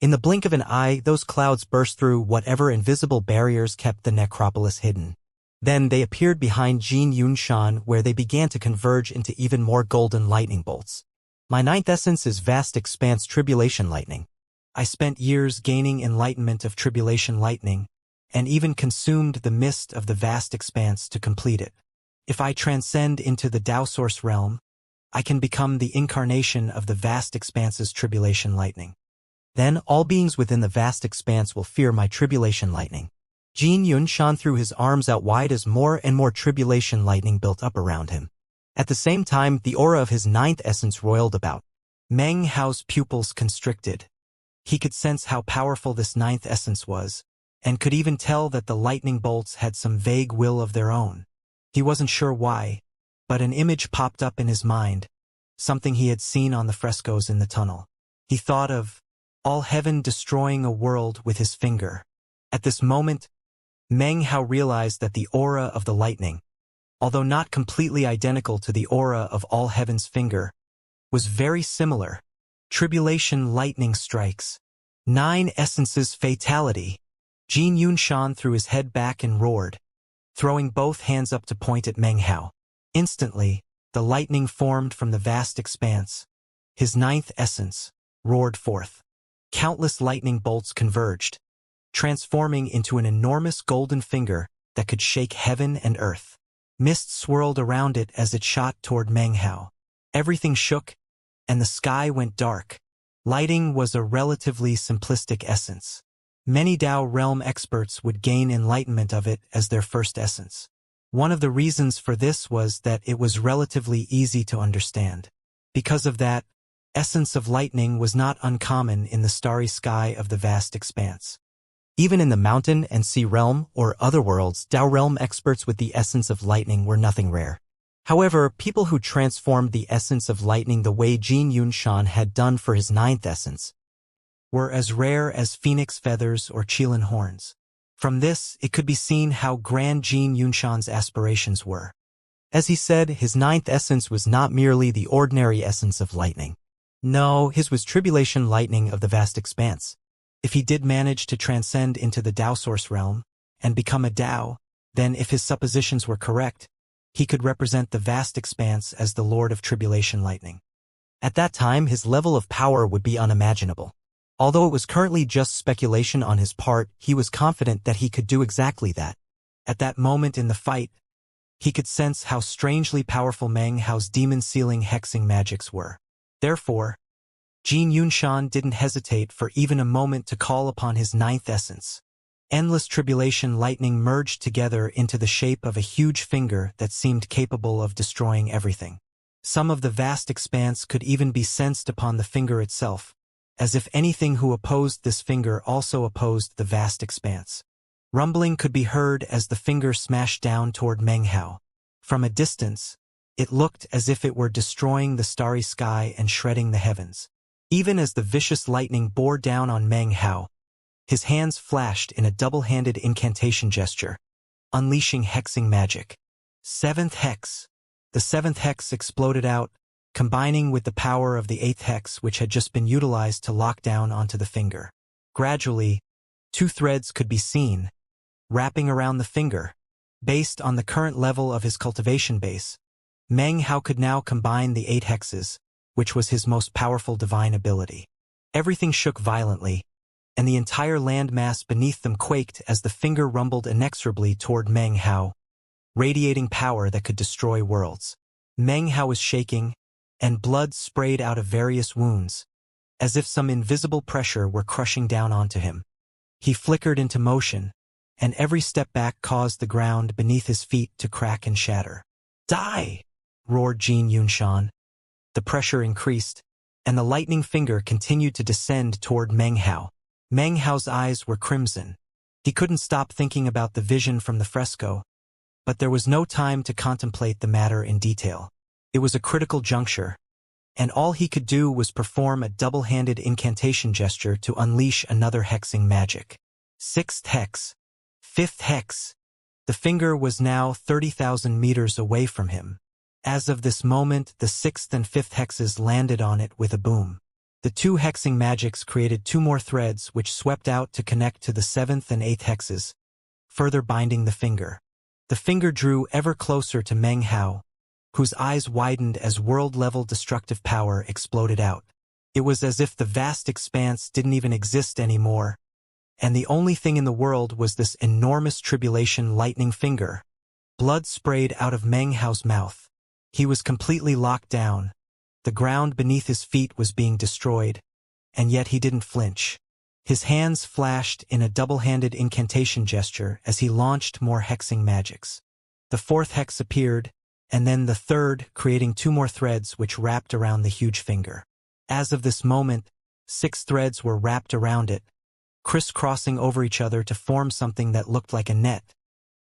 In the blink of an eye, those clouds burst through whatever invisible barriers kept the necropolis hidden. Then they appeared behind Jin Yunshan, where they began to converge into even more golden lightning bolts. My ninth essence is vast expanse tribulation lightning. I spent years gaining enlightenment of tribulation lightning, and even consumed the mist of the vast expanse to complete it. If I transcend into the Tao Source realm, I can become the incarnation of the vast expanse's tribulation lightning. Then all beings within the vast expanse will fear my tribulation lightning. Jin Yunshan threw his arms out wide as more and more tribulation lightning built up around him. At the same time, the aura of his ninth essence roiled about. Meng Hao's pupils constricted. He could sense how powerful this ninth essence was, and could even tell that the lightning bolts had some vague will of their own. He wasn't sure why, but an image popped up in his mind, something he had seen on the frescoes in the tunnel. He thought of all heaven destroying a world with his finger. At this moment, Meng Hao realized that the aura of the lightning, although not completely identical to the aura of All Heaven's finger, was very similar. Tribulation lightning strikes. 9 essences fatality. Jin Yunshan threw his head back and roared, throwing both hands up to point at Meng Hao. Instantly, the lightning formed from the vast expanse. His 9th essence roared forth. Countless lightning bolts converged, transforming into an enormous golden finger that could shake heaven and earth. Mist swirled around it as it shot toward Meng Hao. Everything shook, and the sky went dark. Lighting was a relatively simplistic essence. Many Dao realm experts would gain enlightenment of it as their first essence. One of the reasons for this was that it was relatively easy to understand. Because of that, essence of lightning was not uncommon in the starry sky of the vast expanse. Even in the mountain and sea realm or other worlds, Dao realm experts with the essence of lightning were nothing rare. However, people who transformed the essence of lightning the way Jin Yunshan had done for his 9th essence were as rare as phoenix feathers or Qilin horns. From this, it could be seen how grand Jin Yunshan's aspirations were. As he said, his 9th essence was not merely the ordinary essence of lightning. No, his was tribulation lightning of the vast expanse. If he did manage to transcend into the Dao source realm and become a Dao, then if his suppositions were correct, he could represent the vast expanse as the Lord of Tribulation Lightning. At that time, his level of power would be unimaginable. Although it was currently just speculation on his part, he was confident that he could do exactly that. At that moment in the fight, he could sense how strangely powerful Meng Hao's demon-sealing hexing magics were. Therefore, Jin Yunshan didn't hesitate for even a moment to call upon his 9th essence. Endless tribulation lightning merged together into the shape of a huge finger that seemed capable of destroying everything. Some of the vast expanse could even be sensed upon the finger itself, as if anything who opposed this finger also opposed the vast expanse. Rumbling could be heard as the finger smashed down toward Meng Hao. From a distance, it looked as if it were destroying the starry sky and shredding the heavens. Even as the vicious lightning bore down on Meng Hao, his hands flashed in a double-handed incantation gesture, unleashing hexing magic. 7th Hex. The 7th Hex exploded out, combining with the power of the 8th Hex which had just been utilized to lock down onto the finger. Gradually, 2 threads could be seen, wrapping around the finger. Based on the current level of his cultivation base, Meng Hao could now combine the 8 hexes, which was his most powerful divine ability. Everything shook violently, and the entire landmass beneath them quaked as the finger rumbled inexorably toward Meng Hao, radiating power that could destroy worlds. Meng Hao was shaking, and blood sprayed out of various wounds, as if some invisible pressure were crushing down onto him. He flickered into motion, and every step back caused the ground beneath his feet to crack and shatter. "Die!" roared Jin Yunshan. The pressure increased, and the lightning finger continued to descend toward Meng Hao. Meng Hao's eyes were crimson. He couldn't stop thinking about the vision from the fresco, but there was no time to contemplate the matter in detail. It was a critical juncture, and all he could do was perform a double-handed incantation gesture to unleash another hexing magic. 6th Hex. 5th Hex. The finger was now 30,000 meters away from him. As of this moment, the 6th and 5th hexes landed on it with a boom. The 2 hexing magics created 2 more threads which swept out to connect to the 7th and 8th hexes, further binding the finger. The finger drew ever closer to Meng Hao, whose eyes widened as world-level destructive power exploded out. It was as if the vast expanse didn't even exist anymore, and the only thing in the world was this enormous tribulation lightning finger. Blood sprayed out of Meng Hao's mouth. He was completely locked down. The ground beneath his feet was being destroyed, and yet he didn't flinch. His hands flashed in a double-handed incantation gesture as he launched more hexing magics. The 4th hex appeared, and then the 3rd, creating 2 more threads which wrapped around the huge finger. As of this moment, 6 threads were wrapped around it, crisscrossing over each other to form something that looked like a net.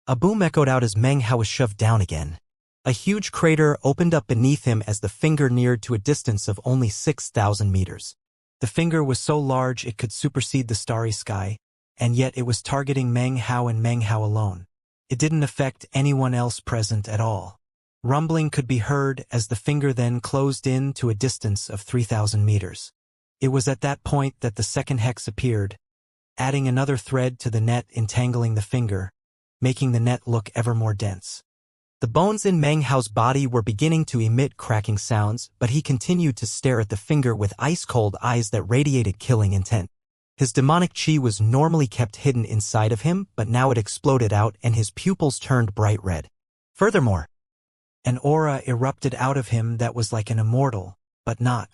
A boom echoed out as Meng Hao was shoved down again. A huge crater opened up beneath him as the finger neared to a distance of only 6,000 meters. The finger was so large it could supersede the starry sky, and yet it was targeting Meng Hao and Meng Hao alone. It didn't affect anyone else present at all. Rumbling could be heard as the finger then closed in to a distance of 3,000 meters. It was at that point that the second hex appeared, adding another thread to the net entangling the finger, making the net look ever more dense. The bones in Meng Hao's body were beginning to emit cracking sounds, but he continued to stare at the finger with ice-cold eyes that radiated killing intent. His demonic chi was normally kept hidden inside of him, but now it exploded out and his pupils turned bright red. Furthermore, an aura erupted out of him that was like an immortal, but not.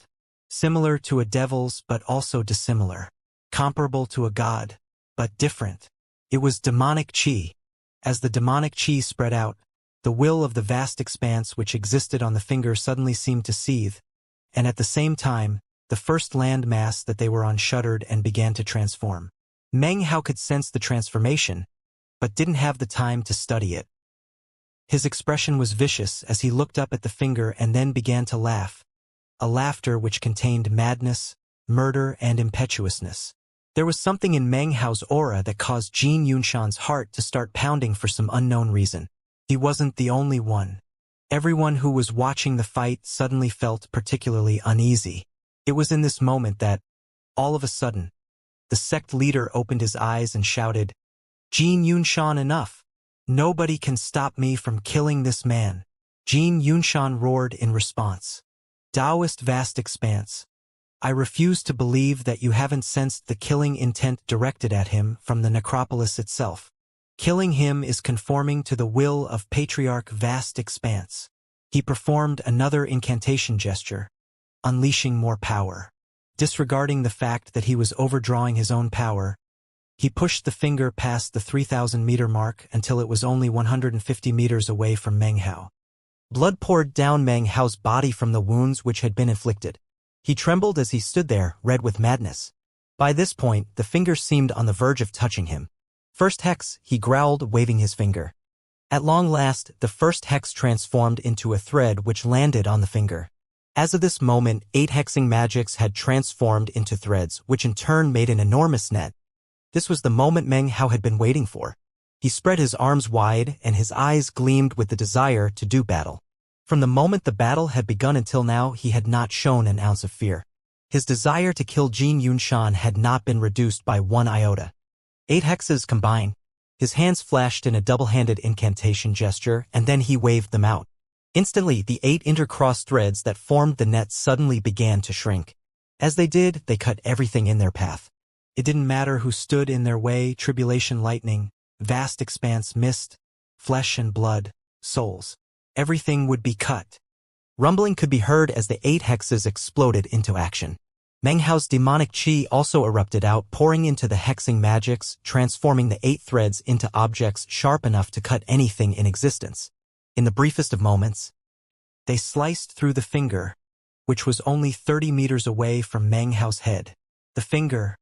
Similar to a devil's, but also dissimilar. Comparable to a god, but different. It was demonic chi. As the demonic chi spread out, the will of the vast expanse which existed on the finger suddenly seemed to seethe, and at the same time, the first land mass that they were on shuddered and began to transform. Meng Hao could sense the transformation, but didn't have the time to study it. His expression was vicious as he looked up at the finger and then began to laugh, a laughter which contained madness, murder, and impetuousness. There was something in Meng Hao's aura that caused Jin Yunshan's heart to start pounding for some unknown reason. He wasn't the only one. Everyone who was watching the fight suddenly felt particularly uneasy. It was in this moment that, all of a sudden, the sect leader opened his eyes and shouted, "Jin Yunshan, enough! Nobody can stop me from killing this man." Jin Yunshan roared in response. "Taoist vast expanse. I refuse to believe that you haven't sensed the killing intent directed at him from the necropolis itself. Killing him is conforming to the will of Patriarch Vast Expanse." He performed another incantation gesture, unleashing more power. Disregarding the fact that he was overdrawing his own power, he pushed the finger past the 3,000-meter mark until it was only 150 meters away from Meng Hao. Blood poured down Meng Hao's body from the wounds which had been inflicted. He trembled as he stood there, red with madness. By this point, the finger seemed on the verge of touching him. "First hex," he growled, waving his finger. At long last, the first hex transformed into a thread which landed on the finger. As of this moment, 8 hexing magics had transformed into threads, which in turn made an enormous net. This was the moment Meng Hao had been waiting for. He spread his arms wide, and his eyes gleamed with the desire to do battle. From the moment the battle had begun until now, he had not shown an ounce of fear. His desire to kill Jin Yunshan had not been reduced by one iota. 8 hexes combined. His hands flashed in a double-handed incantation gesture, and then he waved them out. Instantly, the 8 intercrossed threads that formed the net suddenly began to shrink. As they did, they cut everything in their path. It didn't matter who stood in their way: tribulation, lightning, vast expanse, mist, flesh and blood, souls. Everything would be cut. Rumbling could be heard as the 8 hexes exploded into action. Meng Hao's demonic chi also erupted out, pouring into the hexing magics, transforming the 8 threads into objects sharp enough to cut anything in existence. In the briefest of moments, they sliced through the finger, which was only 30 meters away from Meng Hao's head. The finger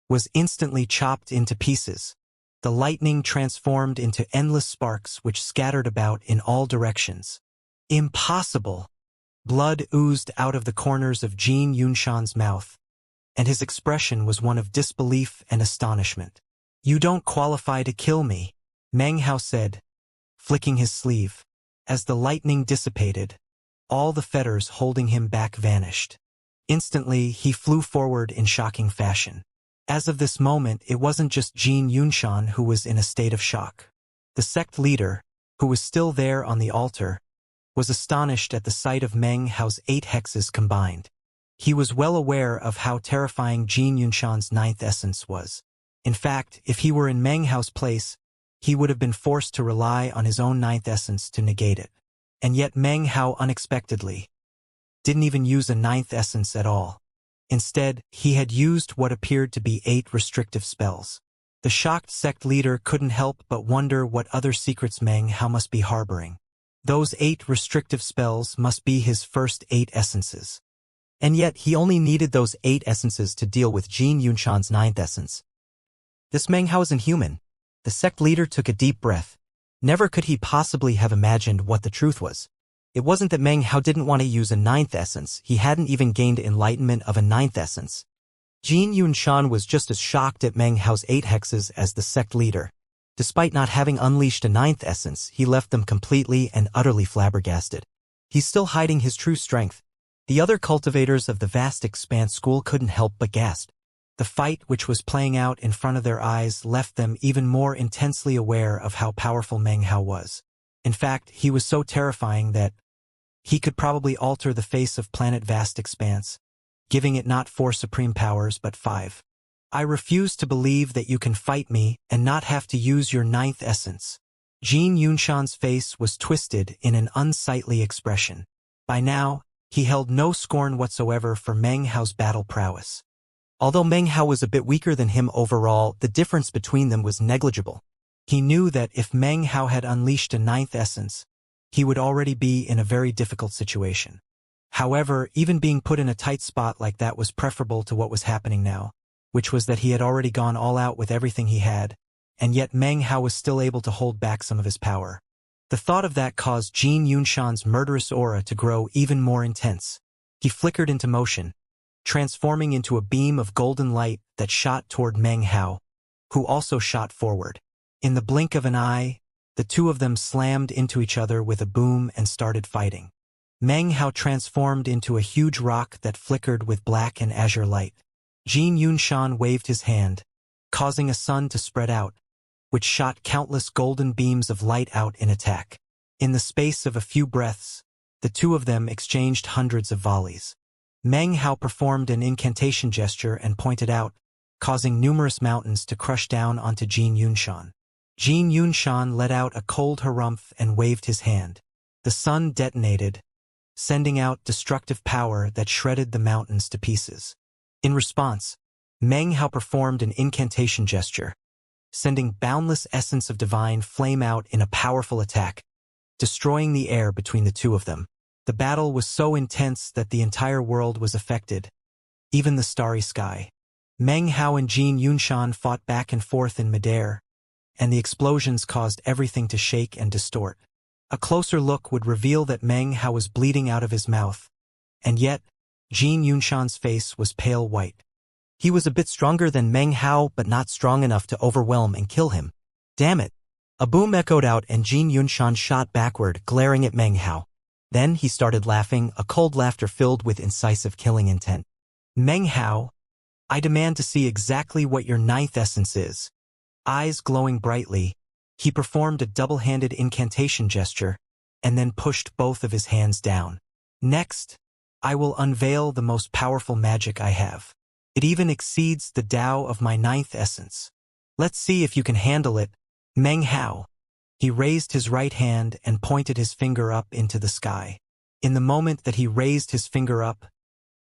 was instantly chopped into pieces. The lightning transformed into endless sparks which scattered about in all directions. Impossible! Blood oozed out of the corners of Jin Yunshan's mouth, and his expression was one of disbelief and astonishment. "You don't qualify to kill me," Meng Hao said, flicking his sleeve. As the lightning dissipated, all the fetters holding him back vanished. Instantly, he flew forward in shocking fashion. As of this moment, it wasn't just Jin Yunshan who was in a state of shock. The sect leader, who was still there on the altar, was astonished at the sight of Meng Hao's 8 hexes combined. He was well aware of how terrifying Jin Yunshan's 9th essence was. In fact, if he were in Meng Hao's place, he would have been forced to rely on his own 9th essence to negate it. And yet Meng Hao unexpectedly didn't even use a 9th essence at all. Instead, he had used what appeared to be 8 restrictive spells. The shocked sect leader couldn't help but wonder what other secrets Meng Hao must be harboring. Those 8 restrictive spells must be his first 8 essences. And yet he only needed those 8 essences to deal with Jin Yunshan's 9th essence. This Meng Hao isn't human. The sect leader took a deep breath. Never could he possibly have imagined what the truth was. It wasn't that Meng Hao didn't want to use a 9th essence, he hadn't even gained enlightenment of a 9th essence. Jin Yunshan was just as shocked at Meng Hao's 8 hexes as the sect leader. Despite not having unleashed a ninth essence, he left them completely and utterly flabbergasted. He's still hiding his true strength. The other cultivators of the vast expanse school couldn't help but gasp. The fight which was playing out in front of their eyes left them even more intensely aware of how powerful Meng Hao was. In fact, he was so terrifying that he could probably alter the face of planet vast expanse, giving it not 4 supreme powers but 5. I refuse to believe that you can fight me and not have to use your ninth essence. Jin Yunshan's face was twisted in an unsightly expression. By now, he held no scorn whatsoever for Meng Hao's battle prowess. Although Meng Hao was a bit weaker than him overall, the difference between them was negligible. He knew that if Meng Hao had unleashed a ninth essence, he would already be in a very difficult situation. However, even being put in a tight spot like that was preferable to what was happening now, which was that he had already gone all out with everything he had, and yet Meng Hao was still able to hold back some of his power. The thought of that caused Jin Yunshan's murderous aura to grow even more intense. He flickered into motion, transforming into a beam of golden light that shot toward Meng Hao, who also shot forward. In the blink of an eye, the two of them slammed into each other with a boom and started fighting. Meng Hao transformed into a huge rock that flickered with black and azure light. Jin Yunshan waved his hand, causing a sun to spread out, which shot countless golden beams of light out in attack. In the space of a few breaths, the two of them exchanged hundreds of volleys. Meng Hao performed an incantation gesture and pointed out, causing numerous mountains to crush down onto Jin Yunshan. Jin Yunshan let out a cold harumph and waved his hand. The sun detonated, sending out destructive power that shredded the mountains to pieces. In response, Meng Hao performed an incantation gesture, sending boundless essence of divine flame out in a powerful attack, destroying the air between the two of them. The battle was so intense that the entire world was affected, even the starry sky. Meng Hao and Jin Yunshan fought back and forth in midair, and the explosions caused everything to shake and distort. A closer look would reveal that Meng Hao was bleeding out of his mouth, and yet, Jin Yunshan's face was pale white. He was a bit stronger than Meng Hao, but not strong enough to overwhelm and kill him. Damn it! A boom echoed out and Jin Yunshan shot backward, glaring at Meng Hao. Then he started laughing, a cold laughter filled with incisive killing intent. Meng Hao, I demand to see exactly what your ninth essence is. Eyes glowing brightly, he performed a double-handed incantation gesture, and then pushed both of his hands down. Next, I will unveil the most powerful magic I have. It even exceeds the Tao of my ninth essence. Let's see if you can handle it, Meng Hao. He raised his right hand and pointed his finger up into the sky. In the moment that he raised his finger up,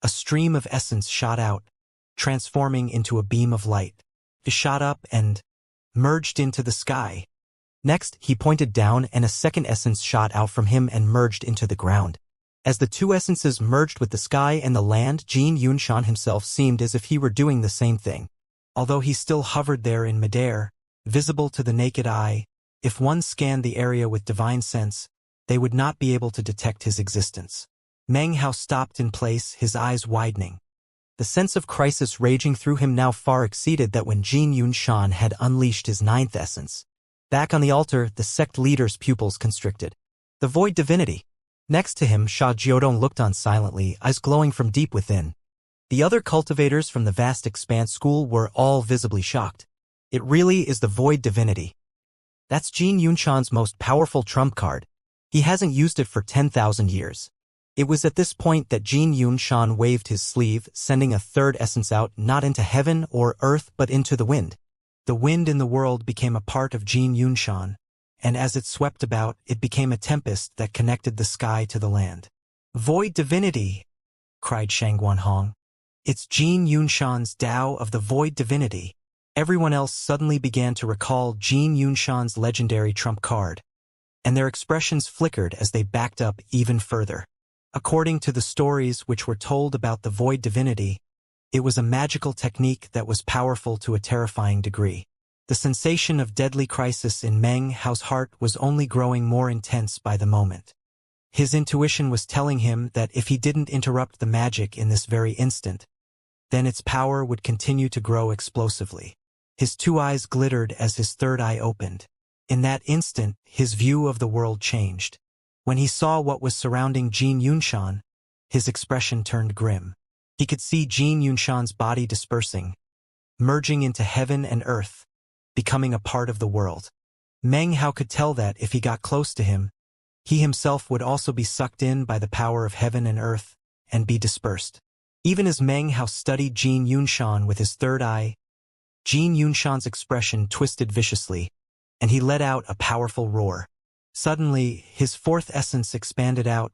a stream of essence shot out, transforming into a beam of light. It shot up and merged into the sky. Next, he pointed down and a second essence shot out from him and merged into the ground. As the two essences merged with the sky and the land, Jin Yunshan himself seemed as if he were doing the same thing. Although he still hovered there in midair, visible to the naked eye, if one scanned the area with divine sense, they would not be able to detect his existence. Meng Hao stopped in place, his eyes widening. The sense of crisis raging through him now far exceeded that when Jin Yunshan had unleashed his ninth essence. Back on the altar, the sect leader's pupils constricted. The void divinity. Next to him, Sha Jiodong looked on silently, eyes glowing from deep within. The other cultivators from the vast expanse school were all visibly shocked. It really is the void divinity. That's Jin Yunshan's most powerful trump card. He hasn't used it for 10,000 years. It was at this point that Jin Yunshan waved his sleeve, sending a third essence out, not into heaven or earth but into the wind. The wind in the world became a part of Jin Yunshan, and as it swept about, it became a tempest that connected the sky to the land. Void divinity! Cried Shangguan Hong. It's Jin Yunshan's Tao of the void divinity. Everyone else suddenly began to recall Jin Yunshan's legendary trump card, and their expressions flickered as they backed up even further. According to the stories which were told about the void divinity, it was a magical technique that was powerful to a terrifying degree. The sensation of deadly crisis in Meng Hao's heart was only growing more intense by the moment. His intuition was telling him that if he didn't interrupt the magic in this very instant, then its power would continue to grow explosively. His two eyes glittered as his third eye opened. In that instant, his view of the world changed. When he saw what was surrounding Jin Yunshan, his expression turned grim. He could see Jin Yunshan's body dispersing, merging into heaven and earth, becoming a part of the world. Meng Hao could tell that if he got close to him, he himself would also be sucked in by the power of heaven and earth and be dispersed. Even as Meng Hao studied Jin Yunshan with his third eye, Jin Yunshan's expression twisted viciously, and he let out a powerful roar. Suddenly, his fourth essence expanded out,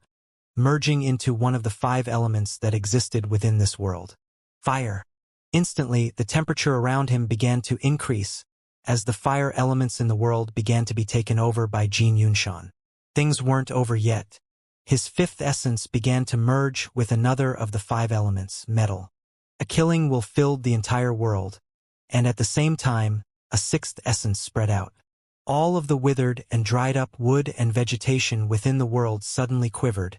merging into one of the 5 elements that existed within this world. Fire. Instantly, the temperature around him began to increase, as the fire elements in the world began to be taken over by Jin Yunshan. Things weren't over yet. His 5th essence began to merge with another of the 5 elements, metal. A killing will fill the entire world, and at the same time, a 6th essence spread out. All of the withered and dried up wood and vegetation within the world suddenly quivered,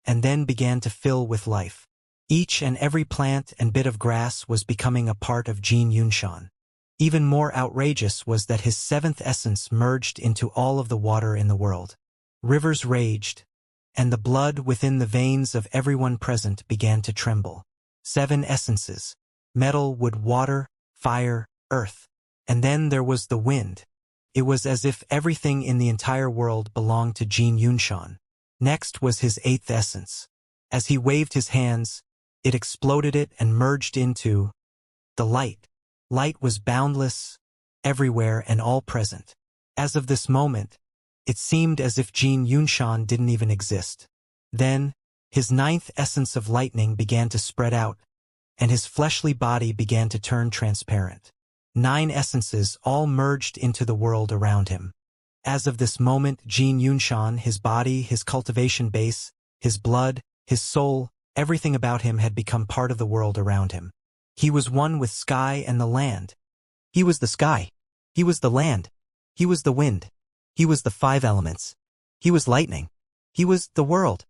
and then began to fill with life. Each and every plant and bit of grass was becoming a part of Jin Yunshan. Even more outrageous was that his 7th essence merged into all of the water in the world. Rivers raged, and the blood within the veins of everyone present began to tremble. 7 essences: metal, wood, water, fire, earth. And then there was the wind. It was as if everything in the entire world belonged to Jin Yunshan. Next was his 8th essence. As he waved his hands, it exploded it and merged into the light. Light was boundless, everywhere and all present. As of this moment, it seemed as if Jin Yunshan didn't even exist. Then, his 9th essence of lightning began to spread out, and his fleshly body began to turn transparent. 9 essences all merged into the world around him. As of this moment, Jin Yunshan, his body, his cultivation base, his blood, his soul, everything about him had become part of the world around him. He was one with sky and the land. He was the sky. He was the land. He was the wind. He was the 5 elements. He was lightning. He was the world.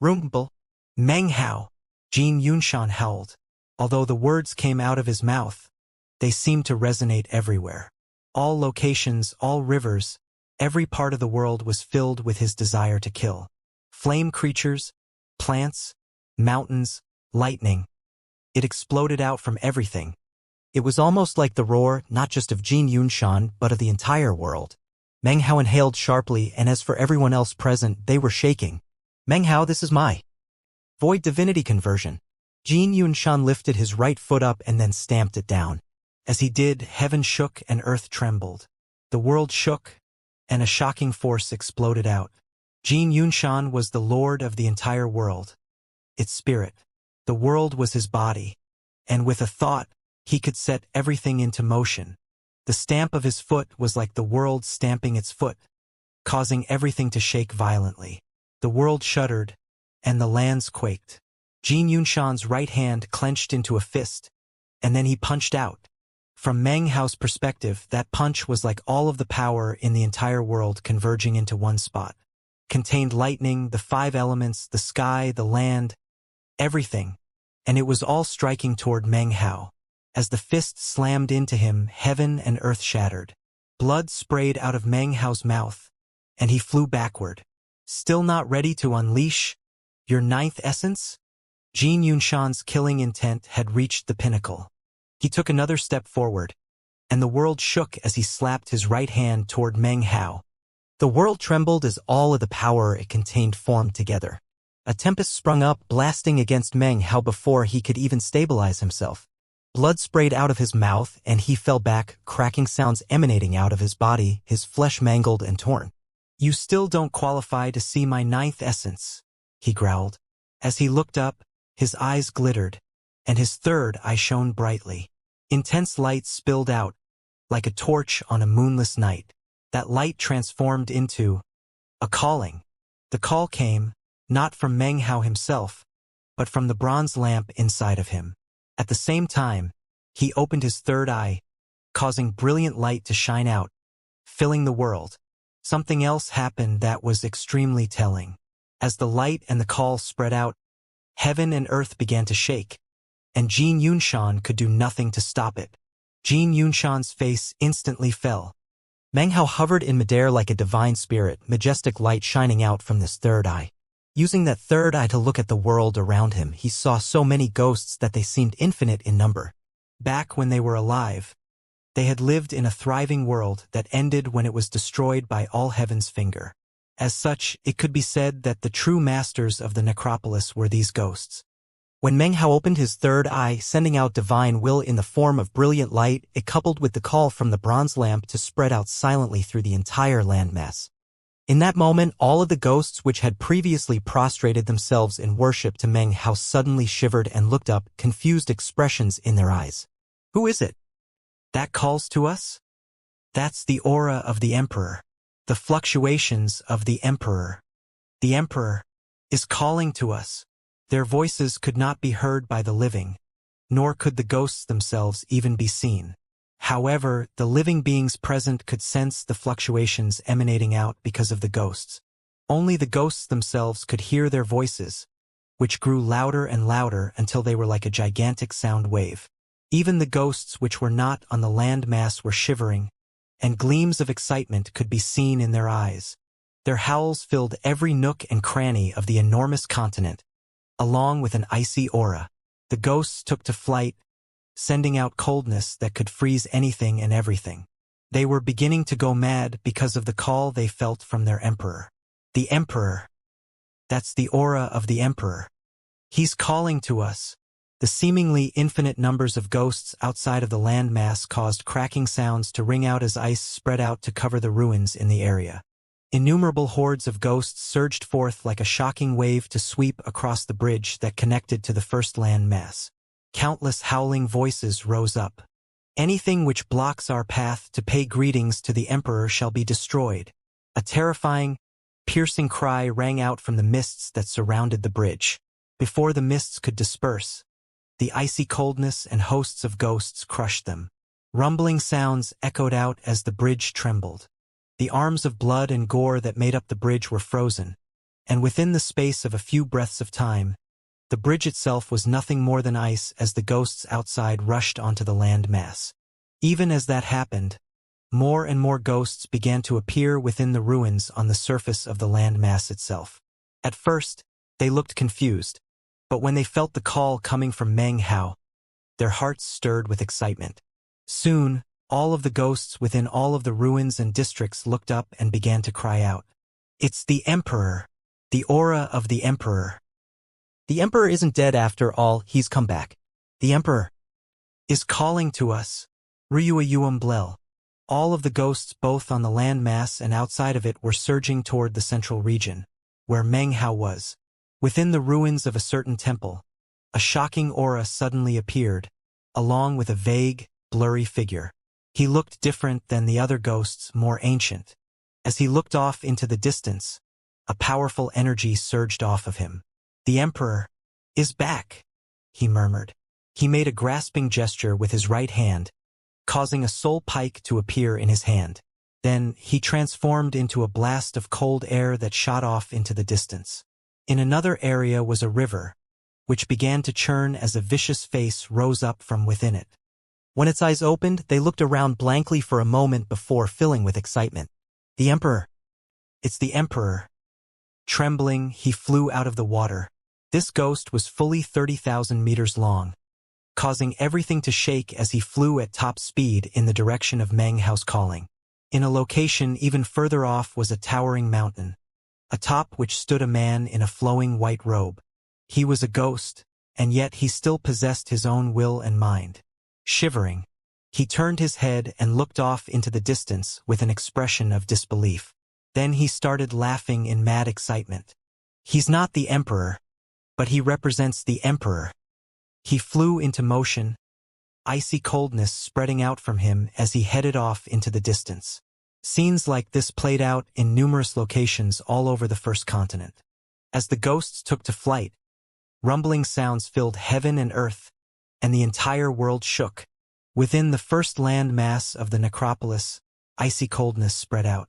Rumble. Meng Hao. Jin Yunshan howled. Although the words came out of his mouth, they seemed to resonate everywhere. All locations, all rivers, every part of the world was filled with his desire to kill. Flame creatures, plants, mountains, lightning. It exploded out from everything. It was almost like the roar, not just of Jin Yunshan, but of the entire world. Meng Hao inhaled sharply, and as for everyone else present, they were shaking. Meng Hao, this is my void divinity conversion. Jin Yunshan lifted his right foot up and then stamped it down. As he did, heaven shook and earth trembled. The world shook, and a shocking force exploded out. Jin Yunshan was the lord of the entire world. Its spirit. The world was his body, and with a thought, he could set everything into motion. The stamp of his foot was like the world stamping its foot, causing everything to shake violently. The world shuddered, and the lands quaked. Jin Yunshan's right hand clenched into a fist, and then he punched out. From Meng Hao's perspective, that punch was like all of the power in the entire world converging into one spot. Contained lightning, the 5 elements, the sky, the land, everything, and it was all striking toward Meng Hao. As the fist slammed into him, heaven and earth shattered. Blood sprayed out of Meng Hao's mouth, and he flew backward. Still not ready to unleash your 9th essence? Jin Yunshan's killing intent had reached the pinnacle. He took another step forward, and the world shook as he slapped his right hand toward Meng Hao. The world trembled as all of the power it contained formed together. A tempest sprung up, blasting against Meng Hao before he could even stabilize himself. Blood sprayed out of his mouth, and he fell back, cracking sounds emanating out of his body, his flesh mangled and torn. "You still don't qualify to see my 9th essence," he growled. As he looked up, his eyes glittered, and his third eye shone brightly. Intense light spilled out, like a torch on a moonless night. That light transformed into a calling. The call came, not from Meng Hao himself, but from the bronze lamp inside of him. At the same time, he opened his third eye, causing brilliant light to shine out, filling the world. Something else happened that was extremely telling. As the light and the call spread out, heaven and earth began to shake, and Jin Yunshan could do nothing to stop it. Jin Yunshan's face instantly fell. Meng Hao hovered in midair like a divine spirit, majestic light shining out from this third eye. Using that third eye to look at the world around him, he saw so many ghosts that they seemed infinite in number. Back when they were alive, they had lived in a thriving world that ended when it was destroyed by All Heaven's finger. As such, it could be said that the true masters of the necropolis were these ghosts. When Meng Hao opened his third eye, sending out divine will in the form of brilliant light, it coupled with the call from the bronze lamp to spread out silently through the entire landmass. In that moment, all of the ghosts which had previously prostrated themselves in worship to Meng Hao suddenly shivered and looked up, confused expressions in their eyes. Who is it that calls to us? That's the aura of the Emperor. The fluctuations of the Emperor. The Emperor is calling to us. Their voices could not be heard by the living, nor could the ghosts themselves even be seen. However, the living beings present could sense the fluctuations emanating out because of the ghosts. Only the ghosts themselves could hear their voices, which grew louder and louder until they were like a gigantic sound wave. Even the ghosts which were not on the land mass were shivering, and gleams of excitement could be seen in their eyes. Their howls filled every nook and cranny of the enormous continent. Along with an icy aura, the ghosts took to flight, sending out coldness that could freeze anything and everything. They were beginning to go mad because of the call they felt from their Emperor. The Emperor. That's the aura of the Emperor. He's calling to us. The seemingly infinite numbers of ghosts outside of the landmass caused cracking sounds to ring out as ice spread out to cover the ruins in the area. Innumerable hordes of ghosts surged forth like a shocking wave to sweep across the bridge that connected to the first land mass. Countless howling voices rose up. Anything which blocks our path to pay greetings to the Emperor shall be destroyed. A terrifying, piercing cry rang out from the mists that surrounded the bridge. Before the mists could disperse, the icy coldness and hosts of ghosts crushed them. Rumbling sounds echoed out as the bridge trembled. The arms of blood and gore that made up the bridge were frozen, and within the space of a few breaths of time, the bridge itself was nothing more than ice as the ghosts outside rushed onto the land mass. Even as that happened, more and more ghosts began to appear within the ruins on the surface of the land mass itself. At first, they looked confused, but when they felt the call coming from Meng Hao, their hearts stirred with excitement. Soon, all of the ghosts within all of the ruins and districts looked up and began to cry out. It's the Emperor, the aura of the Emperor. The Emperor isn't dead after all, he's come back. The Emperor is calling to us. Ryua Yuam Blel. All of the ghosts both on the land mass and outside of it were surging toward the central region, where Meng Hao was. Within the ruins of a certain temple, a shocking aura suddenly appeared, along with a vague, blurry figure. He looked different than the other ghosts, more ancient. As he looked off into the distance, a powerful energy surged off of him. The Emperor is back, he murmured. He made a grasping gesture with his right hand, causing a soul pike to appear in his hand. Then he transformed into a blast of cold air that shot off into the distance. In another area was a river, which began to churn as a vicious face rose up from within it. When its eyes opened, they looked around blankly for a moment before filling with excitement. The Emperor. It's the Emperor. Trembling, he flew out of the water. This ghost was fully 30,000 meters long, causing everything to shake as he flew at top speed in the direction of Meng Hao's calling. In a location even further off was a towering mountain, atop which stood a man in a flowing white robe. He was a ghost, and yet he still possessed his own will and mind. Shivering, he turned his head and looked off into the distance with an expression of disbelief. Then he started laughing in mad excitement. He's not the Emperor, but he represents the Emperor. He flew into motion, icy coldness spreading out from him as he headed off into the distance. Scenes like this played out in numerous locations all over the first continent. As the ghosts took to flight, rumbling sounds filled heaven and earth, and the entire world shook. Within the first land mass of the necropolis, icy coldness spread out.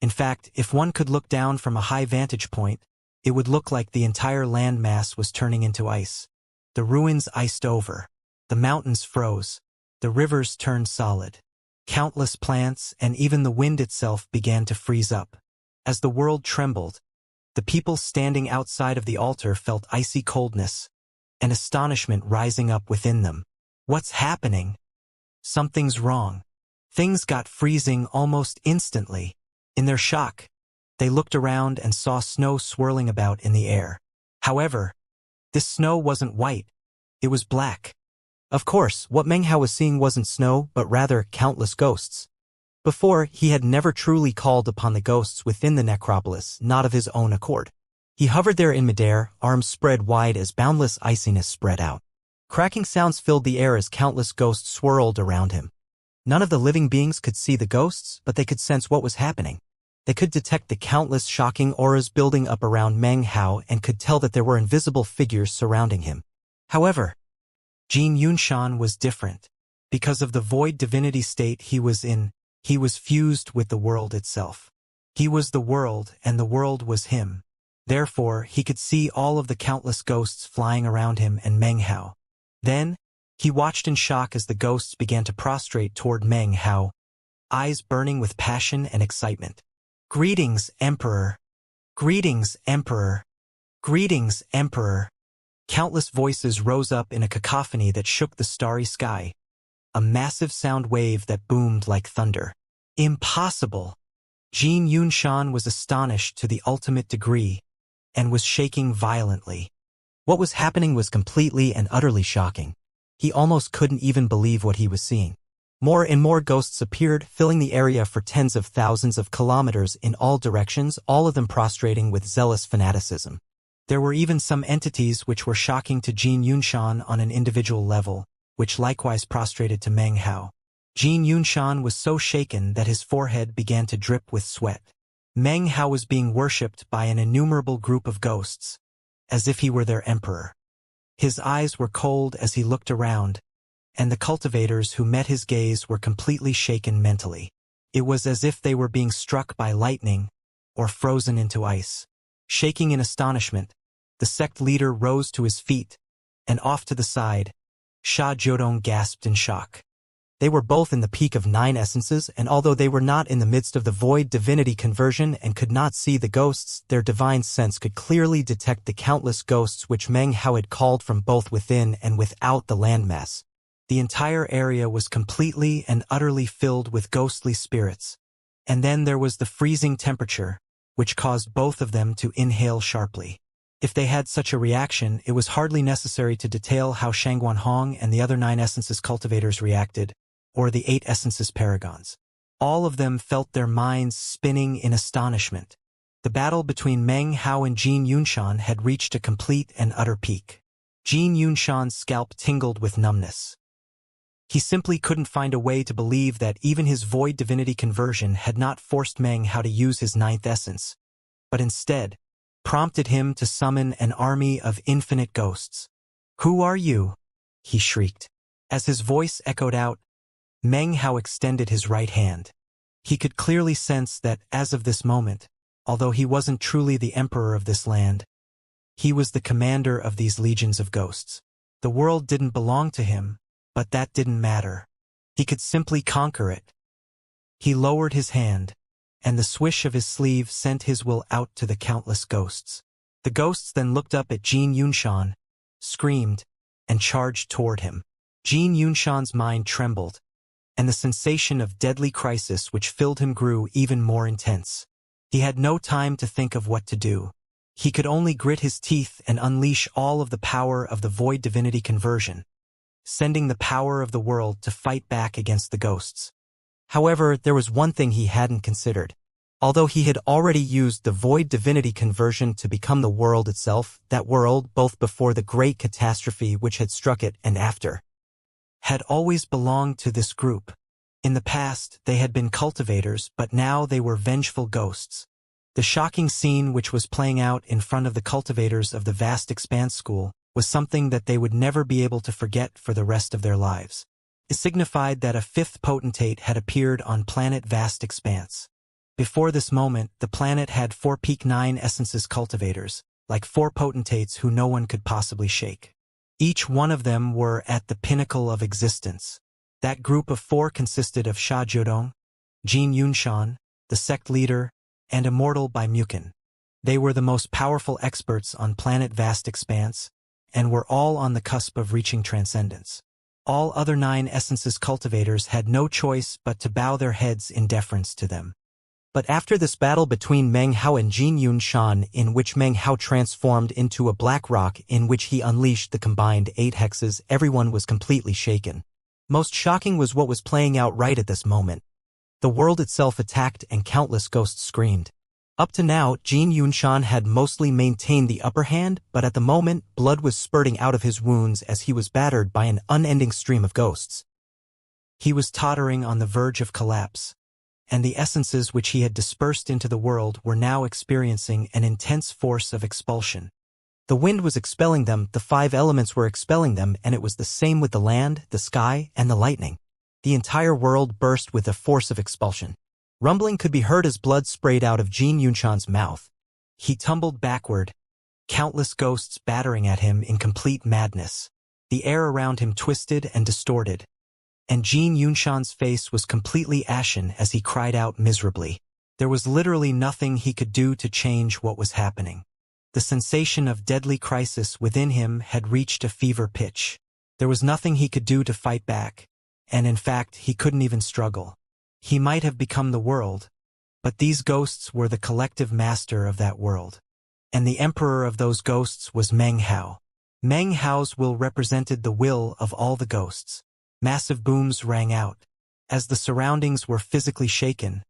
In fact, if one could look down from a high vantage point, it would look like the entire land mass was turning into ice. The ruins iced over. The mountains froze. The rivers turned solid. Countless plants and even the wind itself began to freeze up. As the world trembled, the people standing outside of the altar felt icy coldness and astonishment rising up within them. What's happening? Something's wrong. Things got freezing almost instantly. In their shock, they looked around and saw snow swirling about in the air. However, this snow wasn't white. It was black. Of course, what Meng Hao was seeing wasn't snow, but rather countless ghosts. Before, he had never truly called upon the ghosts within the necropolis, not of his own accord. He hovered there in midair, arms spread wide as boundless iciness spread out. Cracking sounds filled the air as countless ghosts swirled around him. None of the living beings could see the ghosts, but they could sense what was happening. They could detect the countless shocking auras building up around Meng Hao and could tell that there were invisible figures surrounding him. However, Jin Yunshan was different. Because of the void divinity state he was in, he was fused with the world itself. He was the world, and the world was him. Therefore, he could see all of the countless ghosts flying around him and Meng Hao. Then, he watched in shock as the ghosts began to prostrate toward Meng Hao, eyes burning with passion and excitement. "Greetings, Emperor! Greetings, Emperor! Greetings, Emperor!" Countless voices rose up in a cacophony that shook the starry sky. A massive sound wave that boomed like thunder. Impossible! Jin Yunshan was astonished to the ultimate degree and was shaking violently. What was happening was completely and utterly shocking. He almost couldn't even believe what he was seeing. More and more ghosts appeared, filling the area for tens of thousands of kilometers in all directions, all of them prostrating with zealous fanaticism. There were even some entities which were shocking to Jin Yunshan on an individual level, which likewise prostrated to Meng Hao. Jin Yunshan was so shaken that his forehead began to drip with sweat. Meng Hao was being worshipped by an innumerable group of ghosts, as if he were their emperor. His eyes were cold as he looked around, and the cultivators who met his gaze were completely shaken mentally. It was as if they were being struck by lightning or frozen into ice. Shaking in astonishment, the sect leader rose to his feet, and off to the side, Sha Jiudong gasped in shock. They were both in the peak of 9 essences, and although they were not in the midst of the void divinity conversion and could not see the ghosts, their divine sense could clearly detect the countless ghosts which Meng Hao had called from both within and without the landmass. The entire area was completely and utterly filled with ghostly spirits. And then there was the freezing temperature, which caused both of them to inhale sharply. If they had such a reaction, it was hardly necessary to detail how Shangguan Hong and the other 9 essences cultivators reacted, or the 8 essences paragons. All of them felt their minds spinning in astonishment. The battle between Meng Hao and Jin Yunshan had reached a complete and utter peak. Jin Yunshan's scalp tingled with numbness. He simply couldn't find a way to believe that even his void divinity conversion had not forced Meng Hao to use his 9th essence, but instead prompted him to summon an army of infinite ghosts. "Who are you?" he shrieked. As his voice echoed out, Meng Hao extended his right hand. He could clearly sense that, as of this moment, although he wasn't truly the emperor of this land, he was the commander of these legions of ghosts. The world didn't belong to him, but that didn't matter. He could simply conquer it. He lowered his hand, and the swish of his sleeve sent his will out to the countless ghosts. The ghosts then looked up at Jin Yunshan, screamed, and charged toward him. Jin Yunshan's mind trembled, and the sensation of deadly crisis which filled him grew even more intense. He had no time to think of what to do. He could only grit his teeth and unleash all of the power of the void divinity conversion, sending the power of the world to fight back against the ghosts. However, there was one thing he hadn't considered. Although he had already used the void divinity conversion to become the world itself, that world, both before the great catastrophe which had struck it and after, had always belonged to this group. In the past, they had been cultivators, but now they were vengeful ghosts. The shocking scene which was playing out in front of the cultivators of the Vast Expanse School was something that they would never be able to forget for the rest of their lives. It signified that a 5th potentate had appeared on planet Vast Expanse. Before this moment, the planet had 4 peak 9 essences cultivators, like 4 potentates who no one could possibly shake. Each one of them were at the pinnacle of existence. That group of 4 consisted of Sha Jiudong, Jin Yunshan, the sect leader, and Immortal by Mukin. They were the most powerful experts on planet Vast Expanse, and were all on the cusp of reaching transcendence. All other 9 essences cultivators had no choice but to bow their heads in deference to them. But after this battle between Meng Hao and Jin Yunshan, in which Meng Hao transformed into a black rock in which he unleashed the combined 8 hexes, everyone was completely shaken. Most shocking was what was playing out right at this moment. The world itself attacked and countless ghosts screamed. Up to now, Jin Yunshan had mostly maintained the upper hand, but at the moment, blood was spurting out of his wounds as he was battered by an unending stream of ghosts. He was tottering on the verge of collapse, and the essences which he had dispersed into the world were now experiencing an intense force of expulsion. The wind was expelling them, the 5 elements were expelling them, and it was the same with the land, the sky, and the lightning. The entire world burst with a force of expulsion. Rumbling could be heard as blood sprayed out of Jin Yunshan's mouth. He tumbled backward, countless ghosts battering at him in complete madness. The air around him twisted and distorted, and Jin Yunshan's face was completely ashen as he cried out miserably. There was literally nothing he could do to change what was happening. The sensation of deadly crisis within him had reached a fever pitch. There was nothing he could do to fight back, and in fact he couldn't even struggle. He might have become the world, but these ghosts were the collective master of that world. And the emperor of those ghosts was Meng Hao. Meng Hao's will represented the will of all the ghosts. Massive booms rang out. As the surroundings were physically shaken,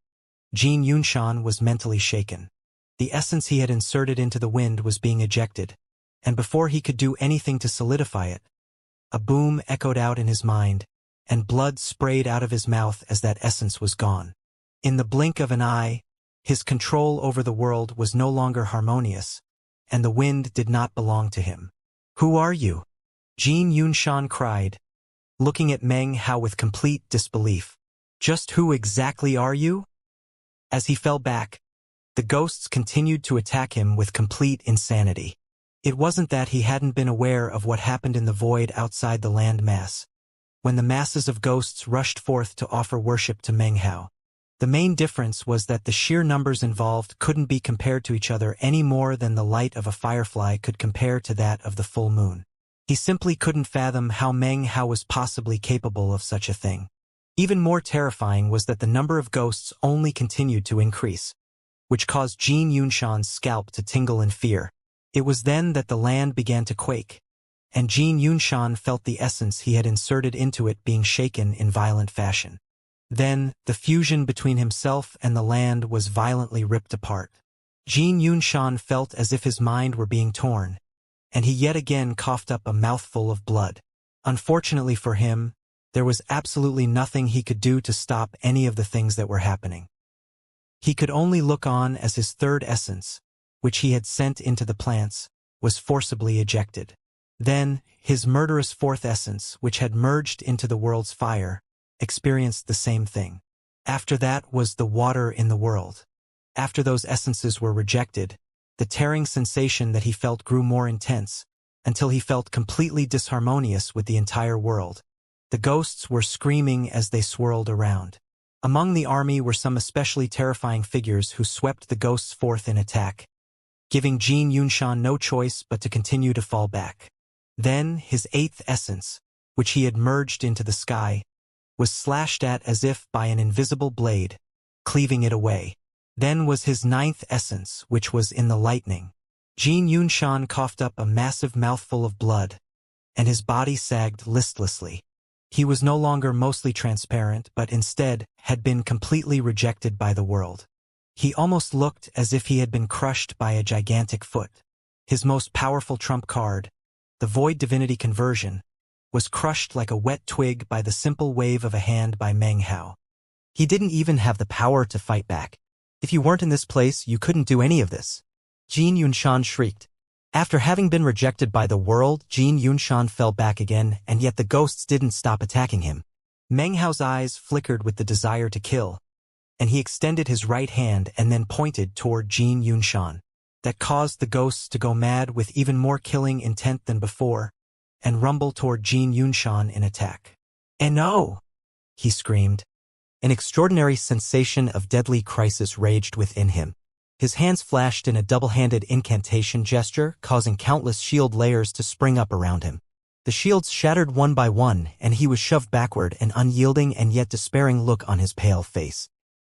Jin Yunshan was mentally shaken. The essence he had inserted into the wind was being ejected, and before he could do anything to solidify it, a boom echoed out in his mind, and blood sprayed out of his mouth as that essence was gone. In the blink of an eye, his control over the world was no longer harmonious, and the wind did not belong to him. "Who are you?" Jin Yunshan cried, looking at Meng Hao with complete disbelief. "Just who exactly are you?" As he fell back, the ghosts continued to attack him with complete insanity. It wasn't that he hadn't been aware of what happened in the void outside the land mass, when the masses of ghosts rushed forth to offer worship to Meng Hao. The main difference was that the sheer numbers involved couldn't be compared to each other any more than the light of a firefly could compare to that of the full moon. He simply couldn't fathom how Meng Hao was possibly capable of such a thing. Even more terrifying was that the number of ghosts only continued to increase, which caused Jin Yunshan's scalp to tingle in fear. It was then that the land began to quake, and Jin Yunshan felt the essence he had inserted into it being shaken in violent fashion. Then, the fusion between himself and the land was violently ripped apart. Jin Yunshan felt as if his mind were being torn, and he yet again coughed up a mouthful of blood. Unfortunately for him, there was absolutely nothing he could do to stop any of the things that were happening. He could only look on as his 3rd essence, which he had sent into the plants, was forcibly ejected. Then, his murderous 4th essence, which had merged into the world's fire, experienced the same thing. After that was the water in the world. After those essences were rejected, the tearing sensation that he felt grew more intense, until he felt completely disharmonious with the entire world. The ghosts were screaming as they swirled around. Among the army were some especially terrifying figures who swept the ghosts forth in attack, giving Jin Yunshan no choice but to continue to fall back. Then his 8th essence, which he had merged into the sky, was slashed at as if by an invisible blade, cleaving it away. Then was his 9th essence, which was in the lightning. Jin Yunshan coughed up a massive mouthful of blood, and his body sagged listlessly. He was no longer mostly transparent, but instead had been completely rejected by the world. He almost looked as if he had been crushed by a gigantic foot. His most powerful trump card, the Void Divinity Conversion, was crushed like a wet twig by the simple wave of a hand by Meng Hao. He didn't even have the power to fight back. "If you weren't in this place, you couldn't do any of this," Jin Yunshan shrieked. After having been rejected by the world, Jin Yunshan fell back again, and yet the ghosts didn't stop attacking him. Meng Hao's eyes flickered with the desire to kill, and he extended his right hand and then pointed toward Jin Yunshan. That caused the ghosts to go mad with even more killing intent than before, and rumble toward Jin Yunshan in attack. "And no!" he screamed. An extraordinary sensation of deadly crisis raged within him. His hands flashed in a double-handed incantation gesture, causing countless shield layers to spring up around him. The shields shattered one by one, and he was shoved backward, an unyielding and yet despairing look on his pale face.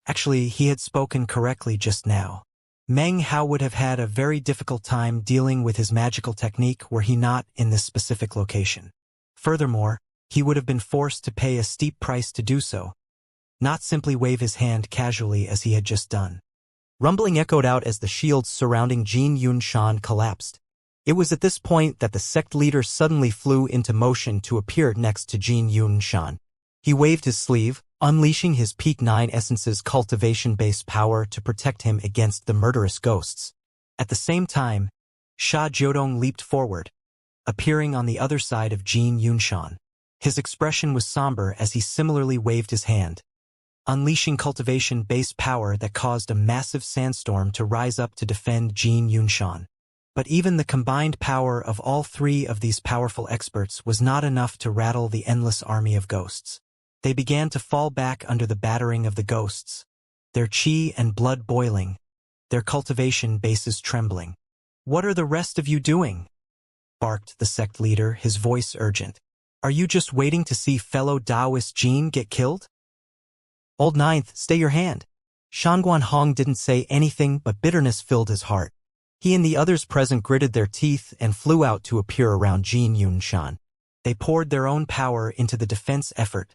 Actually, he had spoken correctly just now. Meng Hao would have had a very difficult time dealing with his magical technique were he not in this specific location. Furthermore, he would have been forced to pay a steep price to do so, not simply wave his hand casually as he had just done. Rumbling echoed out as the shields surrounding Jin Yunshan collapsed. It was at this point that the sect leader suddenly flew into motion to appear next to Jin Yunshan. He waved his sleeve, unleashing his Peak 9 Essence's cultivation-based power to protect him against the murderous ghosts. At the same time, Sha Jiodong leaped forward, appearing on the other side of Jin Yunshan. His expression was somber as he similarly waved his hand, unleashing cultivation-based power that caused a massive sandstorm to rise up to defend Jin Yunshan. But even the combined power of all three of these powerful experts was not enough to rattle the endless army of ghosts. They began to fall back under the battering of the ghosts, their chi and blood boiling, their cultivation bases trembling. "What are the rest of you doing?" barked the sect leader, his voice urgent. "Are you just waiting to see fellow Taoist Jin get killed?" "Old Ninth, stay your hand." Shanguan Hong didn't say anything, but bitterness filled his heart. He and the others present gritted their teeth and flew out to appear around Jin Yunshan. They poured their own power into the defense effort,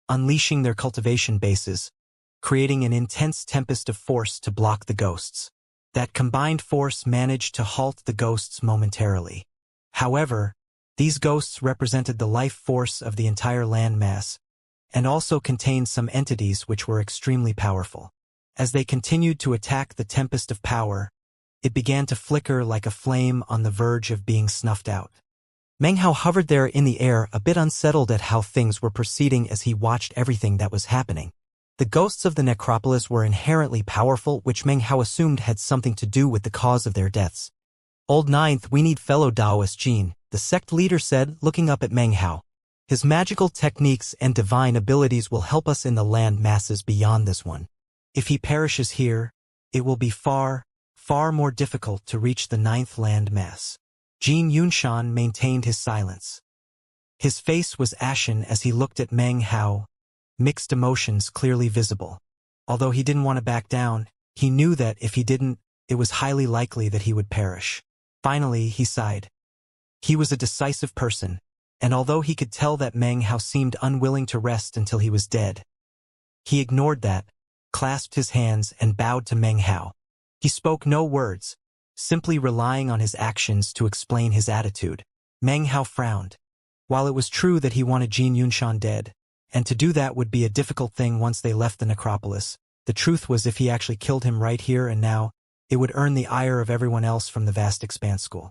unleashing their cultivation bases, creating an intense tempest of force to block the ghosts. That combined force managed to halt the ghosts momentarily. However, these ghosts represented the life force of the entire landmass, and also contained some entities which were extremely powerful. As they continued to attack the tempest of power, it began to flicker like a flame on the verge of being snuffed out. Meng Hao hovered there in the air, a bit unsettled at how things were proceeding as he watched everything that was happening. The ghosts of the necropolis were inherently powerful, which Meng Hao assumed had something to do with the cause of their deaths. "Old Ninth, we need fellow Taoist Jin," the sect leader said, looking up at Meng Hao. "His magical techniques and divine abilities will help us in the land masses beyond this one. If he perishes here, it will be far more difficult to reach the 9th land mass." Jin Yunshan maintained his silence. His face was ashen as he looked at Meng Hao, mixed emotions clearly visible. Although he didn't want to back down, he knew that if he didn't, it was highly likely that he would perish. Finally, he sighed. He was a decisive person, and although he could tell that Meng Hao seemed unwilling to rest until he was dead, he ignored that, clasped his hands and bowed to Meng Hao. He spoke no words, simply relying on his actions to explain his attitude. Meng Hao frowned. While it was true that he wanted Jin Yunshan dead, and to do that would be a difficult thing once they left the necropolis, the truth was if he actually killed him right here and now, it would earn the ire of everyone else from the vast expanse school.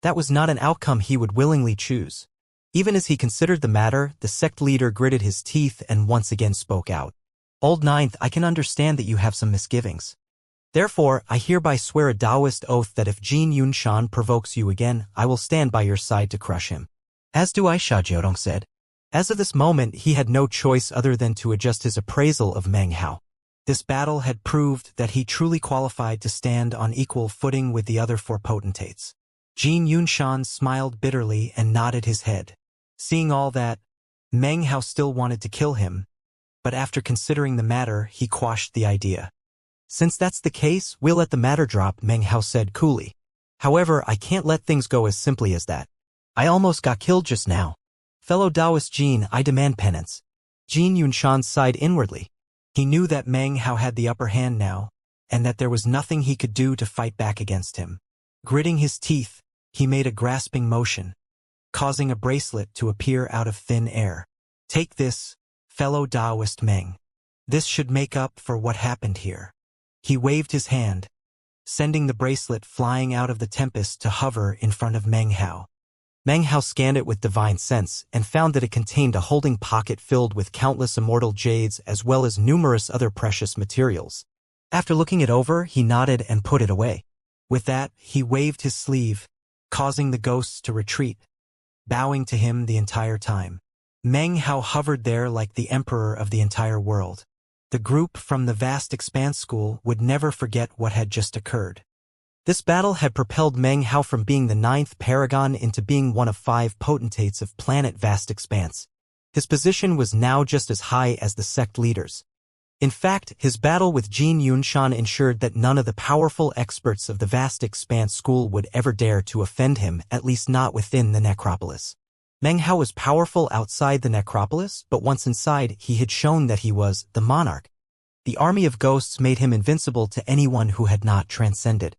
That was not an outcome he would willingly choose. Even as he considered the matter, the sect leader gritted his teeth and once again spoke out. "Old Ninth, I can understand that you have some misgivings. Therefore, I hereby swear a Taoist oath that if Jin Yunshan provokes you again, I will stand by your side to crush him." "As do I," Sha Jiodong said. As of this moment, he had no choice other than to adjust his appraisal of Meng Hao. This battle had proved that he truly qualified to stand on equal footing with the other four potentates. Jin Yunshan smiled bitterly and nodded his head. Seeing all that, Meng Hao still wanted to kill him, but after considering the matter, he quashed the idea. "Since that's the case, we'll let the matter drop," Meng Hao said coolly. "However, I can't let things go as simply as that. I almost got killed just now. Fellow Taoist Jin, I demand penance." Jin Yunshan sighed inwardly. He knew that Meng Hao had the upper hand now, and that there was nothing he could do to fight back against him. Gritting his teeth, he made a grasping motion, causing a bracelet to appear out of thin air. "Take this, fellow Taoist Meng. This should make up for what happened here." He waved his hand, sending the bracelet flying out of the tempest to hover in front of Meng Hao. Meng Hao scanned it with divine sense and found that it contained a holding pocket filled with countless immortal jades as well as numerous other precious materials. After looking it over, he nodded and put it away. With that, he waved his sleeve, causing the ghosts to retreat, bowing to him the entire time. Meng Hao hovered there like the emperor of the entire world. The group from the vast expanse school would never forget what had just occurred. This battle had propelled Meng Hao from being the 9th paragon into being one of 5 potentates of planet vast expanse. His position was now just as high as the sect leaders. In fact, his battle with Jin Yunshan ensured that none of the powerful experts of the vast expanse school would ever dare to offend him, at least not within the necropolis. Meng Hao was powerful outside the necropolis, but once inside, he had shown that he was the monarch. The army of ghosts made him invincible to anyone who had not transcended.